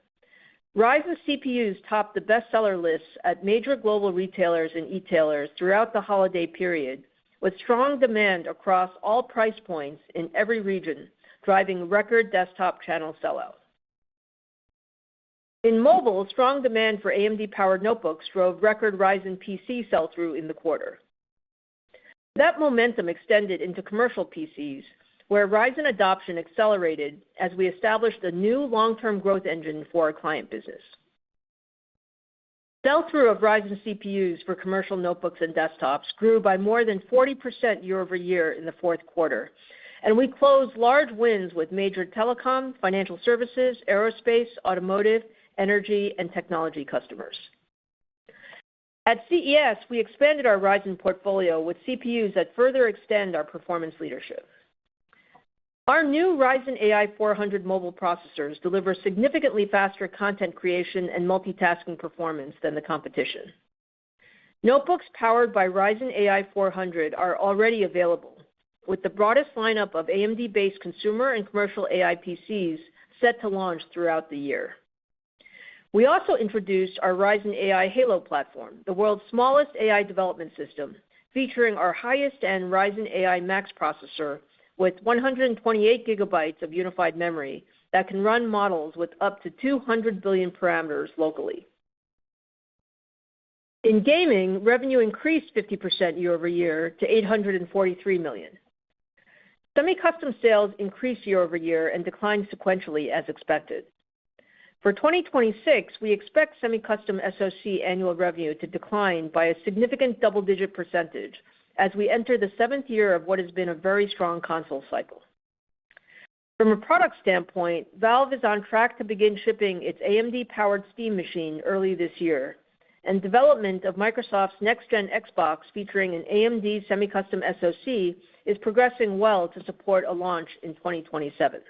Ryzen CPUs topped the bestseller lists at major global retailers and e-tailers throughout the holiday period, with strong demand across all price points in every region, driving record desktop channel sellout. In mobile, strong demand for AMD-powered notebooks drove record Ryzen PC sell-through in the quarter. That momentum extended into commercial PCs, where Ryzen adoption accelerated as we established a new long-term growth engine for our client business. Sell-through of Ryzen CPUs for commercial notebooks and desktops grew by more than 40% year over year in the 4th quarter, and we closed large wins with major telecom, financial services, aerospace, automotive, energy, and technology customers. At CES, we expanded our Ryzen portfolio with CPUs that further extend our performance leadership. Our new Ryzen AI 400 mobile processors deliver significantly faster content creation and multitasking performance than the competition. Notebooks powered by Ryzen AI 400 are already available, with the broadest lineup of AMD-based consumer and commercial AI PCs set to launch throughout the year. We also introduced our Ryzen AI Halo platform, the world's smallest AI development system, featuring our highest-end Ryzen AI Max processor with 128 gigabytes of unified memory that can run models with up to 200 billion parameters locally. In gaming, revenue increased 50% year-over-year to $843 million. Semi-custom sales increased year-over-year and declined sequentially as expected. For 2026, we expect semi-custom SoC annual revenue to decline by a significant double-digit percentage as we enter the 7th year of what has been a very strong console cycle. From a product standpoint, Valve is on track to begin shipping its AMD-powered Steam machine early this year, and development of Microsoft's next-gen Xbox featuring an AMD semi-custom SoC is progressing well to support a launch in 2027.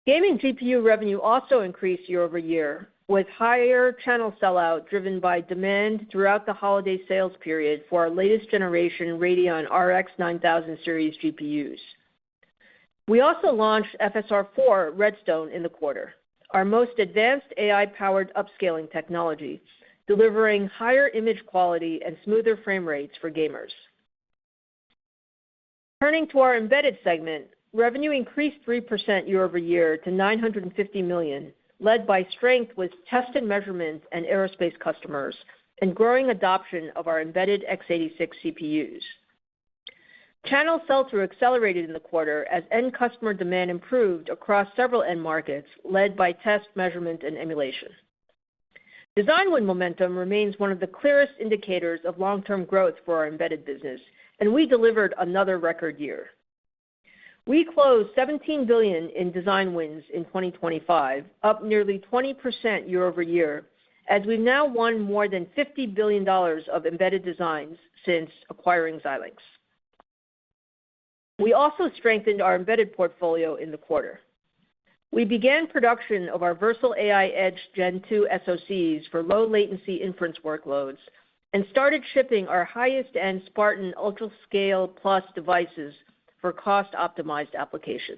Gaming GPU revenue also increased year-over-year, with higher channel sellout driven by demand throughout the holiday sales period for our latest generation Radeon RX 9000 series GPUs. We also launched FSR4 Redstone in the quarter, our most advanced AI-powered upscaling technology, delivering higher image quality and smoother frame rates for gamers. Turning to our embedded segment, revenue increased 3% year-over-year to $950 million, led by strength with test and measurement and aerospace customers, and growing adoption of our embedded x86 CPUs. Channel sell-through accelerated in the quarter as end customer demand improved across several end markets, led by test, measurement, and emulation. Design win momentum remains one of the clearest indicators of long-term growth for our embedded business, and we delivered another record year. We closed $17 billion in design wins in 2025, up nearly 20% year-over-year, as we've now won more than $50 billion of embedded designs since acquiring Xilinx. We also strengthened our embedded portfolio in the quarter. We began production of our Versal AI Edge Gen 2 SoCs for low-latency inference workloads and started shipping our highest-end Spartan UltraScale Plus devices for cost-optimized application.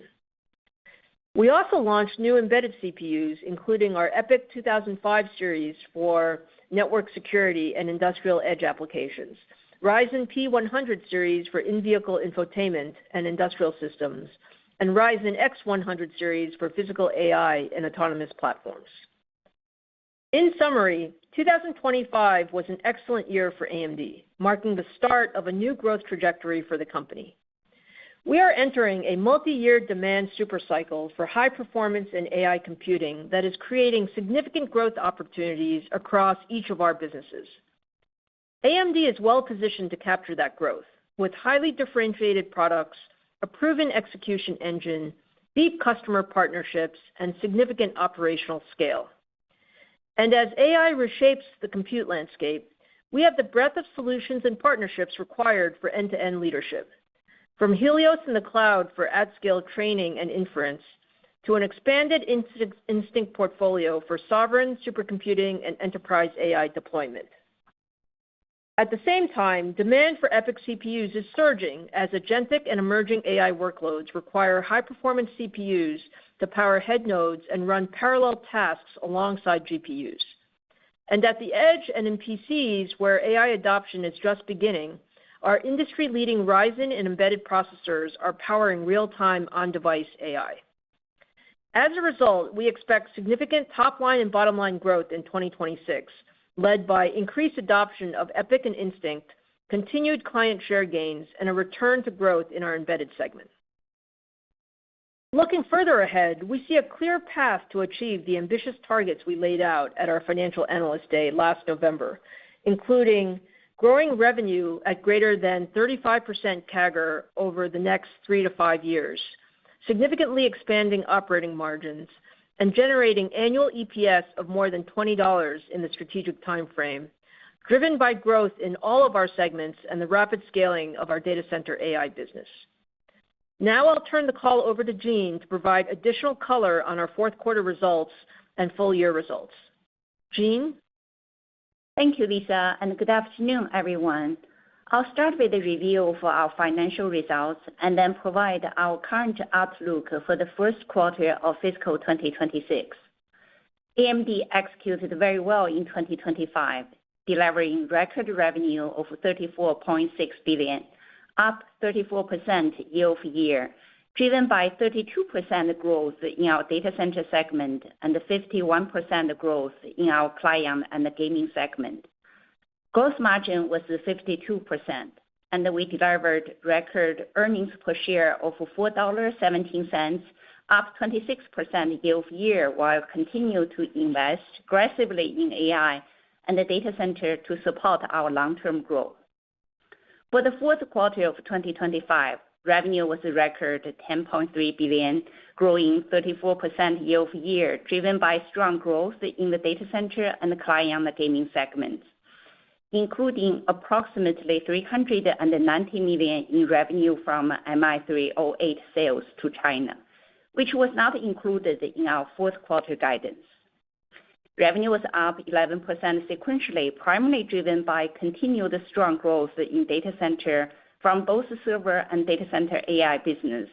We also launched new embedded CPUs, including our EPYC 2005 series for network security and industrial edge applications, Ryzen P100 series for in-vehicle infotainment and industrial systems, and Ryzen X100 series for physical AI and autonomous platforms. In summary, 2025 was an excellent year for AMD, marking the start of a new growth trajectory for the company. We are entering a multi-year demand supercycle for high performance and AI computing that is creating significant growth opportunities across each of our businesses. AMD is well positioned to capture that growth with highly differentiated products, a proven execution engine, deep customer partnerships, and significant operational scale. And as AI reshapes the compute landscape, we have the breadth of solutions and partnerships required for end-to-end leadership. From Helios in the cloud for at-scale training and inference, to an expanded Instinct portfolio for sovereign supercomputing and enterprise AI deployment. At the same time, demand for EPYC CPUs is surging as agentic and emerging AI workloads require high-performance CPUs to power head nodes and run parallel tasks alongside GPUs. And at the edge and in PCs, where AI adoption is just beginning, our industry-leading Ryzen and embedded processors are powering real-time on-device AI. As a result, we expect significant top-line and bottom-line growth in 2026, led by increased adoption of EPYC and Instinct, continued client share gains, and a return to growth in our embedded segment. Looking further ahead, we see a clear path to achieve the ambitious targets we laid out at our Financial Analyst Day last November, including growing revenue at greater than 35% CAGR over the next 3 to 5 years, significantly expanding operating margins, and generating annual EPS of more than $20 in the strategic timeframe, driven by growth in all of our segments and the rapid scaling of our data center AI business. Now I'll turn the call over to Jean to provide additional color on our fourth quarter results and full year results. Jean? Thank you, Lisa, and good afternoon, everyone. I'll start with a review for our financial results and then provide our current outlook for the first quarter of fiscal 2026. AMD executed very well in 2025, delivering record revenue of $34.6 billion, up 34% year-over-year, driven by 32% growth in our data center segment and 51% growth in our client and gaming segment. Gross margin was 52%, and we delivered record earnings per share of $4.17, up 26% year-over-year, while continuing to invest aggressively in AI and the data center to support our long-term growth. For the fourth quarter of 2025, revenue was a record $10.3 billion, growing 34% year-over-year, driven by strong growth in the data center and the client and gaming segments, including approximately $390 million in revenue from MI308 sales to China, which was not included in our fourth quarter guidance. Revenue was up 11% sequentially, primarily driven by continued strong growth in data center from both server and data center AI business,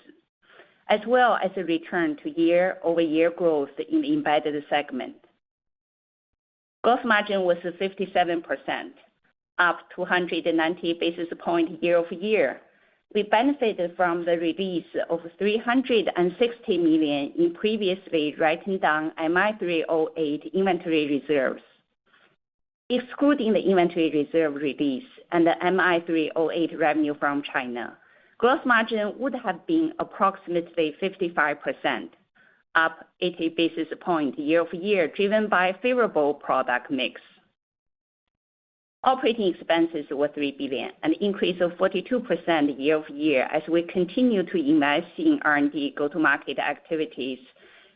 as well as a return to year-over-year growth in the embedded segment. Gross margin was 57%, up 290 basis points year-over-year. We benefited from the release of $360 million in previously written down MI308 inventory reserves. Excluding the inventory reserve release and the MI308 revenue from China, gross margin would have been approximately 55%, up 80 basis points year-over-year, driven by favorable product mix. Operating expenses were $3 billion, an increase of 42% year-over-year as we continue to invest in R&D go-to-market activities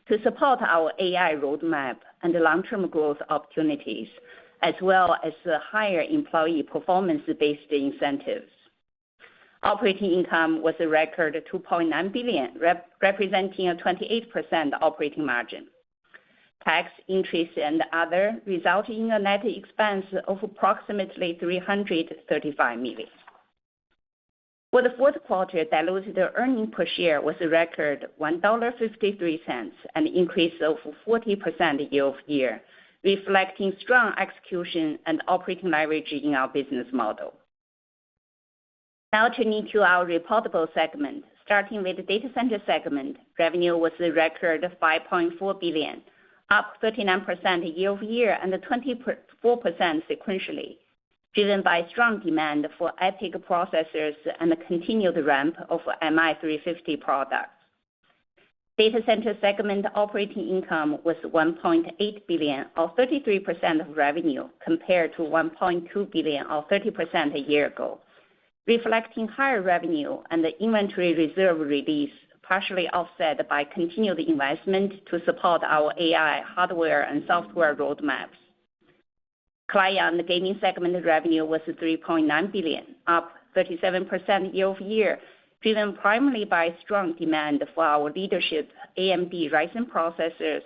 to support our AI roadmap and the long-term growth opportunities, as well as higher employee performance-based incentives. Operating income was a record $2.9 billion, representing a 28% operating margin. Tax, interest, and other resulting in a net expense of approximately $335 million. For the fourth quarter, diluted earnings per share was a record $1.53, an increase of 40% year-over-year, reflecting strong execution and operating leverage in our business model. Now turning to our reportable segment. Starting with the data center segment, revenue was a record $5.4 billion, up 39% year-over-year and 24% sequentially, driven by strong demand for EPYC processors and the continued ramp of MI350 products. Data center segment operating income was $1.8 billion, or 33% of revenue, compared to $1.2 billion, or 30% a year ago, reflecting higher revenue and the inventory reserve release, partially offset by continued investment to support our AI hardware and software roadmaps. Client and gaming segment revenue was $3.9 billion, up 37% year-over-year, driven primarily by strong demand for our leadership AMD Ryzen processors.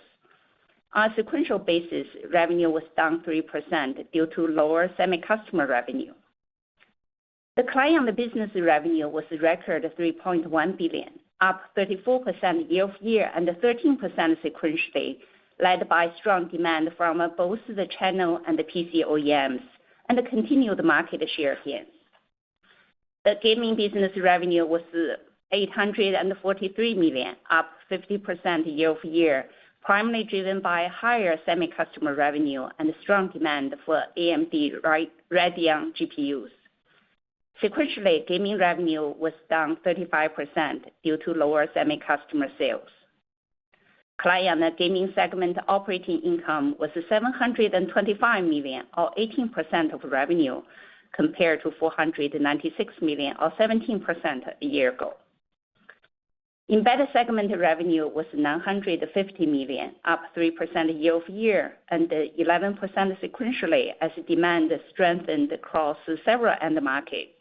On a sequential basis, revenue was down 3% due to lower semi-customer revenue. The client business revenue was a record $3.1 billion, up 34% year-over-year and 13% sequentially, led by strong demand from both the channel and the PC OEMs and the continued market share gains. The gaming business revenue was $843 million, up 50% year-over-year, primarily driven by higher semi-customer revenue and strong demand for AMD Radeon GPUs. Sequentially, gaming revenue was down 35% due to lower semi-customer sales. Client and gaming segment operating income was $725 million, or 18% of revenue, compared to $496 million, or 17% a year ago. Embedded segment revenue was $950 million, up 3% year-over-year and 11% sequentially as demand strengthened across several end markets.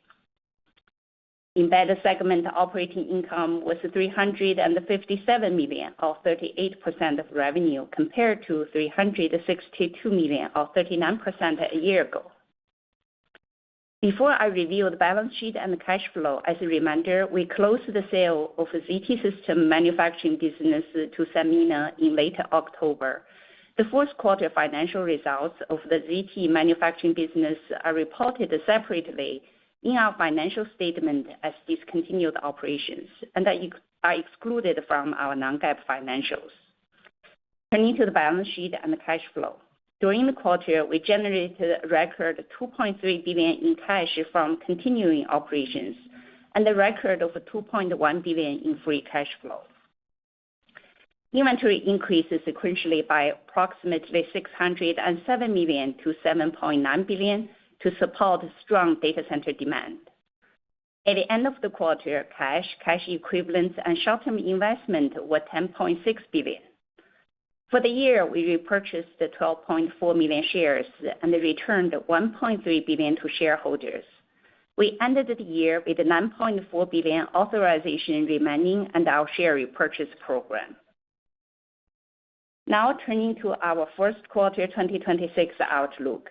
Embedded segment operating income was $357 million, or 38% of revenue, compared to $362 million, or 39% a year ago. Before I review the balance sheet and the cash flow, as a reminder, we closed the sale of the ZT Systems manufacturing business to Sanmina in late October. The fourth quarter financial results of the ZT manufacturing business are reported separately in our financial statement as discontinued operations and are are excluded from our non-GAAP financials. Turning to the balance sheet and the cash flow. During the quarter, we generated a record $2.3 billion in cash from continuing operations and a record of $2.1 billion in free cash flow. Inventory increased sequentially by approximately $607 million to $7.9 billion to support strong data center demand. At the end of the quarter, cash equivalents, and short-term investment were $10.6 billion. For the year, we repurchased 12.4 million shares and returned $1.3 billion to shareholders. We ended the year with $9.4 billion authorization remaining under our share repurchase program. Now turning to our first quarter 2026 outlook.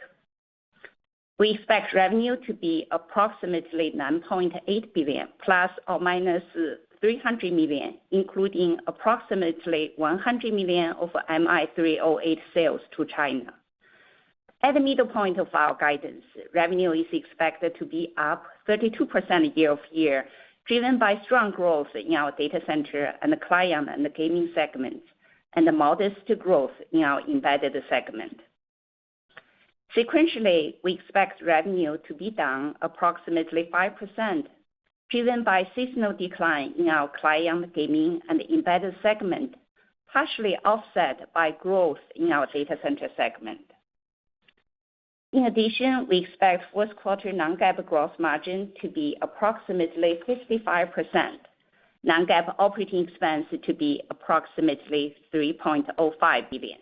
We expect revenue to be approximately $9.8 billion ±$300 million, including approximately $100 million of MI308 sales to China. At the middle point of our guidance, revenue is expected to be up 32% year-over-year, driven by strong growth in our data center and the client and the gaming segments, and a modest growth in our embedded segment. Sequentially, we expect revenue to be down approximately 5%, driven by seasonal decline in our client gaming and embedded segment, partially offset by growth in our data center segment. In addition, we expect fourth quarter non-GAAP gross margin to be approximately 55%, non-GAAP operating expense to be approximately $3.05 billion,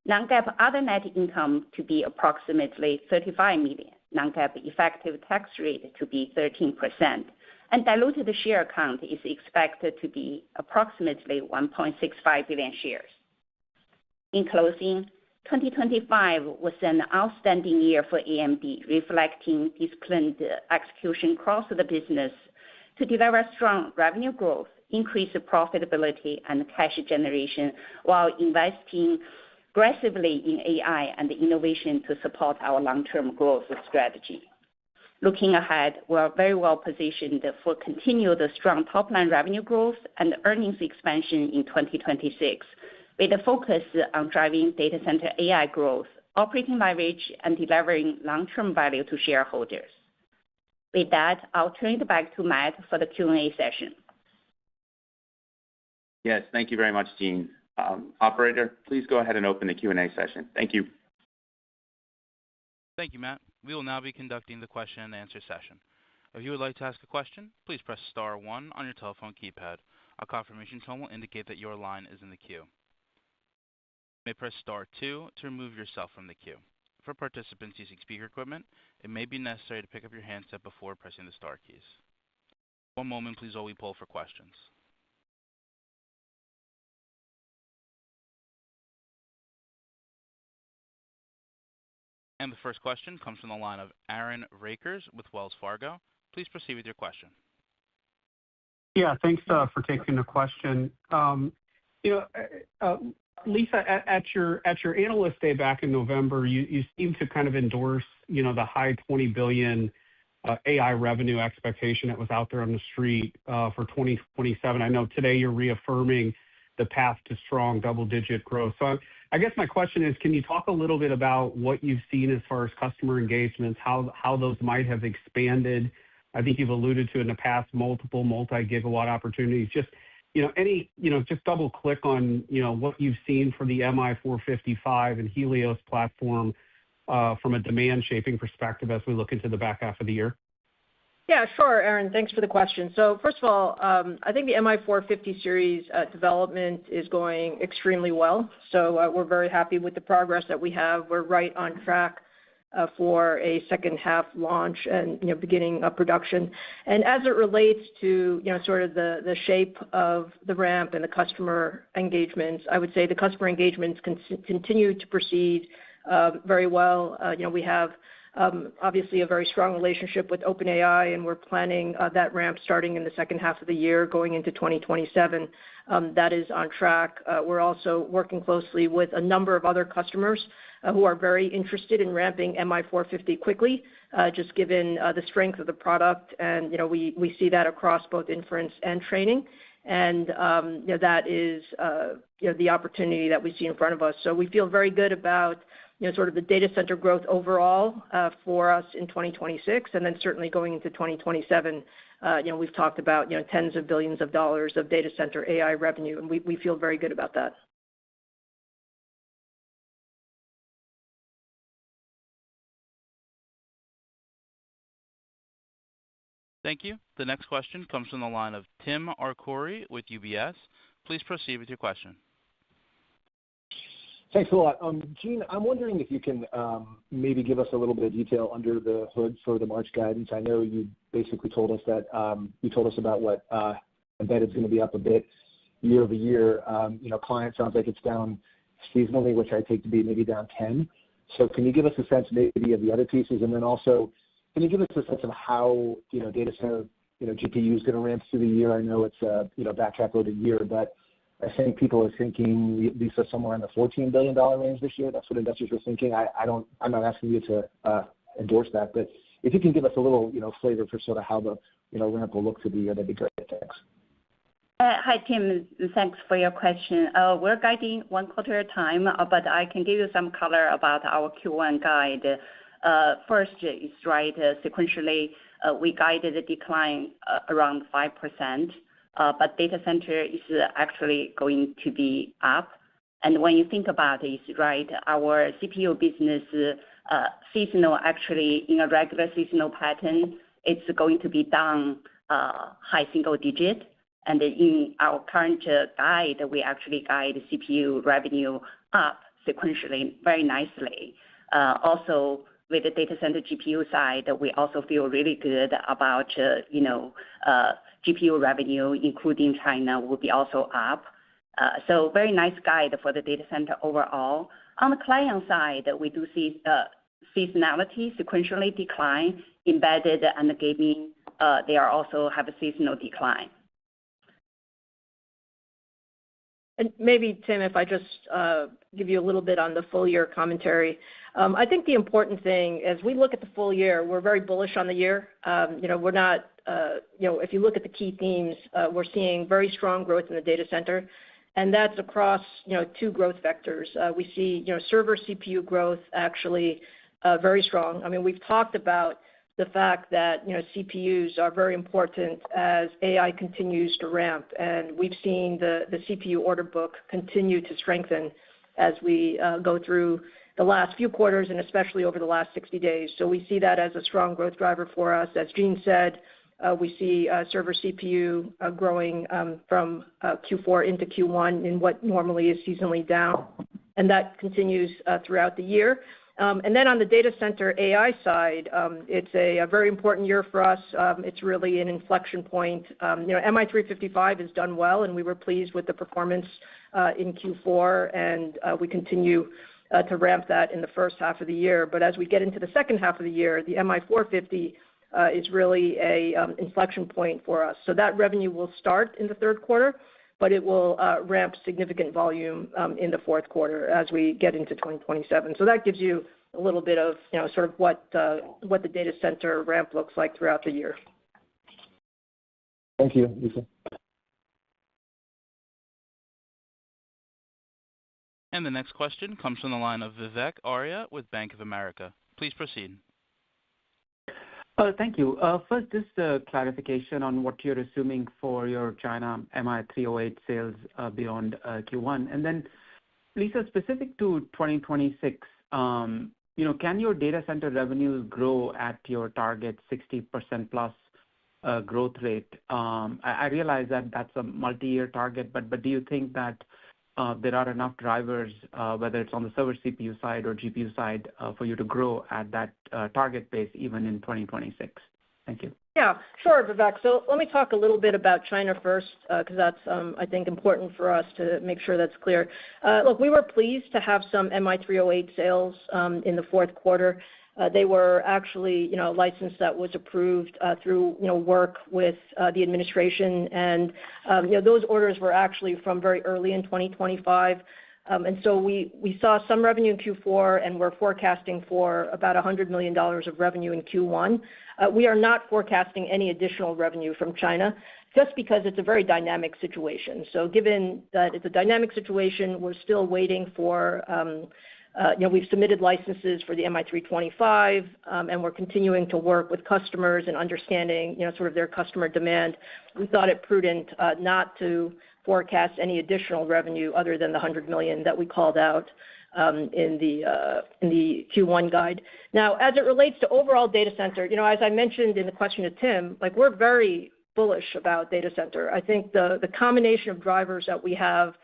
non-GAAP other net income to be approximately $35 million, non-GAAP effective tax rate to be 13%, and diluted share count is expected to be approximately 1.65 billion shares. In closing, 2025 was an outstanding year for AMD, reflecting disciplined execution across the business to deliver strong revenue growth, increase profitability and cash generation, while investing aggressively in AI and innovation to support our long-term growth strategy. Looking ahead, we are very well positioned for continued strong top-line revenue growth and earnings expansion in 2026, with a focus on driving data center AI growth, operating leverage, and delivering long-term value to shareholders. With that, I'll turn it back to Matt for the Q&A session. Yes, thank you very much, Jean. Operator, please go ahead and open the Q&A session. Thank you. Thank you, Matt. We will now be conducting the question and answer session. If you would like to ask a question, please press star one on your telephone keypad. A confirmation tone will indicate that your line is in the queue. You may press star two to remove yourself from the queue. For participants using speaker equipment, it may be necessary to pick up your handset before pressing the star keys. One moment, please, while we poll for questions. And the first question comes from the line of Aaron Rakers with Wells Fargo. Please proceed with your question. Yeah, thanks for taking the question. Lisa, at your Analyst Day back in November, you seemed to kind of endorse, the high $20 billion AI revenue expectation that was out there on the street for 2027. I know today you're reaffirming the path to strong double-digit growth. So I guess my question is, can you talk a little bit about what you've seen as far as customer engagements, how those might have expanded? I think you've alluded to in the past multiple multi-gigawatt opportunities. Just just double click on, what you've seen for the MI455 and Helios platform from a demand shaping perspective as we look into the back half of the year. Yeah, sure, Aaron. Thanks for the question. So first of all, I think the MI450 series development is going extremely well. So we're very happy with the progress that we have. We're right on track for a second half launch and beginning of production. And as it relates to sort of the shape of the ramp and the customer engagements, I would say the customer engagements continue to proceed very well. We have obviously a very strong relationship with OpenAI, and we're planning that ramp starting in the second half of the year, going into 2027. That is on track. We're also working closely with a number of other customers who are very interested in ramping MI450 quickly, just given the strength of the product. And we see that across both inference and training. And that is the opportunity that we see in front of us. So we feel very good about sort of the data center growth overall for us in 2026, and then certainly going into 2027. We've talked about tens of billions of dollars of data center AI revenue, and we feel very good about that. Thank you. The next question comes from the line of Tim Arcuri with UBS. Please proceed with your question. Thanks a lot. Jean, I'm wondering if you can maybe give us a little bit of detail under the hood for the March guidance. I know you basically told us that you told us about what embedded is going to be up a bit year over year. Client sounds like it's down seasonally, which I take to be maybe down 10. So can you give us a sense maybe of the other pieces? And then also, can you give us a sense of how data center GPU is going to ramp through the year? I know it's back half loaded year, but I think people are thinking at least somewhere in the $14 billion range this year. That's what investors are thinking. I'm not asking you to endorse that, but if you can give us a little flavor for sort of how the ramp will look through the year, that'd be great. Thanks. Hi, Tim. Thanks for your question. We're guiding one quarter at a time, but I can give you some color about our Q1 guide. First, it's right. Sequentially, we guided a decline around 5%, but data center is actually going to be up. And when you think about it, it's right. Our CPU business, seasonal, actually in a regular seasonal pattern, it's going to be down high single digit. And in our current guide, we actually guide CPU revenue up sequentially very nicely. Also, with the data center GPU side, we also feel really good about GPU revenue, including China, will be also up. So very nice guide for the data center overall. On the client side, we do see seasonality sequentially decline. Embedded and gaming, they are also have a seasonal decline. And maybe, Tim, if I just give you a little bit on the full year commentary. I think the important thing, as we look at the full year, we're very bullish on the year. We're not, if you look at the key themes, we're seeing very strong growth in the data center, and that's across, two growth vectors. We see, server CPU growth actually very strong. I mean, we've talked about the fact that, CPUs are very important as AI continues to ramp, and we've seen the CPU order book continue to strengthen as we go through the last few quarters and especially over the last 60 days. So we see that as a strong growth driver for us. As Jean said, we see server CPU growing from Q4 into Q1 in what normally is seasonally down, and that continues throughout the year. And then on the data center AI side, it's a very important year for us. It's really an inflection point. MI355 has done well, and we were pleased with the performance in Q4, and we continue to ramp that in the first half of the year. But as we get into the second half of the year, the MI450 is really a inflection point for us. So that revenue will start in the third quarter, but it will ramp significant volume in the fourth quarter as we get into 2027. So that gives you a little bit of sort of what the data center ramp looks like throughout the year. Thank you, Lisa. And the next question comes from the line of Vivek Arya with Bank of America. Please proceed. Thank you. First, just a clarification on what you're assuming for your China MI308 sales beyond Q1. And then, Lisa, specific to 2026, can your data center revenues grow at your target 60% plus growth rate? I realize that that's a multi-year target, but do you think that there are enough drivers, whether it's on the server CPU side or GPU side, for you to grow at that target base even in 2026? Thank you. Yeah, sure, Vivek. So let me talk a little bit about China first, because that's, I think, important for us to make sure that's clear. Look, we were pleased to have some MI308 sales in the fourth quarter. They were actually, a license that was approved through, work with the administration, and those orders were actually from very early in 2025. And so we saw some revenue in Q4, and we're forecasting for about $100 million of revenue in Q1. We are not forecasting any additional revenue from China just because it's a very dynamic situation. So given that it's a dynamic situation, we're still waiting for, we've submitted licenses for the MI325, and we're continuing to work with customers and understanding, sort of their customer demand. We thought it prudent not to forecast any additional revenue other than the $100 million that we called out in the Q1 guide. Now, as it relates to overall data center, as I mentioned in the question to Tim, we're very bullish about data center. I think the combination of drivers that we have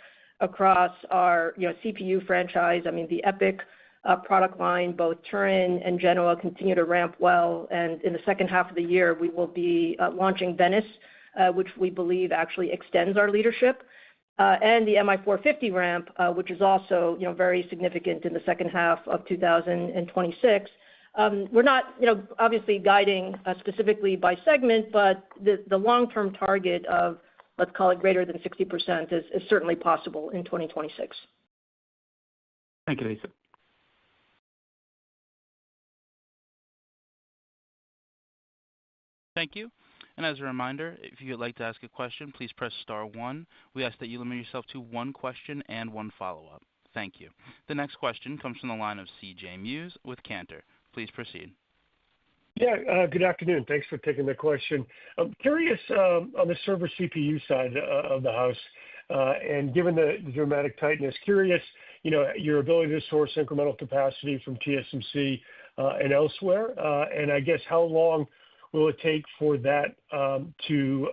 across our CPU franchise, I mean the EPYC product line, both Turin and Genoa continue to ramp well, and in the second half of the year we will be launching Venice, which we believe actually extends our leadership, and the MI450 ramp, which is also very significant in the second half of 2026. We're not, obviously guiding specifically by segment, but the long-term target of, let's call it greater than 60% is certainly possible in 2026. Thank you, Lisa. Thank you. And as a reminder, if you would like to ask a question, please press star one. We ask that you limit yourself to one question and one follow-up. Thank you. The next question comes from the line of C.J. Muse with Cantor. Please proceed. Yeah, good afternoon. Thanks for taking the question. I'm curious on the server CPU side of the house, and given the dramatic tightness, curious, your ability to source incremental capacity from TSMC and elsewhere, and I guess how long will it take for that to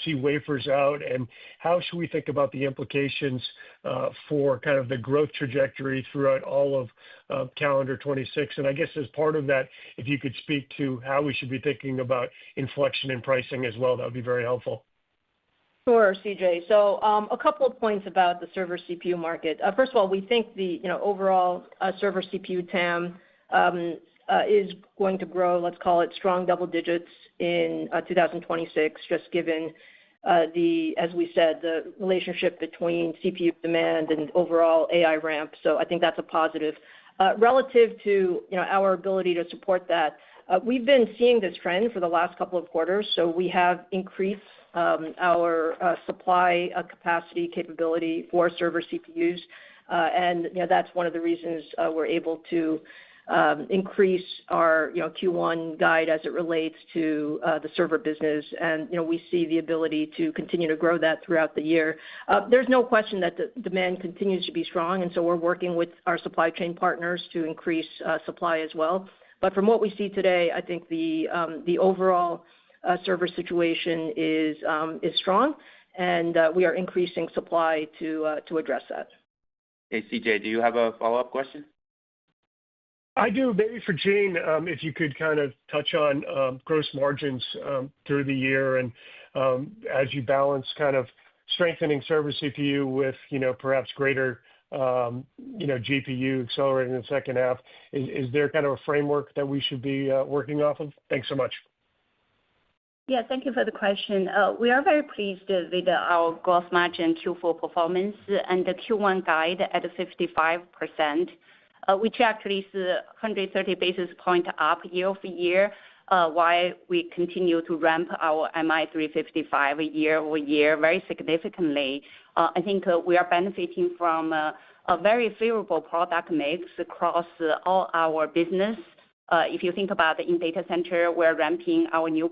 see wafers out, and how should we think about the implications for kind of the growth trajectory throughout all of calendar 26? And I guess as part of that, if you could speak to how we should be thinking about inflection in pricing as well, that would be very helpful. Sure, CJ. So a couple of points about the server CPU market. First of all, we think the overall server CPU TAM is going to grow, let's call it strong double digits in 2026, just given as we said, the relationship between CPU demand and overall AI ramp. So I think that's a positive. Relative to our ability to support that, we've been seeing this trend for the last couple of quarters. So we have increased our supply capacity capability for server CPUs, and that's one of the reasons we're able to increase our Q1 guide as it relates to the server business, and we see the ability to continue to grow that throughout the year. There's no question that the demand continues to be strong, and so we're working with our supply chain partners to increase supply as well. But from what we see today, I think the overall server situation is strong, and we are increasing supply to address that. Hey, CJ, do you have a follow-up question? I do. Maybe for Jean, if you could kind of touch on gross margins through the year, and as you balance kind of strengthening server CPU with perhaps greater GPU accelerating in the second half, is there kind of a framework that we should be working off of? Thanks so much. Yeah, thank you for the question. We are very pleased with our gross margin Q4 performance and the Q1 guide at 55%, which actually is 130 basis point up year over year, while we continue to ramp our MI355 year over year very significantly. I think we are benefiting from a very favorable product mix across all our business. If you think about in data center, we're ramping our new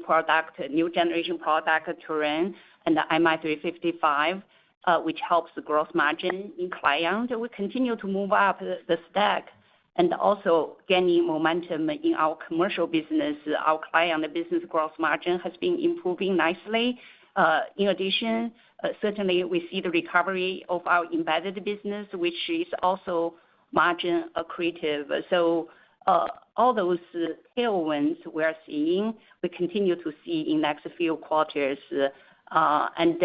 generation product, Turin, and the MI355, which helps the gross margin in client. We continue to move up the stack and also gaining momentum in our commercial business. Our client business gross margin has been improving nicely. In addition, certainly we see the recovery of our embedded business, which is also margin accretive. So all those tailwinds we're seeing, we continue to see in next few quarters. And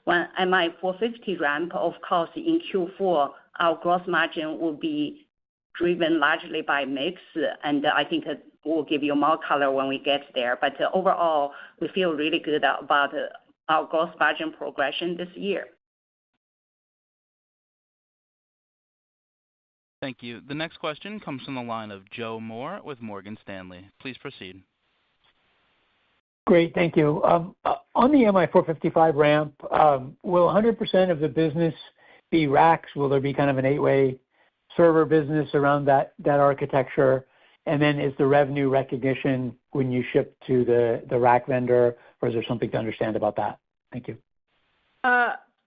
when MI450 ramp, of course, in Q4, our gross margin will be driven largely by mix, and I think we'll give you more color when we get there. But overall, we feel really good about our gross margin progression this year. Thank you. The next question comes from the line of Joe Moore with Morgan Stanley. Please proceed. Great. Thank you. On the MI455 ramp, will 100% of the business be racks? Will there be kind of an 8-way server business around that architecture? And then is the revenue recognition when you ship to the rack vendor, or is there something to understand about that? Thank you.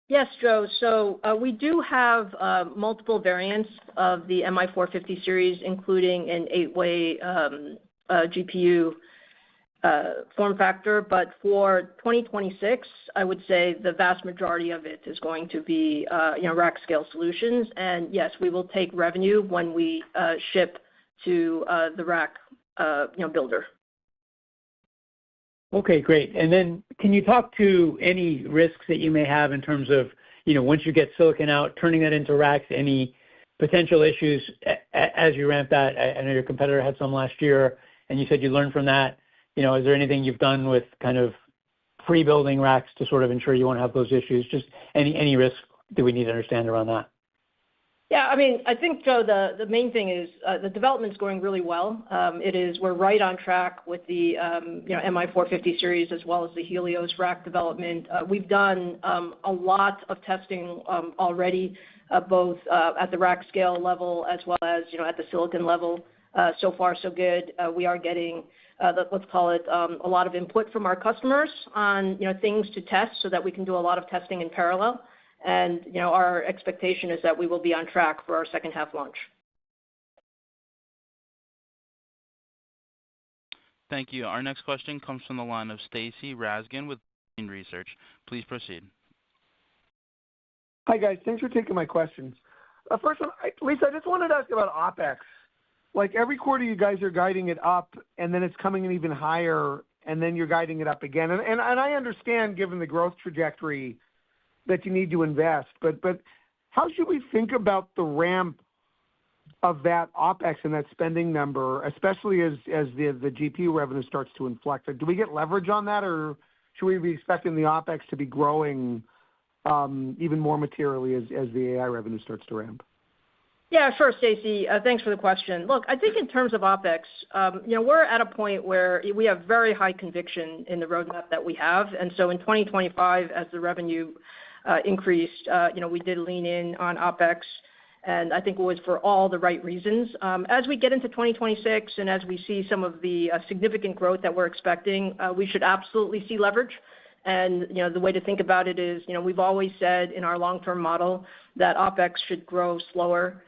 Yes, Joe. So we do have multiple variants of the MI450 series, including an 8-way GPU form factor. But for 2026, I would say the vast majority of it is going to be rack scale solutions. And yes, we will take revenue when we ship to the rack builder. Okay, great. And then can you talk to any risks that you may have in terms of, once you get silicon out, turning that into racks, any potential issues as you ramp that? I know your competitor had some last year, and you said you learned from that. Is there anything you've done with kind of pre-building racks to sort of ensure you won't have those issues? Just any risk that we need to understand around that? Yeah, I mean, I think, Joe, the main thing is the development's going really well. We're right on track with the MI450 series as well as the Helios rack development. We've done a lot of testing already, both at the rack scale level as well as at the silicon level. So far, so good. We are getting let's call it a lot of input from our customers on things to test so that we can do a lot of testing in parallel. And our expectation is that we will be on track for our second half launch. Thank you. Our next question comes from the line of Stacy Rasgon with Research. Please proceed. Hi, guys. Thanks for taking my questions. First one, Lisa, I just wanted to ask about OpEx. Like every quarter, you guys are guiding it up, and then it's coming in even higher, and then you're guiding it up again. And I understand, given the growth trajectory, that you need to invest. But how should we think about the ramp of that OpEx and that spending number, especially as the GPU revenue starts to inflect? Do we get leverage on that, or should we be expecting the OpEx to be growing even more materially as the AI revenue starts to ramp? Yeah, sure, Stacy. Thanks for the question. Look, I think in terms of OpEx, we're at a point where we have very high conviction in the roadmap that we have. And so in 2025, as the revenue increased, we did lean in on OpEx, and I think it was for all the right reasons. As we get into 2026 and as we see some of the significant growth that we're expecting, we should absolutely see leverage. And the way to think about it is, we've always said in our long-term model that OpEx should grow slower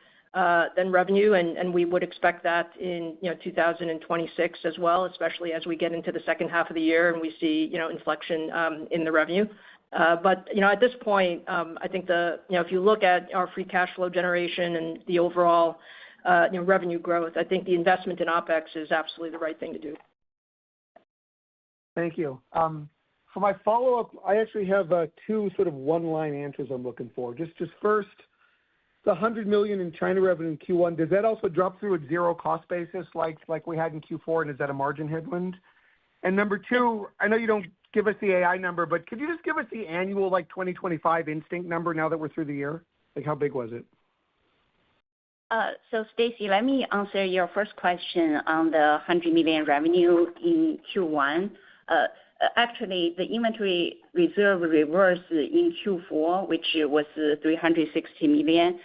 than revenue, and we would expect that in 2026 as well, especially as we get into the second half of the year and we see inflection in the revenue. But at this point, I think if you look at our free cash flow generation and the overall revenue growth, I think the investment in OpEx is absolutely the right thing to do. Thank you. For my follow-up, I actually have two sort of one-line answers I'm looking for. Just first, the $100 million in China revenue in Q1, does that also drop through at zero cost basis like we had in Q4, and is that a margin headwind? And number two, I know you don't give us the AI number, but could you just give us the annual 2025 Instinct number now that we're through the year? Like how big was it? So Stacy, let me answer your first question on the $100 million revenue in Q1. Actually, the inventory reserve reversed in Q4, which was $360 million.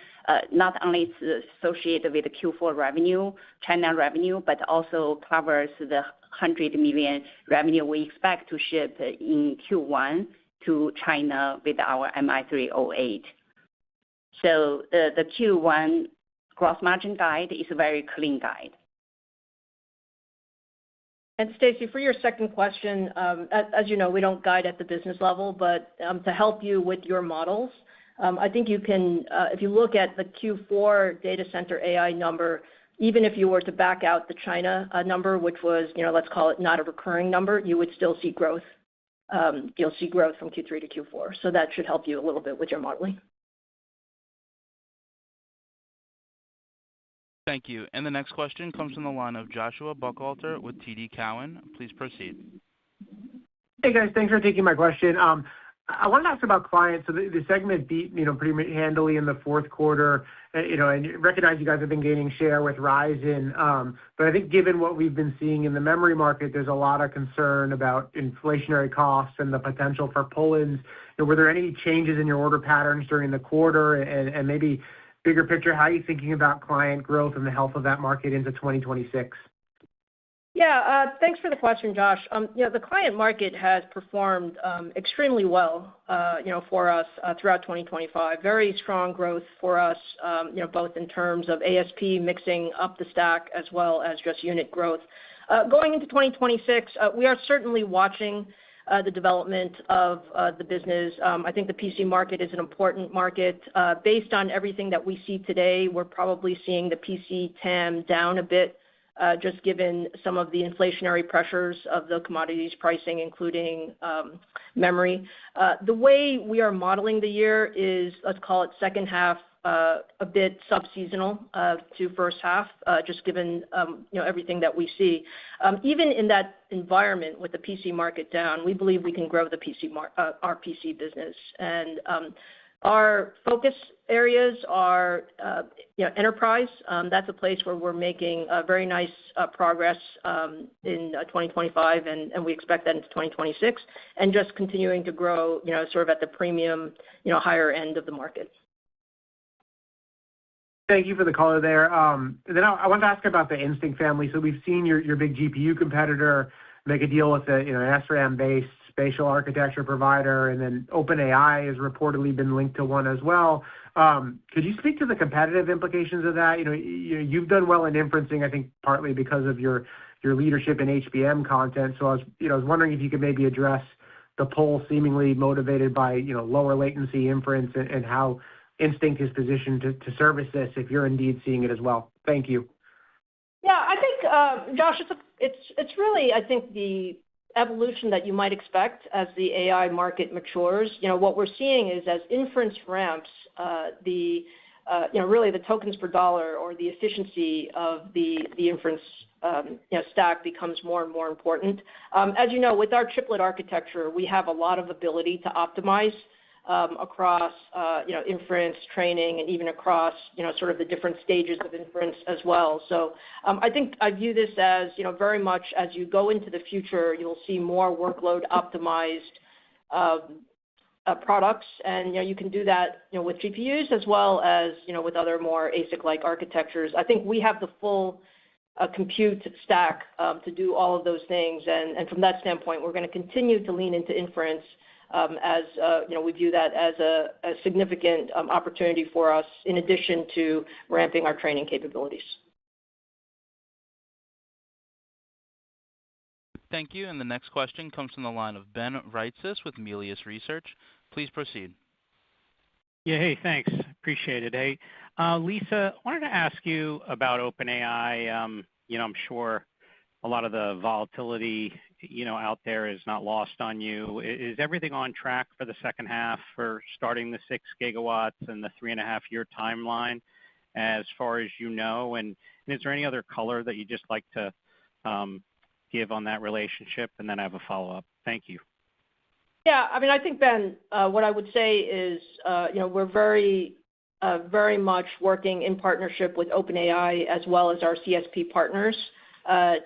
Not only it's associated with the Q4 revenue, China revenue, but also covers the $100 million revenue we expect to ship in Q1 to China with our MI308. So the Q1 gross margin guide is a very clean guide. And Stacy, for your second question, as you know, we don't guide at the business level, but to help you with your models, I think you can, if you look at the Q4 data center AI number, even if you were to back out the China number, which was, let's call it not a recurring number, you would still see growth. You'll see growth from Q3 to Q4. So that should help you a little bit with your modeling. Thank you. And the next question comes from the line of Joshua Buchalter with TD Cowen. Please proceed. Hey, guys. Thanks for taking my question. I wanted to ask about clients. So the segment beat, pretty handily in the fourth quarter, and recognize you guys have been gaining share with Ryzen. But I think given what we've been seeing in the memory market, there's a lot of concern about inflationary costs and the potential for pull-ins. Were there any changes in your order patterns during the quarter? And maybe bigger picture, how are you thinking about client growth and the health of that market into 2026? Yeah, thanks for the question, Josh. The client market has performed extremely well, for us throughout 2025. Very strong growth for us, both in terms of ASP mixing up the stack as well as just unit growth. Going into 2026, we are certainly watching the development of the business. I think the PC market is an important market. Based on everything that we see today, we're probably seeing the PC TAM down a bit, just given some of the inflationary pressures of the commodities pricing, including memory. The way we are modeling the year is, let's call it second half, a bit sub-seasonal to first half, just given everything that we see. Even in that environment with the PC market down, we believe we can grow the our PC business. And our focus areas are, enterprise. That's a place where we're making very nice progress in 2025, and we expect that into 2026, and just continuing to grow, sort of at the premium, higher end of the market. Thank you for the color there. Then I wanted to ask about the Instinct family. So we've seen your big GPU competitor make a deal with an SRAM-based spatial architecture provider, and then OpenAI has reportedly been linked to one as well. Could you speak to the competitive implications of that? You've done well in inferencing, I think, partly because of your leadership in HBM content. So I was wondering if you could maybe address the pull seemingly motivated by lower latency inference and how Instinct is positioned to service this if you're indeed seeing it as well. Thank you. Yeah, I think, Josh, it's really, I think, the evolution that you might expect as the AI market matures. What we're seeing is as inference ramps, really the tokens per dollar or the efficiency of the inference stack becomes more and more important. As you know, with our chiplet architecture, we have a lot of ability to optimize across inference, training, and even across sort of the different stages of inference as well. So I think I view this as very much as you go into the future, you'll see more workload optimized products, and you can do that with GPUs as well as with other more ASIC-like architectures. I think we have the full compute stack to do all of those things, and from that standpoint, we're going to continue to lean into inference as we view that as a significant opportunity for us in addition to ramping our training capabilities. Thank you. And the next question comes from the line of Ben Reitzes with Melius Research. Please proceed. Yeah, hey, thanks. Appreciate it. Hey, Lisa, I wanted to ask you about OpenAI. I'm sure a lot of the volatility out there is not lost on you. Is everything on track for the second half for starting the 6 gigawatts and the 3.5-year timeline as far as you know? And is there any other color that you'd just like to give on that relationship? And then I have a follow-up. Thank you. Yeah, I mean, I think, Ben, what I would say is, we're very much working in partnership with OpenAI as well as our CSP partners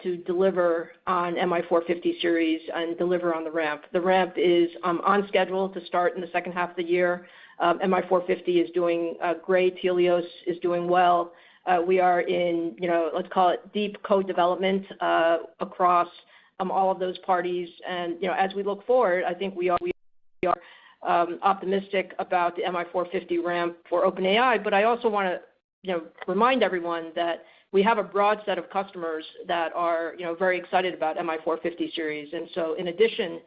to deliver on MI450 series and deliver on the ramp. The ramp is on schedule to start in the second half of the year. MI450 is doing great. Helios is doing well. We are in, let's call it deep co-development across all of those parties. And, as we look forward, I think we are optimistic about the MI450 ramp for OpenAI. But I also want to, remind everyone that we have a broad set of customers that are, very excited about MI450 series. And so in addition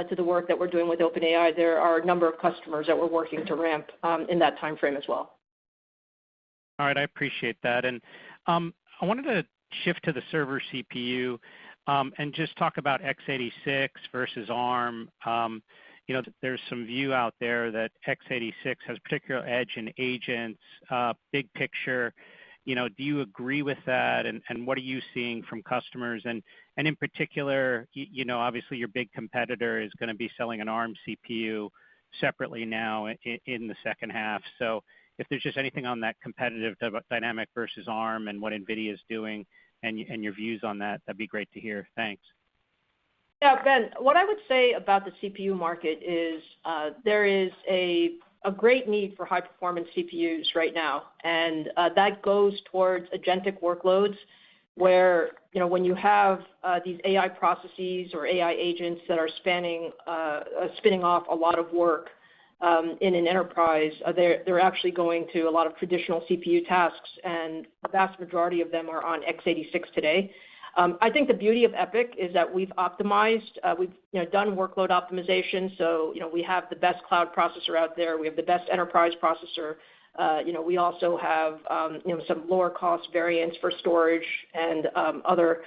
to the work that we're doing with OpenAI, there are a number of customers that we're working to ramp in that timeframe as well. All right, I appreciate that. And I wanted to shift to the server CPU and just talk about x86 versus ARM. There's some view out there that x86 has particular edge in agents, big picture. Do you agree with that? And what are you seeing from customers? And in particular, obviously your big competitor is going to be selling an ARM CPU. separately now in the second half. So if there's just anything on that competitive dynamic versus ARM and what NVIDIA is doing and your views on that, that'd be great to hear. Thanks. Yeah, Ben, what I would say about the CPU market is there is a great need for high-performance CPUs right now, and that goes towards agentic workloads where, when you have these AI processes or AI agents that are spinning off a lot of work in an enterprise, they're actually going to a lot of traditional CPU tasks, and the vast majority of them are on x86 today. I think the beauty of EPYC is that we've optimized, we've done workload optimization, so we have the best cloud processor out there, we have the best enterprise processor. We also have some lower cost variants for storage and other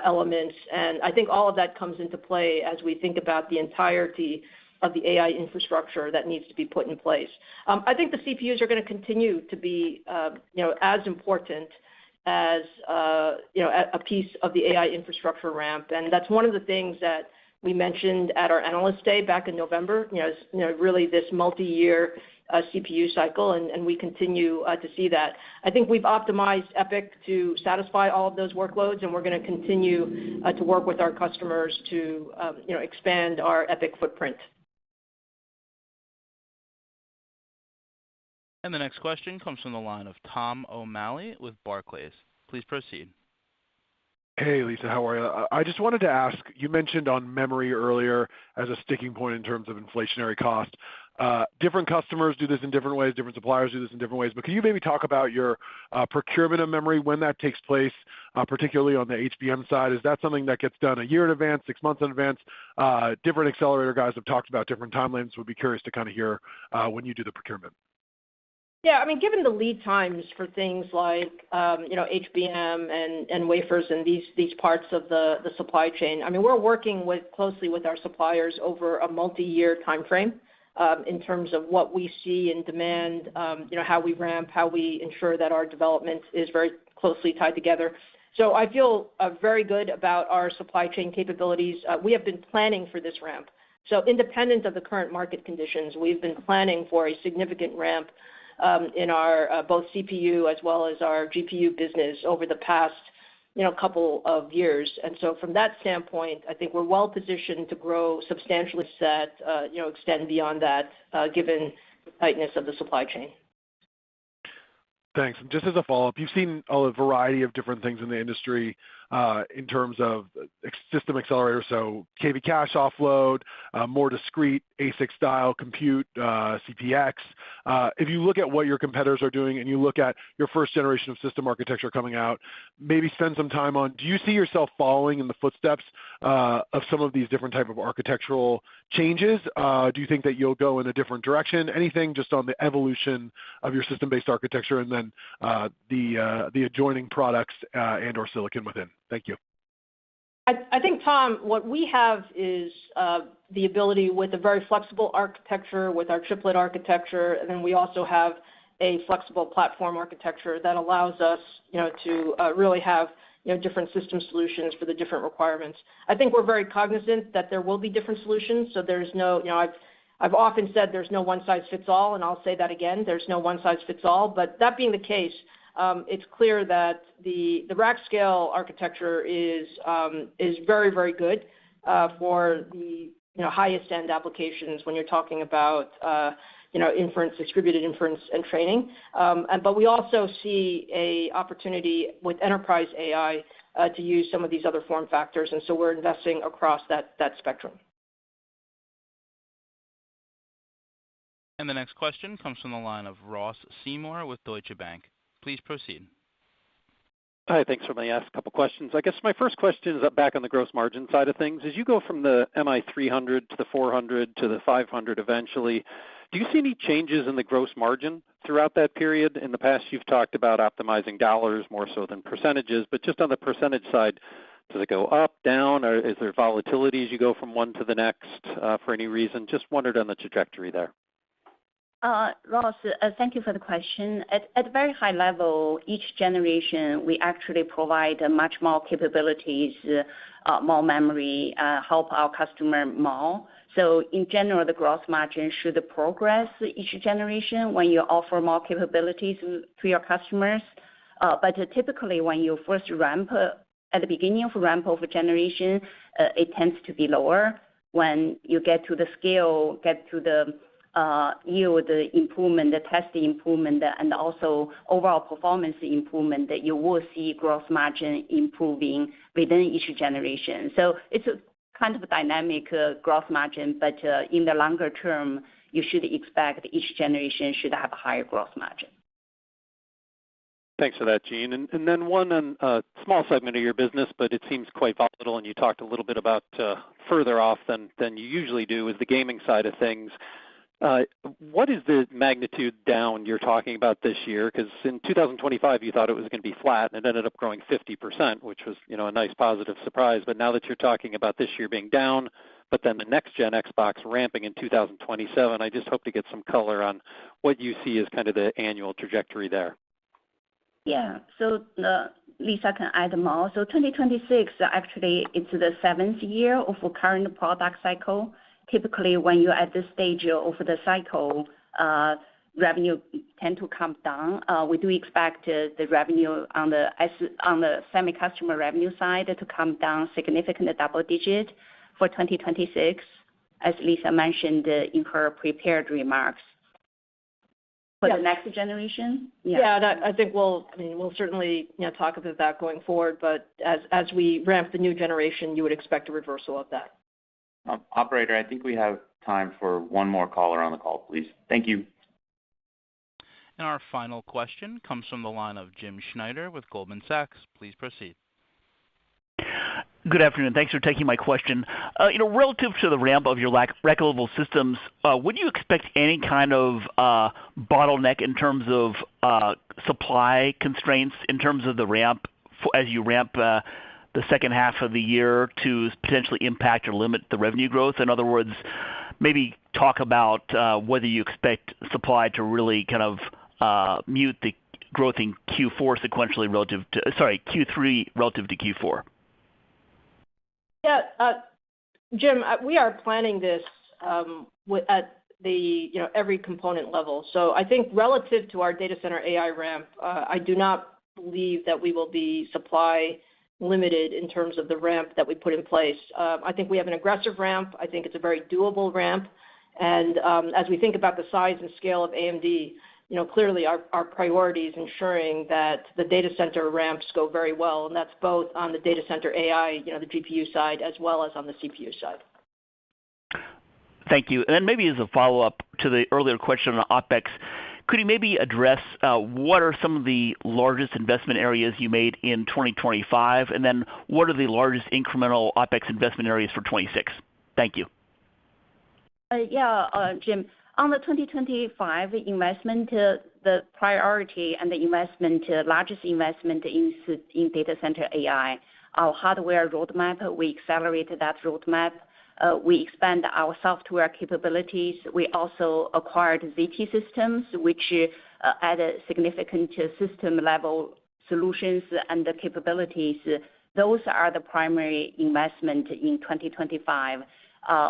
elements, and I think all of that comes into play as we think about the entirety of the AI infrastructure that needs to be put in place. I think the CPUs are going to continue to be as important as a piece of the AI infrastructure ramp, and that's one of the things that we mentioned at our Analyst Day back in November. Really this multi-year CPU cycle, and we continue to see that. I think we've optimized EPYC to satisfy all of those workloads, and we're going to continue to work with our customers to expand our EPYC footprint. And the next question comes from the line of Tom O'Malley with Barclays. Please proceed. Hey, Lisa, how are you? I just wanted to ask, you mentioned on memory earlier as a sticking point in terms of inflationary cost. Different customers do this in different ways, different suppliers do this in different ways, but can you maybe talk about your procurement of memory, when that takes place, particularly on the HBM side? Is that something that gets done a year in advance, 6 months in advance? Different accelerator guys have talked about different timelines. Would be curious to kind of hear when you do the procurement. Yeah, I mean, given the lead times for things like HBM and wafers and these parts of the supply chain, I mean, we're working closely with our suppliers over a multi-year time frame in terms of what we see in demand, how we ramp, how we ensure that our development is very closely tied together. So I feel very good about our supply chain capabilities. We have been planning for this ramp. So independent of the current market conditions, we've been planning for a significant ramp in our both CPU as well as our GPU business over the past couple of years. And so from that standpoint, I think we're well positioned to grow substantially, extend beyond that, given the tightness of the supply chain. Thanks. And just as a follow-up, you've seen a variety of different things in the industry in terms of system accelerators, so KV cache offload, more discrete ASIC-style compute, CPX. If you look at what your competitors are doing and you look at your first generation of system architecture coming out, maybe spend some time on, do you see yourself following in the footsteps of some of these different type of architectural changes? Do you think that you'll go in a different direction? Anything just on the evolution of your system-based architecture and then the adjoining products and or silicon within? Thank you. I think, Tom, what we have is the ability with a very flexible architecture with our chiplet architecture, and then we also have a flexible platform architecture that allows us, to really have, different system solutions for the different requirements. I think we're very cognizant that there will be different solutions. So there's no, I've often said there's no one size fits all, and I'll say that again. There's no one size fits all. But that being the case, it's clear that the rack scale architecture is very, very good for the highest end applications when you're talking about inference, distributed inference, and training. But we also see a opportunity with enterprise AI to use some of these other form factors, and so we're investing across that spectrum. And the next question comes from the line of Ross Seymore with Deutsche Bank. Please proceed. Hi, thanks for letting me ask a couple questions. I guess my first question is back on the gross margin side of things. As you go from the MI300 to the 400 to the 500 eventually, do you see any changes in the gross margin throughout that period? In the past, you've talked about optimizing dollars more so than percentages, but just on the percentage side, does it go up, down, or is there volatility as you go from one to the next for any reason? Just wondered on the trajectory there. Ross, thank you for the question. At a very high level, each generation, we actually provide much more capabilities, more memory, help our customer more. So in general, the gross margin should progress each generation when you offer more capabilities to your customers. But typically, when you first ramp at the beginning of ramp of a generation, it tends to be lower. When you get to the scale, get to the yield improvement, the test improvement, and also overall performance improvement, that you will see gross margin improving within each generation. So it's a kind of a dynamic gross margin, but in the longer term, you should expect each generation should have a higher gross margin. Thanks for that, Jean. And then one on a small segment of your business, but it seems quite volatile, and you talked a little bit about further off than you usually do, is the gaming side of things. What is the magnitude down you're talking about this year? Because in 2025, you thought it was going to be flat, and it ended up growing 50%, which was, a nice positive surprise. But now that you're talking about this year being down, but then the next-gen Xbox ramping in 2027, I just hope to get some color on what you see as kind of the annual trajectory there. Yeah. So Lisa can add more. So 2026, actually, it's the 7th year of a current product cycle. Typically, when you're at this stage of the cycle, revenue tend to come down. We do expect the revenue on the semi-customer revenue side to come down significant double-digit for 2026, as Lisa mentioned in her prepared remarks. For the next generation? Yeah, I think we'll certainly talk about that going forward, but as we ramp the new generation, you would expect a reversal of that. Operator, I think we have time for one more caller on the call, please. Thank you. And our final question comes from the line of Jim Schneider with Goldman Sachs. Please proceed. Good afternoon. Thanks for taking my question. Relative to the ramp of your rack-level systems, would you expect any kind of bottleneck in terms of supply constraints in terms of the ramp as you ramp the second half of the year to potentially impact or limit the revenue growth? In other words, maybe talk about whether you expect supply to really kind of mute the growth in Q4 sequentially Q3 relative to Q4. Yeah, Jim, we are planning this at the every component level. So I think relative to our data center AI ramp, I do not believe that we will be supply limited in terms of the ramp that we put in place. I think we have an aggressive ramp. I think it's a very doable ramp. And as we think about the size and scale of AMD, clearly our priority is ensuring that the data center ramps go very well, and that's both on the data center AI, the GPU side, as well as on the CPU side. Thank you. And then maybe as a follow-up to the earlier question on OpEx, could you maybe address what are some of the largest investment areas you made in 2025, and then what are the largest incremental OpEx investment areas for 2026? Thank you. Jim. On the 2025 investment, the priority and the largest investment is in data center AI. Our hardware roadmap, we accelerated that roadmap. We expand our software capabilities. We also acquired ZT Systems, which added significant system-level solutions and the capabilities. Those are the primary investment in 2025.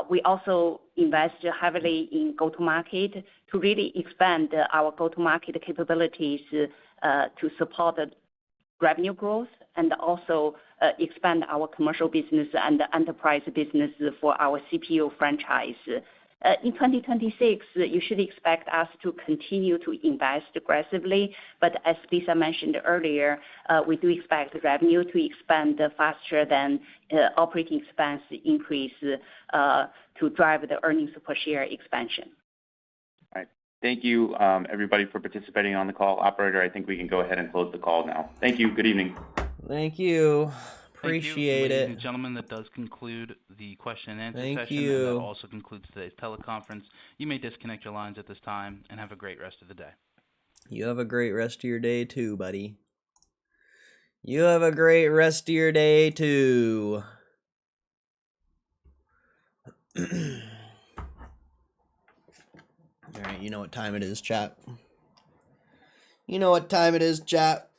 We also invest heavily in go-to-market to really expand our go-to-market capabilities to support the revenue growth and also expand our commercial business and enterprise business for our CPU franchise. In 2026, you should expect us to continue to invest aggressively, but as Lisa mentioned earlier, we do expect revenue to expand faster than operating expense increase to drive the earnings per share expansion. All right. Thank you, everybody, for participating on the call. Operator, I think we can go ahead and close the call now. Thank you. Good evening. Thank you. Appreciate it. Ladies and gentlemen, that does conclude the question and answer session. Thank you. And that also concludes today's teleconference. You may disconnect your lines at this time and have a great rest of the day. You have a great rest of your day too, buddy. You have a great rest of your day too. All right, you know what time it is, chat. You know what time it is, chat.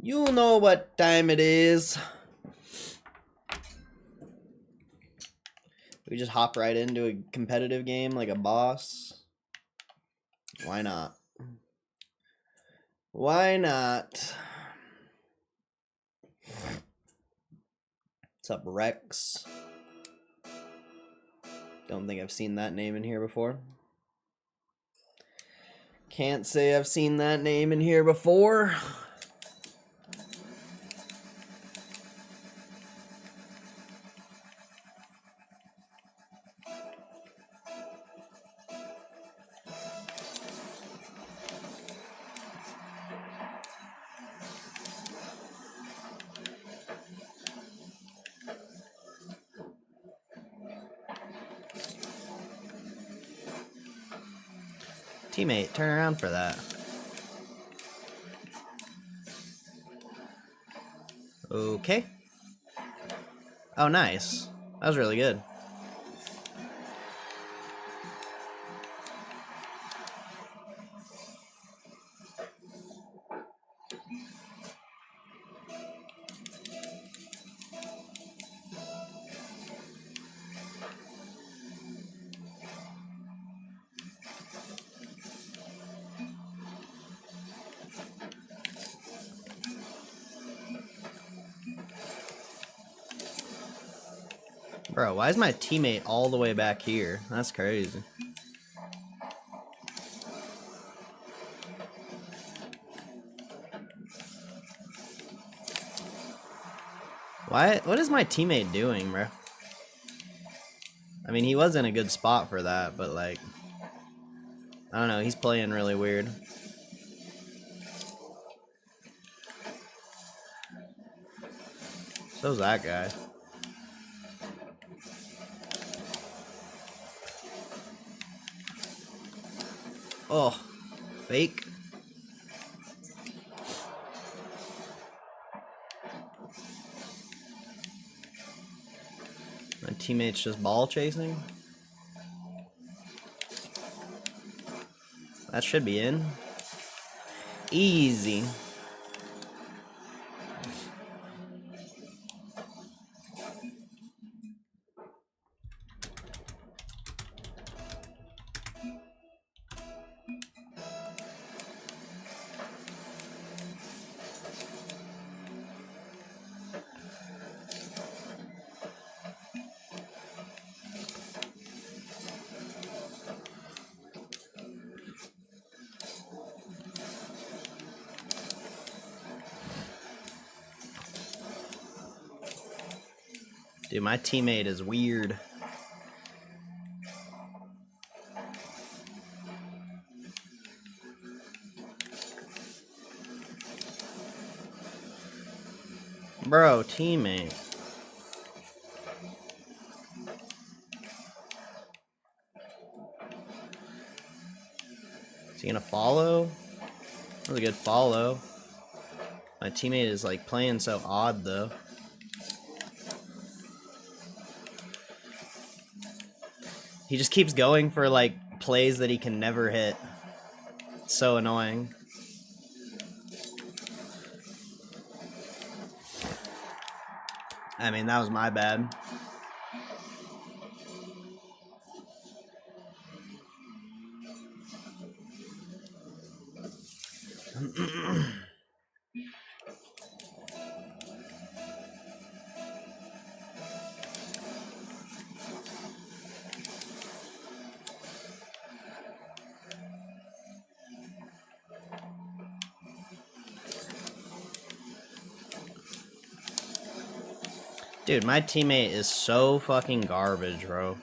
You know what time it is. We just hop right into a competitive game like a boss. Why not? Why not? What's up, Rex? Don't think I've seen that name in here before. Can't say I've seen that name in here before. Teammate, turn around for that. Okay. Oh, nice. That was really good. Bro, why is my teammate all the way back here? That's crazy. What is my teammate doing, bro? I mean, he was in a good spot for that, but like, I don't know, he's playing really weird. So's that guy. Oh, fake. My teammate's just ball chasing. That should be in. Easy. Dude, my teammate is weird. Bro, teammate. Is he gonna follow? That was a good follow. My teammate is like playing so odd though. He just keeps going for like plays that he can never hit. It's so annoying. I mean, that was my bad. Dude, my teammate is so fucking garbage, bro.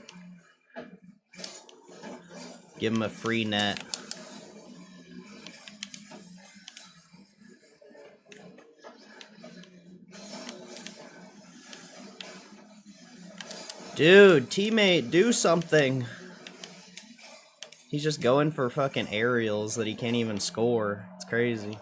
Give him a free net. Dude, teammate, do something. He's just going for fucking aerials that he can't even score. It's crazy.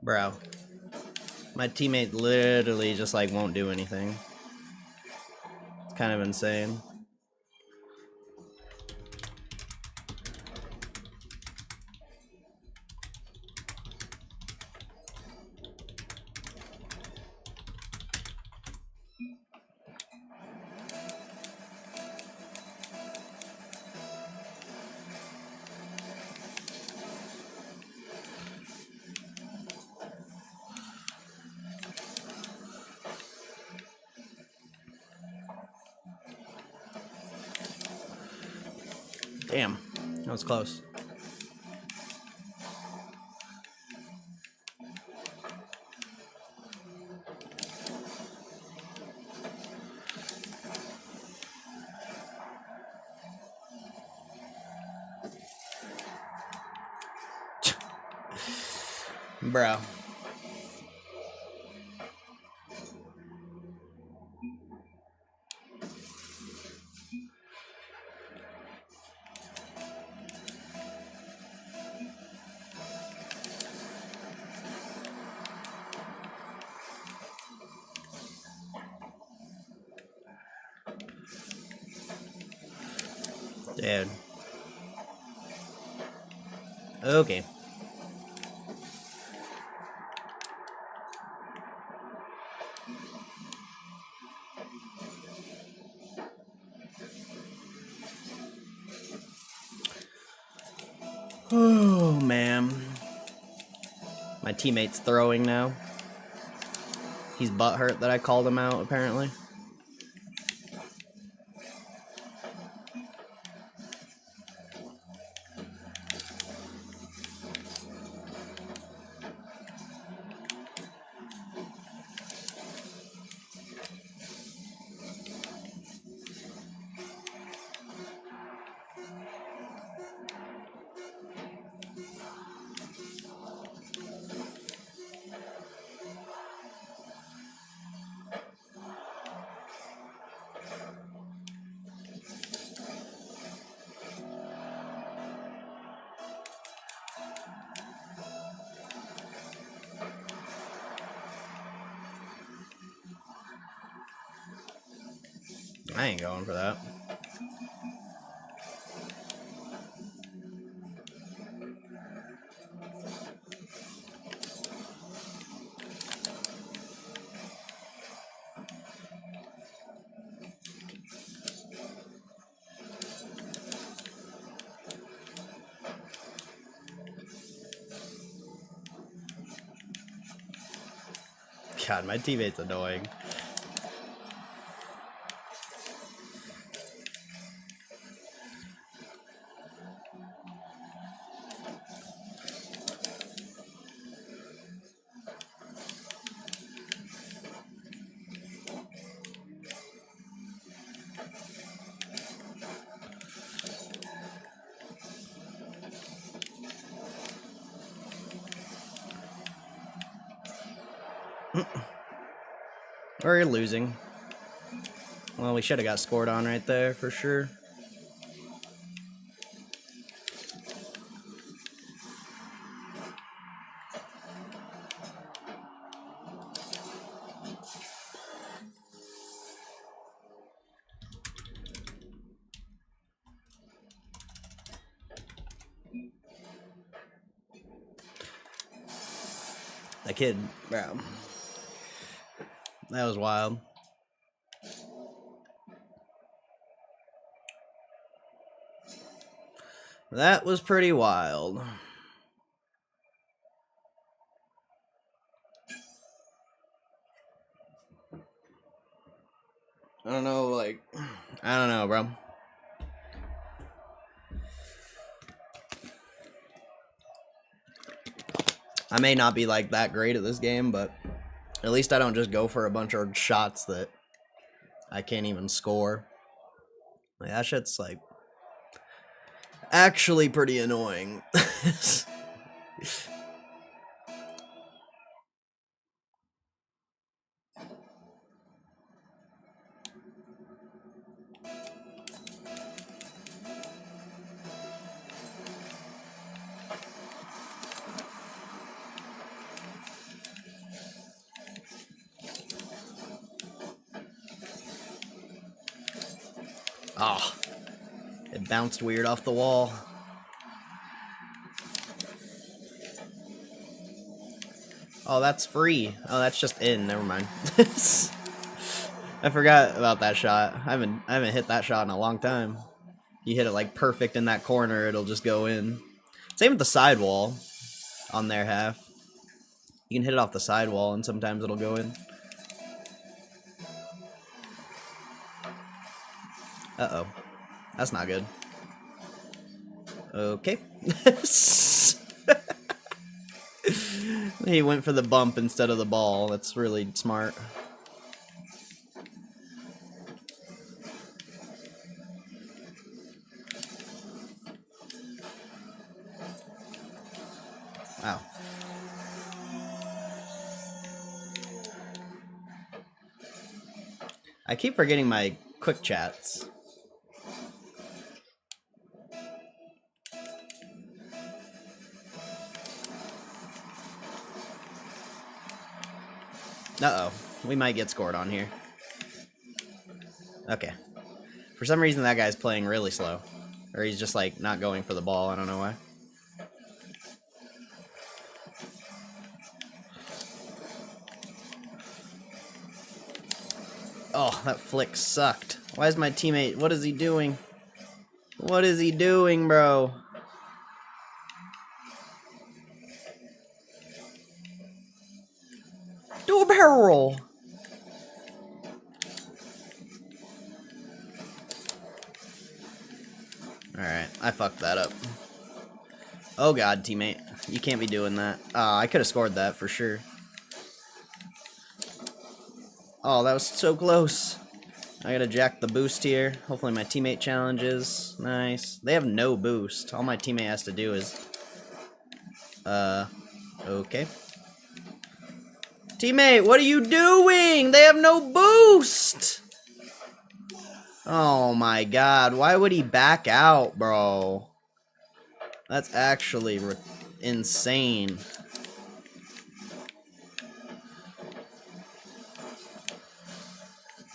Bro. My teammate literally just like won't do anything. It's kind of insane. Damn, that was close. Bro. Dude. Okay. Oh, man. My teammate's throwing now. He's butthurt that I called him out, apparently. I ain't going for that. God, my teammate's annoying. We're losing. Well, we should have got scored on right there for sure. That kid, bro. That was wild. That was pretty wild. I don't know, like, I don't know, bro. I may not be, like, that great at this game, but at least I don't just go for a bunch of shots that I can't even score. Like, that shit's, like, actually pretty annoying. Oh, it bounced weird off the wall. Oh, that's free. Oh, that's just in. Never mind. I forgot about that shot. I haven't hit that shot in a long time. You hit it like perfect in that corner, it'll just go in. Same with the sidewall on their half. You can hit it off the sidewall and sometimes it'll go in. Uh-oh. That's not good. Okay. He went for the bump instead of the ball. That's really smart. Wow. I keep forgetting my quick chats. Uh-oh. We might get scored on here. Okay. For some reason, that guy's playing really slow. Or he's just, like, not going for the ball. I don't know why. Oh, that flick sucked. Why is my teammate... What is he doing? What is he doing, bro? Do a barrel roll. Alright, I fucked that up. Oh god, teammate. You can't be doing that. I could have scored that for sure. Oh, that was so close. I gotta jack the boost here. Hopefully my teammate challenges. Nice. They have no boost. All my teammate has to do is... Okay. Teammate, what are you doing? They have no boost! Oh my god, why would he back out, bro? That's actually insane.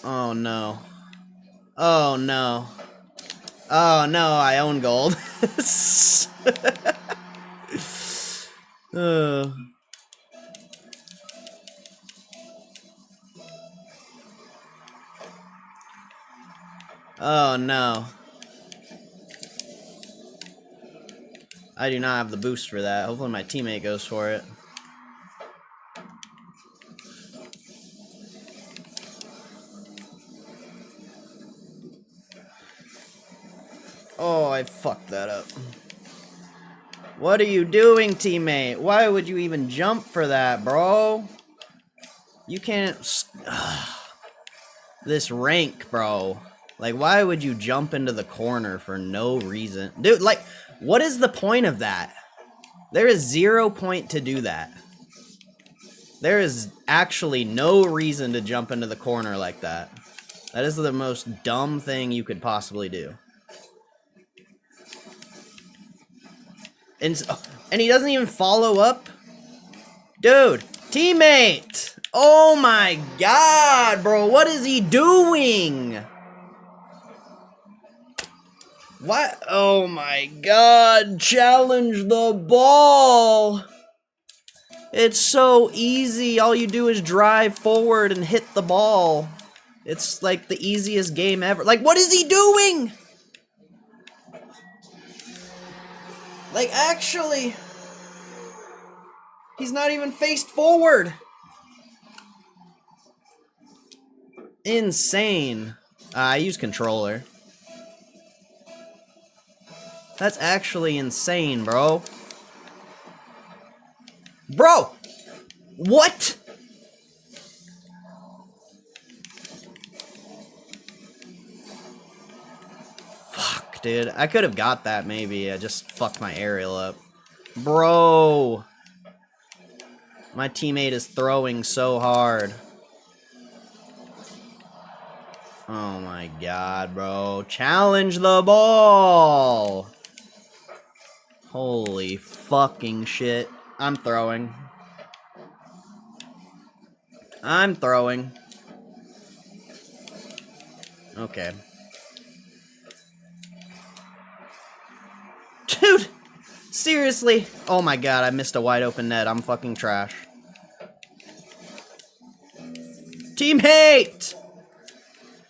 Oh no. Oh no. Oh no, I own gold. Oh no. I do not have the boost for that. Hopefully my teammate goes for it. Oh, I fucked that up. What are you doing, teammate? Why would you even jump for that, bro? You can't... This rank, bro. Like, why would you jump into the corner for no reason? Dude, like, what is the point of that? There is 0 point to do that. There is actually no reason to jump into the corner like that. That is the most dumb thing you could possibly do. And he doesn't even follow up? Dude, teammate! Oh my god, bro, what is he doing? What? Oh my god, challenge the ball! It's so easy, all you do is drive forward and hit the ball. It's like the easiest game ever. Like, what is he doing? Like, actually, he's not even faced forward. Insane. I use controller. That's actually insane, bro. Bro! What? Fuck, dude. I could have got that, maybe. I just fucked my aerial up. Bro! My teammate is throwing so hard. Oh my god, bro. Challenge the ball! Holy fucking shit. I'm throwing. I'm throwing. Okay. Seriously? Oh my god, I missed a wide open net. I'm fucking trash. Teammate!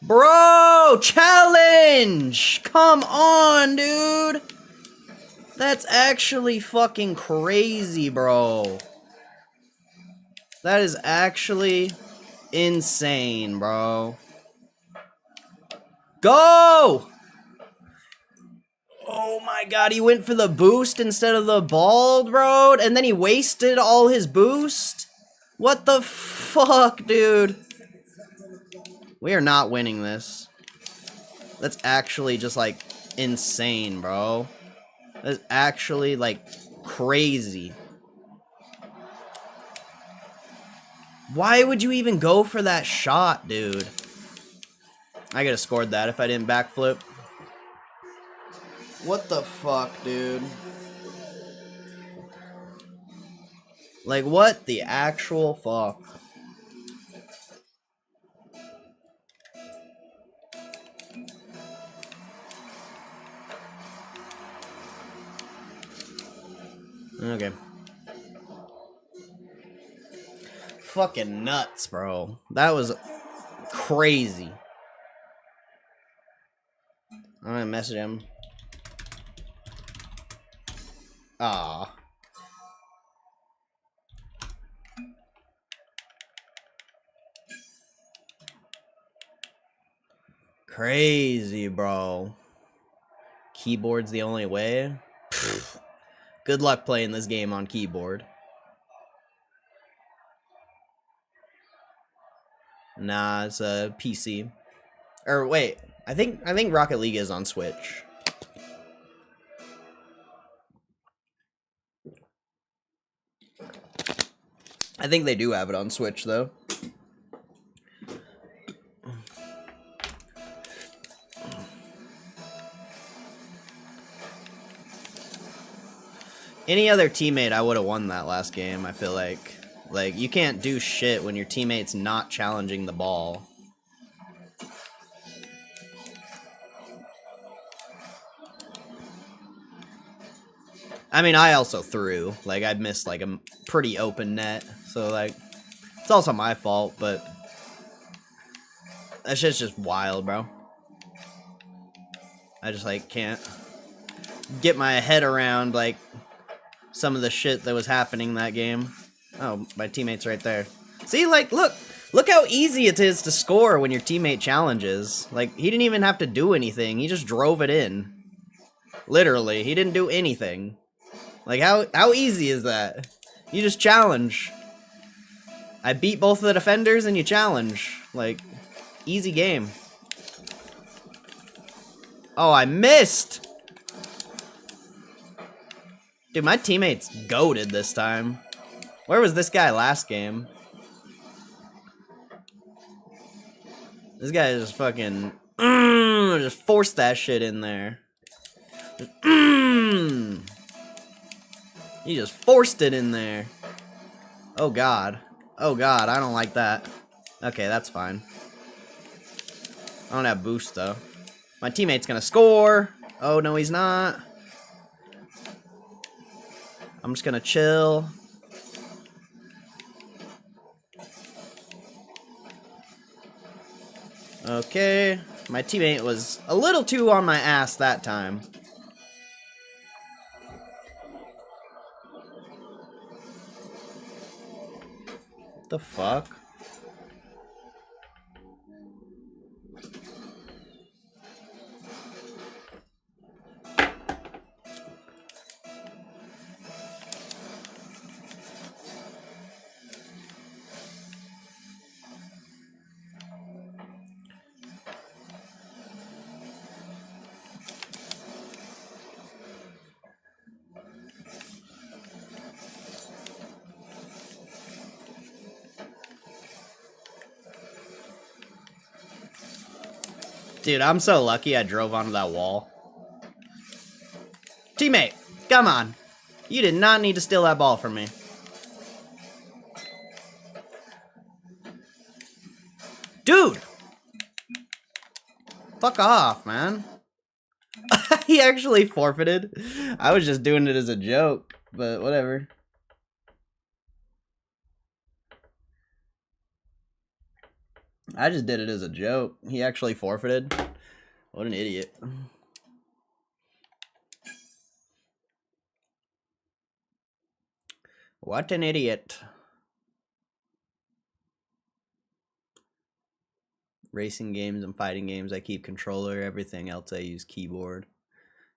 Bro, challenge! Come on, dude! That's actually fucking crazy, bro. That is actually insane, bro. Go! Oh my god, he went for the boost instead of the ball, bro, and then he wasted all his boost? What the fuck, dude? We are not winning this. That's actually just, like, insane, bro. That's actually, like, crazy. Why would you even go for that shot, dude? I could have scored that if I didn't backflip. What the fuck, dude? Like, what the actual fuck? Okay. Fucking nuts, bro. That was crazy. I'm gonna message him. Ah. Crazy, bro. Keyboard's the only way? Pfft. Good luck playing this game on keyboard. Nah, it's a PC. Or wait, I think Rocket League is on Switch. I think they do have it on Switch though. Any other teammate, I would have won that last game, I feel like. Like, you can't do shit when your teammate's not challenging the ball. I mean, I also threw. Like, I missed, like, a pretty open net. So, like, it's also my fault, but that shit's just wild, bro. I just, like, can't get my head around, like, some of the shit that was happening that game. Oh, my teammate's right there. See, like, look how easy it is to score when your teammate challenges. Like, he didn't even have to do anything. He just drove it in. Literally, he didn't do anything. Like, how easy is that? You just challenge. I beat both of the defenders and you challenge. Like, easy game. Oh, I missed! Dude, my teammate's goated this time. Where was this guy last game? This guy just fucking... just forced that shit in there. He just forced it in there. Oh god. Oh god, I don't like that. Okay, that's fine. I don't have boost though. My teammate's gonna score. Oh no, he's not. I'm just gonna chill. Okay. My teammate was a little too on my ass that time. The fuck? Dude, I'm so lucky I drove onto that wall. Teammate, come on. You did not need to steal that ball from me. Dude! Fuck off, man. He actually forfeited. I was just doing it as a joke, but whatever. I just did it as a joke. He actually forfeited. What an idiot. What an idiot. Racing games and fighting games, I keep controller. Everything else, I use keyboard.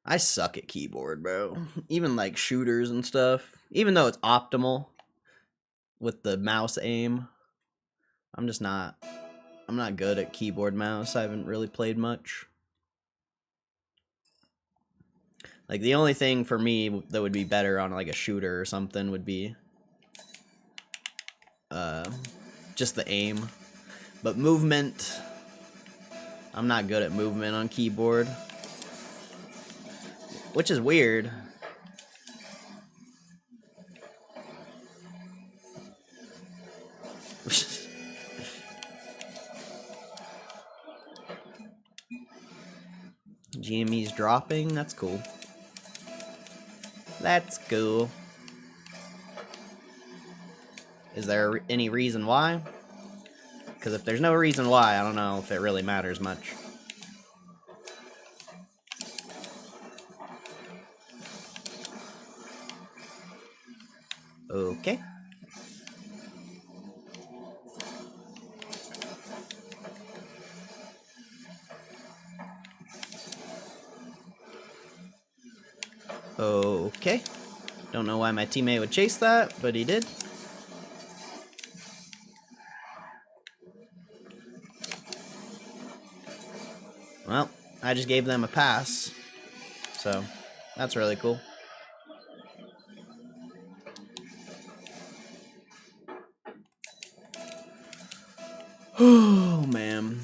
I suck at keyboard, bro. Even like shooters and stuff. Even though it's optimal with the mouse aim, I'm not good at keyboard mouse. I haven't really played much. Like the only thing for me that would be better on like a shooter or something would be just the aim. But movement, I'm not good at movement on keyboard. Which is weird. GME's dropping, that's cool. That's cool. Is there any reason why? Because if there's no reason why, I don't know if it really matters much. Okay. Okay. Don't know why my teammate would chase that, but he did. Well, I just gave them a pass. So, that's really cool. Oh, man.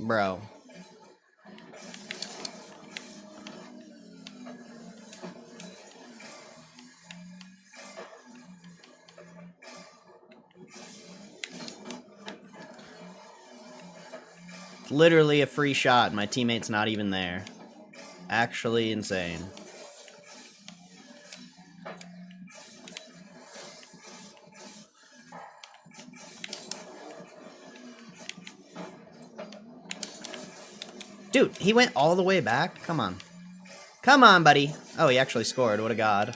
Bro. Literally a free shot. My teammate's not even there. Actually insane. Dude, he went all the way back? Come on. Come on, buddy. Oh, he actually scored. What a god.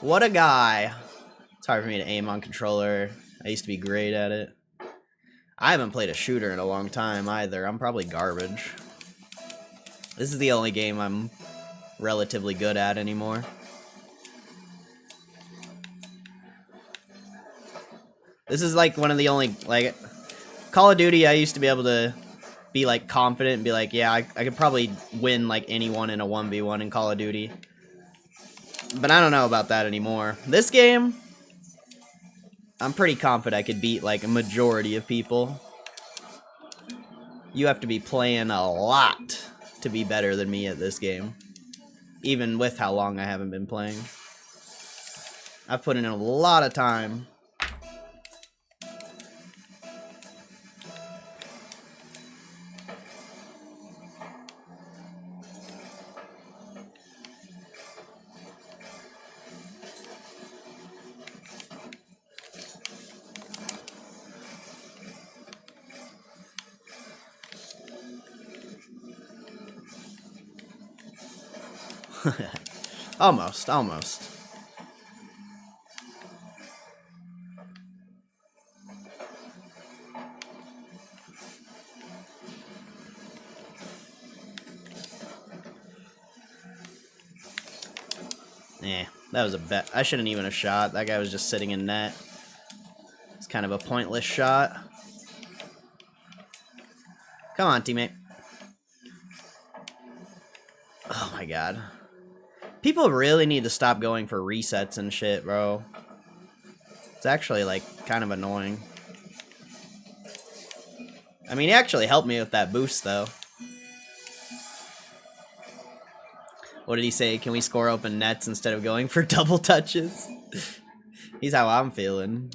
What a guy. It's hard for me to aim on controller. I used to be great at it. I haven't played a shooter in a long time either. I'm probably garbage. This is the only game I'm relatively good at anymore. This is like one of the only, like, Call of Duty, I used to be able to be like confident and be like, yeah, I could probably win like anyone in a 1v1 in Call of Duty. But I don't know about that anymore. This game, I'm pretty confident I could beat like a majority of people. You have to be playing a lot to be better than me at this game. Even with how long I haven't been playing. I've put in a lot of time. Almost. That was a bet. I shouldn't even have shot. That guy was just sitting in net. It's kind of a pointless shot. Come on, teammate. Oh my god. People really need to stop going for resets and shit, bro. It's actually, like, kind of annoying. I mean, he actually helped me with that boost, though. What did he say? Can we score open nets instead of going for double touches? He's how I'm feeling.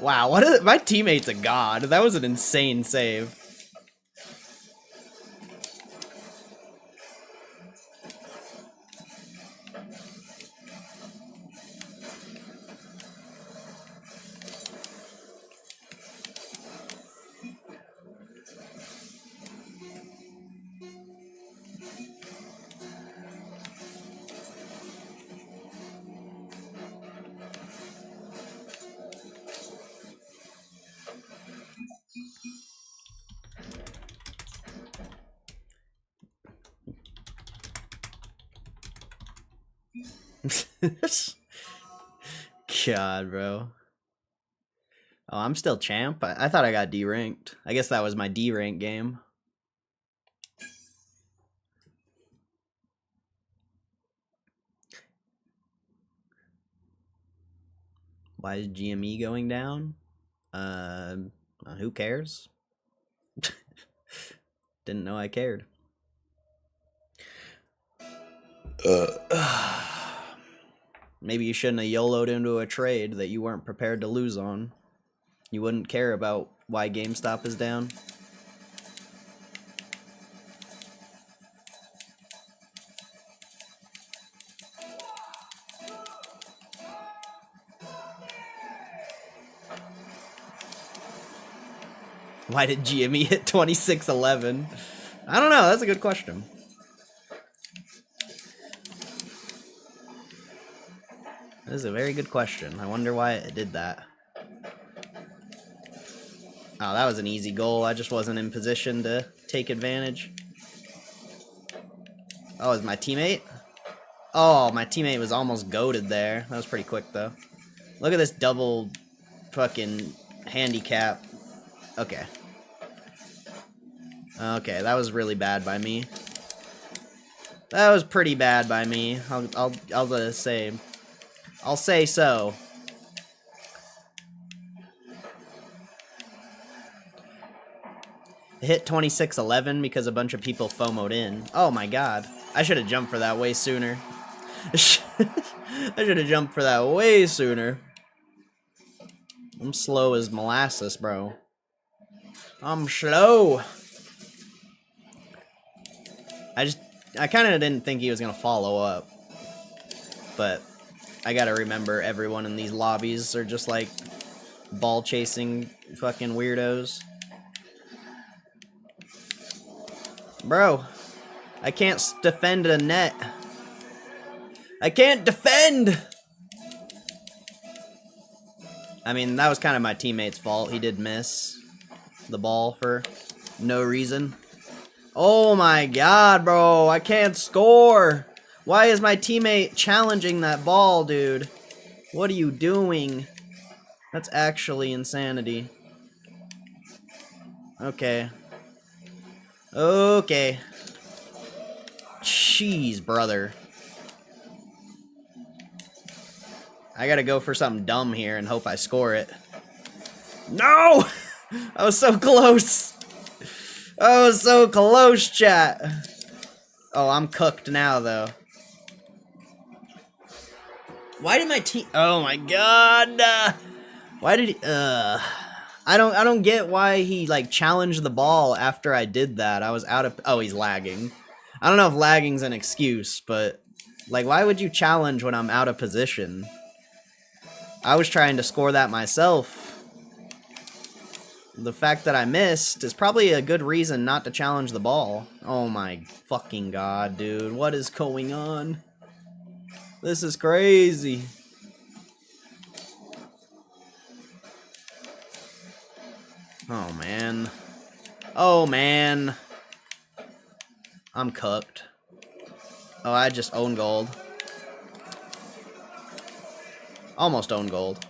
Wow, my teammate's a god. That was an insane save. God, bro. Oh, I'm still champ? I thought I got D-ranked. I guess that was my D-rank game. Why is GME going down? Who cares? Didn't know I cared. Maybe you shouldn't have YOLO'd into a trade that you weren't prepared to lose on. You wouldn't care about why GameStop is down. Why did GME hit 2611? I don't know, that's a good question. That is a very good question. I wonder why it did that. Oh, that was an easy goal. I just wasn't in position to take advantage. Oh, is my teammate? Oh, my teammate was almost goated there. That was pretty quick, though. Look at this double fucking handicap. Okay. Okay, that was really bad by me. That was pretty bad by me. I'll say. I'll say so. It hit 2611 because a bunch of people FOMO'd in. Oh my god. I should have jumped for that way sooner. I should have jumped for that way sooner. I'm slow as molasses, bro. I'm slow. I kind of didn't think he was going to follow up. But I got to remember everyone in these lobbies are just like Ball chasing fucking weirdos. Bro, I can't defend a net. I can't defend! I mean, that was kind of my teammate's fault. He did miss the ball for no reason. Oh my god, bro. I can't score. Why is my teammate challenging that ball, dude? What are you doing? That's actually insanity. Okay. Okay. Jeez, brother. I gotta go for something dumb here and hope I score it. No! I was so close. I was so close, chat. Oh, I'm cooked now, though. Why did my team... Oh, my God. Why did he... I don't get why he, like, challenged the ball after I did that. I was out of... Oh, he's lagging. I don't know if lagging's an excuse, but... Like, why would you challenge when I'm out of position? I was trying to score that myself. The fact that I missed is probably a good reason not to challenge the ball. Oh my fucking god, dude. What is going on? This is crazy. Oh, man. Oh, man. I'm cooked. Oh, I just own gold. Almost own gold.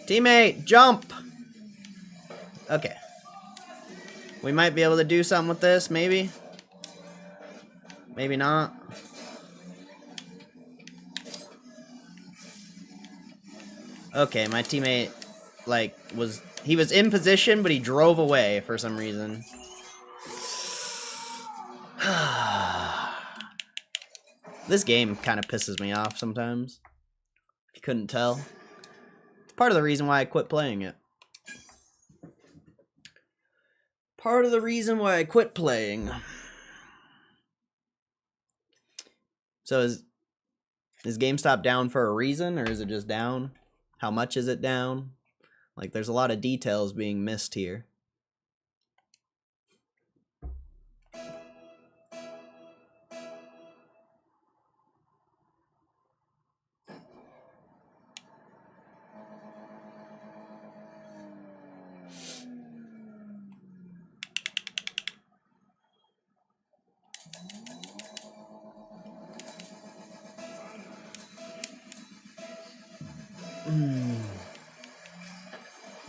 Teammate, jump! Okay. We might be able to do something with this, maybe? Maybe not. Okay, my teammate, like, he was in position, but he drove away for some reason. This game kind of pisses me off sometimes. If you couldn't tell. It's part of the reason why I quit playing it. Part of the reason why I quit playing. So is GameStop down for a reason, or is it just down? How much is it down? Like, there's a lot of details being missed here.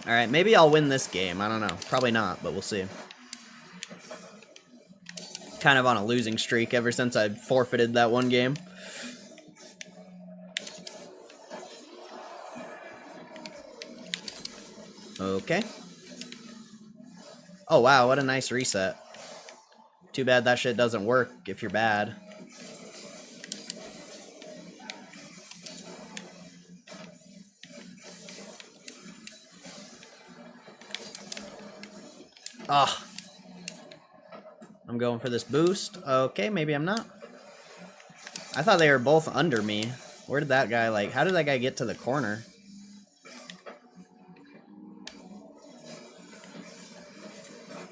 Alright, maybe I'll win this game. I don't know. Probably not, but we'll see. Kind of on a losing streak ever since I forfeited that one game. Okay. Oh, wow, what a nice reset. Too bad that shit doesn't work if you're bad. Ah. I'm going for this boost. Okay, maybe I'm not. I thought they were both under me. Where did that guy, like, how did that guy get to the corner?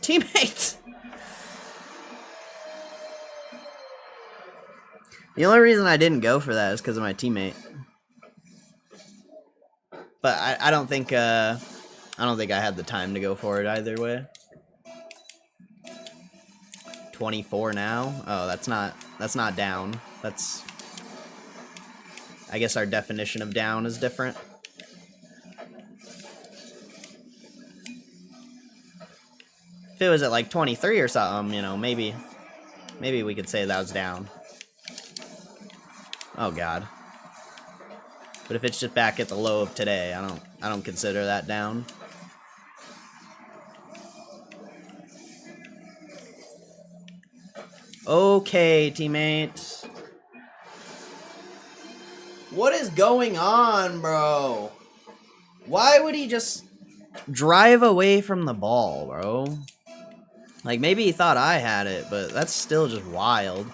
Teammates! The only reason I didn't go for that is because of my teammate. But I don't think I had the time to go for it either way. 24 now? Oh, that's not down. That's, I guess our definition of down is different. If it was at like 23 or something, you know, maybe we could say that was down. Oh god. But if it's just back at the low of today, I don't consider that down. Okay, teammates. What is going on, bro? Why would he just drive away from the ball, bro? Like, maybe he thought I had it, but that's still just wild.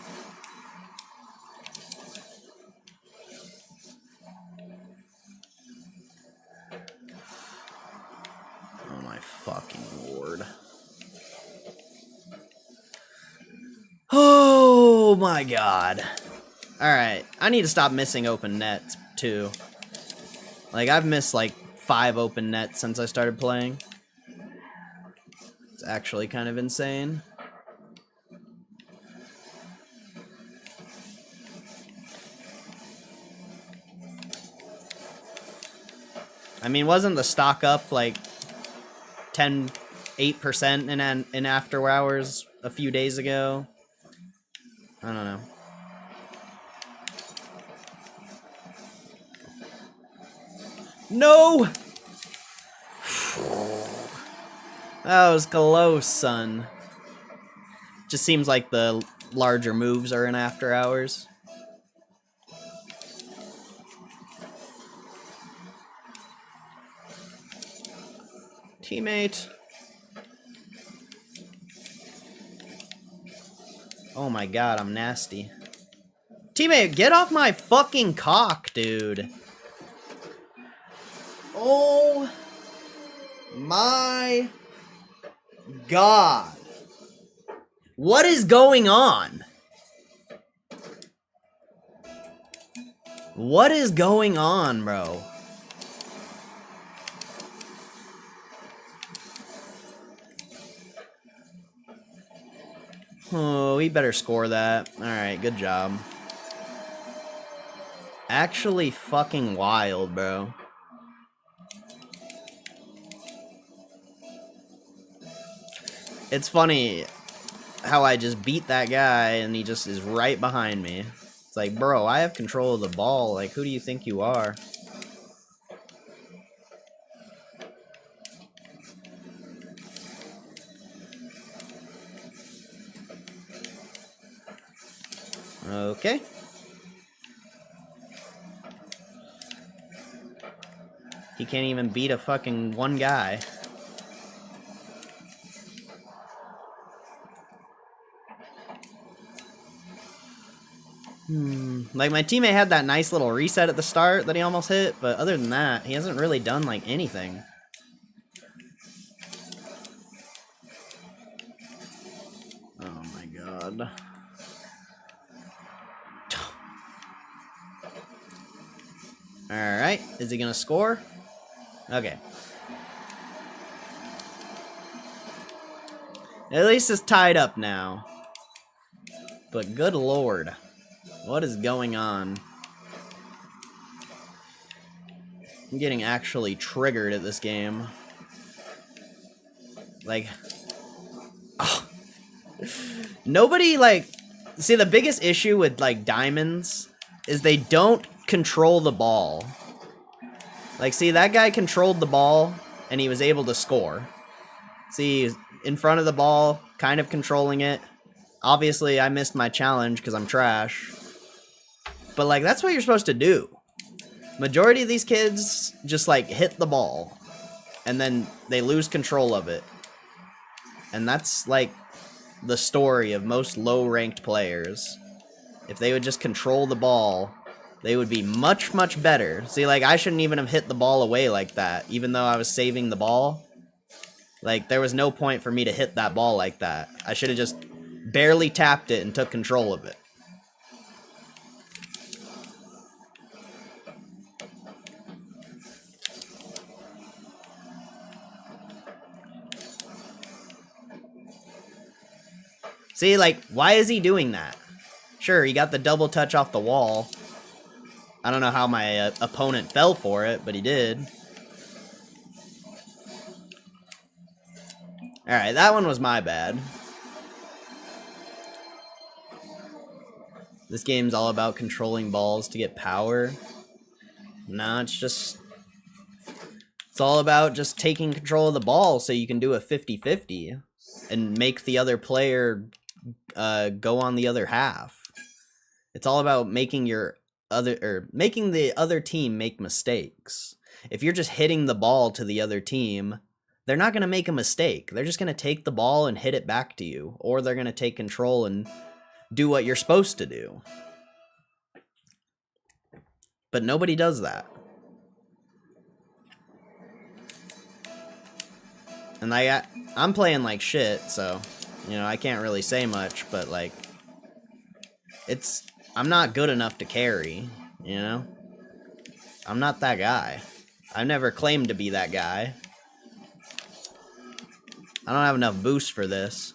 fucking lord. Oh my god. Alright, I need to stop missing open nets, too. Like, I've missed, like, 5 open nets since I started playing. It's actually kind of insane. I mean, wasn't the stock up, like, 8% in after hours a few days ago? I don't know. No! That was close, son. Just seems like the larger moves are in after hours. Teammate. Oh my god, I'm nasty. Teammate, get off my fucking cock, dude. Oh my god. What is going on? What is going on, bro? Oh, we better score that. Alright, good job. Actually fucking wild, bro. It's funny how I just beat that guy and he just is right behind me. It's like, bro, I have control of the ball. Like, who do you think you are? Okay. He can't even beat a fucking one guy. Like, my teammate had that nice little reset at the start that he almost hit, but other than that, he hasn't really done, like, anything. Oh my god. Alright, is he gonna score? Okay. At least it's tied up now. But good lord. What is going on? I'm getting actually triggered at this game. Like... Oh. Nobody, like... See, the biggest issue with, like, diamonds is they don't control the ball. Like, see, that guy controlled the ball, and he was able to score. See, he's in front of the ball, kind of controlling it. Obviously, I missed my challenge because I'm trash. But, like, that's what you're supposed to do. Majority of these kids just, like, hit the ball. And then they lose control of it. And that's, like, the story of most low-ranked players. If they would just control the ball, they would be much, much better. See, like, I shouldn't even have hit the ball away like that, even though I was saving the ball. Like, there was no point for me to hit that ball like that. I should have just barely tapped it and took control of it. See, like, why is he doing that? Sure, he got the double touch off the wall. I don't know how my opponent fell for it, but he did. Alright, that one was my bad. This game's all about controlling balls to get power. No, it's all about just taking control of the ball so you can do a 50-50 and make the other player go on the other half. It's all about making making the other team make mistakes. If you're just hitting the ball to the other team, they're not going to make a mistake. They're just going to take the ball and hit it back to you, or they're going to take control and do what you're supposed to do. But nobody does that. And And I'm playing like shit, so, you know, I can't really say much, but, like, I'm not good enough to carry, you know? I'm not that guy. I've never claimed to be that guy. I don't have enough boost for this.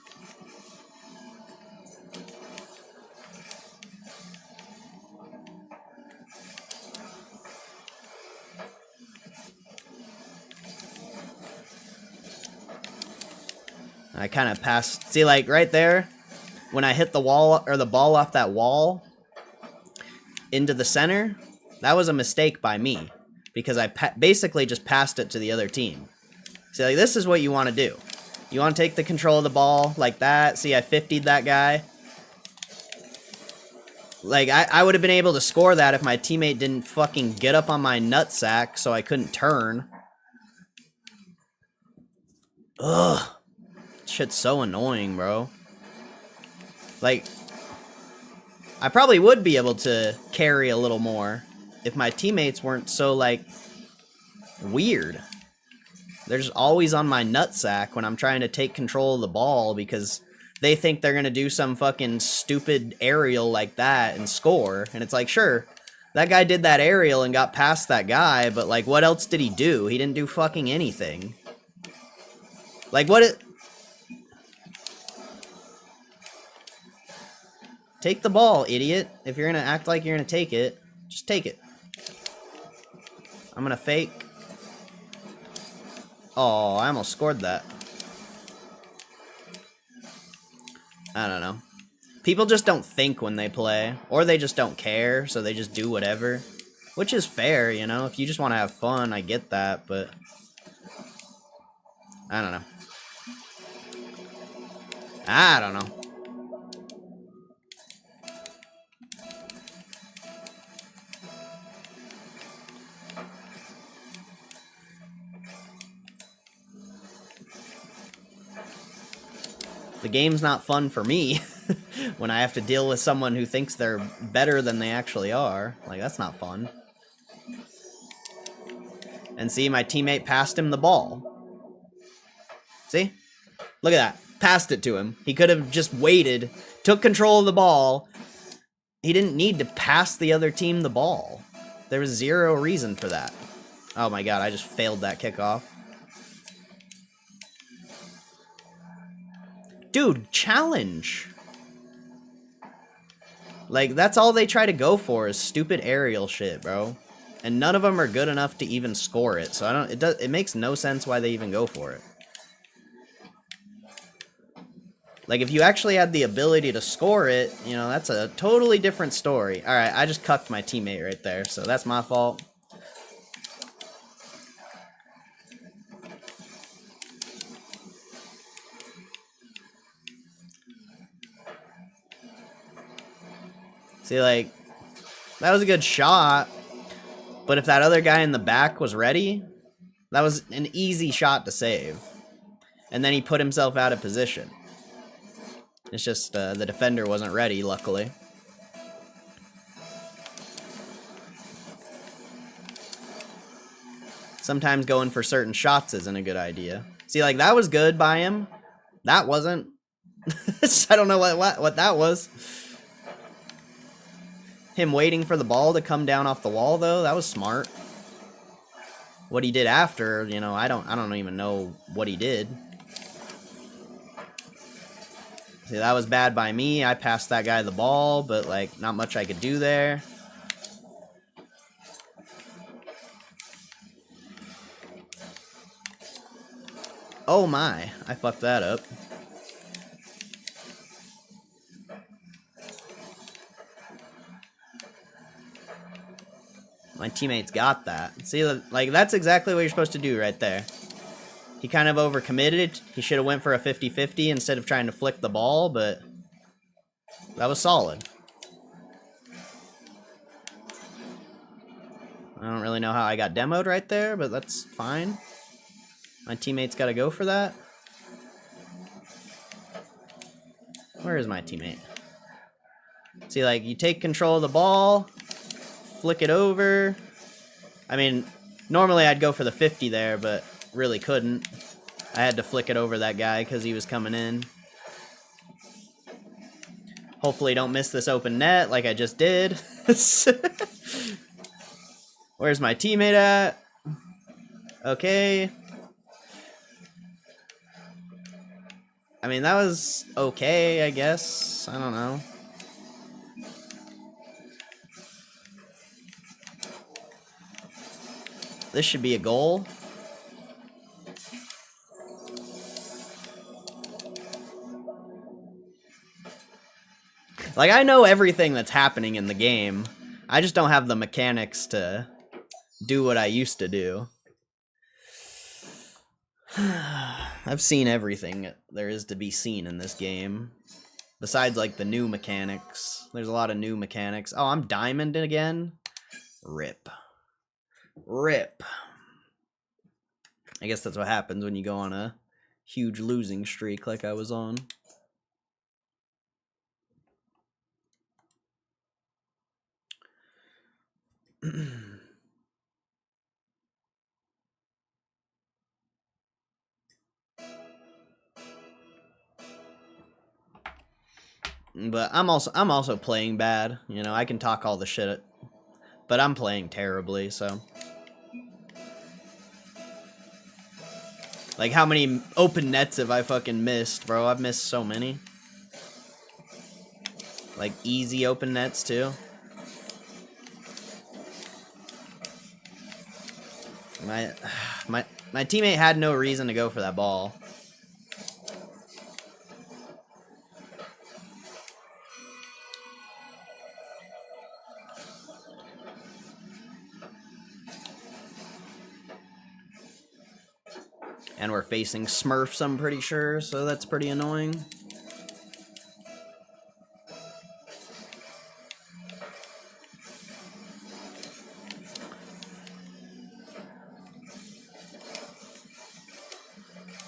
I kind of passed. See, like, right there, when I hit the wall, or the ball off that wall into the center, that was a mistake by me. Because I basically just passed it to the other team. See, like, this is what you want to do. You want to take the control of the ball like that. See, I 50'd that guy. Like, I would have been able to score that if my teammate didn't fucking get up on my nutsack so I couldn't turn. Ugh. Shit's so annoying, bro. Like, I probably would be able to carry a little more if my teammates weren't so, like, weird. They're just always on my nutsack when I'm trying to take control of the ball because they think they're gonna do some fucking stupid aerial like that and score. And it's like, sure, that guy did that aerial and got past that guy, but, like, what else did he do? He didn't do fucking anything. Like, Take the ball, idiot. If you're gonna act like you're gonna take it, just take it. I'm gonna fake. Oh, I almost scored that. I don't know. People just don't think when they play, or they just don't care, so they just do whatever. Which is fair, you know? If you just want to have fun, I get that, but I don't know. I don't know. The game's not fun for me when I have to deal with someone who thinks they're better than they actually are. Like, that's not fun. And see, my teammate passed him the ball. See? Look at that. Passed it to him. He could have just waited, took control of the ball. He didn't need to pass the other team the ball. There was zero reason for that. Oh my god, I just failed that kickoff. Dude, challenge. Like, that's all they try to go for is stupid aerial shit, bro. And none of them are good enough to even score it. So it makes no sense why they even go for it. Like, if you actually had the ability to score it, you know, that's a totally different story. Alright, I just cucked my teammate right there, so that's my fault. See, like, that was a good shot, but if that other guy in the back was ready, that was an easy shot to save. And then he put himself out of position. It's just the defender wasn't ready, luckily. Sometimes going for certain shots isn't a good idea. See, like, that was good by him. That wasn't. I don't know what that was. Him waiting for the ball to come down off the wall, though, that was smart. What he did after, you know, I don't even know what he did. See, that was bad by me. I passed that guy the ball, but, like, not much I could do there. Oh my, I fucked that up. My teammates got that. See, like, that's exactly what you're supposed to do right there. He kind of overcommitted. He should have went for a 50-50 instead of trying to flick the ball, but that was solid. I don't really know how I got demoed right there, but that's fine. My teammate's got to go for that. Where is my teammate? See, like, you take control of the ball, flick it over. I mean, normally I'd go for the 50 there, but really couldn't. I had to flick it over that guy because he was coming in. Hopefully don't miss this open net like I just did. Where's my teammate at? Okay. I mean, that was okay, I guess. I don't know. This should be a goal. Like, I know everything that's happening in the game. I just don't have the mechanics to do what I used to do. I've seen everything there is to be seen in this game. Besides, like, the new mechanics. There's a lot of new mechanics. Oh, I'm diamond again? Rip. Rip. I guess that's what happens when you go on a huge losing streak like I was on. But I'm also playing bad. You know, I can talk all the shit, but I'm playing terribly, so. Like, how many open nets have I fucking missed, bro? I've missed so many. Like, easy open nets, too. My teammate had no reason to go for that ball. And we're facing Smurfs, I'm pretty sure, so that's pretty annoying.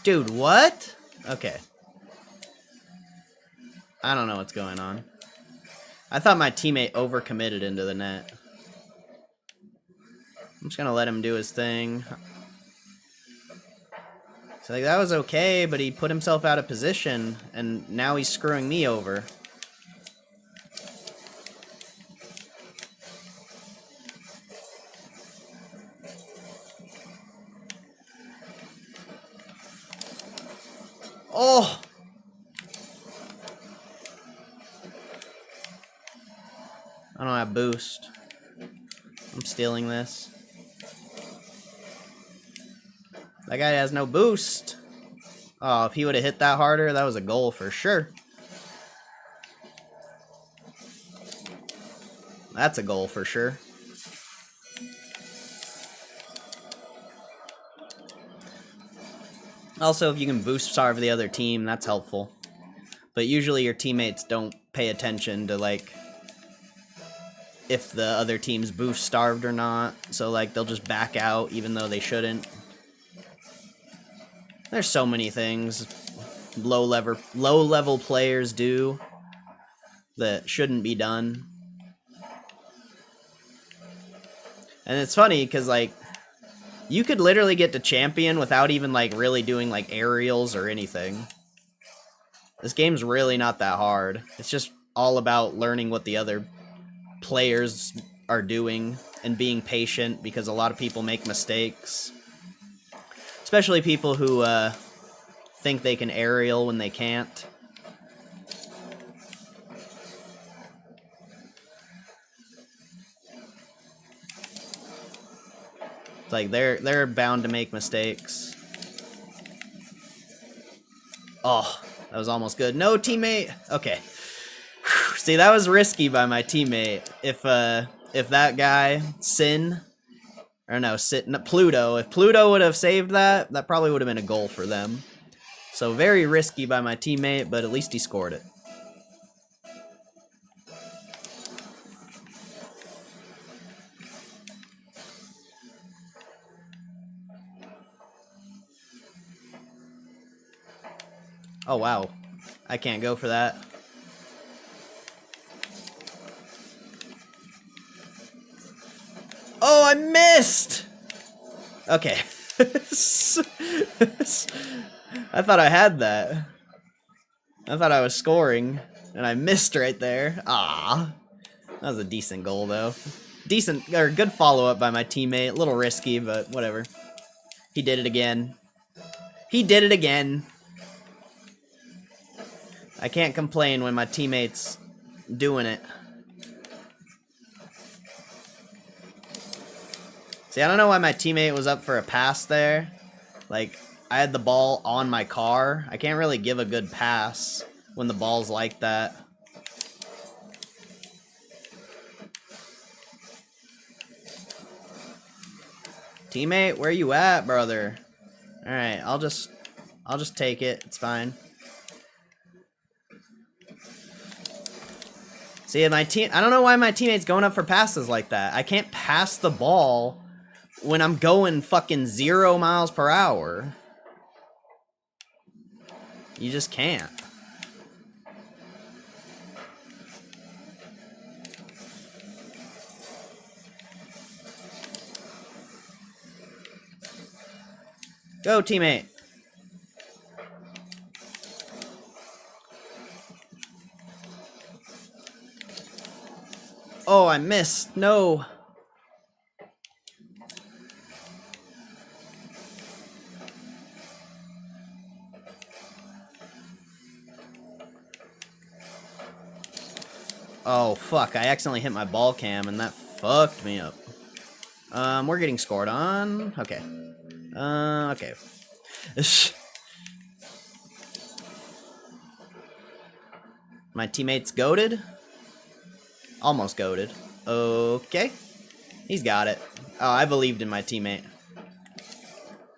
Dude, what? Okay. I don't know what's going on. I thought my teammate overcommitted into the net. I'm just gonna let him do his thing. So, like, that was okay, but he put himself out of position, and now he's screwing me over. Oh! I don't have boost. I'm stealing this. That guy has no boost. Oh, if he would have hit that harder, that was a goal for sure. That's a goal for sure. Also, if you can boost starve the other team, that's helpful. But usually your teammates don't pay attention to, like, if the other team's boost starved or not. So, like, they'll just back out even though they shouldn't. There's so many things low level players do that shouldn't be done. And it's funny because, like, you could literally get to champion without even, like, really doing, like, aerials or anything. This game's really not that hard. It's just all about learning what the other players are doing and being patient, because a lot of people make mistakes. Especially people who think they can aerial when they can't. It's like they're bound to make mistakes. Oh, that was almost good. No, teammate. Okay. See, that was risky by my teammate. If that guy Pluto, if Pluto would have saved that, that probably would have been a goal for them. So very risky by my teammate, but at least he scored it. Oh, wow. I can't go for that. Oh, I missed! Okay. I thought I had that. I thought I was scoring, and I missed right there. Ah, that was a decent goal, though. Decent, or good follow-up by my teammate. A little risky, but whatever. He did it again. He did it again. I can't complain when my teammate's doing it. See, I don't know why my teammate was up for a pass there. Like, I had the ball on my car. I can't really give a good pass when the ball's like that. Teammate, where you at, brother? Alright, I'll just take it. It's fine. See, my team, I don't know why my teammate's going up for passes like that. I can't pass the ball when I'm going fucking 0 miles per hour. You just can't. Go, teammate. Oh, I missed. No. Oh, fuck. I accidentally hit my ball cam, and that fucked me up. We're getting scored on. Okay. Okay. My teammate's goated. Almost goated. Okay. He's got it. Oh, I believed in my teammate.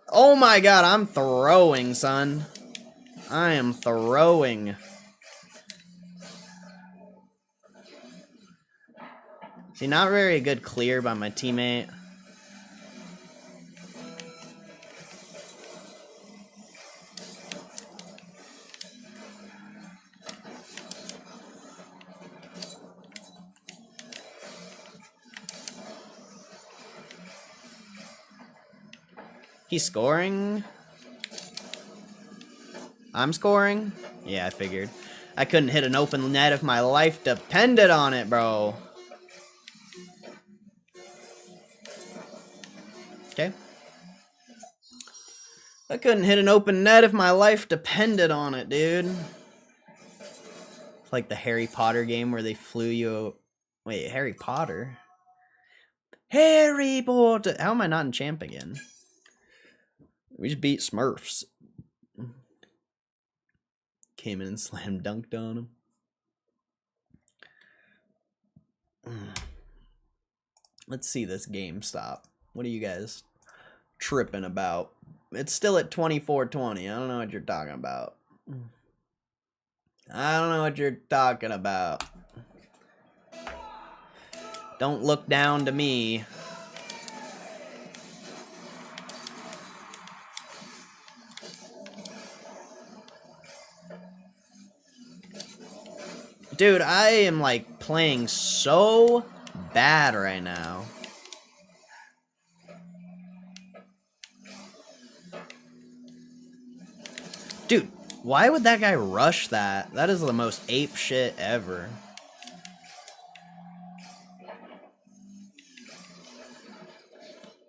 Oh my god, I'm throwing, son. I am throwing. See, not very good clear by my teammate. He's scoring. I'm scoring. Yeah, I figured. I couldn't hit an open net if my life depended on it, bro. Okay. I couldn't hit an open net if my life depended on it, dude. It's like the Harry Potter game where they flew you... Wait, Harry Potter? Harry Potter! How am I not in champ again? We just beat Smurfs. Came in and slam dunked on him. Let's see this Gamestop. What are you guys tripping about? It's still at 24.20. I don't know what you're talking about. I don't know what you're talking about. Don't look down to me. Dude, I am like playing so bad right now. Dude, why would that guy rush that? That is the most ape shit ever.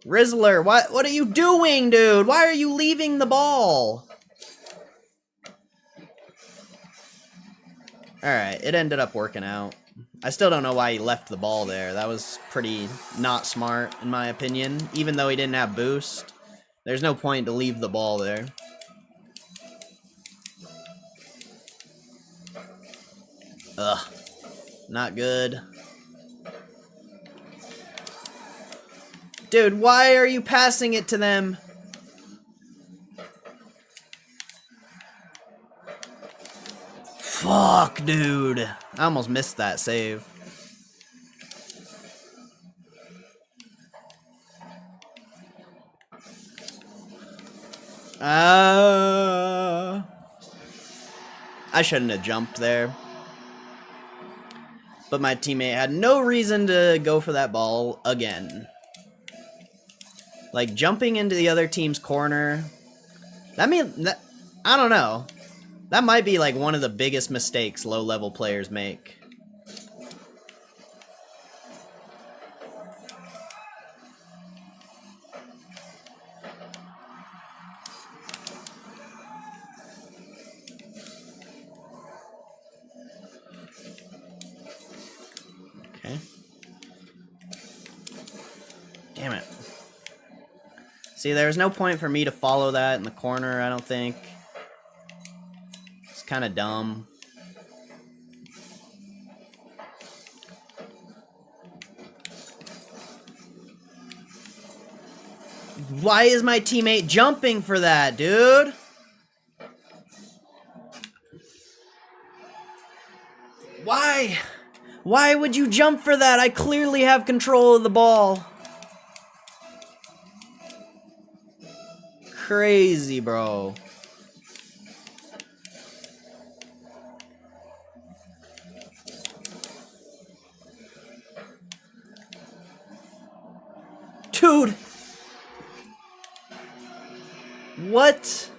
Rizzler, what are you doing, dude? Why are you leaving the ball? Alright, it ended up working out. I still don't know why he left the ball there. That was pretty not smart, in my opinion. Even though he didn't have boost, there's no point to leave the ball there. Ugh. Not good. Dude, why are you passing it to them? Fuck, dude. I almost missed that save. I shouldn't have jumped there. But my teammate had no reason to go for that ball again. Like, jumping into the other team's corner, that means that I don't know. That might be like one of the biggest mistakes low-level players make. Okay. Damn it. See, there's no point for me to follow that in the corner, I don't think. It's kind of dumb. Why is my teammate jumping for that, dude? Why? Why would you jump for that? I clearly have control of the ball. Crazy, bro. Dude. What?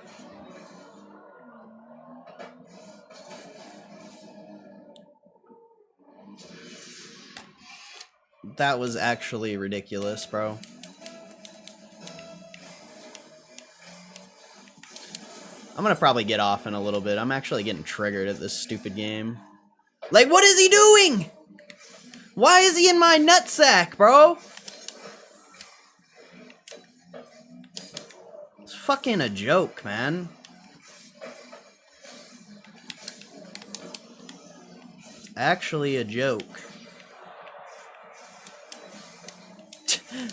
That was actually ridiculous, bro. I'm gonna probably get off in a little bit. I'm actually getting triggered at this stupid game. Like, what is he doing? Why is he in my nutsack, bro? It's fucking a joke, man. It's actually a joke.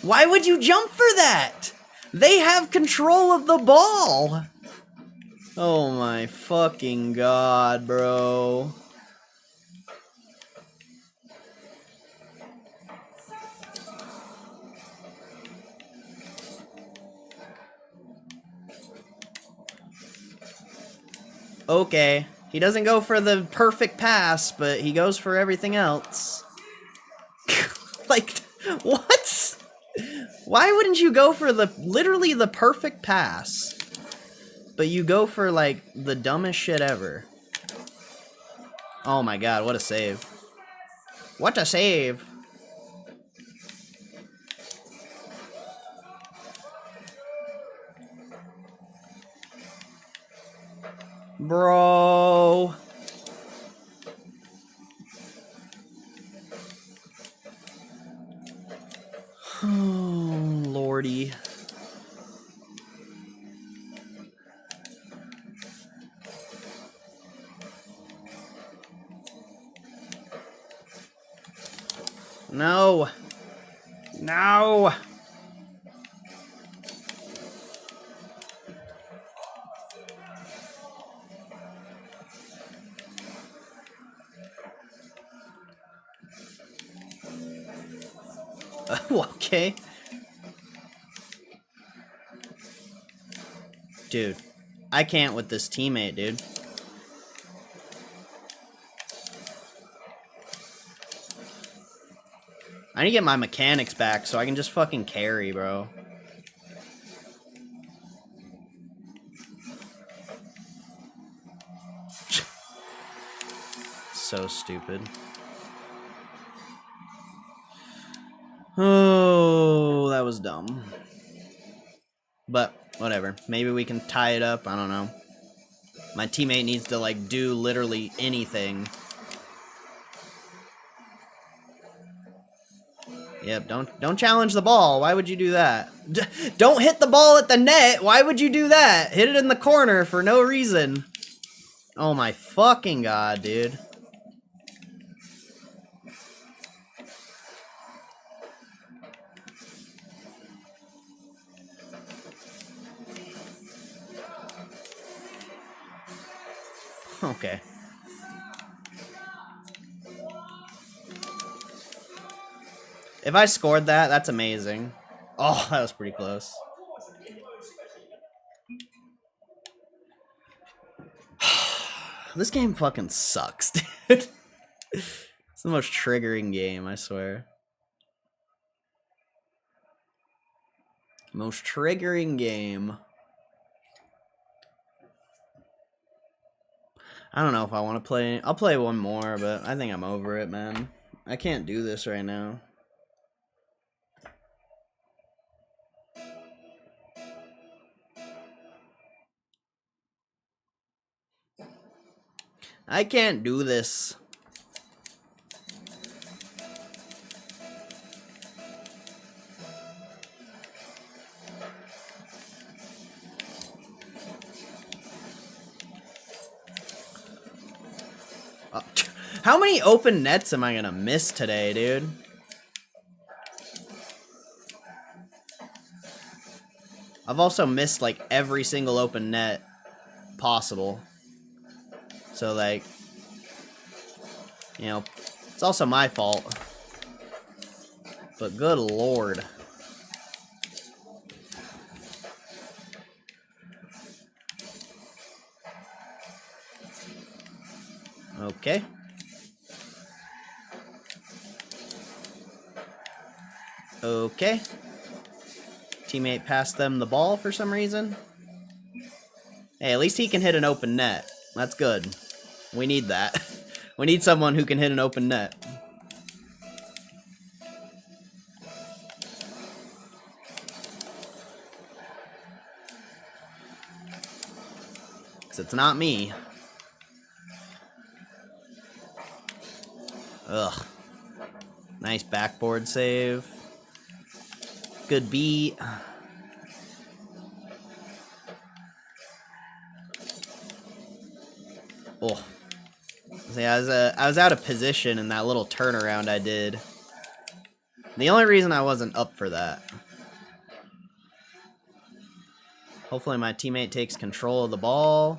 Why would you jump for that? They have control of the ball. Oh my fucking god, bro. Okay. He doesn't go for the perfect pass, but he goes for everything else. Like, what? Why wouldn't you go for literally the perfect pass? But you go for, like, the dumbest shit ever. Oh my god, what a save. What a save. Bro. Oh, lordy. No. No. Okay. Dude, I can't with this teammate, dude. I need to get my mechanics back so I can just fucking carry, bro. So stupid. Oh, that was dumb. But, whatever. Maybe we can tie it up. I don't know. My teammate needs to, like, do literally anything. Yep, don't challenge the ball. Why would you do that? Don't hit the ball at the net. Why would you do that? Hit it in the corner for no reason. Oh my fucking god, dude. Okay. If I scored that, that's amazing. Oh, that was pretty close. This game fucking sucks, dude. It's the most triggering game, I swear. Most triggering game. I don't know if I want to play. I'll play one more, but I think I'm over it, man. I can't do this right now. I can't do this. How many open nets am I gonna miss today, dude? I've also missed like every single open net possible. So like, you know, it's also my fault. But good lord. Okay. Okay. Teammate passed them the ball for some reason. Hey, at least he can hit an open net. That's good. We need that. We need someone who can hit an open net. Because it's not me. Ugh. Nice backboard save. Good beat. Oh. See, I was out of position in that little turnaround I did. The only reason I wasn't up for that. Hopefully my teammate takes control of the ball.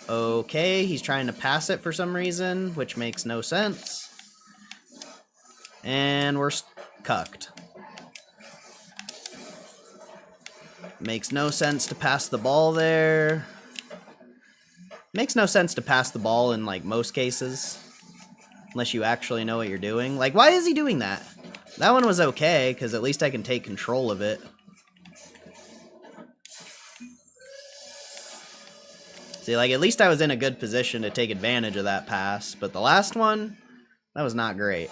Okay, he's trying to pass it for some reason, which makes no sense. And we're cucked. Makes no sense to pass the ball there. Makes no sense to pass the ball in, like, most cases. Unless you actually know what you're doing. Like, why is he doing that? That one was okay, because at least I can take control of it. See, like, at least I was in a good position to take advantage of that pass. But the last one, that was not great.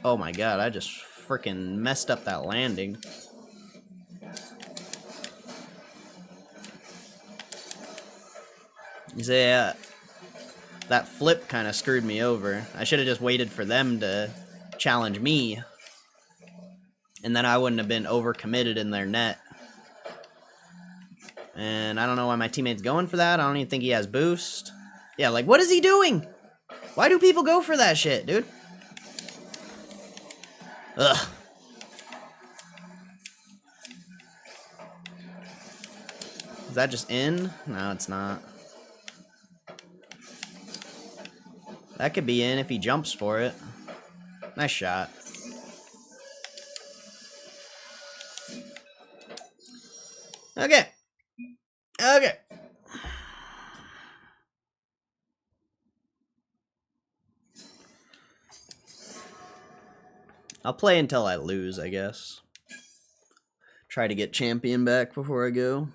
Oh my god, I just freaking messed up that landing. Yeah, that flip kind of screwed me over. I should have just waited for them to challenge me. And then I wouldn't have been overcommitted in their net. And I don't know why my teammate's going for that. I don't even think he has boost. Yeah, like, what is he doing? Why do people go for that shit, dude? Ugh. Is that just in? No, it's not. That could be in if he jumps for it. Nice shot. Okay. Okay. I'll play until I lose, I guess. Try to get champion back before I go.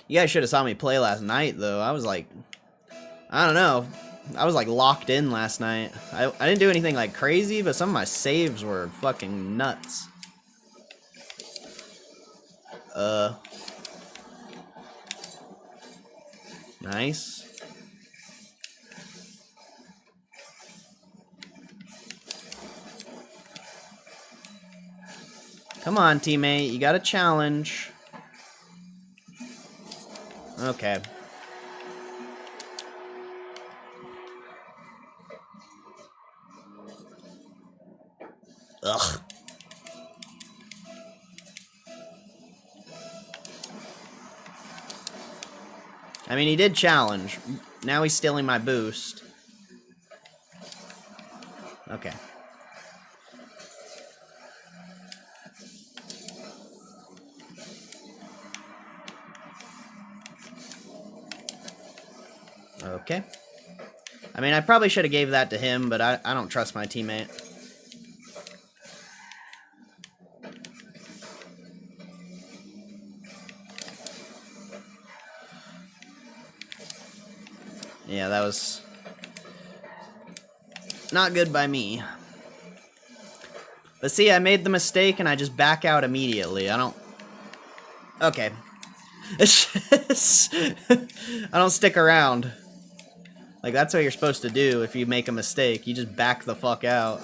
You guys should have saw me play last night, though. I was like, I don't know. I was like locked in last night. I didn't do anything like crazy, but some of my saves were fucking nuts. Nice. Come on, teammate. You got a challenge. Okay. Ugh. I mean, he did challenge. Now he's stealing my boost. Okay. Okay. I mean, I probably should have gave that to him, but I don't trust my teammate. Yeah, that was not good by me. But see, I made the mistake and I just back out immediately. I don't... Okay. I don't stick around. Like, that's what you're supposed to do if you make a mistake. You just back the fuck out.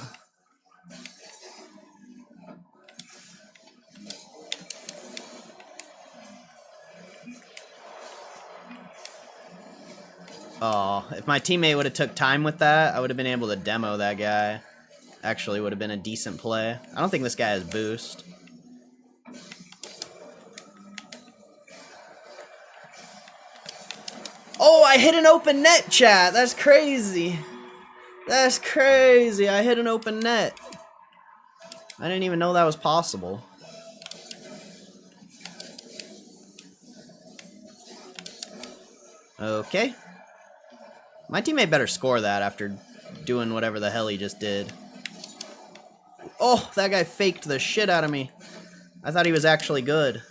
Oh, if my teammate would have took time with that, I would have been able to demo that guy. Actually, would have been a decent play. I don't think this guy has boost. Oh, I hit an open net, chat. That's crazy. That's crazy. I hit an open net. I didn't even know that was possible. Okay. My teammate better score that after doing whatever the hell he just did. Oh, that guy faked the shit out of me. I thought he was actually good.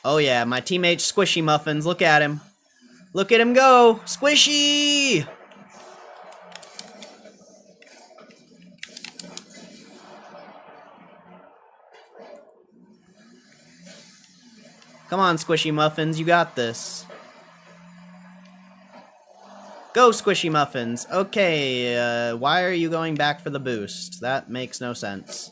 Oh yeah, my teammate Squishy Muffins. Look at him. Look at him go. Squishy! Come on, Squishy Muffins. You got this. Go, Squishy Muffins. Okay, why are you going back for the boost? That makes no sense.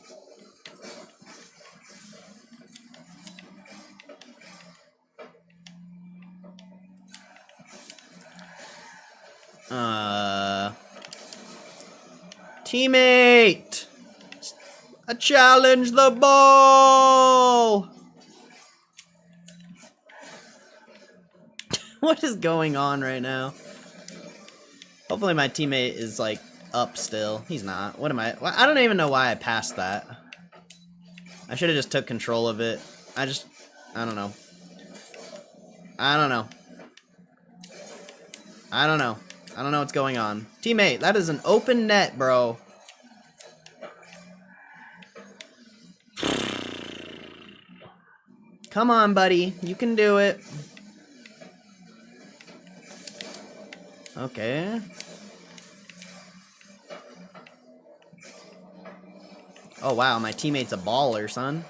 Teammate! I challenge the ball! What is going on right now? Hopefully my teammate is, like, up still. He's not. What am I? I don't even know why I passed that. I should have just took control of it. I don't know. I don't know. I don't know. I don't know what's going on. Teammate, that is an open net, bro. Come on, buddy. You can do it. Okay. Oh, wow. My teammate's a baller, son.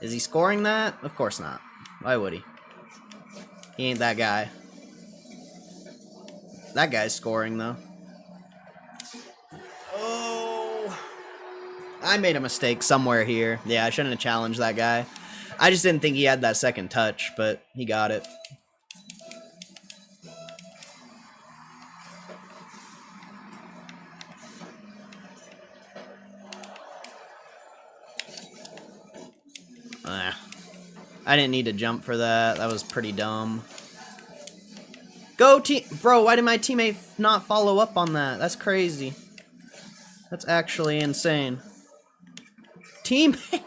Is he scoring that? Of course not. Why would he? He ain't that guy. That guy's scoring, though. Oh. I made a mistake somewhere here. Yeah, I shouldn't have challenged that guy. I just didn't think he had that second touch, but he got it. I didn't need to jump for that. That was pretty dumb. Go team... Bro, why did my teammate not follow up on that? That's crazy. That's actually insane. Teammate...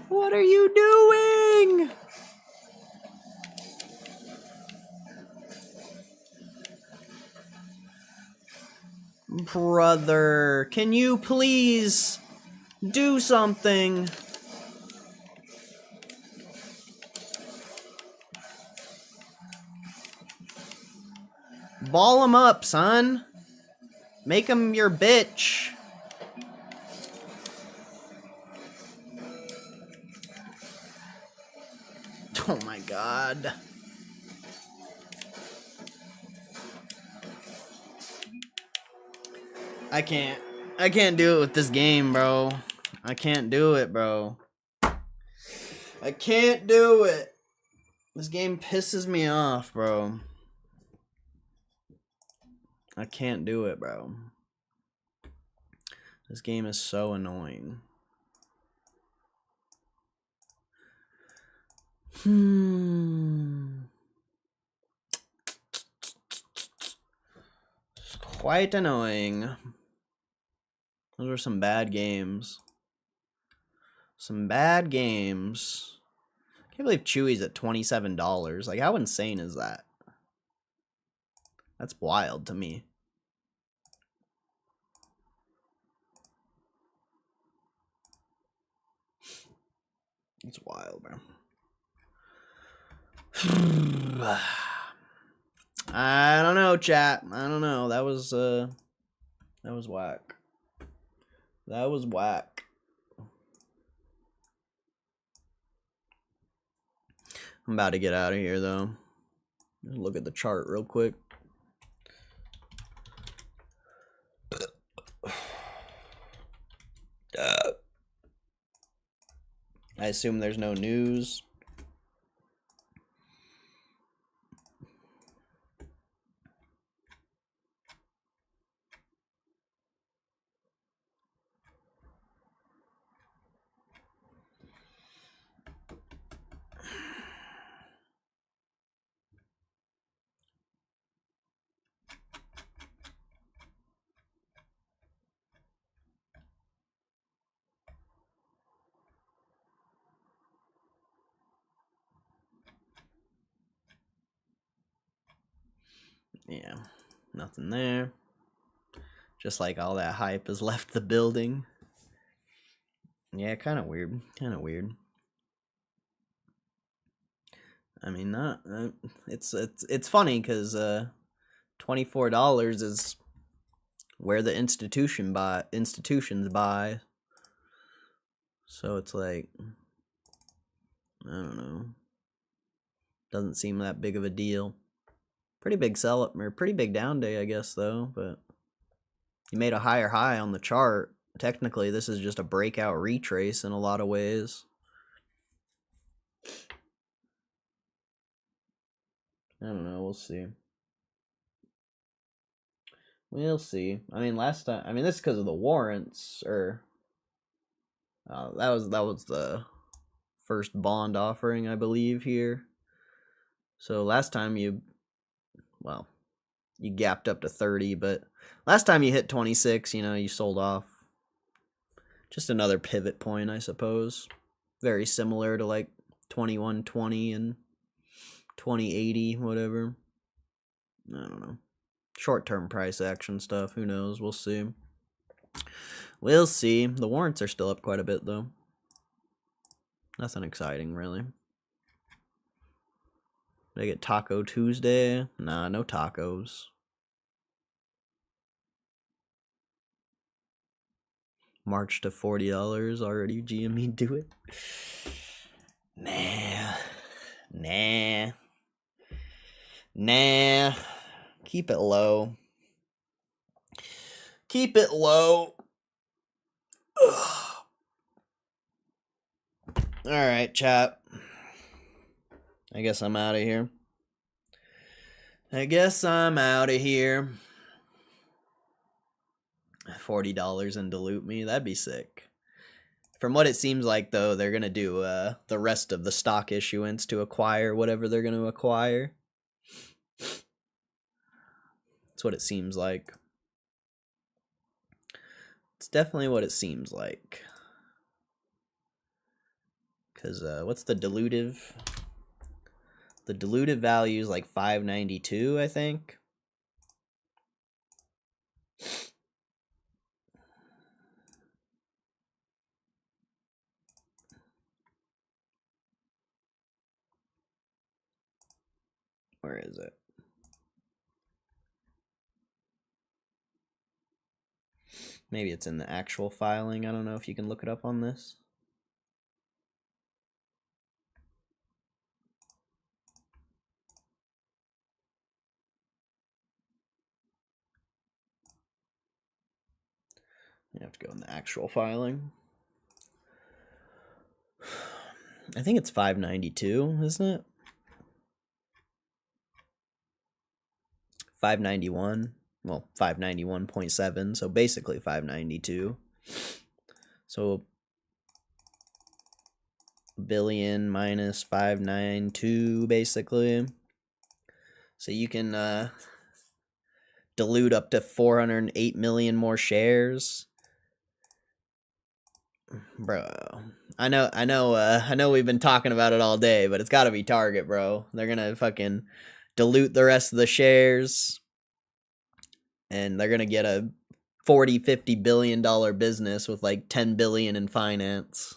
What are you doing? Brother, can you please do something? Ball him up, son. Make him your bitch. Oh my god. I can't do it with this game, bro. I can't do it, bro. I can't do it. This game pisses me off, bro. I can't do it, bro. This game is so annoying. It's quite annoying. Those are some bad games. Some bad games. Can't believe Chewy's at $27. Like, how insane is that? That's wild to me. It's wild, bro. I don't know, chat. I don't know. That was whack. That was whack. I'm about to get out of here, though. Look at the chart real quick. I assume there's no news. Yeah, nothing there. Just like all that hype has left the building. Yeah, kind of weird. Kind of weird. I mean, not it's funny because $24 is where the institutions buy. So it's like, I don't know. Doesn't seem that big of a deal. Pretty big sell up or pretty big down day, I guess, though. But you made a higher high on the chart. Technically, this is just a breakout retrace in a lot of ways. I don't know. We'll see. We'll see. I mean, last time. I mean, this is because of the warrants, or that was the first bond offering, I believe, here. So last time you gapped up to 30, but last time you hit 26, you sold off. Just another pivot point, I suppose. Very similar to like 2120 and 2080, whatever. I don't know. Short-term price action stuff. Who knows? We'll see. We'll see. The warrants are still up quite a bit, though. Nothing exciting, really. Did I get Taco Tuesday? Nah, no tacos. March to $40 already. GME do it? Nah. Keep it low. Keep it low. Alright, chat. I guess I'm out of here. $40 and dilute me. That'd be sick. From what it seems like, though, they're going to do the rest of the stock issuance to acquire whatever they're going to acquire. That's what it seems like. It's definitely what it seems like. Because what's the dilutive? The dilutive value is like 592, I think. Where is it? Maybe it's in the actual filing. I don't know if you can look it up on this. You have to go in the actual filing. I think it's 592, isn't it? 591. Well, 591.7, so basically 592. So billion minus 592, basically. So you can dilute up to 408 million more shares. Bro, I know we've been talking about it all day, but it's got to be Target, bro. They're gonna fucking dilute the rest of the shares, and they're gonna get a 40-50 billion-dollar business with like 10 billion in finance,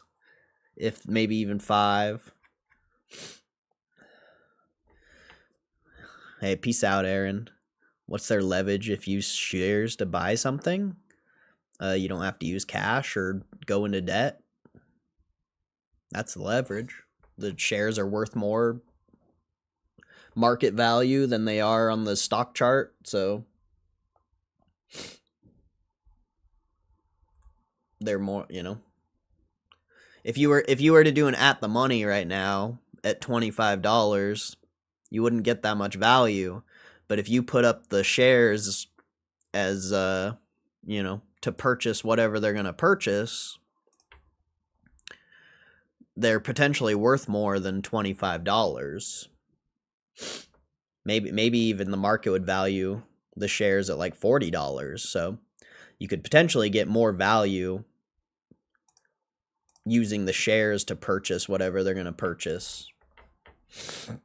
if maybe even 5. Hey, peace out, Aaron. What's their leverage if you use shares to buy something? You don't have to use cash or go into debt. That's the leverage. The shares are worth more market value than they are on the stock chart, so they're more, If you were to do an at the money right now at $25, you wouldn't get that much value. But if you put up the shares as to purchase whatever they're going to purchase, they're potentially worth more than $25. Maybe even the market would value the shares at like $40. So you could potentially get more value using the shares to purchase whatever they're going to purchase. I'm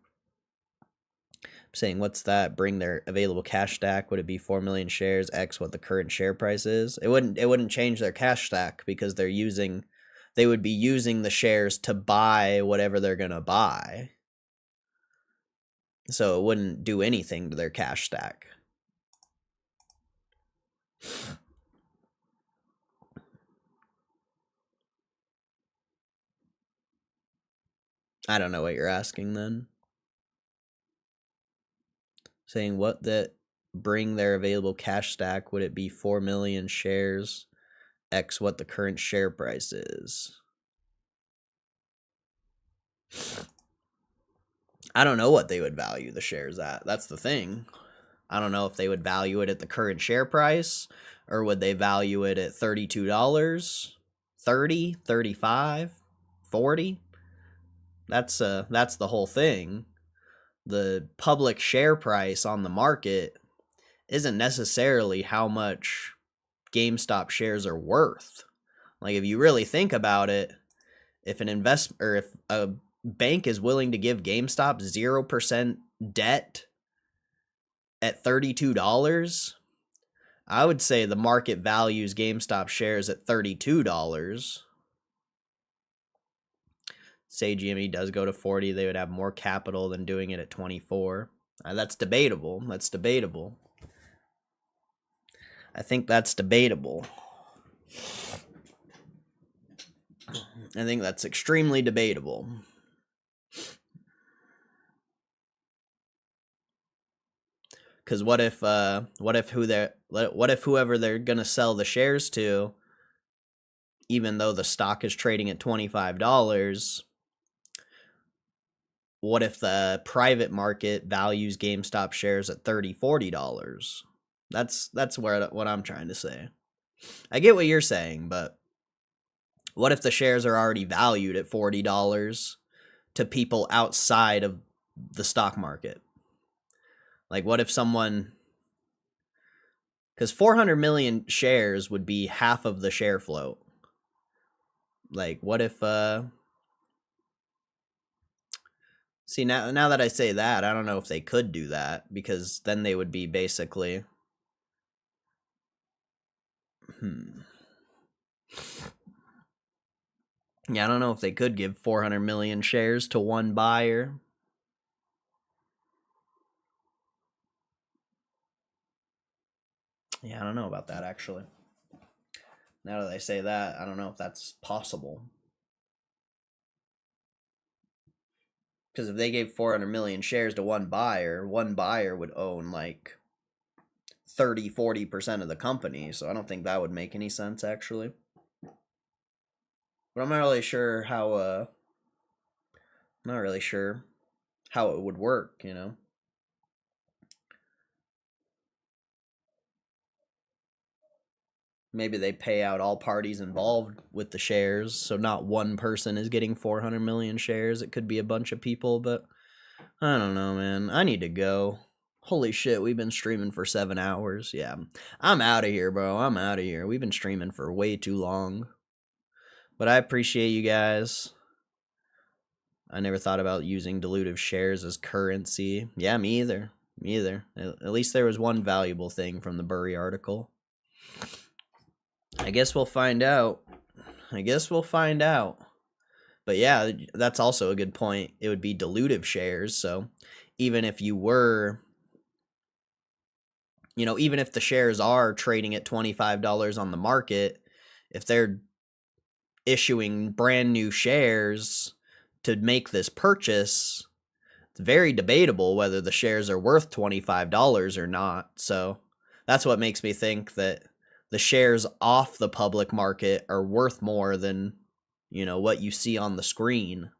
saying, what's that? Bring their available cash stack. Would it be 4 million shares X what the current share price is? It wouldn't change their cash stack because they would be using the shares to buy whatever they're going to buy. So it wouldn't do anything to their cash stack. I don't know what you're asking then. Saying what that bring their available cash stack, would it be 4 million shares X what the current share price is? I don't know what they would value the shares at. That's the thing. I don't know if they would value it at the current share price, or would they value it at $32, 30, 35, 40? That's the whole thing. The public share price on the market isn't necessarily how much GameStop shares are worth. Like, if you really think about it, if a bank is willing to give GameStop 0% debt at $32, I would say the market values GameStop shares at $32. Say GME does go to 40, they would have more capital than doing it at 24. That's debatable. I think that's debatable. I think that's extremely debatable. Because what if whoever they're gonna sell the shares to, even though the stock is trading at $25, what if the private market values GameStop shares at $30, $40? That's what I'm trying to say. I get what you're saying, but what if the shares are already valued at $40 to people outside of the stock market? Like, what if someone... Because 400 million shares would be half of the share float. Like, what if... See, now that I say that, I don't know if they could do that, because then they would be basically... Yeah, I don't know if they could give 400 million shares to one buyer. Yeah, I don't know about that, actually. Now that I say that, I don't know if that's possible. Because if they gave 400 million shares to one buyer would own like 30-40% of the company. So I don't think that would make any sense, actually. But I'm not really sure how it would work, Maybe they pay out all parties involved with the shares, so not one person is getting 400 million shares. It could be a bunch of people, but I don't know, man. I need to go. Holy shit, we've been streaming for 7 hours. Yeah, I'm out of here, bro. I'm out of here. We've been streaming for way too long. But I appreciate you guys. I never thought about using dilutive shares as currency. Yeah, me either. Me either. At least there was one valuable thing from the Burry article. I guess we'll find out. But yeah, that's also a good point. It would be dilutive shares. So even if you were, even if the shares are trading at $25 on the market, if they're issuing brand new shares to make this purchase, it's very debatable whether the shares are worth $25 or not. So that's what makes me think that the shares off the public market are worth more than, what you see on the screen.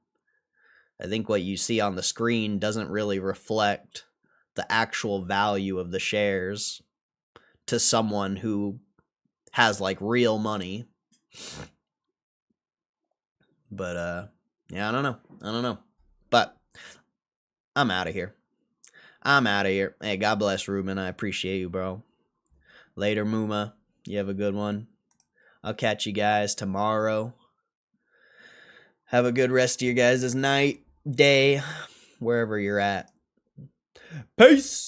I think what you see on the screen doesn't really reflect the actual value of the shares to someone who has like real money. But yeah, I don't know. But I'm out of here. Hey, God bless, Ruben. I appreciate you, bro. Later, Muma. You have a good one. I'll catch you guys tomorrow. Have a good rest of your guys' night, day, wherever you're at. Peace!